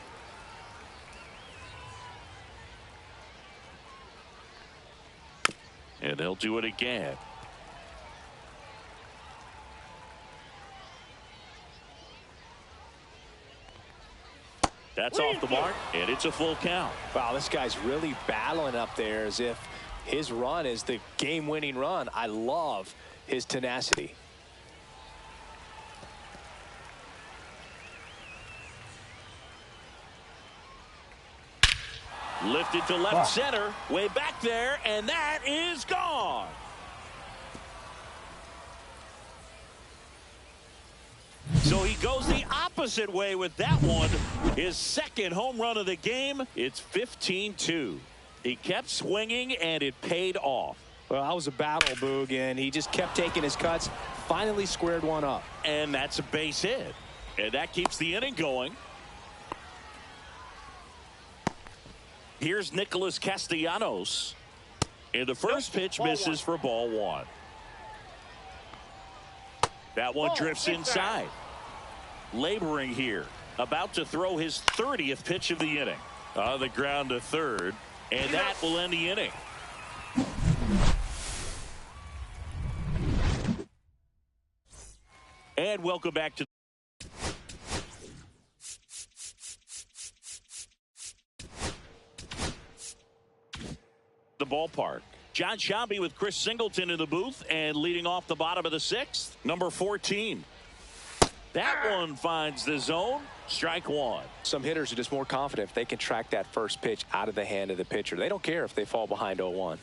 And they'll do it again. That's off the mark, and it's a full count. Wow, this guy's really battling up there as if his run is the game-winning run. I love his tenacity. Lifted to left center, way back there, and that is gone. So he goes the opposite way with that one. His 2nd home run of the game. It's 15-2. He kept swinging, and it paid off. Well, that was a battle, Boog, and he just kept taking his cuts. Finally squared one up. And that's a base hit. And that keeps the inning going. Here's Nicholas Castellanos. And the first pitch misses for ball 1. That one drifts inside. Laboring here. About to throw his 30th pitch of the inning. On the ground to third. And that will end the inning. And welcome back to the ballpark. John Sciambi with Chris Singleton in the booth, and leading off the bottom of the 6th, number 14. That one finds the zone. Strike 1. Some hitters are just more confident if they can track that first pitch out of the hand of the pitcher. They don't care if they fall behind 0-1.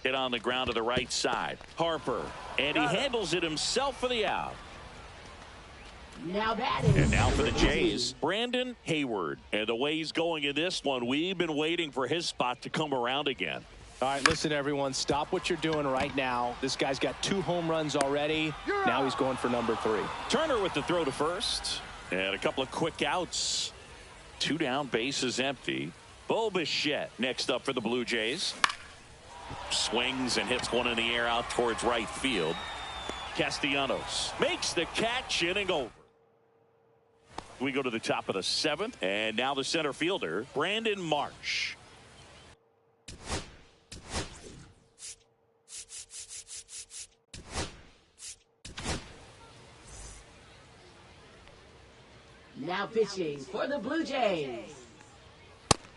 Hit on the ground to the right side. Harper, and he handles it himself for the out. Now that is. And now for the Jays, Brandon Hayward. And the way he's going in this one, we've been waiting for his spot to come around again. All right, listen, everyone. Stop what you're doing right now. This guy's got 2 home runs already. Now he's going for number 3. Turner with the throw to first. And a couple of quick outs. 2 down, base is empty. Bo Bichette next up for the Blue Jays. Swings and hits one in the air out towards right field. Castellanos makes the catch, inning over. We go to the top of the 7th, and now the center fielder, Brandon Marsh. Now pitching for the Blue Jays.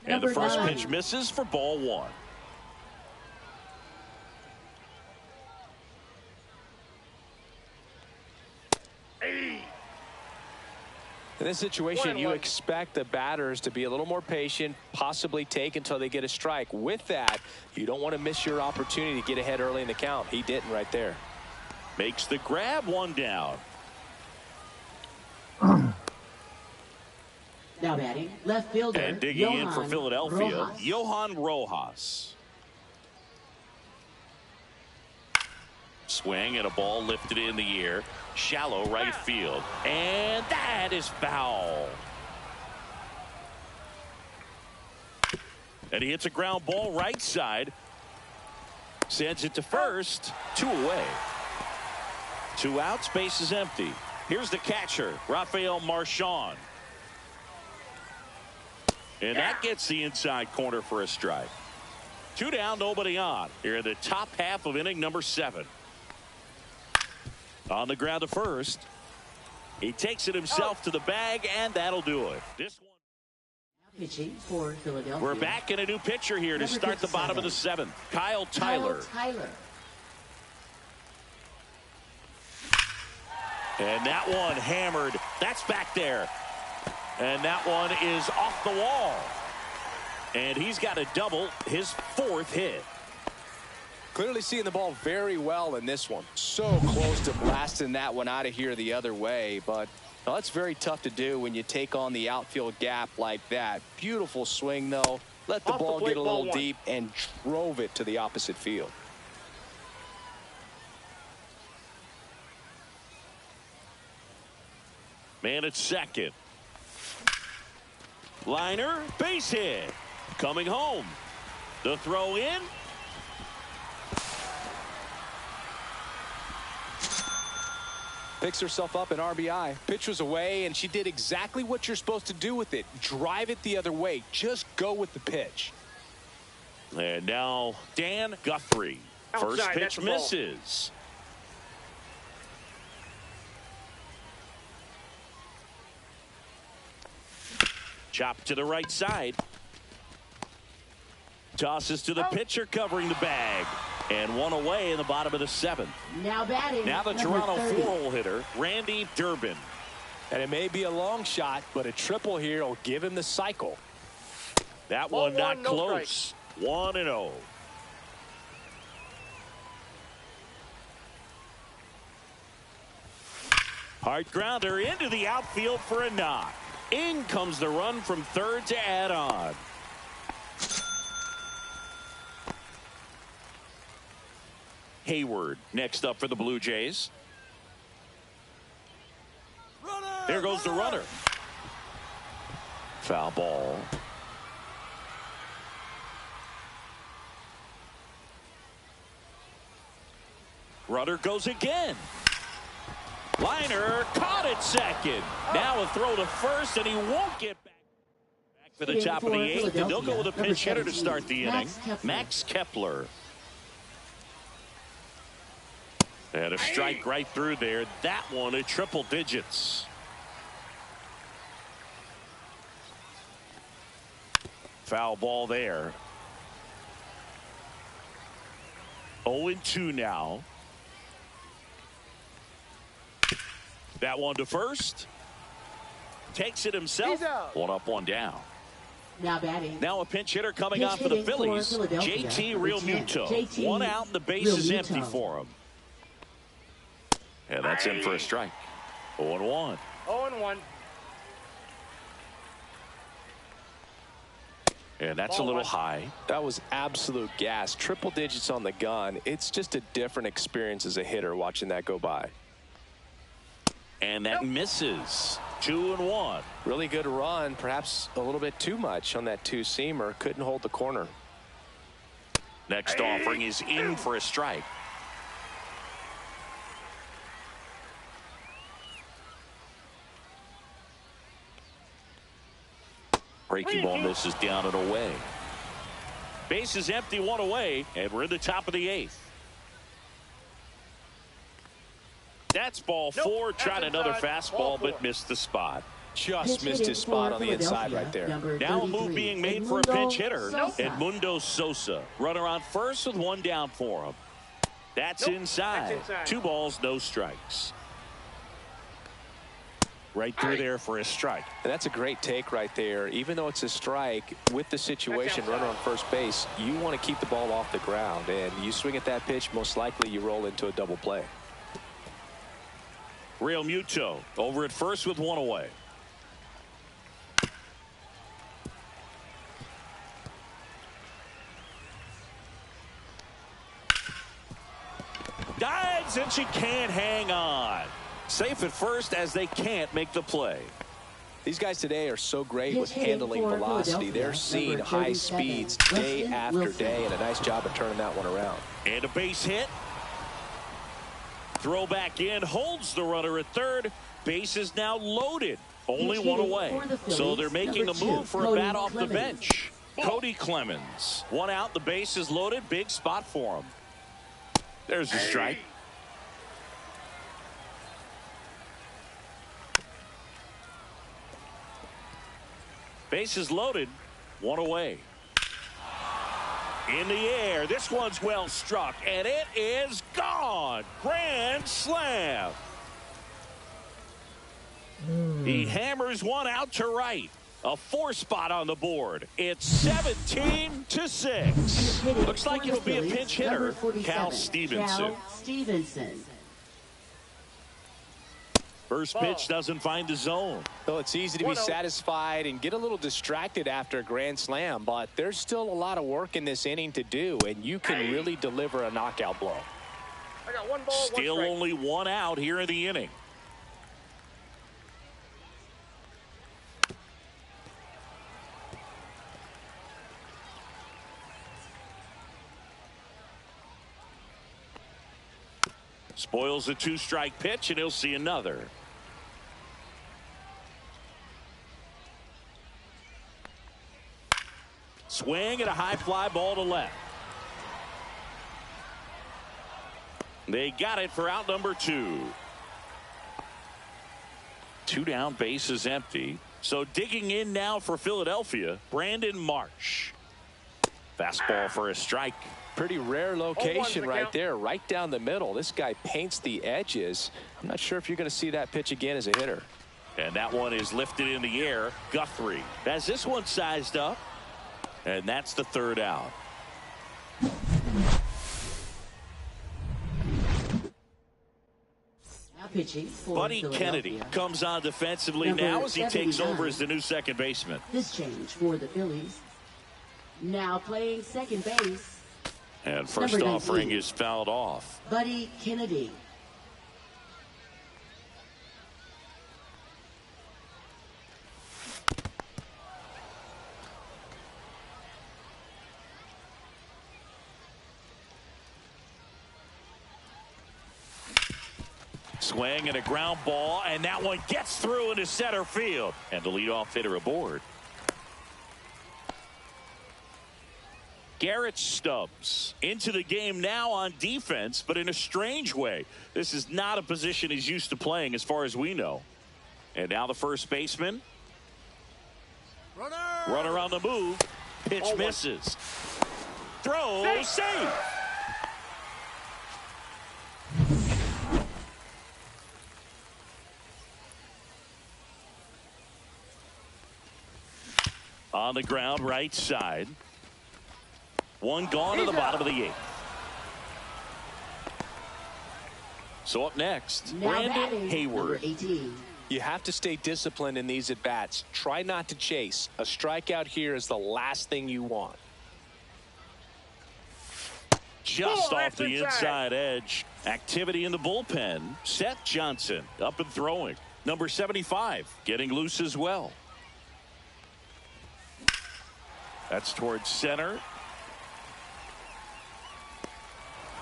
And the first 9. pitch misses for ball 1. In this situation, you expect the batters to be a little more patient, possibly take until they get a strike. With that, you don't want to miss your opportunity to get ahead early in the count. He didn't right there. Makes the grab, 1 down. Now batting, left fielder. And digging in for Johan Philadelphia, Rojas. Johan Rojas. Swing and a ball lifted in the air. Shallow right field. And that is foul. And he hits a ground ball right side. Sends it to first. 2 away. 2 outs, base is empty. Here's the catcher, Rafael Marchand. And that gets the inside corner for a strike. 2 down, nobody on. Here in the top half of inning number 7. On the ground to first. He takes it himself to the bag, and that'll do it. This one. Pitching for Philadelphia. We're back in a new pitcher here to start the bottom of the 7th. Kyle Tyler. And that one hammered. That's back there. And that one is off the wall. And he's got a double, his 4th hit. Clearly seeing the ball very well in this one. So close to blasting that one out of here the other way. But well, that's very tough to do when you take on the outfield gap like that. Beautiful swing, though. Let the ball get a little deep and drove it to the opposite field. Man at second. Liner, base hit. Coming home. The throw in. Picks herself up an RBI. Pitch was away, and she did exactly what you're supposed to do with it. Drive it the other way. Just go with the pitch. And now Dan Guthrie. First Outside, pitch misses. Chop to the right side. Tosses to the pitcher covering the bag. And 1 away in the bottom of the 7th. Now batting. Now the Toronto 4-hole hitter, Randy Durbin. And it may be a long shot, but a triple here will give him the cycle. That one not close. 1-0. Hard grounder into the outfield for a knock. In comes the run from third to add on. Hayward next up for the Blue Jays. There goes the runner. Foul ball. Runner goes again. Liner caught at second. Now a throw to first, and he won't get back for the top of the 8th. And they'll go with a pinch hitter to start the inning. Max Kepler. And a strike right through there. That one at triple digits. Foul ball there. 0-2 now. That one to first. Takes it himself. 1 up, 1 down. Now batting. Now a pinch hitter coming on for the Phillies. JT Realmuto. 1 out and the base is empty for him. And that's in for a strike. 0-1. 0-1. And that's a little high. That was absolute gas. Triple digits on the gun. It's just a different experience as a hitter watching that go by. And that misses. 2-1. Really good run. Perhaps a little bit too much on that 2-seamer. Couldn't hold the corner. Next offering is in for a strike. Breaking ball misses down and away. Base is empty, 1 away, and we're in the top of the 8th. That's ball 4. Tried another fastball, but missed the spot. Just missed his spot on the inside right there. Now a move being made for a pinch hitter, Edmundo Sosa. Runner on first with one down for him. That's inside. 2 balls, no strikes. Right through there for a strike. And that's a great take right there. Even though it's a strike, with the situation, runner on first base, you want to keep the ball off the ground. And you swing at that pitch, most likely you roll into a double play. Real Muto over at first with 1 away. Dives, and she can't hang on. Safe at first as they can't make the play. These guys today are so great with handling velocity. They're seeing high speeds day after day, and a nice job of turning that one around. And a base hit. Throw back in, holds the runner at third. Base is now loaded. Only 1 away. So they're making a move for a bat off the bench. Cody Clemens. 1 out, the base is loaded. Big spot for him. There's a strike. Bases loaded, 1 away. In the air, this one's well struck, and it is gone. Grand slam. He hammers one out to right. A 4 spot on the board. It's 17-6. Looks like it'll be a pinch hitter, Cal Stevenson. First pitch doesn't find the zone. Well, it's easy to be satisfied and get a little distracted after a grand slam, but there's still a lot of work in this inning to do, and you can really deliver a knockout blow. I got 1 ball, Still 1 strike. only 1 out here in the inning. Spoils a 2-strike pitch, and he'll see another. Swing and a high fly ball to left. They got it for out number 2. 2 down, base is empty. So digging in now for Philadelphia, Brandon Marsh. Fastball for a strike. Pretty rare location right there, right down the middle. This guy paints the edges. I'm not sure if you're going to see that pitch again as a hitter. And that one is lifted in the air. Guthrie has this one sized up. And that's the 3rd out. Buddy Kennedy comes on defensively now as he takes over as the new second baseman. This change for the Phillies. Now playing second base. And first offering is fouled off. Buddy Kennedy. Swing and a ground ball, and that one gets through into center field. And the leadoff hitter aboard. Garrett Stubbs into the game now on defense, but in a strange way. This is not a position he's used to playing as far as we know. And now the first baseman. Runner on the move. Pitch misses. Throw, save. On the ground, right side. 1 gone to the bottom of the 8th. So up next, Brandon Hayward. You have to stay disciplined in these at-bats. Try not to chase. A strikeout here is the last thing you want. Just off the inside edge. Activity in the bullpen. Seth Johnson up and throwing. Number 75 getting loose as well. That's towards center.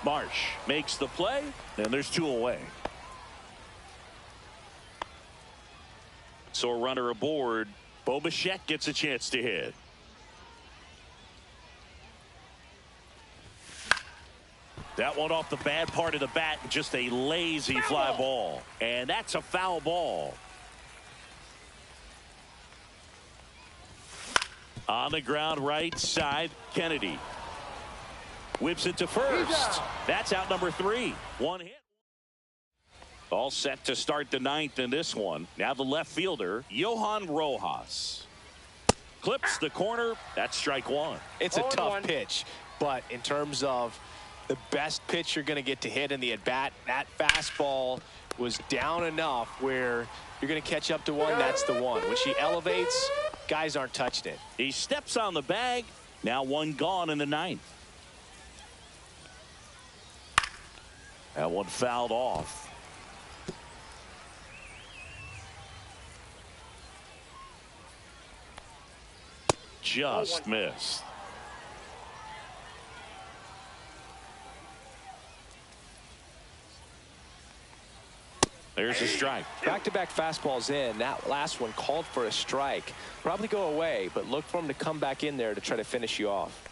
Marsh makes the play, and there's 2 away. So a runner aboard. Bo Bichette gets a chance to hit. That one off the bad part of the bat, just a lazy fly ball. And that's a foul ball. On the ground right side, Kennedy whips it to first. That's out number 3. One hit. All set to start the 9th in this one. Now the left fielder, Johan Rojas. Clips the corner. That's strike 1. It's a tough pitch, but in terms of the best pitch you're going to get to hit in the at-bat, that fastball was down enough where you're going to catch up to one. That's the one. When she elevates, guys aren't touching it. He steps on the bag. Now one gone in the 9th. That one fouled off. Just missed. There's a strike. Back-to-back fastballs in. That last one called for a strike. Probably go away, but look for him to come back in there to try to finish you off.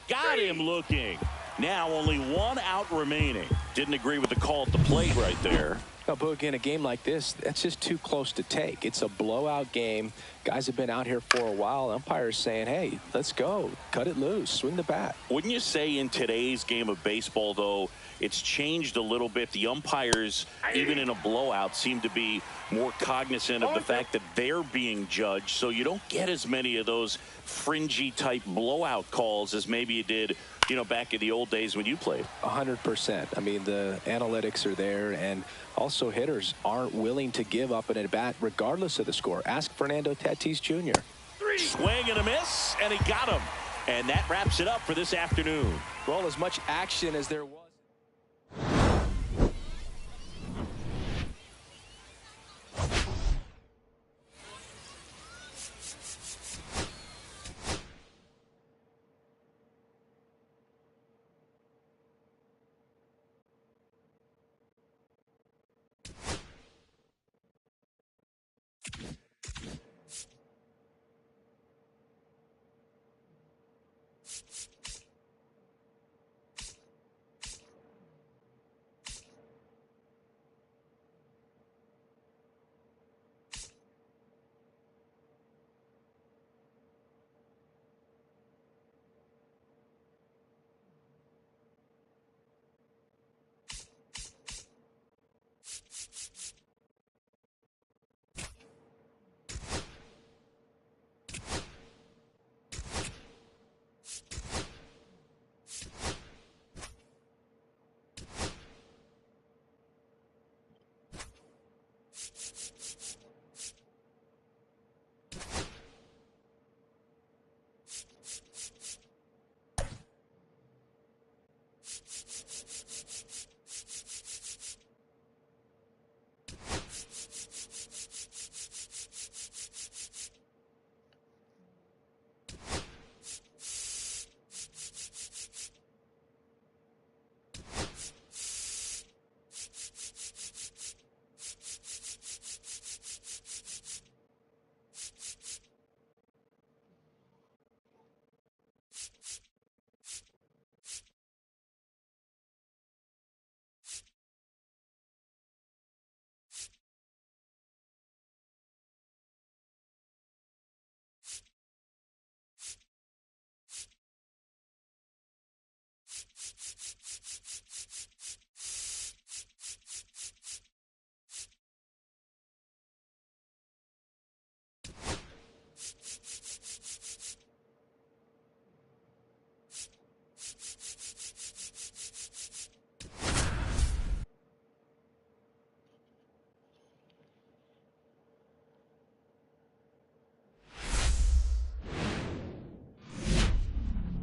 Got him looking. Now only one out remaining. Didn't agree with the call at the plate right there. Now, Boog, in a game like this, that's just too close to take. It's a blowout game. Guys have been out here for a while. Umpires saying, hey, let's go. Cut it loose. Swing the bat. Wouldn't you say in today's game of baseball, though, it's changed a little bit? The umpires, even in a blowout, seem to be more cognizant of the fact that they're being judged, so you don't get as many of those fringy type blowout calls as maybe you did, you know, back in the old days when you played. 100%. I mean, the analytics are there, and also hitters aren't willing to give up an at-bat regardless of the score. Ask Fernando Tatis Jr. Swing and a miss, and he got him. And that wraps it up for this afternoon. Well, as much action as there was.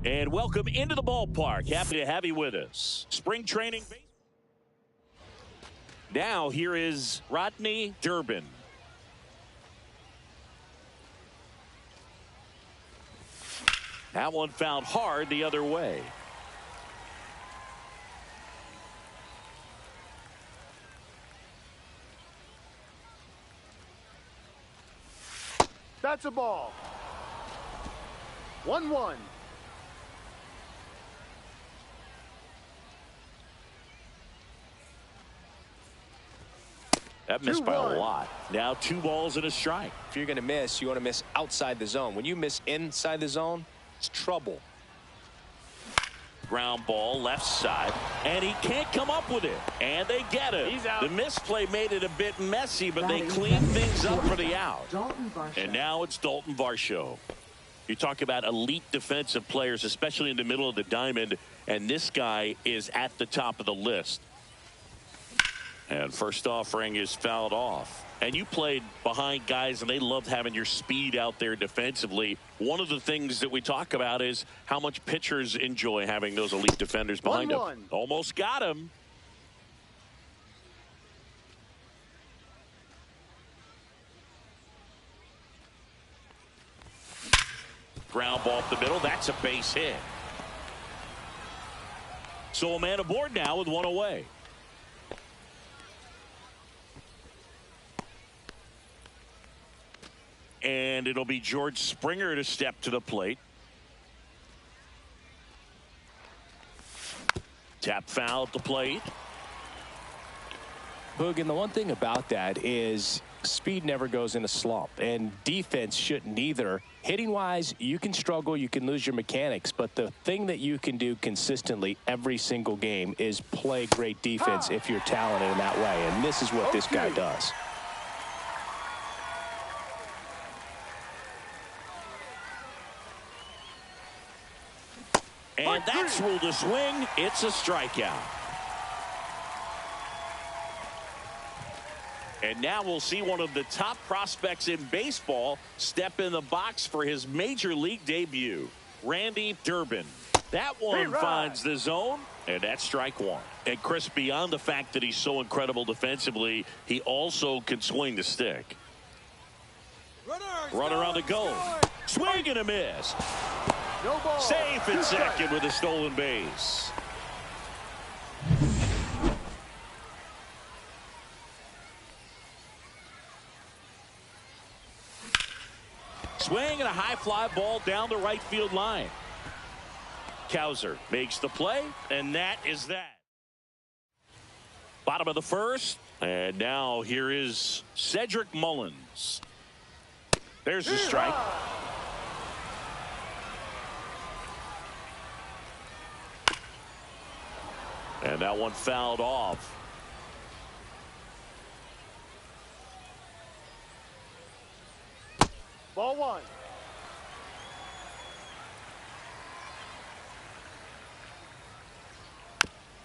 And welcome into the ballpark. Happy to have you with us. Spring training. Now here is Rodney Durbin. That one found hard the other way. That's a ball. 1-1. That missed by a lot. Now 2 balls and a strike. If you're going to miss, you want to miss outside the zone. When you miss inside the zone, it's trouble. Ground ball left side, and he can't come up with it. And they get him. He's out. The misplay made it a bit messy, but they cleaned things up for the out. Varsho. And now it's Dalton Varsho. You talk about elite defensive players, especially in the middle of the diamond, and this guy is at the top of the list. And first offering is fouled off. And you played behind guys, and they loved having your speed out there defensively. One of the things that we talk about is how much pitchers enjoy having those elite defenders behind them. Almost got him. Ground ball up the middle. That's a base hit. So a man aboard now with 1 away. And it'll be George Springer to step to the plate. Tap foul at the plate. Boog, and the one thing about that is speed never goes in a slump, and defense shouldn't either. Hitting wise, you can struggle, you can lose your mechanics, but the thing that you can do consistently every single game is play great defense if you're talented in that way, and this is what this guy does. And that's ruled a swing. It's a strikeout. And now we'll see one of the top prospects in baseball step in the box for his major league debut. Randy Durbin. That one finds the zone, and that's strike 1. And Chris, beyond the fact that he's so incredible defensively, he also can swing the stick. Runner on the go. Swing and a miss. No ball. Safe at second with a stolen base. Swing and a high fly ball down the right field line. Cowser makes the play, and that is that. Bottom of the first, and now here is Cedric Mullins. There's the strike. And that one fouled off. Ball 1.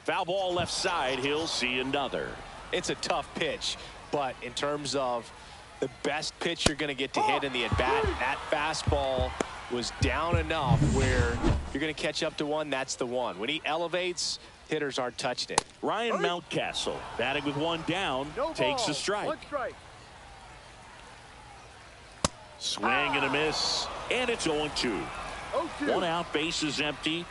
Foul ball left side. He'll see another. It's a tough pitch, but in terms of the best pitch you're going to get to hit in the at-bat, that fastball was down enough where you're going to catch up to one. That's the one. When he elevates, hitters aren't touching it. Ryan Mountcastle batting with 1 down, takes a strike. 1 strike. Swing and a miss, and it's 0-2. 0-2. 1 out, base is empty.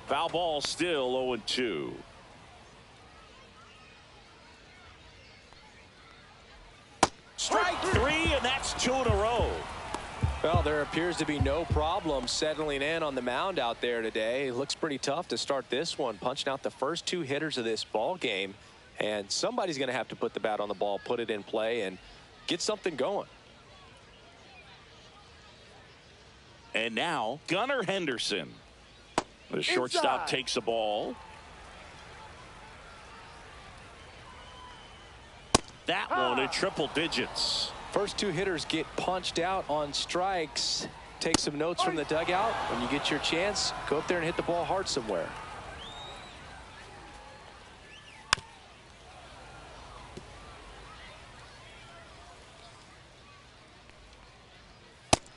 Foul ball still 0-2. Strike 3, and that's 2 in a row. Well, there appears to be no problem settling in on the mound out there today. It looks pretty tough to start this one, punching out the first 2 hitters of this ball game, and somebody's going to have to put the bat on the ball, put it in play, and get something going. And now Gunnar Henderson. The shortstop takes a ball. That one in triple digits. First 2 hitters get punched out on strikes. Take some notes from the dugout. When you get your chance, go up there and hit the ball hard somewhere.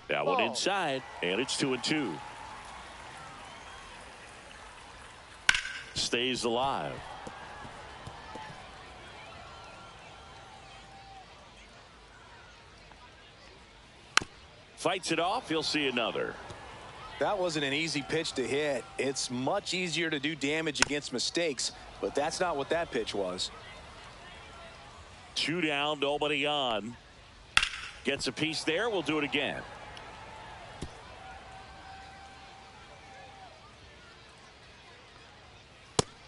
That one inside, and it's 2-2. Stays alive. Fights it off. He'll see another. That wasn't an easy pitch to hit. It's much easier to do damage against mistakes, but that's not what that pitch was. 2 down, nobody on. Gets a piece there. We'll do it again.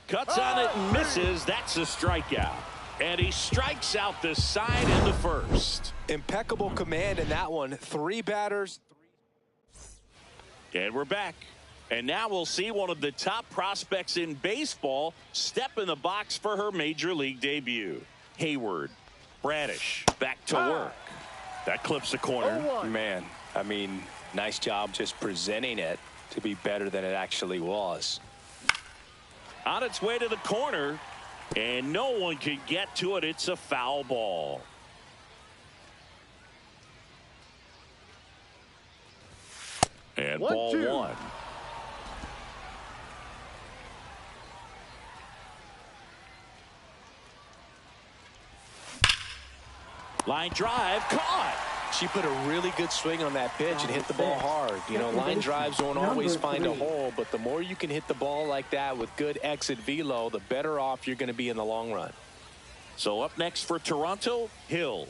Cuts on it and misses. That's a strikeout. And he strikes out the side in the first. Impeccable command in that one. 3 batters. And we're back. And now we'll see one of the top prospects in baseball step in the box for her major league debut. Hayward. Bradish back to work. That clips the corner. Man, I mean, nice job just presenting it to be better than it actually was. On its way to the corner, and no one can get to it. It's a foul ball. And ball 1. Line drive, caught. She put a really good swing on that pitch and hit the ball hard. You know, line drives won't always find a hole, but the more you can hit the ball like that with good exit velo, the better off you're going to be in the long run. So up next for Toronto, Hill.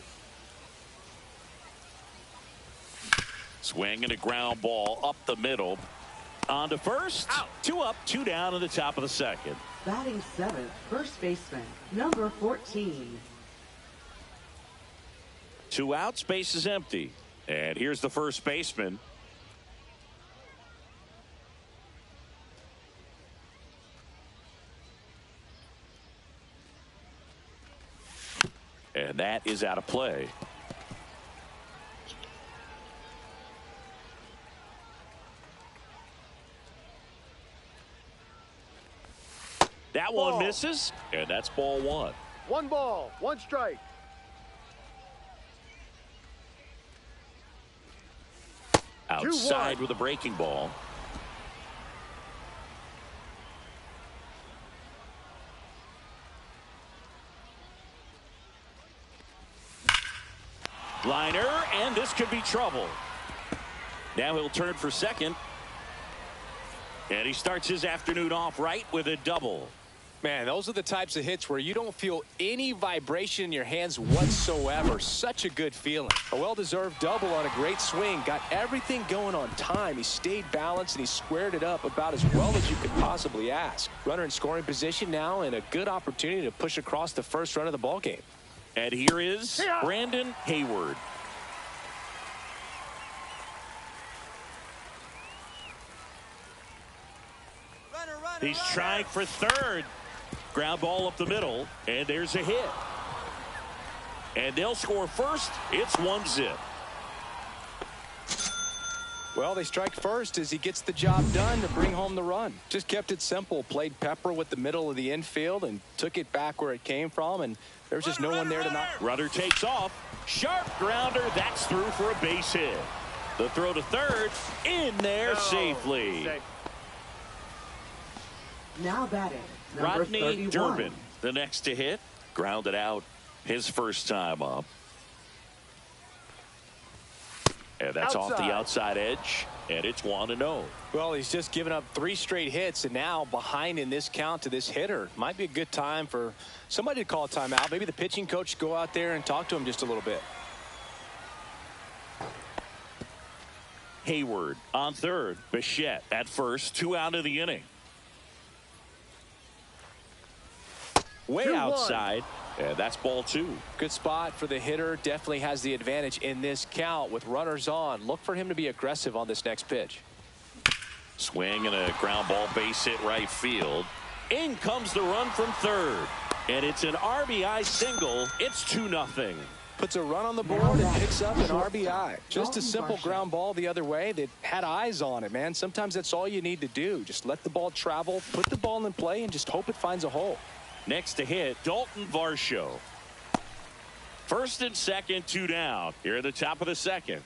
Swing and a ground ball up the middle. On to first. Out. 2 up, 2 down in the top of the second. Batting 7th, first baseman, number 14. 2 outs, base is empty. And here's the first baseman. And that is out of play. That one misses, and that's ball 1. 1 ball, 1 strike. Outside with a breaking ball. Liner, and this could be trouble. Now he'll turn for second. And he starts his afternoon off right with a double. Man, those are the types of hits where you don't feel any vibration in your hands whatsoever. Such a good feeling. A well-deserved double on a great swing. Got everything going on time. He stayed balanced and he squared it up about as well as you could possibly ask. Runner in scoring position now and a good opportunity to push across the first run of the ball game. And here is Brandon Hayward. He's trying for third. Ground ball up the middle, and there's a hit. And they'll score first. It's 1-0. Well, they strike first as he gets the job done to bring home the run. Just kept it simple. Played pepper with the middle of the infield and took it back where it came from, and there's just no one there to knock. Runner takes off. Sharp grounder. That's through for a base hit. The throw to third. In there safely. Now batting, number Rodney 31. Durbin, the next to hit. Grounded out his first time up. And that's off the outside edge. And it's 1-0. Well, he's just given up 3 straight hits, and now behind in this count to this hitter. Might be a good time for somebody to call a timeout. Maybe the pitching coach go out there and talk to him just a little bit. Hayward on third. Bichette at first. 2 out of the inning. Way outside, and that's ball 2. Good spot for the hitter. Definitely has the advantage in this count with runners on. Look for him to be aggressive on this next pitch. Swing and a ground ball base hit right field. In comes the run from third, and it's an RBI single. It's 2-0. Puts a run on the board and picks up an RBI. Just a simple ground ball the other way that had eyes on it, man. Sometimes that's all you need to do. Just let the ball travel, put the ball in play, and just hope it finds a hole. Next to hit, Dalton Varsho. First and second, 2 down. Here at the top of the second.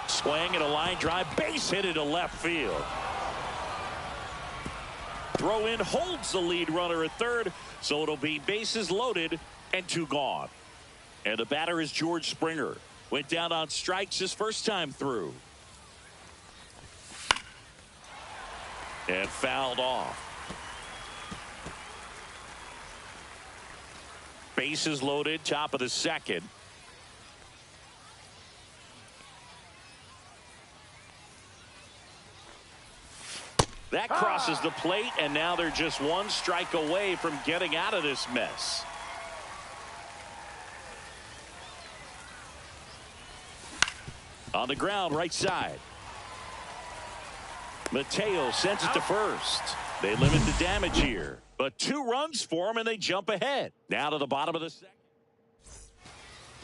Swing and a line drive. Base hit into left field. Throw in holds the lead runner at third. So it'll be bases loaded and 2 gone. And the batter is George Springer. Went down on strikes his first time through. And fouled off. Bases loaded, top of the second. That crosses the plate, and now they're just one strike away from getting out of this mess. On the ground, right side. Mateo sends it to first. They limit the damage here, but 2 runs for him, and they jump ahead. Now to the bottom of the second.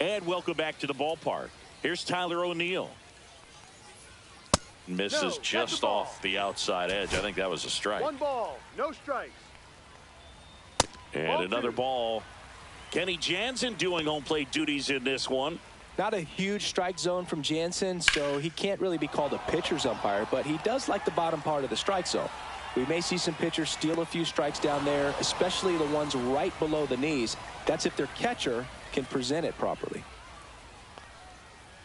And welcome back to the ballpark. Here's Tyler O'Neill. Misses just off the outside edge. I think that was a strike. 1 ball, no strikes. And ball another 2. ball. Kenny Jansen doing home plate duties in this one. Not a huge strike zone from Jansen, so he can't really be called a pitcher's umpire, but he does like the bottom part of the strike zone. We may see some pitchers steal a few strikes down there, especially the ones right below the knees. That's if their catcher can present it properly.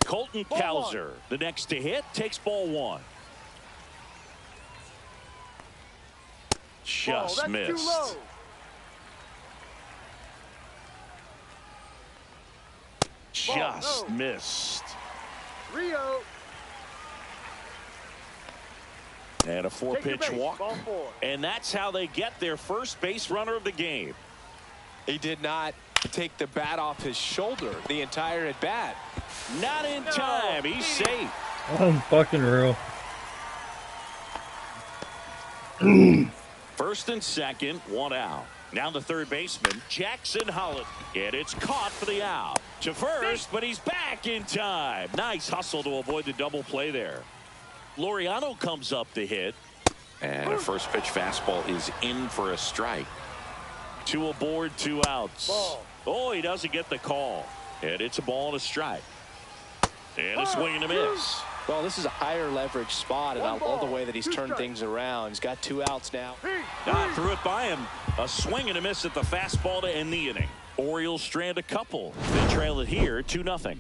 Colton Cowser, the next to hit, takes ball 1. Just missed. Just missed. Rio. And a 4-pitch walk. And that's how they get their first base runner of the game. He did not take the bat off his shoulder the entire at bat. Not in time. He's safe. I'm fucking real. First and second, 1 out. Now the third baseman, Jackson Holland. And it's caught for the out. To first, but he's back in time. Nice hustle to avoid the double play there. Laureano comes up to hit. And a first pitch fastball is in for a strike. 2 aboard, 2 outs. Oh, he doesn't get the call. And it's a ball and a strike. And a swing and a miss. Well, this is a higher leverage spot, and I love the way that he's turned things around. He's got 2 outs now. Threw it by him. A swing and a miss at the fastball to end the inning. Orioles strand a couple. They trail it here 2-0.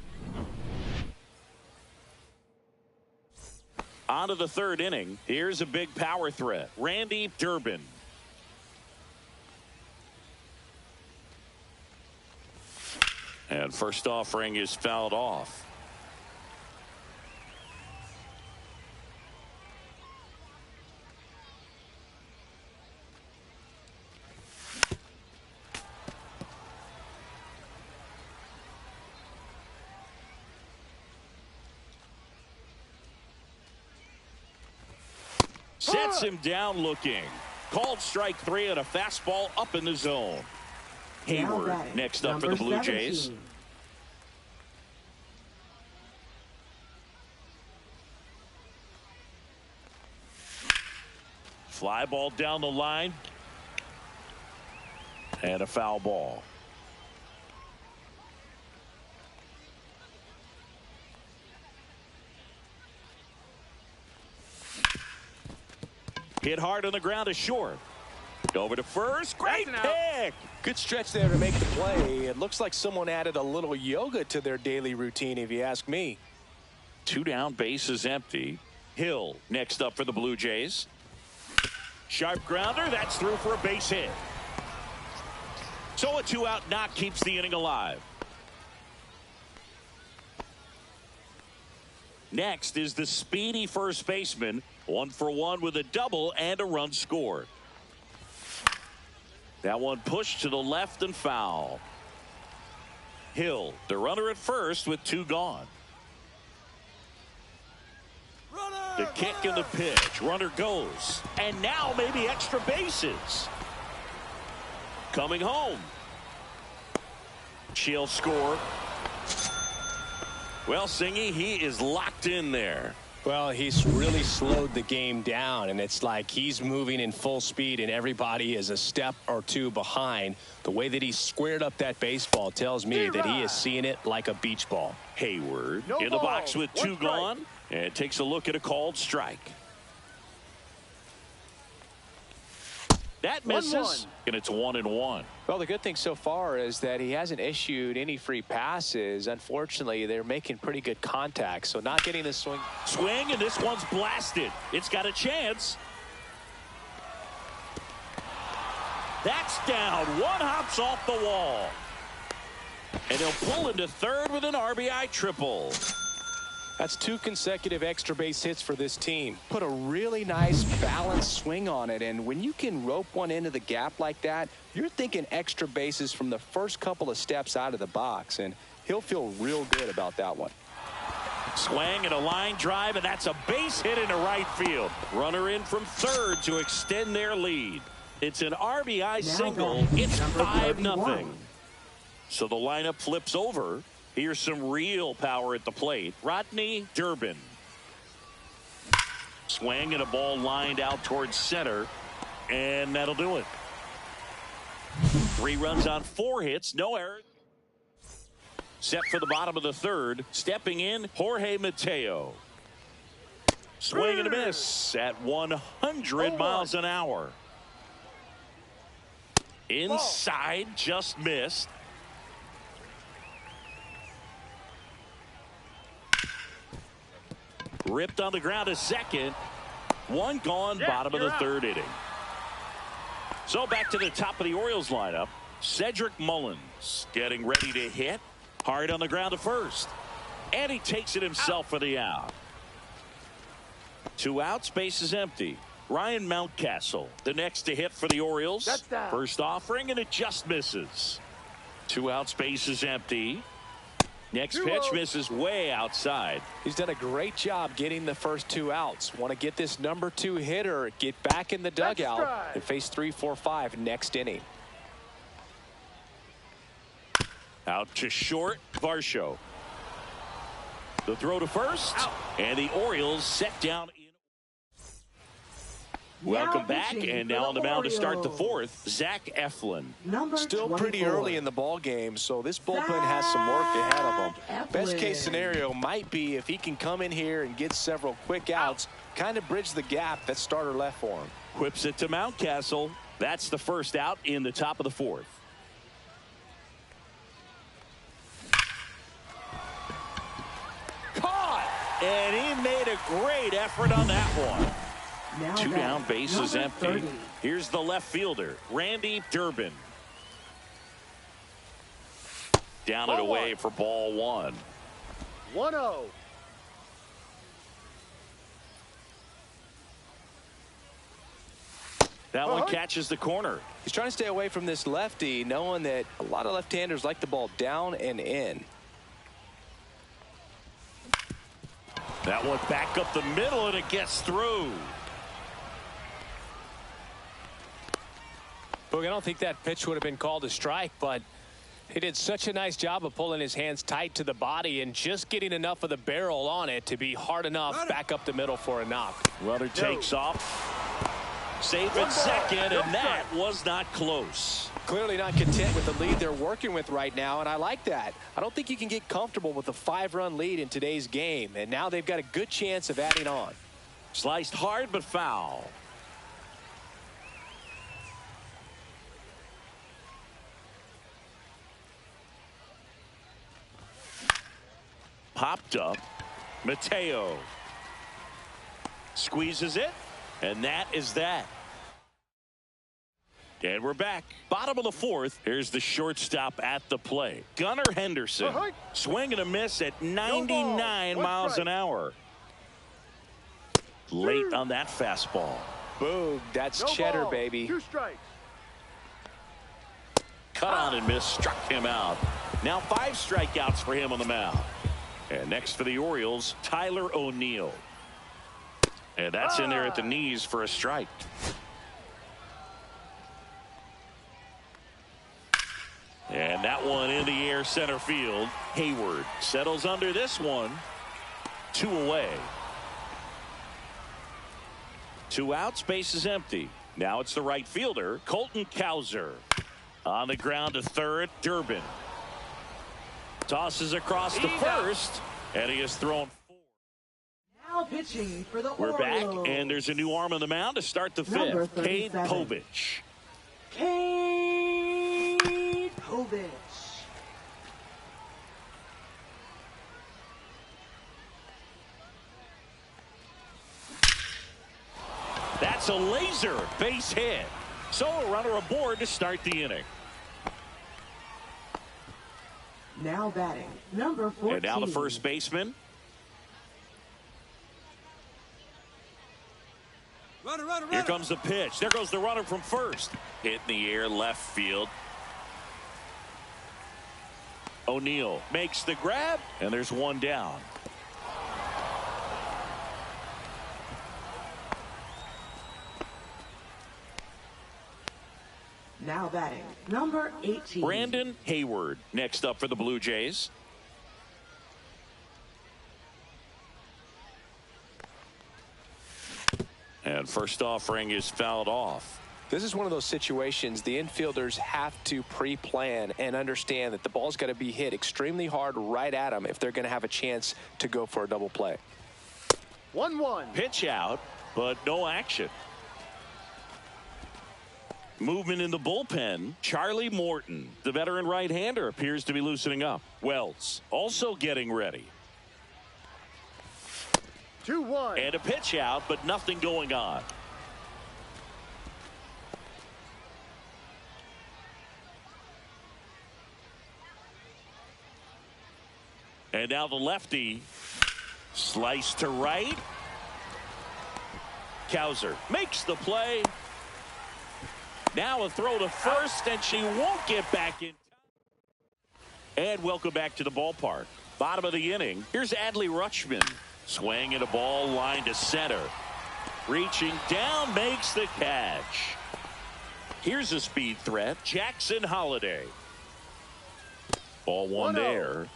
On to the third inning. Here's a big power threat. Randy Durbin. And first offering is fouled off. Sets him down looking. Called strike 3 and a fastball up in the zone. Hayward next up for the Blue Jays. Fly ball down the line. And a foul ball. Hit hard on the ground to short. Over to first. Great pick. Good stretch there to make the play. It looks like someone added a little yoga to their daily routine, if you ask me. 2 down, bases empty. Hill next up for the Blue Jays. Sharp grounder. That's through for a base hit. So a 2-out knock keeps the inning alive. Next is the speedy first baseman. 1 for 1 with a double and a run scored. That one pushed to the left and foul. Hill, the runner at first with 2 gone. The kick and the pitch. Runner goes. And now maybe extra bases. Coming home. She'll score. Well, Singy, he is locked in there. Well, he's really slowed the game down, and it's like he's moving in full speed and everybody is a step or 2 behind. The way that he squared up that baseball tells me that he is seeing it like a beach ball. Hayward in the box with 2 gone, and takes a look at a called strike. That misses, and it's 1-1. Well, the good thing so far is that he hasn't issued any free passes. Unfortunately, they're making pretty good contact, so not getting the swing. Swing, and this one's blasted. It's got a chance. That's down. 1 hops off the wall. And he'll pull into third with an RBI triple. That's 2 consecutive extra base hits for this team. Put a really nice balanced swing on it, and when you can rope one into the gap like that, you're thinking extra bases from the first couple of steps out of the box, and he'll feel real good about that one. Swing and a line drive, and that's a base hit into right field. Runner in from third to extend their lead. It's an RBI single. It's 5-0. So the lineup flips over. Here's some real power at the plate. Rodney Durbin. Swing and a ball lined out towards center. And that'll do it. 3 runs on 4 hits. No errors. Set for the bottom of the third. Stepping in, Jorge Mateo. Swing and a miss at 100 miles an hour. Inside, just missed. Ripped on the ground to second. 1 gone, bottom of the third inning. So back to the top of the Orioles lineup. Cedric Mullins getting ready to hit. Hard on the ground to first. And he takes it himself for the out. 2 outs, base is empty. Ryan Mountcastle, the next to hit for the Orioles. First offering, and it just misses. 2 outs, base is empty. Next pitch misses way outside. He's done a great job getting the first 2 outs. Want to get this number 2 hitter, get back in the dugout, and face 3, 4, 5 next inning. Out to short, Varsho. The throw to first, and the Orioles set down. Welcome back, and now on the mound to start the 4th, Zach Eflin. Still pretty early in the ball game, so this bullpen has some work ahead of him. Best case scenario might be if he can come in here and get several quick outs, kind of bridge the gap that starter left for him. Whips it to Mountcastle. That's the first out in the top of the 4th. Caught! And he made a great effort on that one. 2 down, base is empty. 30. Here's the left fielder, Randy Durbin. Down and away for ball 1. 1-0. That one catches the corner. He's trying to stay away from this lefty, knowing that a lot of left-handers like the ball down and in. That one back up the middle, and it gets through. Boog, I don't think that pitch would have been called a strike, but he did such a nice job of pulling his hands tight to the body and just getting enough of the barrel on it to be hard enough back up the middle for a knock. Runner takes off. Safe at second, and that was not close. Clearly not content with the lead they're working with right now, and I like that. I don't think you can get comfortable with a 5-run lead in today's game, and now they've got a good chance of adding on. Sliced hard but foul. Popped up. Mateo squeezes it, and that is that. And we're back. Bottom of the 4th. Here's the shortstop at the plate. Gunnar Henderson. Swing and a miss at 99 miles an hour. Late on that fastball. Boom. That's cheddar, baby. 2 strikes. Cut on and miss. Struck him out. Now 5 strikeouts for him on the mound. And next for the Orioles, Tyler O'Neill. And that's in there at the knees for a strike. And that one in the air center field. Hayward settles under this one. 2 away. 2 outs, base is empty. Now it's the right fielder, Colton Cowser. On the ground to third, Durbin. Tosses across to first, and he has thrown 4. Now pitching for the We're Orioles. back, and there's a new arm on the mound to start the 5th. Cade Povich. Cade Povich. That's a laser base hit. So a runner aboard to start the inning. Now batting, number 14. And now the first baseman. Runner, runner, runner. Here comes the pitch. There goes the runner from first. Hit in the air, left field. O'Neill makes the grab, and there's one down. Now batting, number 18. Brandon Hayward next up for the Blue Jays. And first offering is fouled off. This is one of those situations the infielders have to pre-plan and understand that the ball's got to be hit extremely hard right at them if they're going to have a chance to go for a double play. 1-1. Pitch out, but no action. Movement in the bullpen. Charlie Morton, the veteran right-hander, appears to be loosening up. Wells also getting ready. 2-1. And a pitch out, but nothing going on. And now the lefty. Slice to right. Cowser makes the play. Now a throw to first, and she won't get back in. And welcome back to the ballpark. Bottom of the inning. Here's Adley Rutschman. Swing and a ball line to center. Reaching down, makes the catch. Here's a speed threat, Jackson Holliday. Ball one there.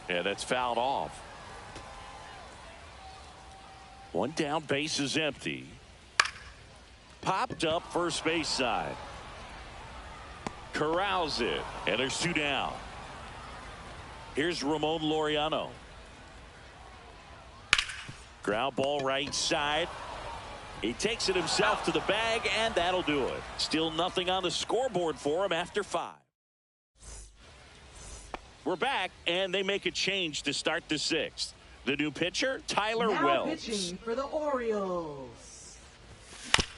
And that's fouled off. One down, base is empty. Popped up first base side. Corrals it, and there's two down. Here's Ramon Laureano. Ground ball right side. He takes it himself to the bag, and that'll do it. Still nothing on the scoreboard for him after 5. We're back, and they make a change to start the 6th. The new pitcher, Tyler now Wells. Pitching for the Orioles.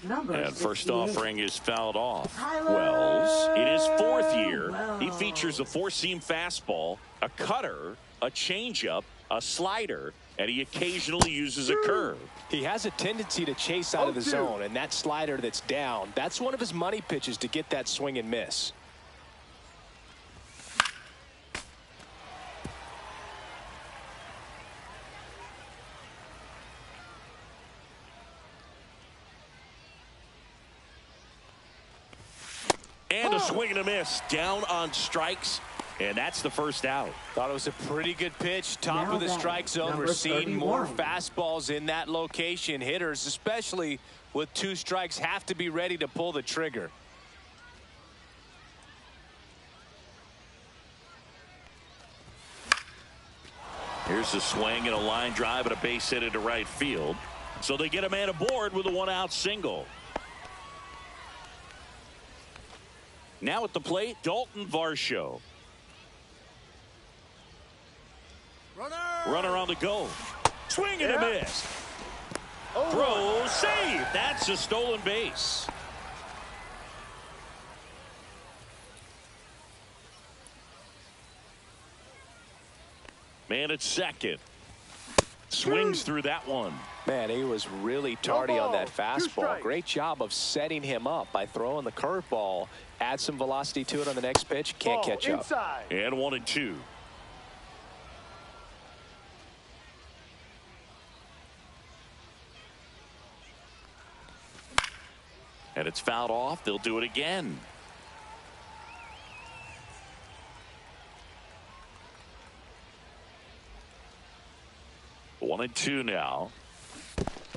Number And first 68. offering is fouled off. Tyler Wells, in his 4th year, Wells. he features a 4-seam fastball, a cutter, a changeup, a slider, and he occasionally uses a curve. He has a tendency to chase out of the zone, and that slider that's down, that's one of his money pitches to get that swing and miss. And a swing and a miss down on strikes, and that's the first out. Thought it was a pretty good pitch. Top Now of the batting, strike zone. number We're seeing more 31. fastballs in that location. Hitters, especially with 2 strikes, have to be ready to pull the trigger. Here's a swing and a line drive and a base hit into right field. So they get a man aboard with a 1-out single. Now at the plate, Dalton Varsho. Runner on the go. Swing and a miss. Throw, save. That's a stolen base. Man at second. Swings through that one. Man, he was really tardy on that fastball. Great job of setting him up by throwing the curveball. Add some velocity to it on the next pitch. Can't catch up. And 1-2. And it's fouled off. They'll do it again. One and two now.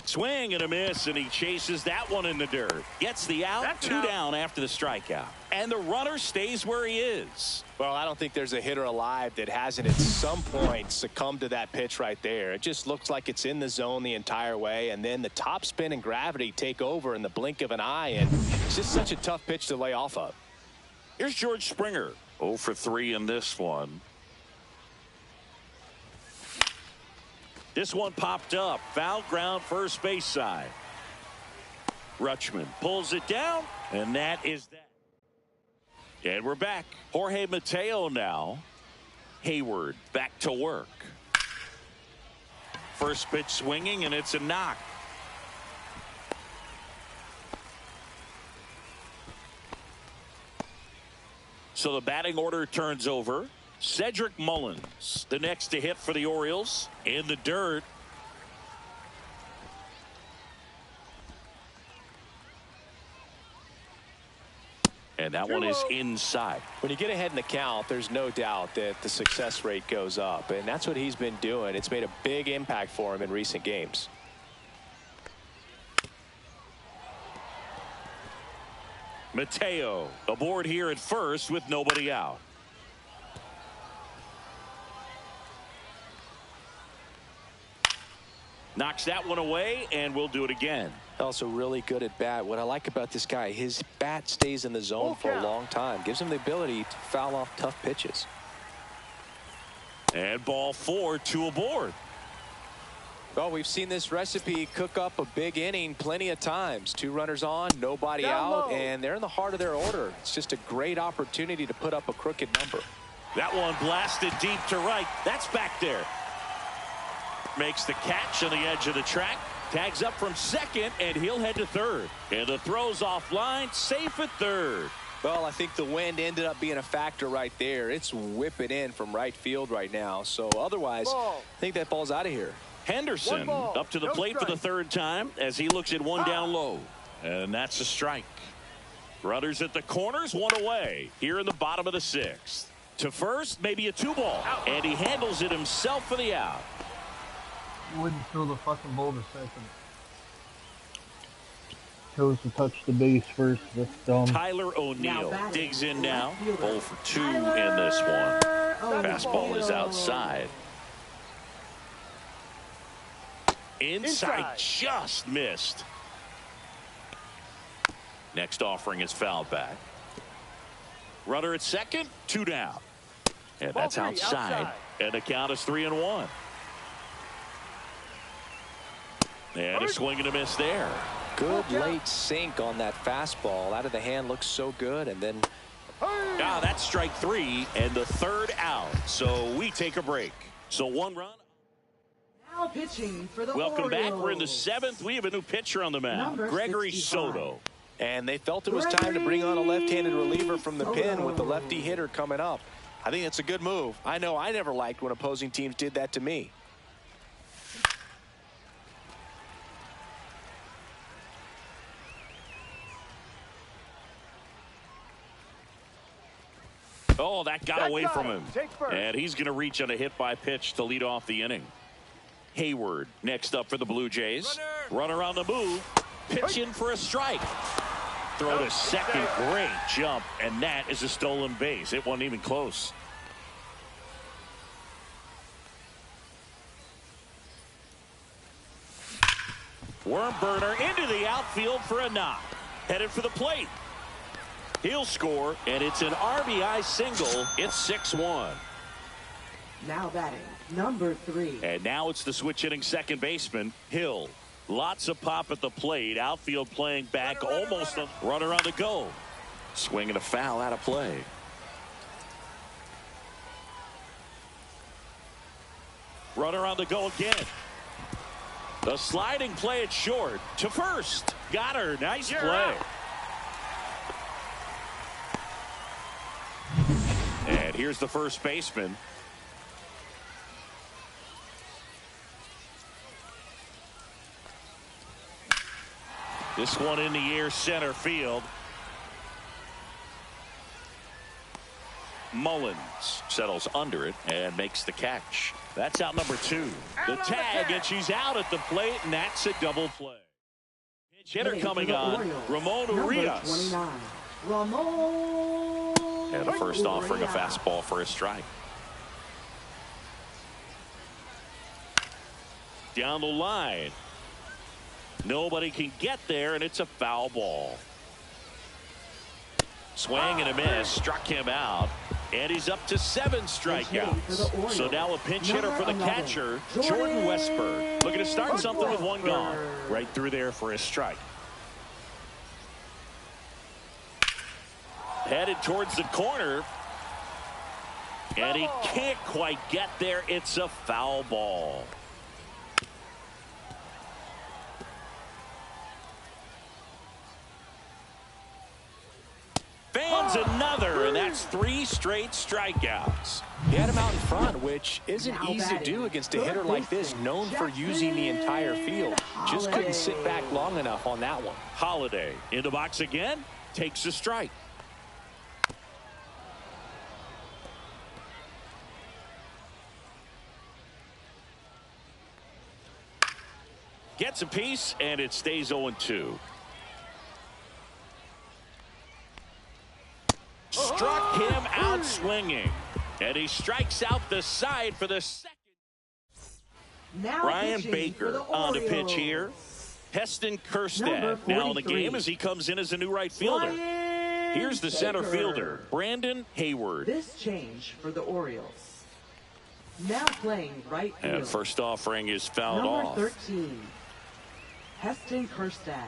Swing and a miss, and he chases that one in the dirt. Gets the out. That's 2 down after the strikeout. And the runner stays where he is. Well, I don't think there's a hitter alive that hasn't at some point succumbed to that pitch right there. It just looks like it's in the zone the entire way, and then the top spin and gravity take over in the blink of an eye, and it's just such a tough pitch to lay off of. Here's George Springer. 0 for 3 in this one. This one popped up. Foul ground, first base side. Rutschman pulls it down, and that is that. And we're back. Jorge Mateo now. Hayward back to work. First pitch swinging, and it's a knock. So the batting order turns over. Cedric Mullins, the next to hit for the Orioles, in the dirt. And that one is inside. When you get ahead in the count, there's no doubt that the success rate goes up, and that's what he's been doing. It's made a big impact for him in recent games. Mateo aboard here at first with nobody out. Knocks that one away, and we'll do it again. Also really good at bat. What I like about this guy, his bat stays in the zone for a long time. Gives him the ability to foul off tough pitches. And ball 4, 2 aboard. Well, we've seen this recipe cook up a big inning plenty of times. 2 runners on, nobody out, and they're in the heart of their order. It's just a great opportunity to put up a crooked number. That one blasted deep to right. That's back there. Makes the catch on the edge of the track. Tags up from second, and he'll head to third. And the throw's offline, safe at third. Well, I think the wind ended up being a factor right there. It's whipping in from right field right now. So otherwise, I think that ball's out of here. Henderson up to the plate for the third time as he looks at one down low. And that's a strike. Runners at the corners, 1 away here in the bottom of the 6th. To first, maybe a 2-ball. And he handles it himself for the out. Wouldn't throw the fucking ball to second. Chose to touch the base first. That's dumb. Tyler O'Neill digs in now. 0 for 2 in this one. Fastball is outside. Inside just missed. Next offering is fouled back. Runner at second, 2 down. And that's outside. And the count is 3-1. And a swing and a miss there. Good late sink on that fastball. Out of the hand, looks so good. And then that's strike 3 and the 3rd out. So we take a break. So 1 run. Now pitching for the Welcome Orioles. back. We're in the 7th. We have a new pitcher on the mound. Number Gregory 65. Soto. And they felt it was time to bring on a left-handed reliever from the pen with the lefty hitter coming up. I think it's a good move. I know I never liked when opposing teams did that to me. Oh, that got away from him. And he's going to reach on a hit by pitch to lead off the inning. Hayward next up for the Blue Jays. Runner on the move. Pitch in for a strike. Throw to second. Great jump. And that is a stolen base. It wasn't even close. Worm burner into the outfield for a knock. Headed for the plate. He'll score, and it's an RBI single. It's 6-1. Now batting, number 3. And now it's the switch hitting second baseman, Hill. Lots of pop at the plate. Outfield playing back, almost a runner on the go. Swinging a foul out of play. Runner on the go again. The sliding play at short to first. Got her. Nice play. And here's the first baseman. This one in the air, center field. Mullins settles under it and makes the catch. That's out number 2. The tag, and she's out at the plate, and that's a double play. Pitch hitter coming on, Ramon Urias. And the first offering a fastball for a strike. Down the line. Nobody can get there, and it's a foul ball. Swing and a miss. Struck him out. And he's up to 7 strikeouts. So now a pinch hitter for the catcher, Jordan Westberg. Looking to start something with 1 gone. Right through there for a strike. headed towards the corner. And he can't quite get there. It's a foul ball. Fans another, and that's 3 straight strikeouts. He had him out in front, which isn't easy to do against a hitter like this, known for using the entire field. Just couldn't sit back long enough on that one. Holiday in the box again, takes a strike. Gets a piece, and it stays 0-2. Struck him out swinging. And he strikes out the side for the second. Now Brian pitching Baker for the on the pitch Orioles. here. Heston Number Kjerstad now in the 43. game as he comes in as a new right fielder. Brian Here's the center Baker. fielder, Brandon Hayward. This change for the Orioles. Now playing right field. And first offering is fouled Number off. 13, Heston Kjerstad.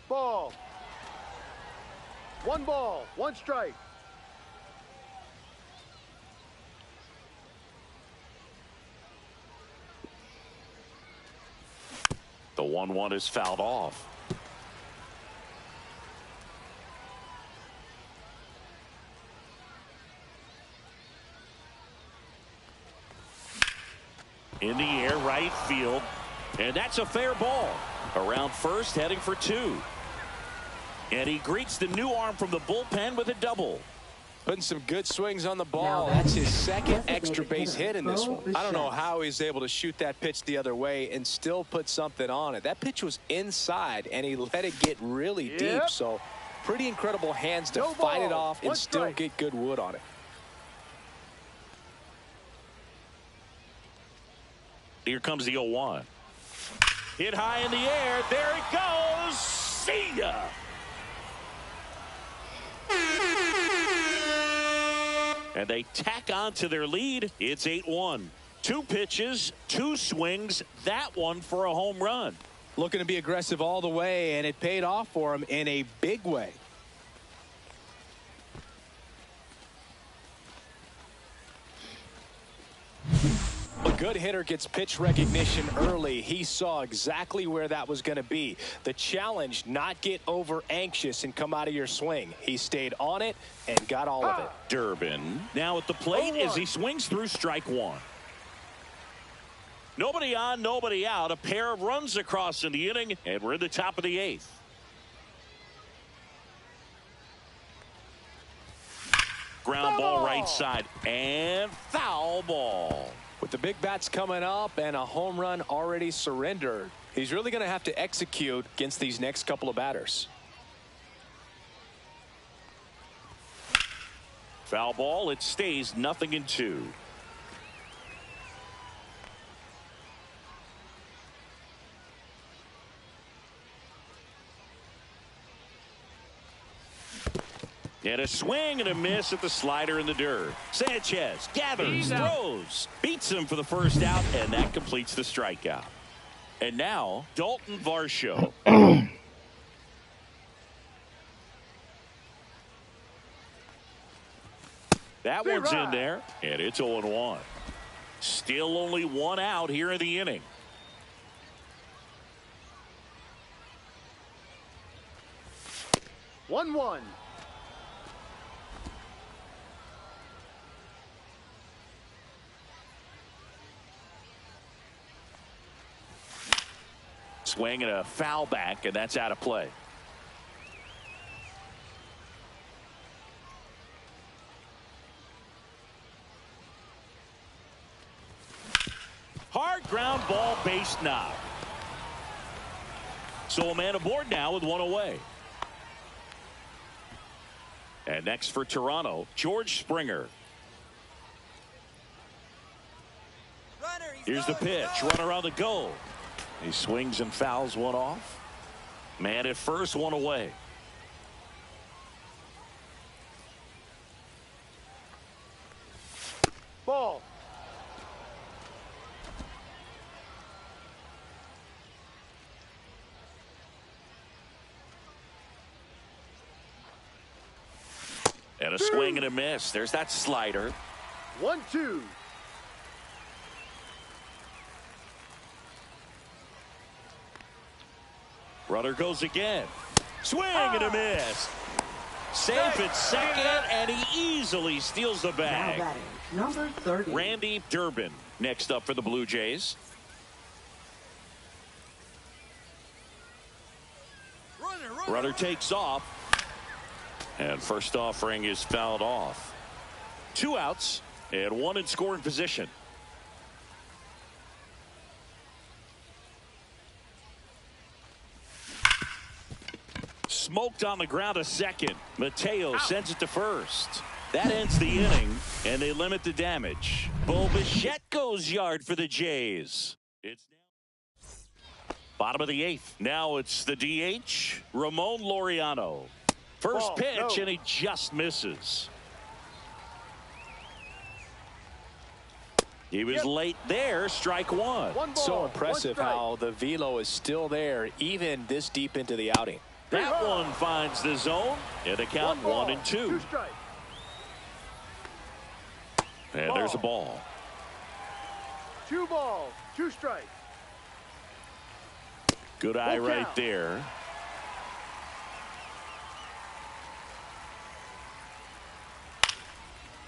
Ball. 1 ball, 1 strike. The 1-1 is fouled off. In the air, right field. And that's a fair ball. Around first, heading for 2. And he greets the new arm from the bullpen with a double. Putting some good swings on the ball. Now That's his that's second designated extra base hitter, hit in this Bo one. I don't know Bichette. how he's able to shoot that pitch the other way and still put something on it. That pitch was inside, and he let it get really deep. So pretty incredible hands to No fight it ball. off and 1 still strike. get good wood on it. Here comes the 0-1. Hit high in the air. There it goes. See ya. And they tack on to their lead. It's 8-1. 2 pitches, 2 swings. That one for a home run. Looking to be aggressive all the way, and it paid off for him in a big way. A good hitter gets pitch recognition early. He saw exactly where that was going to be. The challenge, not get over anxious and come out of your swing. He stayed on it and got all of it. Durbin now at the plate as he swings through strike 1. Nobody on, nobody out. A pair of runs across in the inning, and we're in the top of the 8th. Ground ball right side and foul ball. With the big bats coming up and a home run already surrendered, he's really going to have to execute against these next couple of batters. Foul ball. It stays 0-2. And a swing and a miss at the slider in the dirt. Sanchez gathers, throws, beats him for the first out, and that completes the strikeout. And now, Dalton Varsho. That one's in there, and it's 0-1. Still only 1 out here in the inning. One. Swing and a foul back, and that's out of play. Hard ground ball, base knock. So a man aboard now with 1 away. And next for Toronto, George Springer. Here's the pitch. Runner on the go. He swings and fouls one off. Man at first, 1 away. Ball. And a swing and a miss. There's that slider. 1-2. Runner goes again. Swing and a miss. Safe at second, and he easily steals the bag. Now batting, number 30. Randy Durbin next up for the Blue Jays. Runner takes off. And first offering is fouled off. 2 outs and 1 in scoring position. Smoked on the ground a second. Mateo sends it to first. That ends the inning, and they limit the damage. Bo Bichette goes yard for the Jays. It's now bottom of the 8th. Now it's the DH, Ramon Laureano. First pitch, and he just misses. He was late there, strike 1. So impressive how the velo is still there, even this deep into the outing. That one finds the zone, and the count 1-2. And there's a ball. 2 balls, 2 strikes. Good eye right there.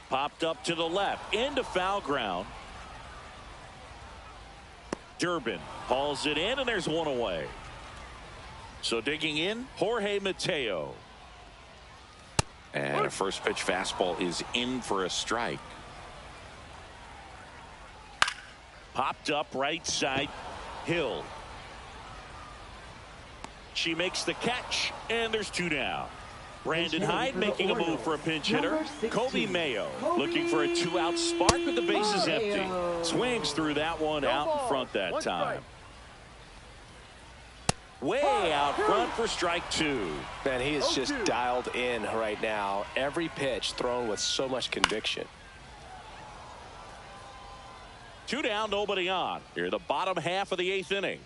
Popped up to the left, into foul ground. Durbin hauls it in, and there's 1 away. So digging in, Jorge Mateo. And a first pitch fastball is in for a strike. Popped up right side, Hill. She makes the catch, and there's 2 down. Brandon Hyde making a move for a pinch hitter. Kobe Mayo looking for a 2-out spark with the bases empty. Swings through that one out in front that time. Way out front for strike 2. Man, he is just dialed in right now. Every pitch thrown with so much conviction. 2 down, nobody on. Here, the bottom half of the 8th inning.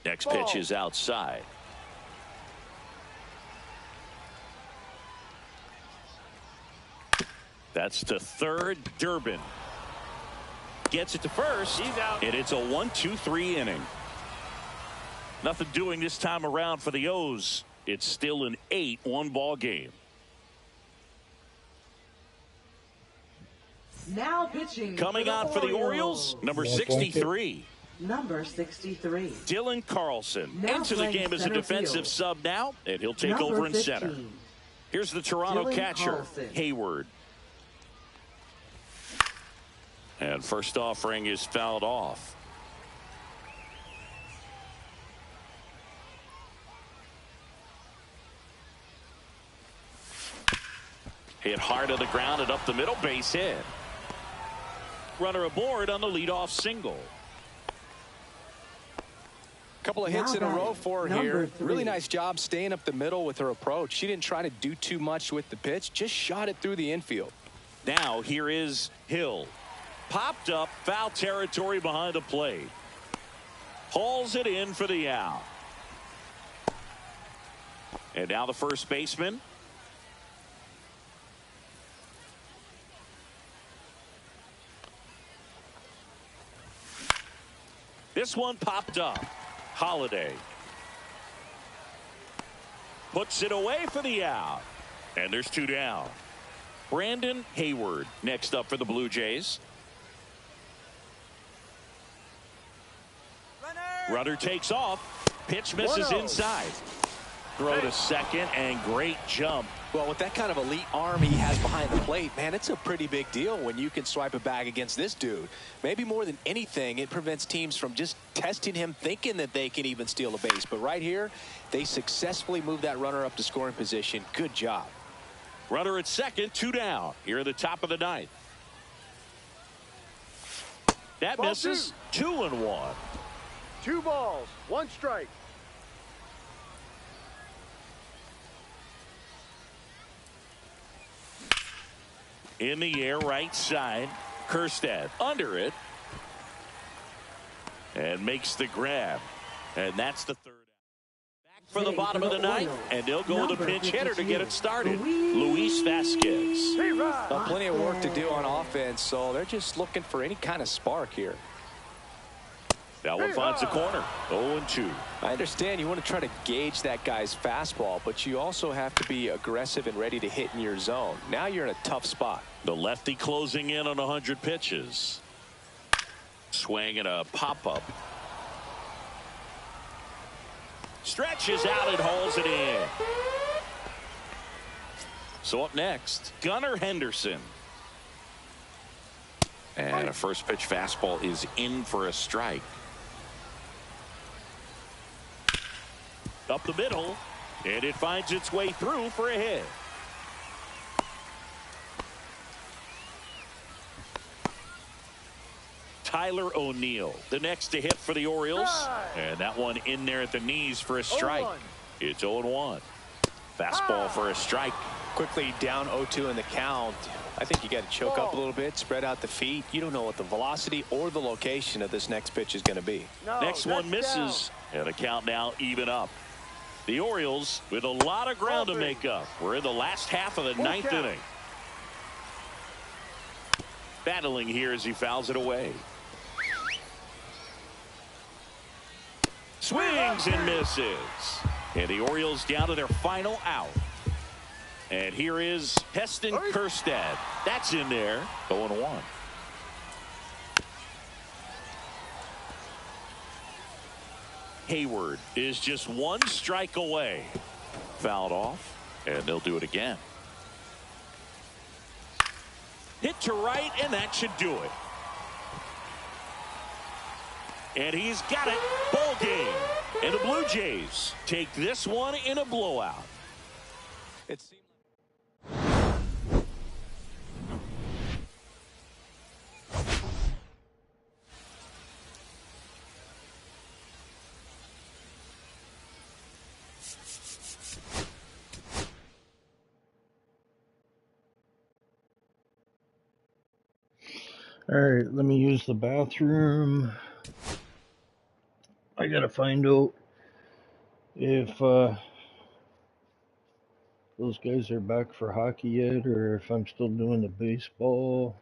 Next pitch is outside. That's to third. Durbin gets it to first. He's out. And it's a 1-2-3 inning. Nothing doing this time around for the O's. It's still an 8-1 ball game. Now pitching. Coming on for the Orioles, number 63. Number 63. Dylan Carlson Now into the playing game as a center defensive field. sub now, and he'll take Number over in 15. center. Here's the Toronto Dylan catcher, Carlson. Hayward. And first offering is fouled off. Hit hard to the ground and up the middle, base hit. Runner aboard on the leadoff single. Couple of hits in a row for her here. Really nice job staying up the middle with her approach. She didn't try to do too much with the pitch, just shot it through the infield. Now here is Hill. Popped up, foul territory behind the plate. Hauls it in for the out. And now the first baseman. This one popped up. Holiday puts it away for the out, and there's 2 down. Brandon Hayward next up for the Blue Jays. Runner takes off. Pitch misses inside. Throw to second, and great jump. Well, with that kind of elite arm he has behind the plate, man, it's a pretty big deal when you can swipe a bag against this dude. Maybe more than anything, it prevents teams from just testing him, thinking that they can even steal a base. But right here, they successfully moved that runner up to scoring position. Good job. Runner at second, 2 down. Here at the top of the 9th. That misses. 2-1. 2 balls, 1 strike. In the air, right side. Kerstad under it. And makes the grab. And that's the 3rd. Back for the bottom of the ninth, and they'll go with a pinch hitter to get it started. Luis Vasquez. Well, plenty of work to do on offense, so they're just looking for any kind of spark here. That one finds the corner. 0-2. I understand you want to try to gauge that guy's fastball, but you also have to be aggressive and ready to hit in your zone. Now you're in a tough spot. The lefty closing in on 100 pitches. Swing and a pop-up. Stretches out and hauls it in. So up next, Gunnar Henderson. And a first pitch fastball is in for a strike. Up the middle, and it finds its way through for a hit. Tyler O'Neill, the next to hit for the Orioles. And that one in there at the knees for a strike. It's 0-1. Fastball for a strike. Quickly down 0-2 in the count. I think you got to choke up a little bit, spread out the feet. You don't know what the velocity or the location of this next pitch is going to be. Next one misses, and the count now even up. The Orioles with a lot of ground to make up. We're in the last half of the ninth inning. Battling here as he fouls it away. Swings and misses. And the Orioles down to their final out. And here is Heston Kjerstad. That's in there. 0-1. Hayward is just one strike away. Fouled off, and they'll do it again. Hit to right, and that should do it. And he's got it. Ball game. And the Blue Jays take this one in a blowout. It seemed All right, let me use the bathroom. I gotta find out if those guys are back for hockey yet, or if I'm still doing the baseball.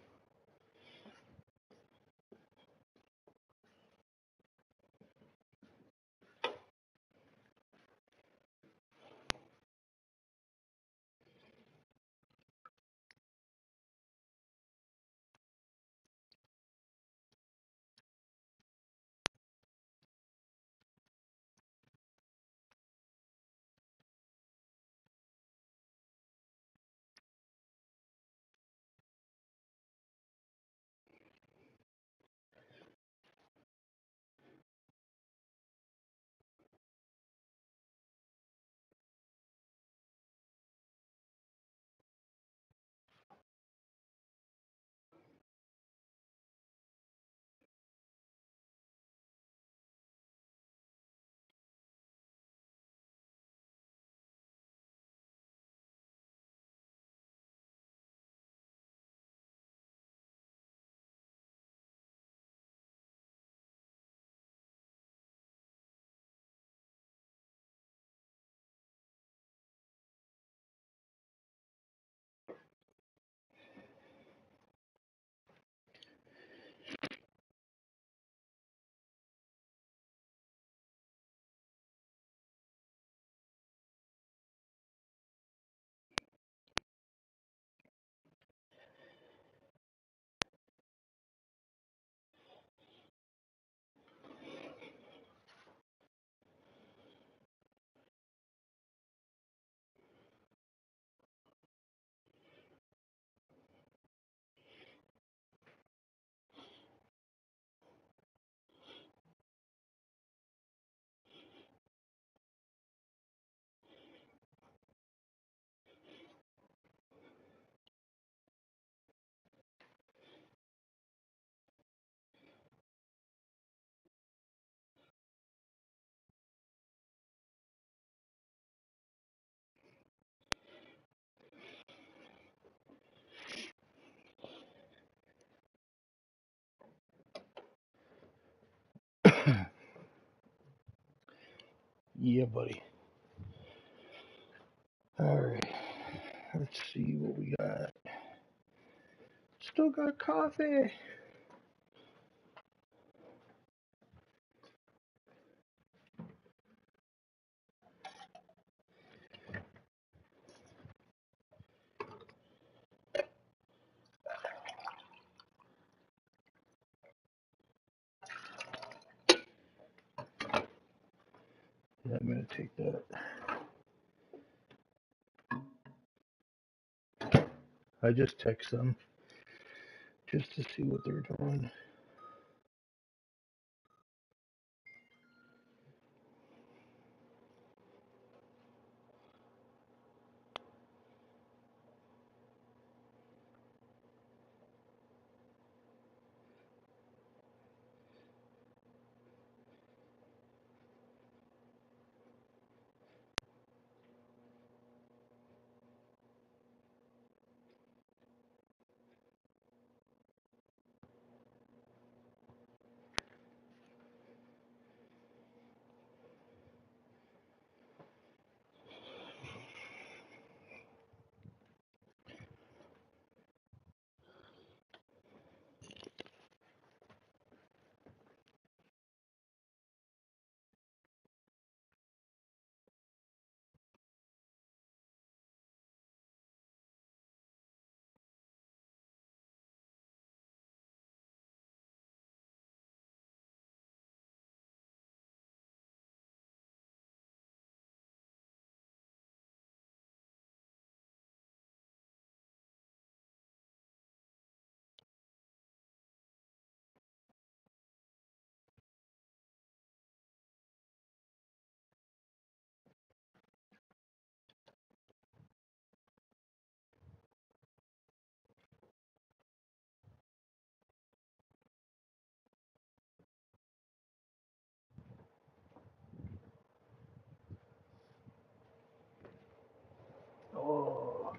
Yeah, buddy. Alright. Let's see what we got. Still got coffee. Yeah, I'm gonna take that. I just text them just to see what they're doing. Oh.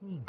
Mhm.